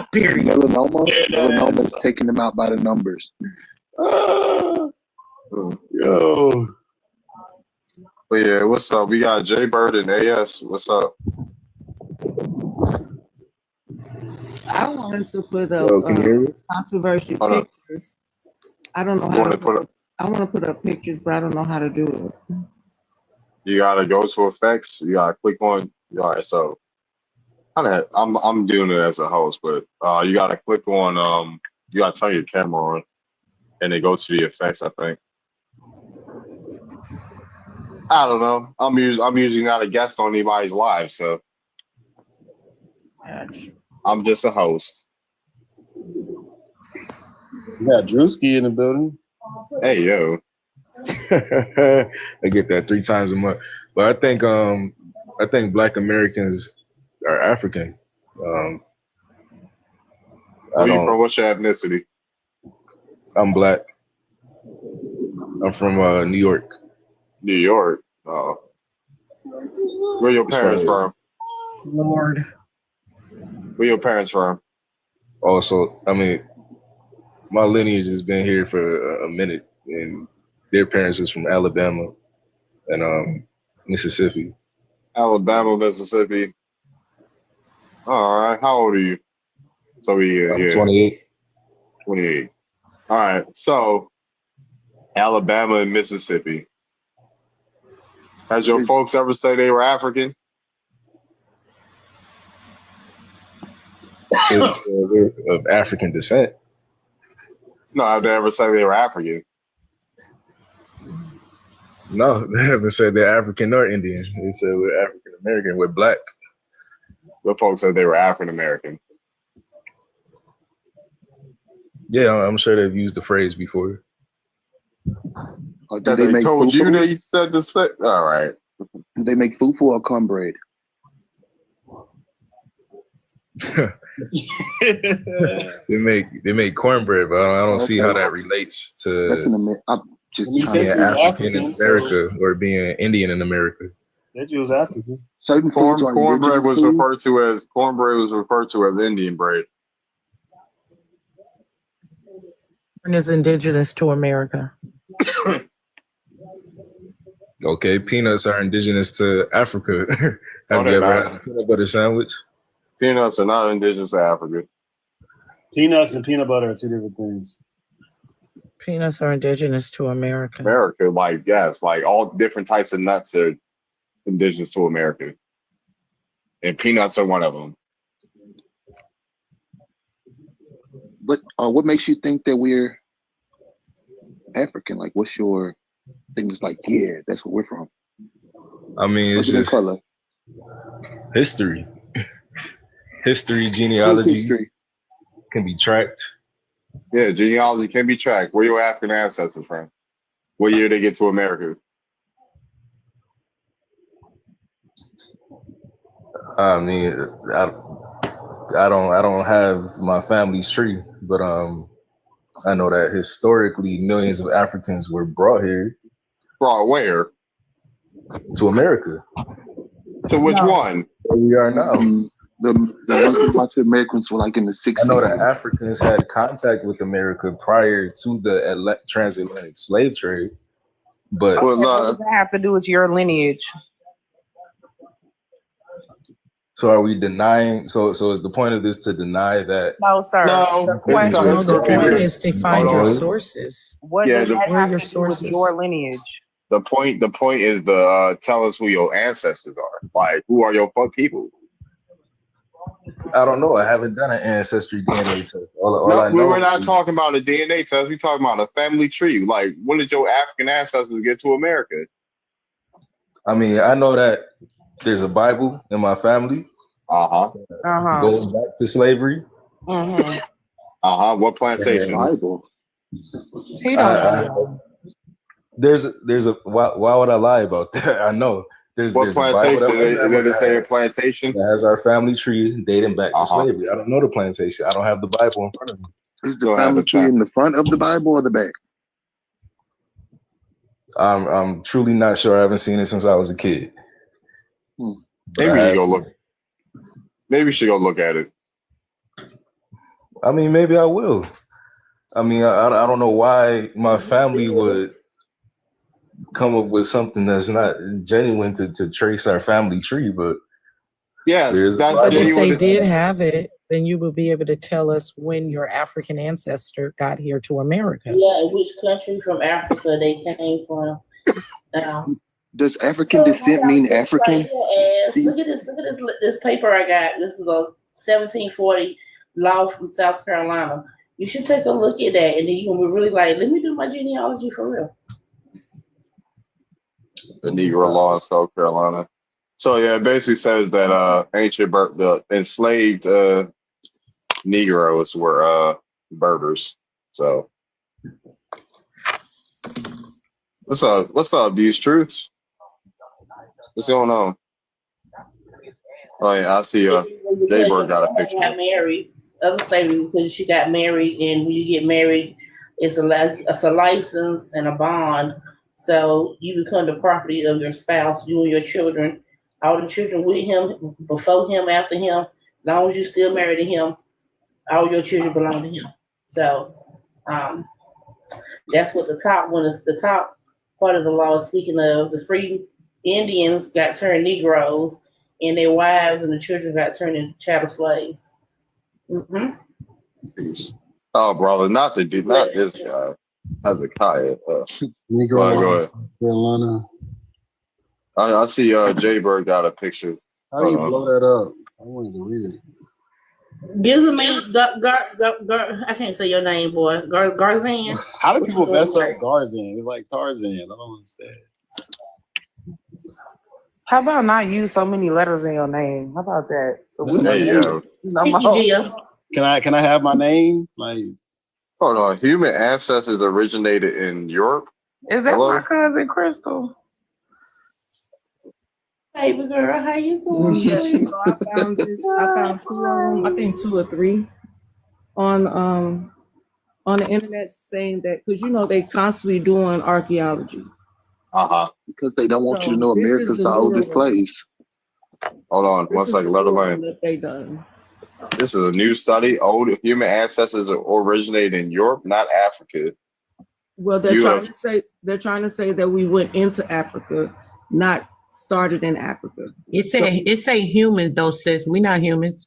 S8: period.
S3: Melanoma's taking them out by the numbers.
S12: Yo.
S1: But yeah, what's up? We got Jay Bird and AS. What's up?
S15: I wanted to put up controversy pictures. I don't know how to put up. I want to put up pictures, but I don't know how to do it.
S1: You gotta go to effects. You gotta click on. All right, so I'm doing it as a host, but you gotta click on. You gotta turn your camera on, and then go to the effects. I think. I don't know. I'm usually not a guest on anybody's live, so. I'm just a host.
S12: You got Drewski in the building.
S1: Hey, yo.
S16: I get that 3 times a month. But I think Black Americans are African.
S1: Where you from? What's your ethnicity?
S16: I'm Black. I'm from New York.
S1: New York. Oh. Where your parents from?
S2: Lord.
S1: Where your parents from?
S16: Also, I mean, my lineage has been here for a minute, and their parents is from Alabama and Mississippi.
S1: Alabama, Mississippi. All right. How old are you? So
S16: I'm 28.
S1: 28. All right. So Alabama and Mississippi. Has your folks ever say they were African?
S16: They're of African descent.
S1: No, have they ever say they were African?
S16: No, they haven't said they're African or Indian. They said we're African American. We're Black.
S1: Your folks said they were African American.
S16: Yeah, I'm sure they've used the phrase before.
S3: Do they make
S1: told
S3: fufu?
S1: you they said the same? All right.
S3: Do they make fufu or cornbread?
S16: They make cornbread, but I don't see how that relates to
S3: I'm just
S16: being
S3: trying to
S16: African in America or being Indian in America.
S12: That you was African.
S3: Certain foods are
S1: Cornbread was
S3: indigenous
S1: referred to as Indian bread.
S2: Corn is indigenous to America.
S16: Okay, peanuts are indigenous to Africa. Have
S1: No,
S16: you
S1: they're
S16: ever
S1: not.
S16: had a peanut butter sandwich?
S1: Peanuts are not indigenous to Africa.
S12: Peanuts and peanut butter are 2 different things.
S2: Peanuts are indigenous to America.
S1: America, like, yes, like all different types of nuts are indigenous to America. And peanuts are one of them.
S3: But what makes you think that we're African? Like, what's your things like? Yeah, that's where we're from.
S16: I mean, it's
S3: Other than
S16: just
S3: color.
S16: history. History, genealogy
S3: History.
S16: can be tracked.
S1: Yeah, genealogy can be tracked. Where your African ancestors from? What year they get to America?
S16: I mean, I don't have my family's tree, but I know that historically millions of Africans were brought here.
S1: Brought where?
S16: To America.
S1: To which one?
S16: Where we are now.
S3: The ones who brought to Americans were like in the 60s.
S16: I know that Africans had contact with America prior to the transatlantic slave trade, but
S2: What does that have to do with your lineage?
S16: so are we denying? So is the point of this to deny that?
S2: No, sir.
S1: No,
S2: The question
S1: it's
S2: the
S1: not.
S2: point is to find
S1: Hold
S2: your
S1: on.
S2: sources. What
S1: Yeah,
S2: does that
S16: where
S2: have
S16: your
S2: to do with
S16: sources?
S2: your lineage?
S1: The point is to tell us who your ancestors are. Like, who are your people?
S16: I don't know. I haven't done an ancestry DNA test. All
S1: No,
S16: I
S1: we
S16: know
S1: were not
S16: is,
S1: talking about a DNA test. We're talking about a family tree. Like, when did your African ancestors get to America?
S16: I mean, I know that there's a Bible in my family. Goes back to slavery.
S1: What plantation?
S3: Bible.
S2: He don't.
S16: There's a why would I lie about that? I know there's
S1: What
S16: a
S1: plantation?
S16: Bible
S1: Did it say a plantation?
S16: that has our family tree dating back to slavery. I don't know the plantation. I don't have the Bible in front of me.
S3: Is the family tree in the front of the Bible or the back?
S16: I'm truly not sure. I haven't seen it since I was a kid.
S1: Maybe you go look. Maybe you should go look at it.
S16: I mean, maybe I will. I mean, I don't know why my family would come up with something that's not genuine to trace our family tree, but
S1: yes, that's
S2: But if
S1: genuine.
S2: they did have it, then you would be able to tell us when your African ancestor got here to America.
S20: Yeah, which country from Africa they came from.
S3: Does African descent mean African?
S20: Look at this paper I got. This is a 1740 law from South Carolina. You should take a look at that, and then you're gonna be really like, let me do my genealogy for real.
S1: The Negro law in South Carolina. So yeah, it basically says that the enslaved Negroes were Berbers. So what's up? What's up, Abuse Truths? What's going on? Oh yeah, I see Daybird got a picture.
S20: Got married. Other slavery because she got married, and when you get married, it's a license and a bond. So you become the property of your spouse, you and your children, all the children with him, before him, after him. As long as you still married to him, all your children belong to him. So that's what the top part of the law is speaking of. The free Indians got turned Negroes, and their wives and the children got turned into chattel slaves. Mm-hmm.
S1: Oh, brother, not this guy. Hezekiah.
S5: Negro
S1: go ahead.
S5: Carolina.
S1: I see Jaybird got a picture.
S5: How do you blow that up? I wanted to read it.
S20: Gives me I can't say your name, boy. Garzan.
S12: How do people mess up Garzan? It's like Tarzan. I don't understand.
S2: How about not use so many letters in your name? How about that? So
S12: Can I have my name? Like,
S1: hold on. Human ancestors originated in Europe.
S2: Is that my cousin Crystal?
S20: Baby girl, how you doing?
S15: Yeah, so I found two of them, I think 2 or 3 on the internet saying that, because they constantly doing archaeology.
S3: Because they don't want you to know America's the oldest place.
S1: Hold on, one second. Let alone.
S15: That they done.
S1: This is a new study. Old human ancestors originated in Europe, not Africa.
S15: Well, they're trying to say that we went into Africa, not started in Africa.
S8: It say humans though, sis. We're not humans.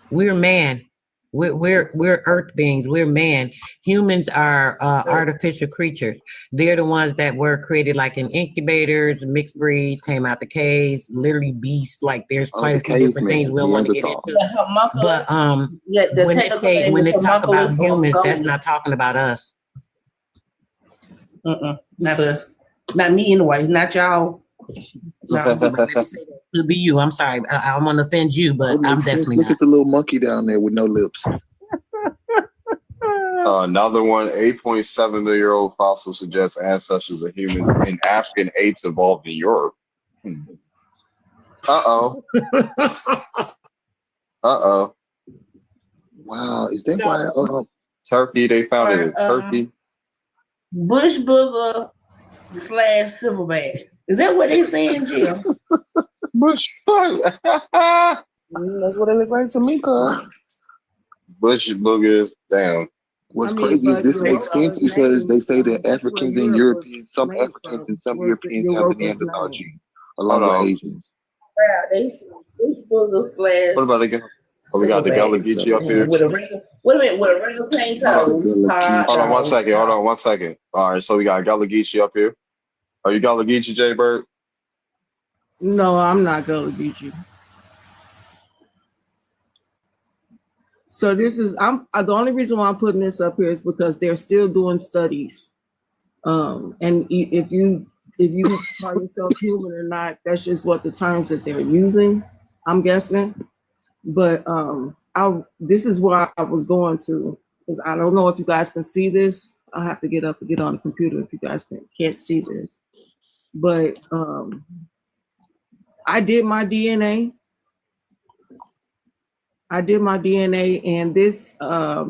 S8: We're man. We're earth beings. We're man. Humans are artificial creatures. They're the ones that were created like in incubators, mixed breeds, came out the caves, literally beasts. Like there's quite a few different things we don't want to get into. But when they talk about humans, that's not talking about us.
S20: Not us. Not me anyway. Not y'all.
S8: No, to be you. I'm sorry. I don't want to offend you, but I'm definitely
S3: Look at the little monkey down there with no lips.
S1: Another one, 8.7 million-year-old fossil suggests ancestors of humans in African apes evolved in Europe. Uh-oh.
S3: Wow, is that why?
S1: Turkey, they found it in Turkey.
S20: Bush booger / silverback. Is that what they saying, Jim?
S1: Bush.
S2: That's what it looked like to me, cuz.
S1: Bush boogers, damn.
S3: What's crazy is this makes sense because they say that Africans and Europeans, some Africans and some Europeans have the Neanderthal gene, along with Asians.
S20: Wow, they say Bush booger /
S1: What about again? Oh, we got the Gullah Geechee up here.
S20: With a regular plain toes.
S1: Hold on one second. All right, so we got Gullah Geechee up here. Are you Gullah Geechee, Jaybird?
S15: No, I'm not Gullah Geechee. So this is the only reason why I'm putting this up here is because they're still doing studies. And if you call yourself human or not, that's just what the terms that they're using, I'm guessing. But this is where I was going to, because I don't know if you guys can see this. I'll have to get up and get on the computer if you guys can't see this. But I did my DNA. And this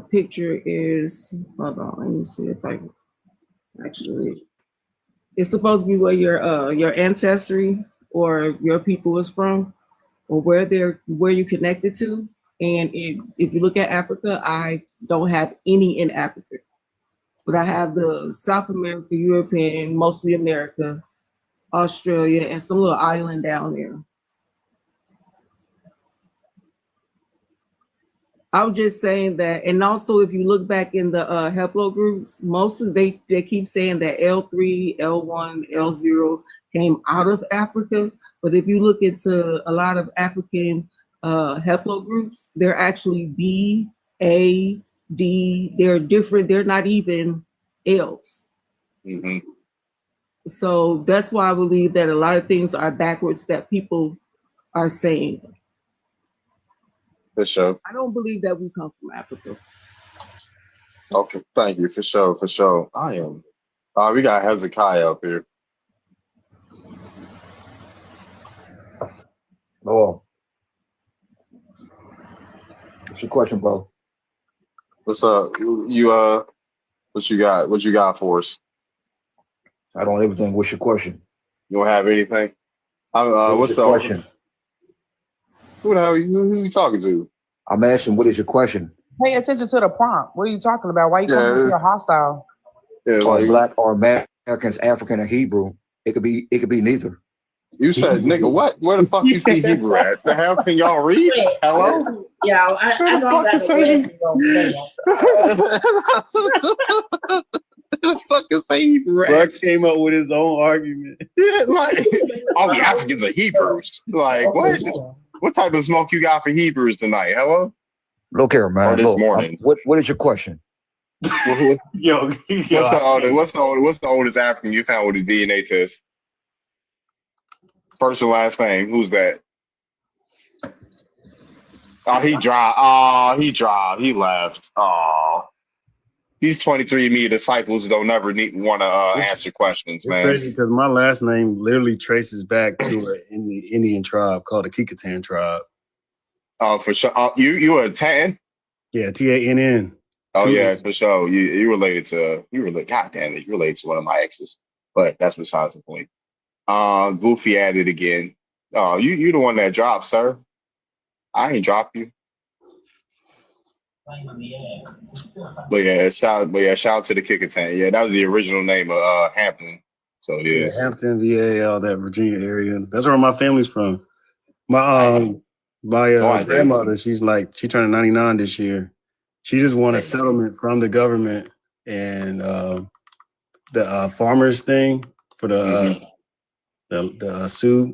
S15: picture is, hold on, let me see if I can actually, it's supposed to be where your ancestry or your people is from, or where you connected to. And if you look at Africa, I don't have any in Africa, but I have the South America, European, mostly America, Australia, and some little island down there. I was just saying that, and also if you look back in the Heplo groups, most of they keep saying that L3, L1, L0 came out of Africa, but if you look into a lot of African Heplo groups, they're actually B, A, D. They're different. They're not even L's.
S1: Mm-hmm.
S15: So that's why I believe that a lot of things are backwards that people are saying.
S1: For sure.
S15: I don't believe that we come from Africa.
S1: Okay, thank you. For sure, for sure. I am. We got Hezekiah up here.
S6: Oh, what's your question, bro?
S1: What's up? What you got? What you got for us?
S6: I don't have everything. What's your question?
S1: You don't have anything? What's the
S6: question?
S1: Who the hell who you talking to?
S6: I'm asking, what is your question?
S2: Pay attention to the prompt. What are you talking about? Why you coming up here hostile?
S1: Yeah,
S6: Are black or Americans African or Hebrew? It could be neither.
S1: You said, nigga, what? Where the fuck you see Hebrew at? The hell can y'all read? Hello?
S20: Yeah, I know I got
S1: the fuck is say Hebrew?
S12: Buck came up with his own argument.
S1: Yeah, like all the Africans are Hebrews. Like what? What type of smoke you got for Hebrews tonight? Hello?
S6: Look here, man.
S1: Or this morning?
S6: What is your question?
S1: What's the oldest African you found with a DNA test? First and last name. Who's that? Oh, he dropped. Oh, he dropped. He left. Oh. These 23andMe disciples don't never want to answer questions, man.
S12: It's crazy because my last name literally traces back to an Indian tribe called the Kekatan tribe.
S1: Oh, for sure. You a Tan?
S12: Yeah, Tann.
S1: Oh yeah, for sure. You related to God damn it, you related to one of my exes. But that's besides the point. Goofy at it again. Oh, you the one that dropped, sir. I ain't dropped you. But yeah, shout out to the Kekatan. Yeah, that was the original name of Hampton. So yeah,
S12: Hampton, VA, all that Virginia area. That's where my family's from. My grandmother, she turned 99 this year. She just won a settlement from the government and the farmers thing for the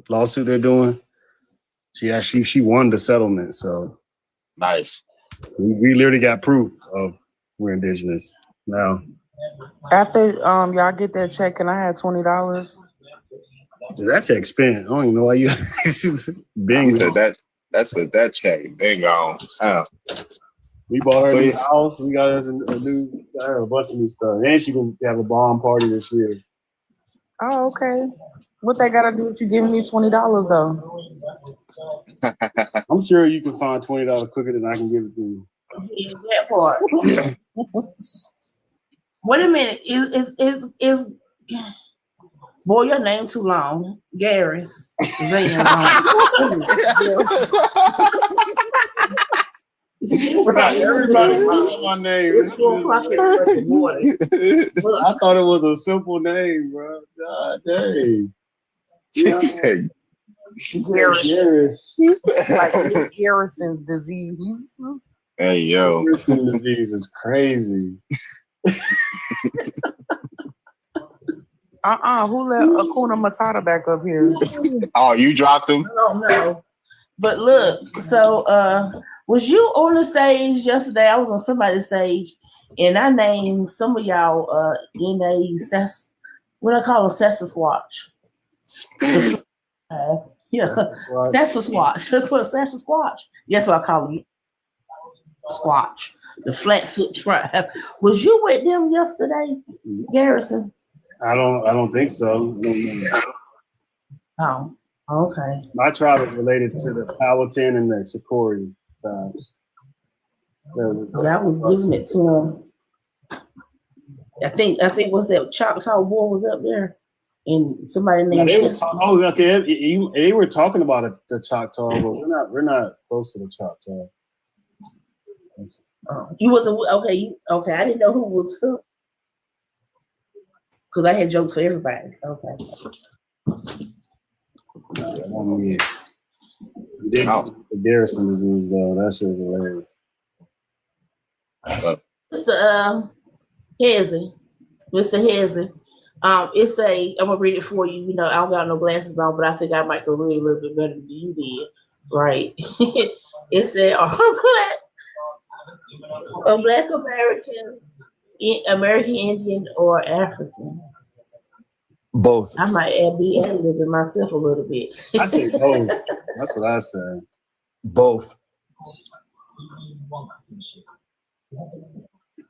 S12: lawsuit they're doing. She won the settlement. So
S1: nice.
S12: We literally got proof of we're indigenous now.
S2: After y'all get that check, and I had $20.
S12: That check spent. I don't even know why you
S1: Bing said that check. Bingo.
S12: We bought her a new house. We got her a bunch of new stuff. And she gonna have a bomb party this year.
S2: Oh, okay. What they gotta do with you giving me $20 though?
S12: I'm sure you can find $20 quicker than I can give it to you.
S20: Yeah, that part.
S1: Yeah.
S20: Wait a minute. Is boy, your name too long. Garris.
S12: Right, everybody knows my name. I thought it was a simple name, bro. God dang.
S2: Garrison. Like Garrison disease.
S1: Hey yo.
S12: Garrison disease is crazy.
S2: Who let Akuna Matata back up here?
S1: Oh, you dropped him?
S20: No. But look, so was you on the stage yesterday? I was on somebody's stage, and I named some of y'all in a what I call a Sasquatch. Yeah, Sasquatch. That's what Sasquatch. That's what I call you. Squatch, the Flatfoot tribe. Was you with them yesterday, Garrison?
S12: I don't think so.
S20: Oh, okay.
S12: My tribe is related to the Powhatan and the Secory tribes.
S20: I was giving it to him. I think what's that Choctaw War was up there, and somebody named.
S12: They were talking about the Choctaw, but we're not close to the Choctaw.
S20: You wasn't okay. I didn't know who was who because I had jokes for everybody. Okay.
S12: The Garrison disease, though, that shit was hilarious.
S20: Mr. Hezzy, Mr. Hezzy. It's I'm gonna read it for you. You know, I don't got no glasses on, but I think I might can read a little bit better than you did, right? It said, a Black American, American Indian, or African?
S6: Both.
S20: I might be ad-libbing myself a little bit.
S12: I say both. That's what I said.
S6: Both.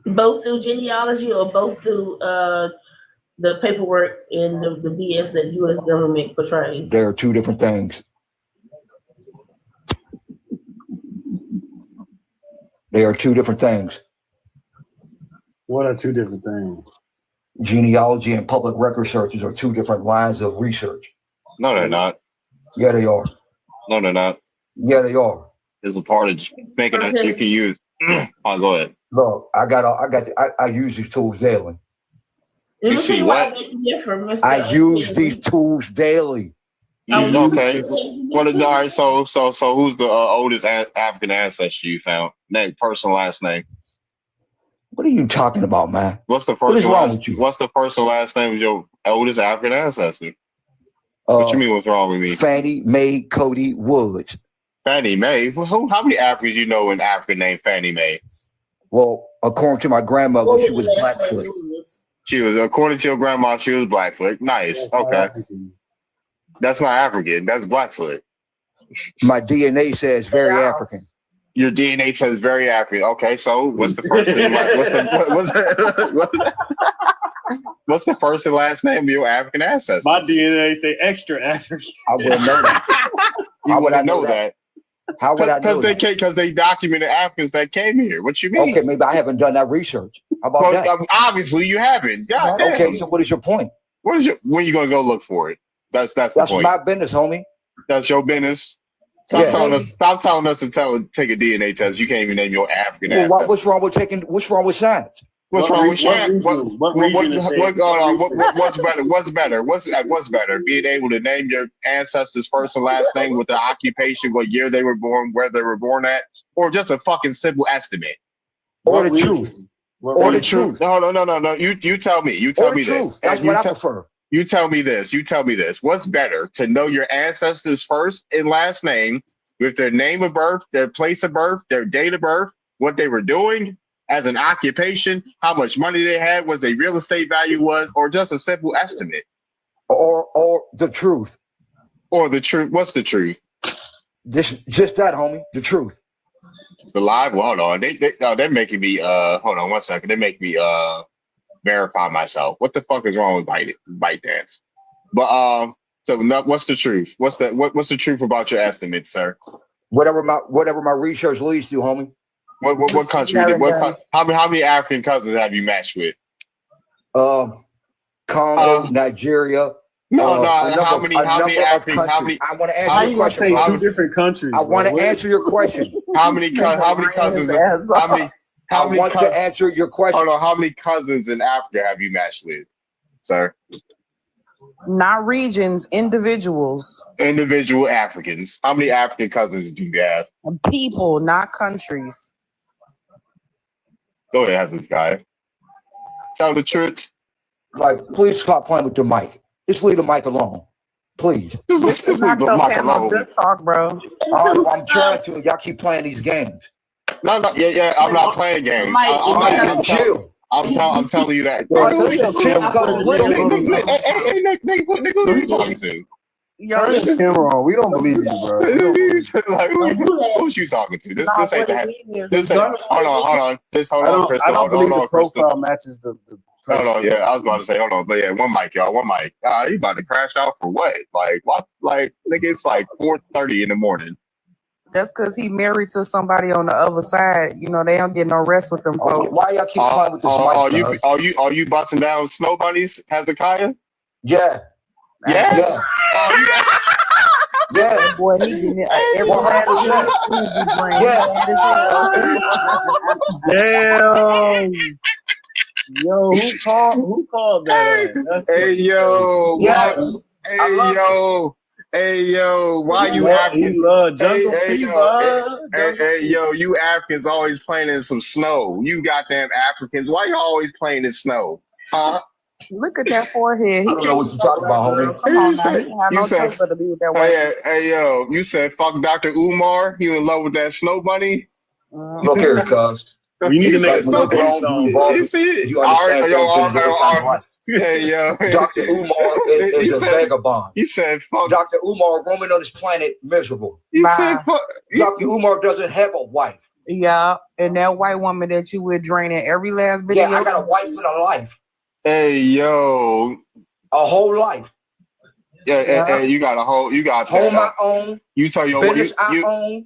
S20: Both through genealogy or both through the paperwork and the BS that U.S. government portrays?
S6: There are two different things. They are two different things.
S12: What are two different things?
S6: Genealogy and public record searches are two different lines of research.
S1: No, they're not.
S6: Yeah, they are.
S1: No, they're not.
S6: Yeah, they are.
S1: It's a part of thinking that you can use. Oh, go ahead.
S6: Look, I use these tools daily.
S1: You see what?
S6: I use these tools daily.
S1: Okay. What? All right. So who's the oldest African ancestor you found? Name, first and last name.
S6: What are you talking about, man?
S1: What's the first and last name of your oldest African ancestor? What you mean? What's wrong with me?
S6: Fannie Mae Cody Woods.
S1: Fannie Mae. Well, how many Africans you know in Africa named Fannie Mae?
S6: Well, according to my grandmother, she was Blackfoot.
S1: She was, according to your grandma, she was Blackfoot. Nice. Okay. That's not African. That's Blackfoot.
S6: My DNA says very African.
S1: Your DNA says very African. Okay, so what's the first and what's the first and last name of your African ancestors?
S12: My DNA say extra African.
S6: I wouldn't know that.
S1: How would I know that?
S6: How would I know that?
S1: Because they documented Africans that came here. What you mean?
S6: Okay, maybe I haven't done that research. How about that?
S1: Obviously, you haven't. God damn.
S6: Okay, so what is your point?
S1: When are you going to go look for it? That's the point.
S6: My business, homie.
S1: That's your business. Stop telling us to take a DNA test. You can't even name your African ancestors.
S6: What's wrong with science?
S1: What's wrong with science? What's better? What's better? Being able to name your ancestors' first and last name with the occupation, what year they were born, where they were born at, or just a fucking simple estimate?
S6: Or the truth.
S1: Or the truth. No. You tell me. You tell me this.
S6: That's what I prefer.
S1: You tell me this. What's better, to know your ancestors' first and last name with their name of birth, their place of birth, their date of birth, what they were doing as an occupation, how much money they had, what their real estate value was, or just a simple estimate?
S6: Or the truth.
S1: Or the truth. What's the truth?
S6: Just that, homie. The truth.
S1: The live? Well, hold on. They're making me hold on one second. They make me verify myself. What the fuck is wrong with bite dance? But so what's the truth? What's the truth about your estimate, sir?
S6: Whatever my research leads to, homie.
S1: What country? How many African cousins have you matched with?
S6: Congo, Nigeria.
S1: How many African?
S6: I want to answer your question.
S12: Say two different countries.
S6: I want to answer your question.
S1: How many cousins?
S6: I want to answer your question.
S1: Hold on. How many cousins in Africa have you matched with, sir?
S2: Not regions, individuals.
S1: Individual Africans. How many African cousins do you have?
S2: People, not countries.
S1: Go ahead, this guy. Tell the truth.
S6: Like, please stop playing with the mic. Just leave the mic alone. Please.
S2: This is not your panel. Just talk, bro.
S6: I'm trying to. Y'all keep playing these games.
S1: No, yeah. I'm not playing games.
S6: Chill.
S1: I'm telling you that. Hey, Nick, who are you talking to?
S12: Turn this camera on. We don't believe you, bro.
S1: Who's you talking to? This ain't that. Hold on.
S12: I don't believe the profile matches the.
S1: Hold on, yeah, I was about to say, hold on, but yeah, one mic, y'all, one mic. You about to crash out for what? Like, what? Like, nigga, it's like 4:30 in the morning.
S2: That's because he married to somebody on the other side. You know, they don't get no rest with them folks.
S6: Why y'all keep playing with this mic?
S1: Are you busting down snow bunnies, Hezekiah?
S6: Yeah.
S1: Yeah.
S6: Yeah.
S2: Boy, he getting it. Every
S12: Damn. Yo, who called that?
S1: Hey, yo. Hey, yo. Why you Africans? Hey, yo. You Africans always playing in some snow. You goddamn Africans. Why you always playing in snow? Huh?
S2: Look at that forehead.
S6: I don't know what you're talking about, homie.
S2: Come on now. He have no choice but to be with that white.
S1: Hey, yo. You said fuck Dr. Umar. You in love with that snow bunny?
S6: Look here, cuz.
S12: We need to make a snow bunny song.
S1: You see it?
S6: You understand?
S1: Hey, yo.
S6: Dr. Umar is a vagabond.
S1: He said fuck.
S6: Dr. Umar roaming on this planet miserable.
S1: You said fuck.
S6: Dr. Umar doesn't have a wife.
S2: Yeah, and that white woman that you were draining every last bit of your
S6: I got a wife and a life.
S1: Hey, yo.
S6: A whole life.
S1: Yeah, and you got
S6: home I own.
S1: You tell your
S6: business I own.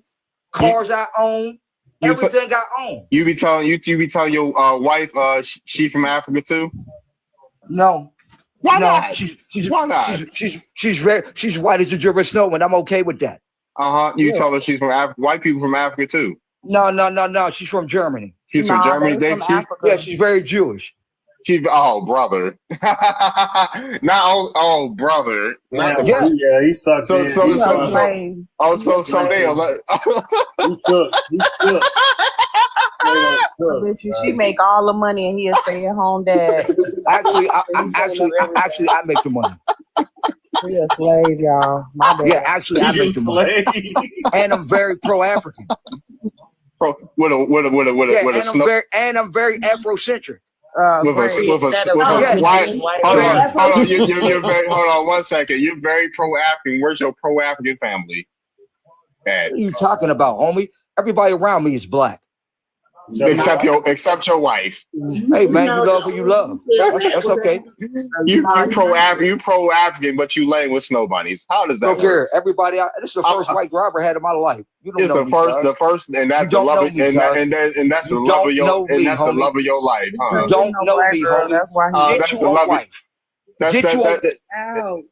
S6: Cars I own. Everything I own.
S1: You be telling your wife she from Africa too?
S6: No.
S1: Why
S6: no,
S1: not? Why not?
S6: She's white as the river snow, and I'm okay with that.
S1: You tell her she's from Africa. White people from Africa too.
S6: No. She's from Germany.
S1: She's from Germany.
S6: Yeah, she's very Jewish.
S1: Brother. Not brother. Not the
S12: Yeah, he sucked in.
S1: So they
S2: She make all the money and he a stay at home dad.
S6: Actually, I make the money.
S2: He a slave, y'all. My bad.
S6: Yeah, actually, I make the money. And I'm very pro-African.
S1: With a snow.
S6: I'm very Afrocentric.
S1: Hold on, hold on 1 second. You're very pro-African. Where's your pro-African family at?
S6: What are you talking about, homie? Everybody around me is black.
S1: Except your wife.
S6: Hey man, you love who you love. That's okay.
S1: You pro-African, but you laying with snow bunnies. How does that work?
S6: Everybody, this is the first white girl I ever had in my life. You don't
S1: it's
S6: know
S1: the first, and that's the love of, and that's the love of your, and that's the love of your life, huh?
S6: You don't know me, homie.
S2: That's why
S1: that's the love.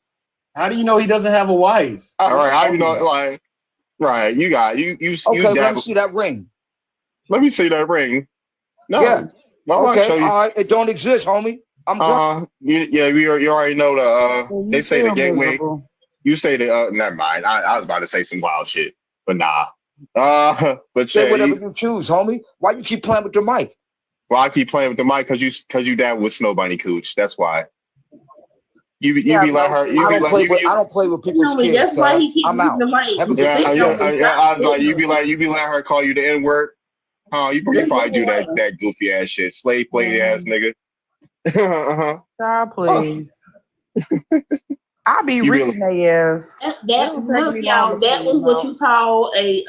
S12: How do you know he doesn't have a wife?
S1: All right, how do you know? Like, right, you
S6: okay, let me see that ring.
S1: Let me see that ring. No.
S6: Yeah.
S1: Okay.
S6: Show you. All right. It don't exist, homie. I'm drunk.
S1: You already know the. They say the gateway. Miserable. You say the. Never mind. I was about to say some wild shit, but nah. But
S6: say whatever you choose, homie. Why you keep playing with the mic?
S1: Well, I keep playing with the mic because you dad with Snow Bunny Cooch. That's why. You be like her. I
S6: don't play with people's kids.
S20: That's why he keeps using the mic.
S1: You be like her call you the N word. You probably do that goofy ass shit, slave play ass nigga.
S2: God, please. I be reading their ass.
S20: That was what you call a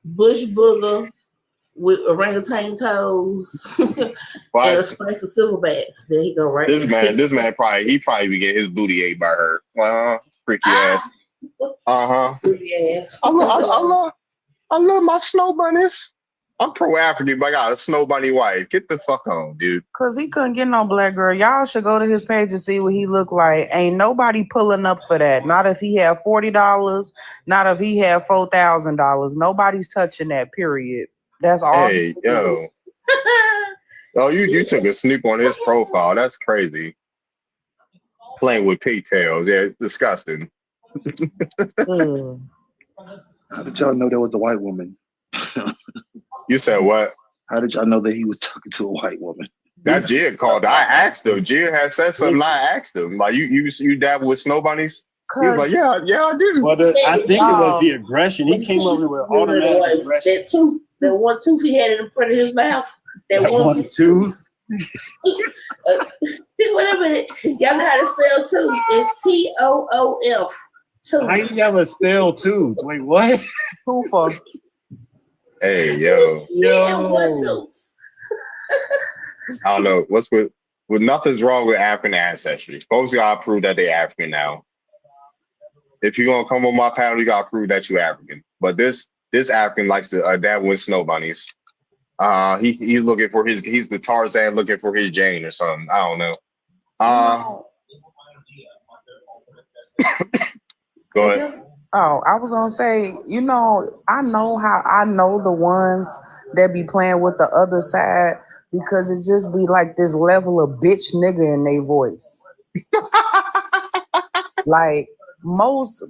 S20: bush booger with orangutan toes and a spice of silverbacks. There you go, right?
S1: This man probably be getting his booty ate by her. Freaky ass.
S20: Freaky ass.
S1: I love my snow bunnies. I'm pro-African, but I got a snow bunny wife. Get the fuck on, dude.
S2: Cause he couldn't get no black girl. Y'all should go to his page and see what he look like. Ain't nobody pulling up for that. Not if he had $40. Not if he had $4,000. Nobody's touching that. Period. That's all.
S1: Hey, yo. Oh, you took a snoop on his profile. That's crazy. Playing with pigtails. Yeah, it's disgusting.
S3: How did y'all know there was a white woman?
S1: You said what?
S3: How did y'all know that he was talking to a white woman?
S1: That Gia called. I asked him. Gia had said something. I asked him. Like, you dabble with snow bunnies? He was like, yeah, I do.
S12: Well, I think it was the aggression. He came over with automatic aggression.
S20: That one tooth he had in front of his mouth.
S12: That one tooth?
S20: Whatever it is. Y'all know how to spell tooth. It's TOOF. Tooth.
S12: How you have a stale tooth? Wait, what?
S2: Tooth.
S1: Hey, yo. I don't know. What's with nothing's wrong with African ancestry. Folks gotta prove that they African now. If you're gonna come on my panel, you gotta prove that you're African. But this African likes to dabble with snow bunnies. He's looking for he's the Tarzan looking for his Jane or something. I don't know. Go ahead.
S2: Oh, I was gonna say, I know the ones that be playing with the other side because it just be like this level of bitch nigga in their voice. Like most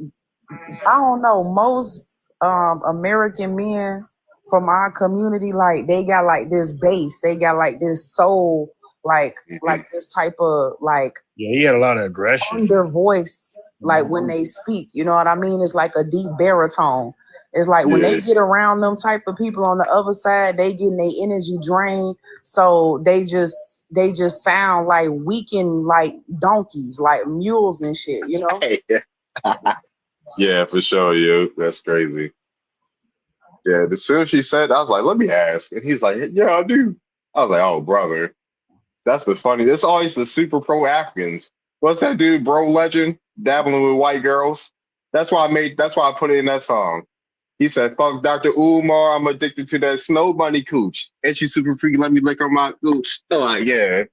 S2: American men from our community, like they got like this bass, they got like this soul, like this type of like
S12: he had a lot of aggression
S2: in their voice. Like when they speak, you know what I mean? It's like a deep baritone. It's like when they get around them type of people on the other side, they getting their energy drained. So they just sound like weakened, like donkeys, like mules and shit,
S1: Yeah, for sure, yo. That's crazy. Yeah, as soon as she said, I was like, let me ask. And he's like, yeah, I do. I was like, oh, brother. That's the funny. It's always the super pro Africans. What's that dude, Bro Legend, dabbling with white girls? That's why I put it in that song. He said, fuck Dr. Umar, I'm addicted to that snow bunny cooch. And she super freaky, let me lick on my cooch. I'm like, yeah.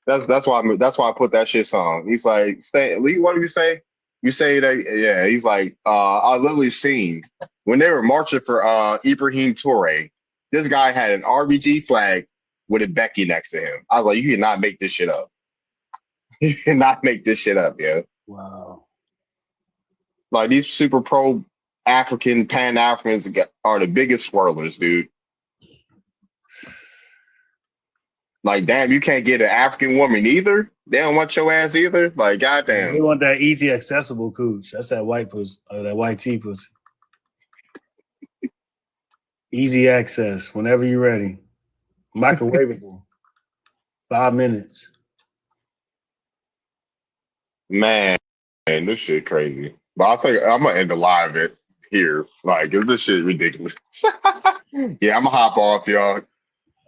S1: That's why I put that shit song. He's like, Lee, what do you say? You say that, yeah. He's like, I literally seen when they were marching for Ibrahim Toure, this guy had an RBG flag with a Becky next to him. I was like, you cannot make this shit up. You cannot make this shit up, yeah.
S12: Wow.
S1: Like these super pro African Pan-Africans are the biggest swirlers, dude. Like, damn, you can't get an African woman either. They don't want your ass either. Like, goddamn.
S12: They want that easy, accessible cooch. That's that white pussy, or that white tea pussy. Easy access whenever you're ready. Microwavable. 5 minutes.
S1: Man, this shit crazy. But I think I'm gonna end the live it here. Like, this shit ridiculous. Yeah, I'm gonna hop off, y'all.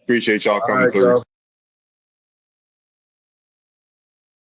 S1: Appreciate y'all coming through.
S12: Y'all.